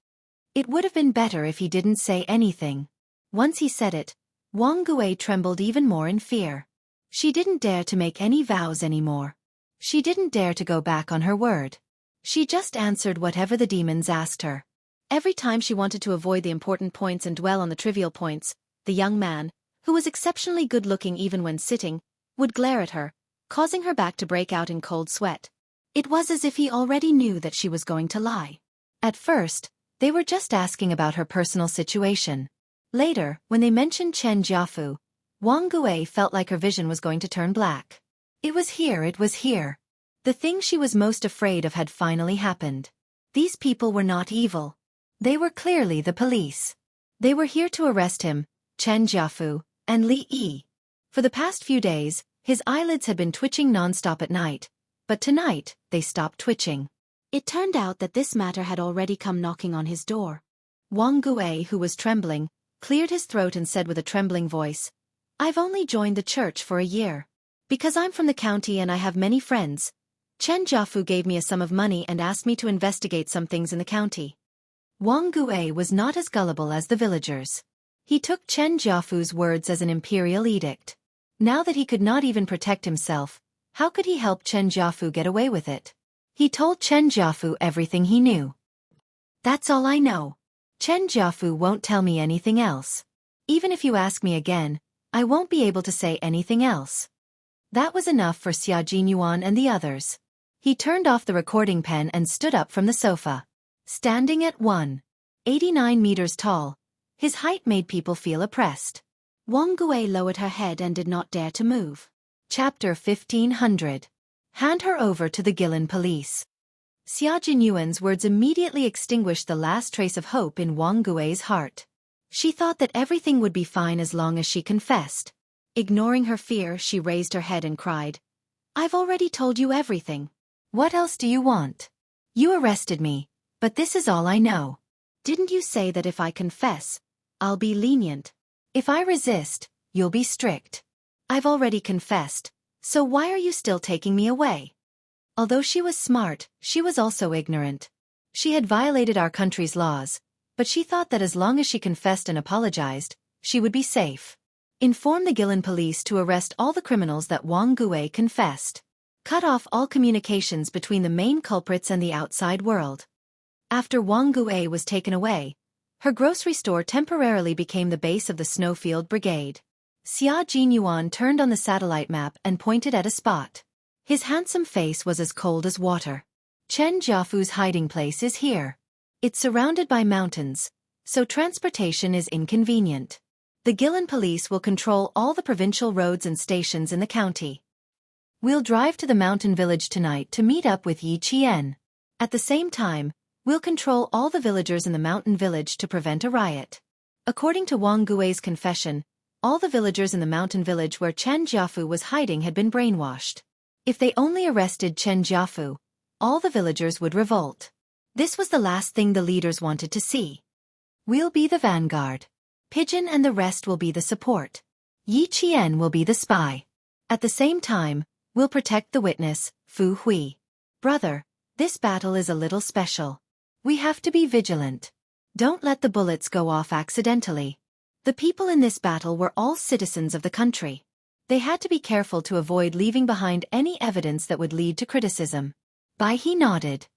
It would have been better if he didn't say anything. Once he said it, Wang Gue trembled even more in fear. She didn't dare to make any vows anymore. She didn't dare to go back on her word. She just answered whatever the demons asked her. Every time she wanted to avoid the important points and dwell on the trivial points, the young man, who was exceptionally good-looking even when sitting, would glare at her, causing her back to break out in cold sweat. It was as if he already knew that she was going to lie. At first, they were just asking about her personal situation. Later, when they mentioned Chen Jiafu, Wang Gue felt like her vision was going to turn black. It was here. The thing she was most afraid of had finally happened. These people were not evil. They were clearly the police. They were here to arrest him, Chen Jiafu, and Li Yi. For the past few days, his eyelids had been twitching non-stop at night, but tonight, they stopped twitching. It turned out that this matter had already come knocking on his door. Wang Gue, who was trembling, cleared his throat and said with a trembling voice, "I've only joined the church for a year. Because I'm from the county and I have many friends, Chen Jiafu gave me a sum of money and asked me to investigate some things in the county." Wang Gue was not as gullible as the villagers. He took Chen Jiafu's words as an imperial edict. Now that he could not even protect himself, how could he help Chen Jiafu get away with it? He told Chen Jiafu everything he knew. "That's all I know. Chen Jiafu won't tell me anything else. Even if you ask me again, I won't be able to say anything else." That was enough for Xia Jinyuan and the others. He turned off the recording pen and stood up from the sofa. Standing at 189 meters tall, his height made people feel oppressed. Wang Gui lowered her head and did not dare to move. Chapter 1500. Hand her over to the Guilin police. Xia Jinyuan's words immediately extinguished the last trace of hope in Wang Gui's heart. She thought that everything would be fine as long as she confessed. Ignoring her fear, she raised her head and cried, "I've already told you everything. What else do you want? You arrested me, but this is all I know. Didn't you say that if I confess, I'll be lenient? If I resist, you'll be strict? I've already confessed, so why are you still taking me away?" Although she was smart, she was also ignorant. She had violated our country's laws, but she thought that as long as she confessed and apologized, she would be safe. Inform the Guilin police to arrest all the criminals that Wang Gui confessed. Cut off all communications between the main culprits and the outside world. After Wang Gui was taken away, her grocery store temporarily became the base of the Snowfield Brigade. Xia Jinyuan turned on the satellite map and pointed at a spot. His handsome face was as cold as water. Chen Jiafu's hiding place is here. It's surrounded by mountains, so transportation is inconvenient. The Guilin police will control all the provincial roads and stations in the county. We'll drive to the mountain village tonight to meet up with Yi Qian. At the same time, we'll control all the villagers in the mountain village to prevent a riot. According to Wang Gui's confession, all the villagers in the mountain village where Chen Jiafu was hiding had been brainwashed. If they only arrested Chen Jiafu, all the villagers would revolt. This was the last thing the leaders wanted to see. We'll be the vanguard. Pigeon and the rest will be the support. Yi Qian will be the spy. At the same time, we'll protect the witness, Fu Hui. Brother, this battle is a little special. We have to be vigilant. Don't let the bullets go off accidentally. The people in this battle were all citizens of the country. They had to be careful to avoid leaving behind any evidence that would lead to criticism. Bai He nodded.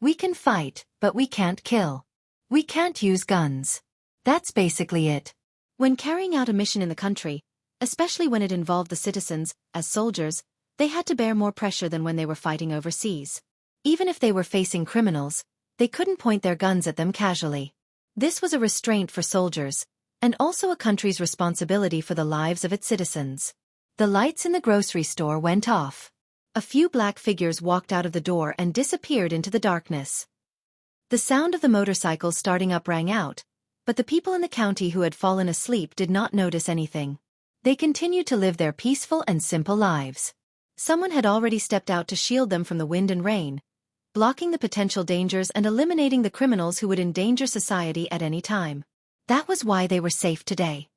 We can fight, but we can't kill. We can't use guns. That's basically it. When carrying out a mission in the country, especially when it involved the citizens, as soldiers, they had to bear more pressure than when they were fighting overseas. Even if they were facing criminals, they couldn't point their guns at them casually. This was a restraint for soldiers, and also a country's responsibility for the lives of its citizens. The lights in the grocery store went off. A few black figures walked out of the door and disappeared into the darkness. The sound of the motorcycles starting up rang out, but the people in the county who had fallen asleep did not notice anything. They continued to live their peaceful and simple lives. Someone had already stepped out to shield them from the wind and rain, blocking the potential dangers and eliminating the criminals who would endanger society at any time. That was why they were safe today.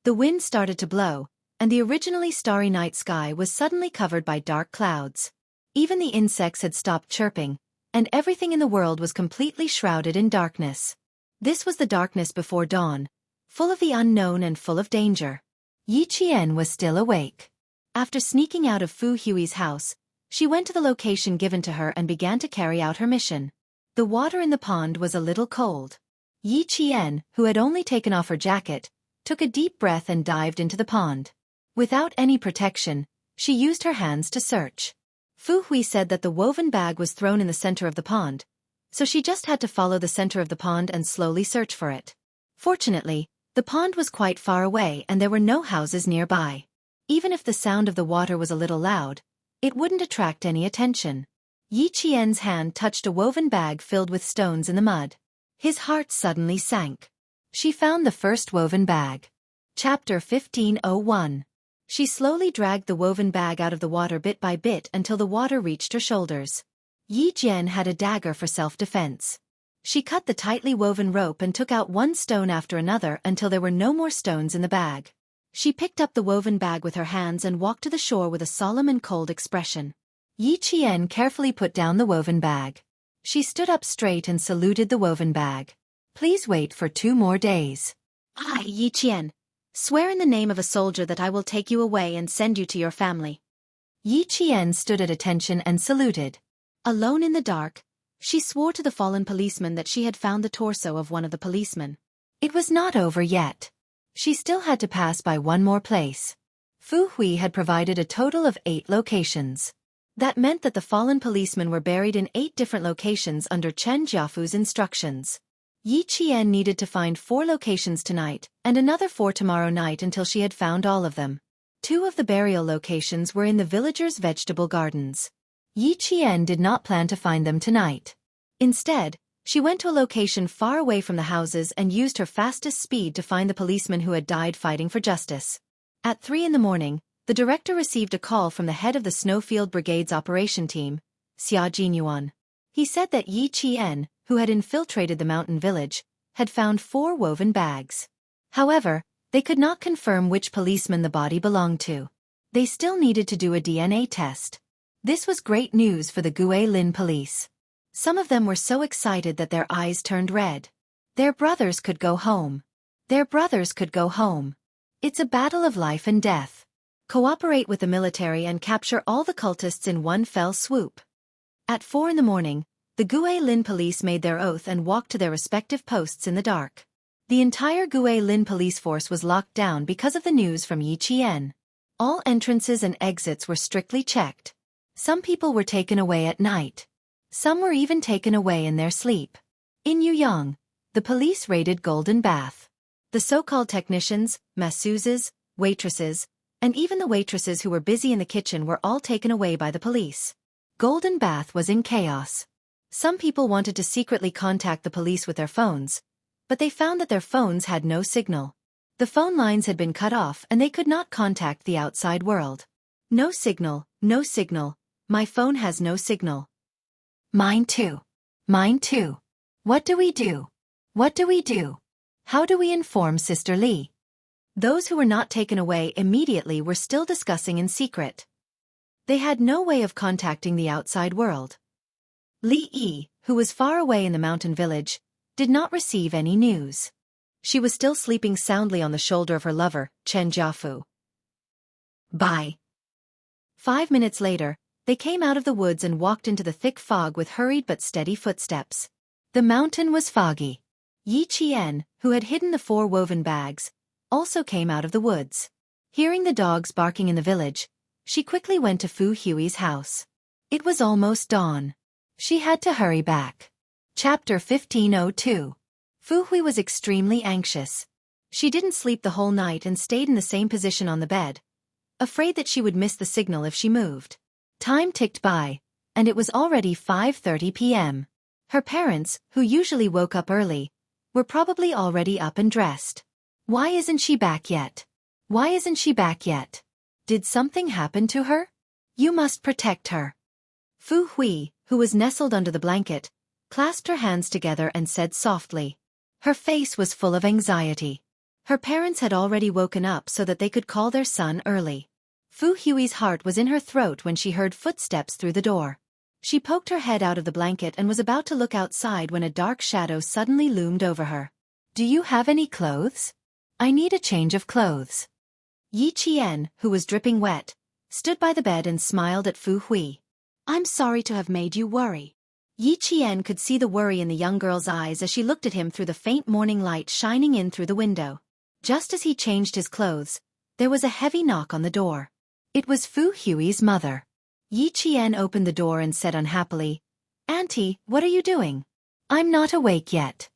The wind started to blow, and the originally starry night sky was suddenly covered by dark clouds. Even the insects had stopped chirping, and everything in the world was completely shrouded in darkness. This was the darkness before dawn, full of the unknown and full of danger. Yi Qian was still awake. After sneaking out of Fu Hui's house, she went to the location given to her and began to carry out her mission. The water in the pond was a little cold. Yi Qian, who had only taken off her jacket, took a deep breath and dived into the pond. Without any protection, she used her hands to search. Fu Hui said that the woven bag was thrown in the center of the pond, so she just had to follow the center of the pond and slowly search for it. Fortunately, the pond was quite far away and there were no houses nearby. Even if the sound of the water was a little loud, it wouldn't attract any attention. Yi Qian's hand touched a woven bag filled with stones in the mud. His heart suddenly sank. She found the first woven bag. Chapter 1501. She slowly dragged the woven bag out of the water bit by bit until the water reached her shoulders. Yi Jian had a dagger for self-defense. She cut the tightly woven rope and took out one stone after another until there were no more stones in the bag. She picked up the woven bag with her hands and walked to the shore with a solemn and cold expression. Yi Qian carefully put down the woven bag. She stood up straight and saluted the woven bag. Please wait for 2 more days. I, Yi Qian, swear in the name of a soldier that I will take you away and send you to your family. Yi Qian stood at attention and saluted. Alone in the dark, she swore to the fallen policeman that she had found the torso of one of the policemen. It was not over yet. She still had to pass by one more place. Fu Hui had provided a total of 8 locations. That meant that the fallen policemen were buried in 8 different locations under Chen Jiafu's instructions. Yi Qian needed to find 4 locations tonight, and another 4 tomorrow night until she had found all of them. 2 of the burial locations were in the villagers' vegetable gardens. Yi Qian did not plan to find them tonight. Instead, she went to a location far away from the houses and used her fastest speed to find the policemen who had died fighting for justice. At 3 in the morning, the director received a call from the head of the Snowfield Brigade's operation team, Xia Jinyuan. He said that Yi Qian, who had infiltrated the mountain village, had found 4 woven bags. However, they could not confirm which policeman the body belonged to. They still needed to do a DNA test. This was great news for the Guilin police. Some of them were so excited that their eyes turned red. Their brothers could go home. Their brothers could go home. It's a battle of life and death. Cooperate with the military and capture all the cultists in one fell swoop. At 4 in the morning, the Guilin police made their oath and walked to their respective posts in the dark. The entire Guilin police force was locked down because of the news from Yi Qian. All entrances and exits were strictly checked. Some people were taken away at night. Some were even taken away in their sleep. In Yuyang, the police raided Golden Bath. The so-called technicians, masseuses, waitresses, and even the waitresses who were busy in the kitchen were all taken away by the police. Golden Bath was in chaos. Some people wanted to secretly contact the police with their phones, but they found that their phones had no signal. The phone lines had been cut off and they could not contact the outside world. No signal, no signal. My phone has no signal. Mine too. Mine too. What do we do? What do we do? How do we inform Sister Li? Those who were not taken away immediately were still discussing in secret. They had no way of contacting the outside world. Li Yi, who was far away in the mountain village, did not receive any news. She was still sleeping soundly on the shoulder of her lover, Chen Jiafu. Bye. 5 minutes later, they came out of the woods and walked into the thick fog with hurried but steady footsteps. The mountain was foggy. Yi Qian, who had hidden the 4 woven bags, also came out of the woods. Hearing the dogs barking in the village, she quickly went to Fu Hui's house. It was almost dawn. She had to hurry back. Chapter 1502. Fu Hui was extremely anxious. She didn't sleep the whole night and stayed in the same position on the bed, afraid that she would miss the signal if she moved. Time ticked by, and it was already 5:30 p.m. Her parents, who usually woke up early, were probably already up and dressed. Why isn't she back yet? Why isn't she back yet? Did something happen to her? You must protect her. Fu Hui, who was nestled under the blanket, clasped her hands together and said softly. Her face was full of anxiety. Her parents had already woken up so that they could call their son early. Fu Hui's heart was in her throat when she heard footsteps through the door. She poked her head out of the blanket and was about to look outside when a dark shadow suddenly loomed over her. Do you have any clothes? I need a change of clothes. Yi Qian, who was dripping wet, stood by the bed and smiled at Fu Hui. I'm sorry to have made you worry. Yi Qian could see the worry in the young girl's eyes as she looked at him through the faint morning light shining in through the window. Just as he changed his clothes, there was a heavy knock on the door. It was Fu Hui's mother. Yi Qian opened the door and said unhappily, Auntie, what are you doing? I'm not awake yet.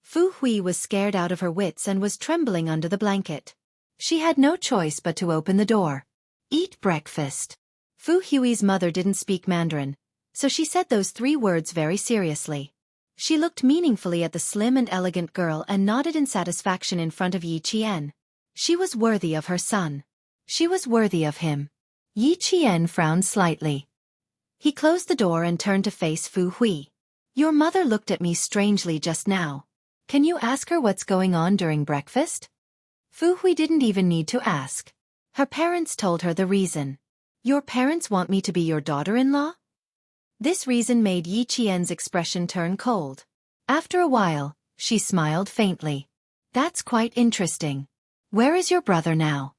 Fu Hui was scared out of her wits and was trembling under the blanket. She had no choice but to open the door. Eat breakfast. Fu Hui's mother didn't speak Mandarin, so she said those 3 words very seriously. She looked meaningfully at the slim and elegant girl and nodded in satisfaction in front of Yi Qian. She was worthy of her son. She was worthy of him. Yi Qian frowned slightly. He closed the door and turned to face Fu Hui. Your mother looked at me strangely just now. Can you ask her what's going on during breakfast? Fu Hui didn't even need to ask. Her parents told her the reason. Your parents want me to be your daughter-in-law? This reason made Yi Qian's expression turn cold. After a while, she smiled faintly. That's quite interesting. Where is your brother now?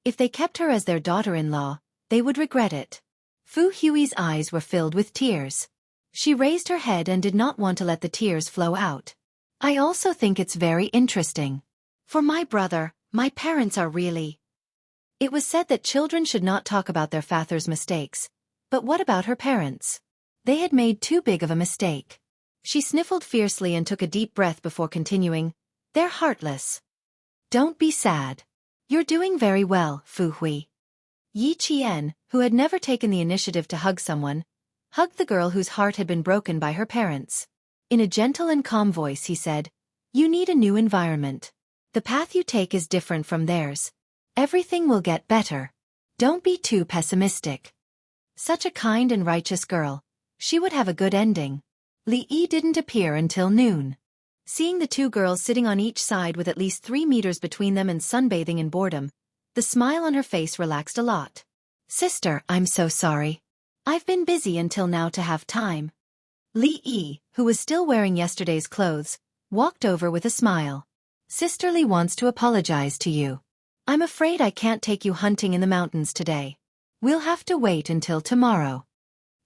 If they kept her as their daughter-in-law, they would regret it. Fu Hui's eyes were filled with tears. She raised her head and did not want to let the tears flow out. I also think it's very interesting. For my brother, my parents are really... It was said that children should not talk about their father's mistakes, But what about her parents? They had made too big of a mistake. She sniffled fiercely and took a deep breath before continuing, "They're heartless. Don't be sad. You're doing very well, Fu Hui." Yi Qian, who had never taken the initiative to hug someone, hugged the girl whose heart had been broken by her parents. In a gentle and calm voice he said, "You need a new environment. The path you take is different from theirs. Everything will get better. Don't be too pessimistic." Such a kind and righteous girl. She would have a good ending. Li Yi didn't appear until noon. Seeing the two girls sitting on each side with at least 3 meters between them and sunbathing in boredom, the smile on her face relaxed a lot. "Sister, I'm so sorry. I've been busy until now to have time." Li Yi, who was still wearing yesterday's clothes, walked over with a smile. "Sister Li wants to apologize to you. I'm afraid I can't take you hunting in the mountains today. We'll have to wait until tomorrow."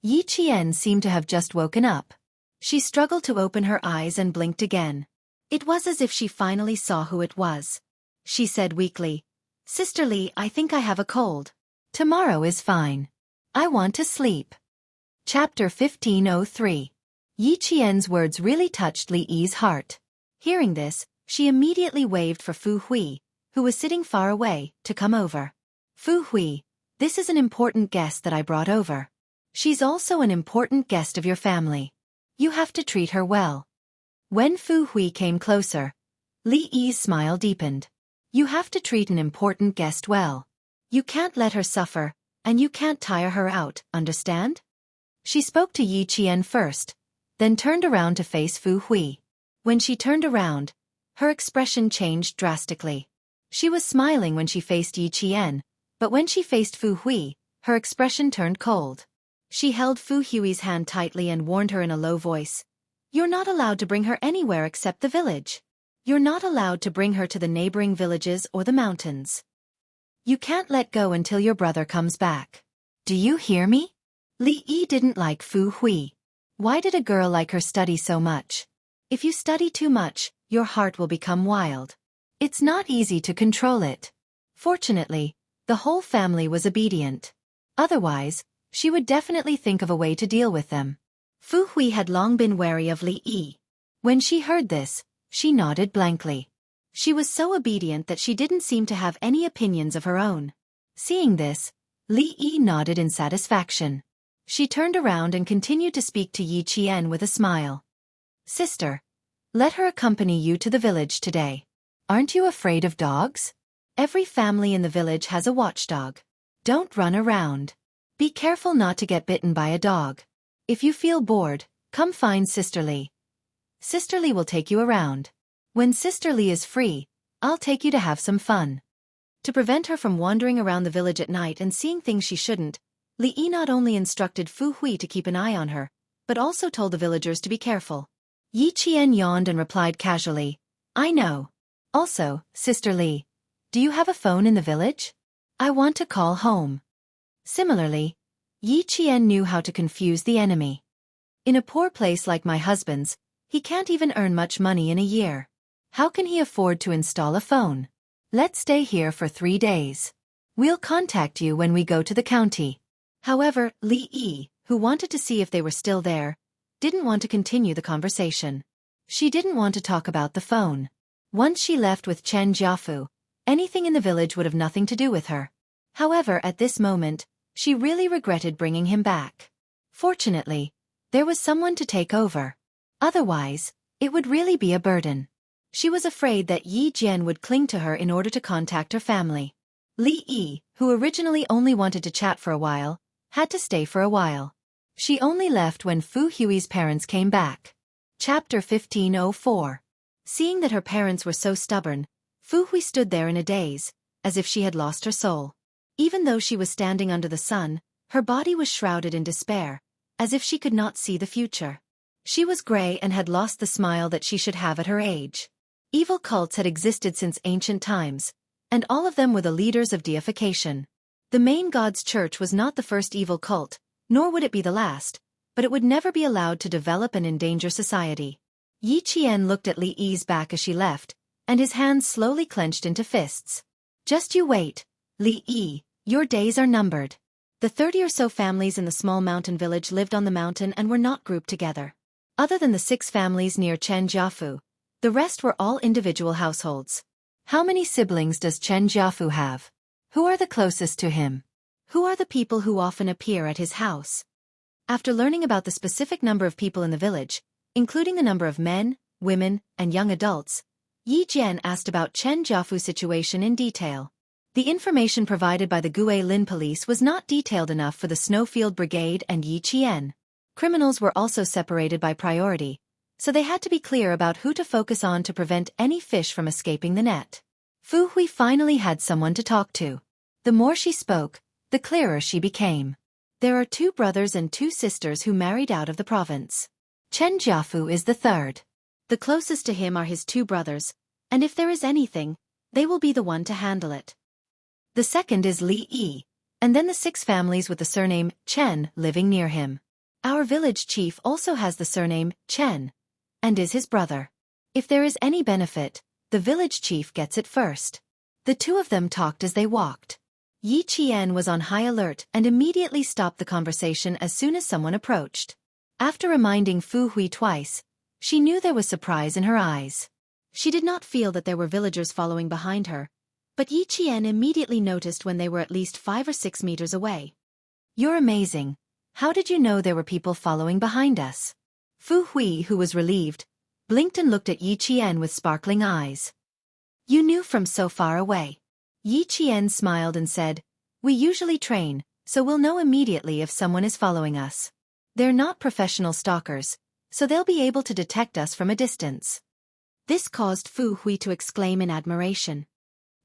Yi Qian seemed to have just woken up. She struggled to open her eyes and blinked again. It was as if she finally saw who it was. She said weakly, "Sister Li, I think I have a cold. Tomorrow is fine. I want to sleep." Chapter 1503. Yi Qian's words really touched Li Yi's heart. Hearing this, she immediately waved for Fu Hui, who was sitting far away, to come over. "Fu Hui, this is an important guest that I brought over. She's also an important guest of your family. You have to treat her well." When Fu Hui came closer, Li Yi's smile deepened. "You have to treat an important guest well. You can't let her suffer, and you can't tire her out, understand?" She spoke to Yi Qian first, then turned around to face Fu Hui. When she turned around, her expression changed drastically. She was smiling when she faced Yi Qian, but when she faced Fu Hui, her expression turned cold. She held Fu Hui's hand tightly and warned her in a low voice, "You're not allowed to bring her anywhere except the village. You're not allowed to bring her to the neighboring villages or the mountains. You can't let go until your brother comes back. Do you hear me?" Li Yi didn't like Fu Hui. Why did a girl like her study so much? If you study too much, your heart will become wild. It's not easy to control it. Fortunately, the whole family was obedient. Otherwise, she would definitely think of a way to deal with them. Fu Hui had long been wary of Li Yi. When she heard this, she nodded blankly. She was so obedient that she didn't seem to have any opinions of her own. Seeing this, Li Yi nodded in satisfaction. She turned around and continued to speak to Yi Qian with a smile. "Sister, let her accompany you to the village today. Aren't you afraid of dogs? Every family in the village has a watchdog. Don't run around. Be careful not to get bitten by a dog. If you feel bored, come find Sister Li. Sister Li will take you around. When Sister Li is free, I'll take you to have some fun." To prevent her from wandering around the village at night and seeing things she shouldn't, Li Yi not only instructed Fu Hui to keep an eye on her, but also told the villagers to be careful. Yi Qian yawned and replied casually, "I know. Also, Sister Li, do you have a phone in the village? I want to call home." Similarly, Yi Qian knew how to confuse the enemy. "In a poor place like my husband's, he can't even earn much money in a year. How can he afford to install a phone? Let's stay here for 3 days. We'll contact you when we go to the county." However, Li Yi, who wanted to see if they were still there, didn't want to continue the conversation. She didn't want to talk about the phone. Once she left with Chen Jiafu, anything in the village would have nothing to do with her. However, at this moment, she really regretted bringing him back. Fortunately, there was someone to take over. Otherwise, it would really be a burden. She was afraid that Yi Jian would cling to her in order to contact her family. Li Yi, who originally only wanted to chat for a while, had to stay for a while. She only left when Fu Hui's parents came back. Chapter 1504. Seeing that her parents were so stubborn, Fu Hui stood there in a daze, as if she had lost her soul. Even though she was standing under the sun, her body was shrouded in despair, as if she could not see the future. She was gray and had lost the smile that she should have at her age. Evil cults had existed since ancient times, and all of them were the leaders of deification. The main god's church was not the first evil cult, nor would it be the last, but it would never be allowed to develop and endanger society. Yi Qian looked at Li Yi's back as she left, and his hands slowly clenched into fists. "Just you wait, Li Yi, your days are numbered. The 30 or so families in the small mountain village lived on the mountain and were not grouped together. Other than the 6 families near Jianghu, the rest were all individual households. How many siblings does Jianghu have? Who are the closest to him? Who are the people who often appear at his house? After learning about the specific number of people in the village, including the number of men, women, and young adults, Yi Jian asked about Jianghu's situation in detail. The information provided by the Guilin police was not detailed enough for the Snowfield Brigade and Yi Qian. Criminals were also separated by priority, so they had to be clear about who to focus on to prevent any fish from escaping the net. Fu Hui finally had someone to talk to. The more she spoke, the clearer she became. There are 2 brothers and 2 sisters who married out of the province. Chen Jiafu is the 3rd. The closest to him are his 2 brothers, and if there is anything, they will be the one to handle it. The 2nd is Li Yi, and then the 6 families with the surname Chen living near him. Our village chief also has the surname Chen, and is his brother. If there is any benefit, the village chief gets it first. The 2 of them talked as they walked. Yi Qian was on high alert and immediately stopped the conversation as soon as someone approached. After reminding Fu Hui twice, she knew there was surprise in her eyes. She did not feel that there were villagers following behind her, but Yi Qian immediately noticed when they were at least 5 or 6 meters away. "You're amazing. How did you know there were people following behind us?" Fu Hui, who was relieved, blinked and looked at Yi Qian with sparkling eyes. "You knew from so far away." Yi Qian smiled and said, "We usually train, so we'll know immediately if someone is following us. They're not professional stalkers, so they'll be able to detect us from a distance." This caused Fu Hui to exclaim in admiration.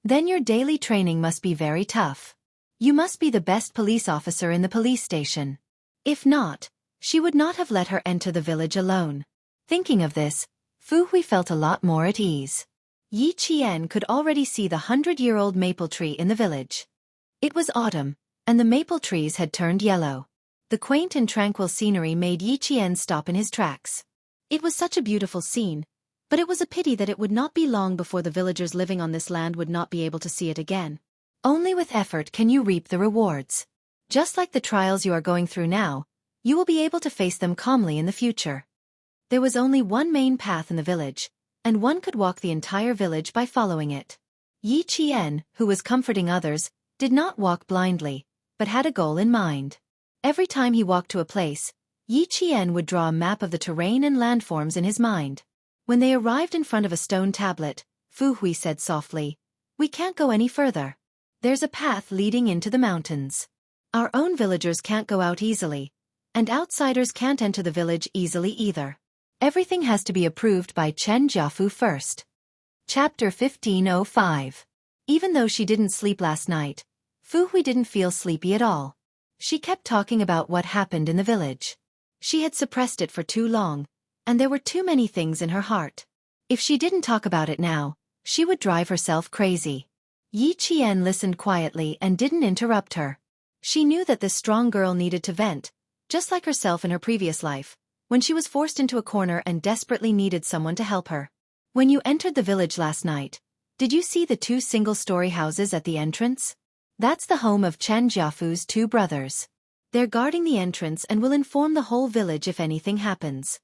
"Then your daily training must be very tough. You must be the best police officer in the police station." If not, she would not have let her enter the village alone. Thinking of this, Fu Hui felt a lot more at ease. Yi Qian could already see the 100-year-old maple tree in the village. It was autumn, and the maple trees had turned yellow. The quaint and tranquil scenery made Yi Qian stop in his tracks. It was such a beautiful scene, but it was a pity that it would not be long before the villagers living on this land would not be able to see it again. Only with effort can you reap the rewards. Just like the trials you are going through now, you will be able to face them calmly in the future. There was only one main path in the village, and one could walk the entire village by following it. Yi Qian, who was comforting others, did not walk blindly, but had a goal in mind. Every time he walked to a place, Yi Qian would draw a map of the terrain and landforms in his mind. When they arrived in front of a stone tablet, Fu Hui said softly, "We can't go any further. There's a path leading into the mountains. Our own villagers can't go out easily, and outsiders can't enter the village easily either. Everything has to be approved by Chen Jiafu first." Chapter 15:05. Even though she didn't sleep last night, Fu Hui didn't feel sleepy at all. She kept talking about what happened in the village. She had suppressed it for too long, and there were too many things in her heart. If she didn't talk about it now, she would drive herself crazy. Yi Qian listened quietly and didn't interrupt her. She knew that this strong girl needed to vent, just like herself in her previous life, when she was forced into a corner and desperately needed someone to help her. "When you entered the village last night, did you see the 2 single-story houses at the entrance? That's the home of Chen Jiafu's 2 brothers. They're guarding the entrance and will inform the whole village if anything happens.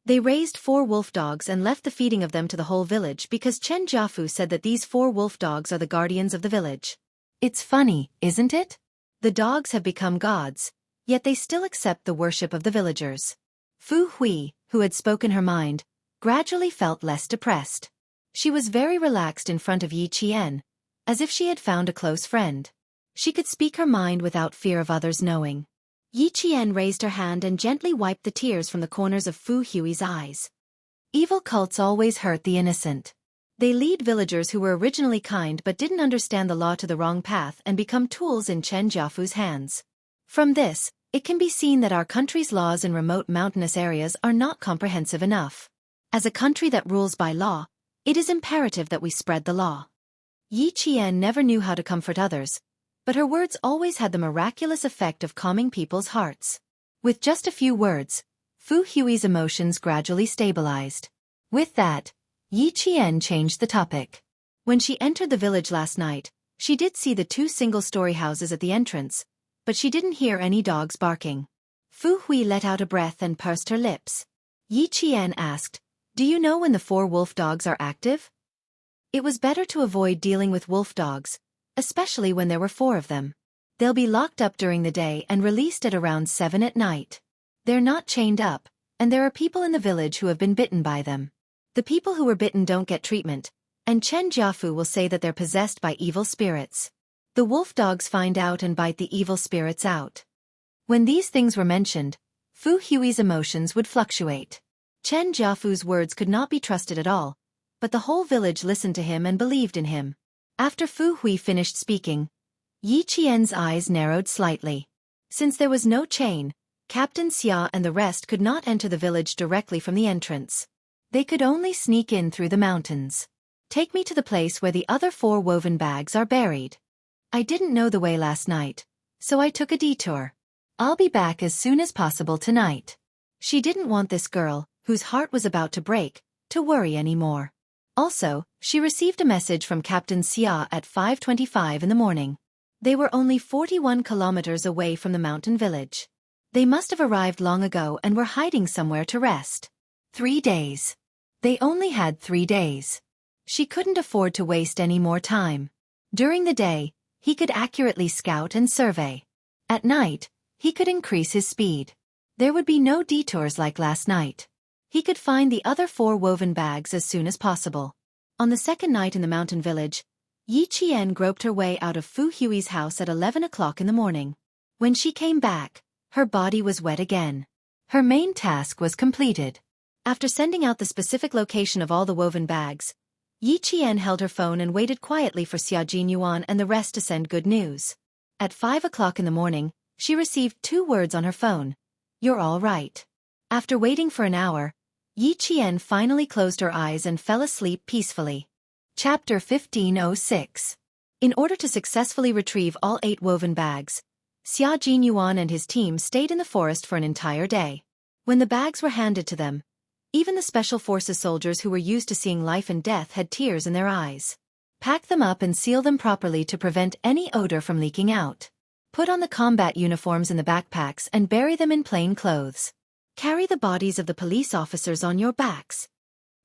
They raised 4 wolf dogs and left the feeding of them to the whole village because Chen Jiafu said that these 4 wolf dogs are the guardians of the village. It's funny, isn't it? The dogs have become gods, yet they still accept the worship of the villagers." Fu Hui, who had spoken her mind, gradually felt less depressed. She was very relaxed in front of Yi Qian, as if she had found a close friend. She could speak her mind without fear of others knowing. Yi Qian raised her hand and gently wiped the tears from the corners of Fu Hui's eyes. Evil cults always hurt the innocent. They lead villagers who were originally kind but didn't understand the law to the wrong path and become tools in Chen Jiafu's hands. From this, it can be seen that our country's laws in remote mountainous areas are not comprehensive enough. As a country that rules by law, it is imperative that we spread the law. Yi Qian never knew how to comfort others, but her words always had the miraculous effect of calming people's hearts. With just a few words, Fu Hui's emotions gradually stabilized. With that, Yi Qian changed the topic. When she entered the village last night, she did see the 2 single-story houses at the entrance, but she didn't hear any dogs barking. Fu Hui let out a breath and pursed her lips. Yi Qian asked, "Do you know when the 4 wolf dogs are active?" It was better to avoid dealing with wolf dogs, especially when there were 4 of them. They'll be locked up during the day and released at around 7 at night. They're not chained up, and there are people in the village who have been bitten by them. The people who were bitten don't get treatment, and Chen Jiafu will say that they're possessed by evil spirits. The wolf dogs find out and bite the evil spirits out. When these things were mentioned, Fu Hui's emotions would fluctuate. Chen Jiafu's words could not be trusted at all, but the whole village listened to him and believed in him. After Fu Hui finished speaking, Yi Qian's eyes narrowed slightly. Since there was no chain, Captain Xia and the rest could not enter the village directly from the entrance. They could only sneak in through the mountains. "Take me to the place where the other 4 woven bags are buried. I didn't know the way last night, so I took a detour. I'll be back as soon as possible tonight." She didn't want this girl, whose heart was about to break, to worry anymore. Also, she received a message from Captain Xia at 5:25 in the morning. They were only 41 kilometers away from the mountain village. They must have arrived long ago and were hiding somewhere to rest. 3 days. They only had 3 days. She couldn't afford to waste any more time. During the day, he could accurately scout and survey. At night, he could increase his speed. There would be no detours like last night. He could find the other 4 woven bags as soon as possible. On the second night in the mountain village, Yi Qian groped her way out of Fu Hui's house at 11 o'clock in the morning. When she came back, her body was wet again. Her main task was completed. After sending out the specific location of all the woven bags, Yi Qian held her phone and waited quietly for Xia Jinyuan and the rest to send good news. At 5 o'clock in the morning, she received 2 words on her phone. "You're all right." After waiting for an hour, Yi Qian finally closed her eyes and fell asleep peacefully. Chapter 1506. In order to successfully retrieve all 8 woven bags, Xia Jinyuan and his team stayed in the forest for an entire day. When the bags were handed to them, even the Special Forces soldiers who were used to seeing life and death had tears in their eyes. Pack them up and seal them properly to prevent any odor from leaking out. Put on the combat uniforms in the backpacks and bury them in plain clothes. Carry the bodies of the police officers on your backs.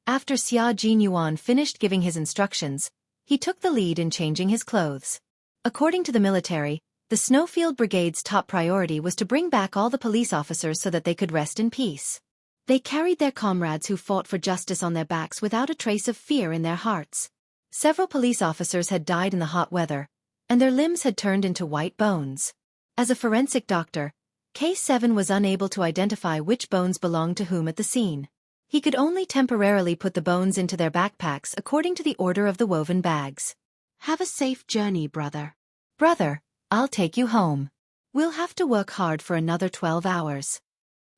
After Xia Jinyuan finished giving his instructions, he took the lead in changing his clothes. According to the military, the Snowfield Brigade's top priority was to bring back all the police officers so that they could rest in peace. They carried their comrades who fought for justice on their backs without a trace of fear in their hearts. Several police officers had died in the hot weather, and their limbs had turned into white bones. As a forensic doctor, K7 was unable to identify which bones belonged to whom at the scene. He could only temporarily put the bones into their backpacks according to the order of the woven bags. "Have a safe journey, brother." "Brother, I'll take you home. We'll have to work hard for another 12 hours.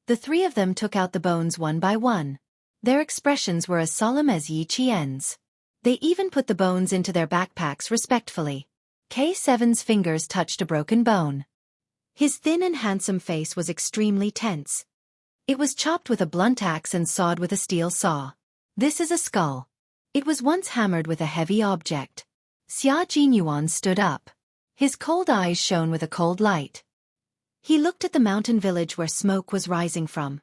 The 3 of them took out the bones one by one. Their expressions were as solemn as Yi Qian's. They even put the bones into their backpacks respectfully. K7's fingers touched a broken bone. His thin and handsome face was extremely tense. It was chopped with a blunt axe and sawed with a steel saw. "This is a skull. It was once hammered with a heavy object." Xia Jinyuan stood up. His cold eyes shone with a cold light. He looked at the mountain village where smoke was rising from.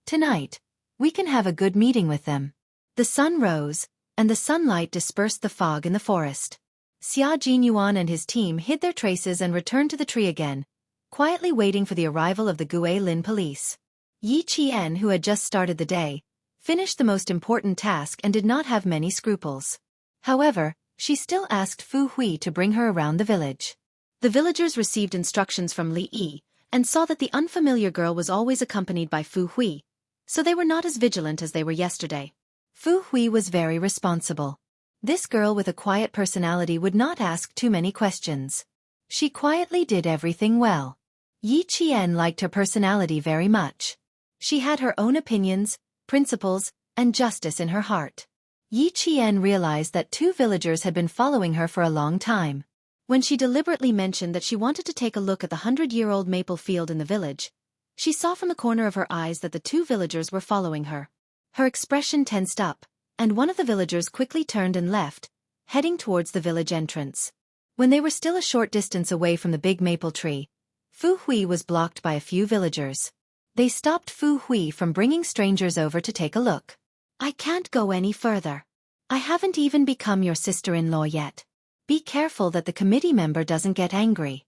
"Tonight, we can have a good meeting with them." The sun rose, and the sunlight dispersed the fog in the forest. Xia Jinyuan and his team hid their traces and returned to the tree again, quietly waiting for the arrival of the Guilin police. Yi Qian, who had just started the day, finished the most important task and did not have many scruples. However, she still asked Fu Hui to bring her around the village. The villagers received instructions from Li Yi, and saw that the unfamiliar girl was always accompanied by Fu Hui, so they were not as vigilant as they were yesterday. Fu Hui was very responsible. This girl with a quiet personality would not ask too many questions. She quietly did everything well. Yi Qian liked her personality very much. She had her own opinions, principles, and justice in her heart. Yi Qian realized that 2 villagers had been following her for a long time. When she deliberately mentioned that she wanted to take a look at the 100-year-old maple field in the village, she saw from the corner of her eyes that the 2 villagers were following her. Her expression tensed up, and one of the villagers quickly turned and left, heading towards the village entrance. When they were still a short distance away from the big maple tree, Fu Hui was blocked by a few villagers. They stopped Fu Hui from bringing strangers over to take a look. I can't go any further. I haven't even become your sister-in-law yet. Be careful that the committee member doesn't get angry.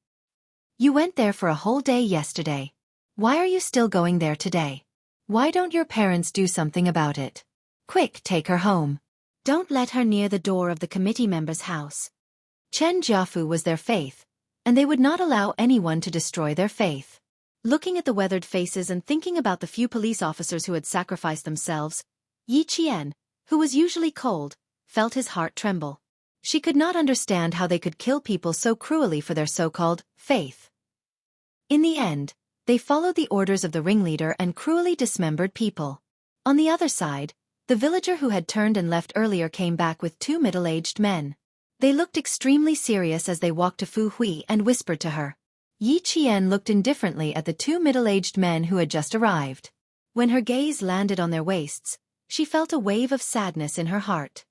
You went there for a whole day yesterday. Why are you still going there today? Why don't your parents do something about it? Quick, take her home. Don't let her near the door of the committee member's house. Chen Jiafu was their faith, and they would not allow anyone to destroy their faith. Looking at the weathered faces and thinking about the few police officers who had sacrificed themselves, Yi Qian, who was usually cold, felt his heart tremble. She could not understand how they could kill people so cruelly for their so-called faith. In the end, they followed the orders of the ringleader and cruelly dismembered people. On the other side, the villager who had turned and left earlier came back with two middle-aged men. They looked extremely serious as they walked to Fu Hui and whispered to her. Yi Qian looked indifferently at the two middle-aged men who had just arrived. When her gaze landed on their waists, she felt a wave of sadness in her heart.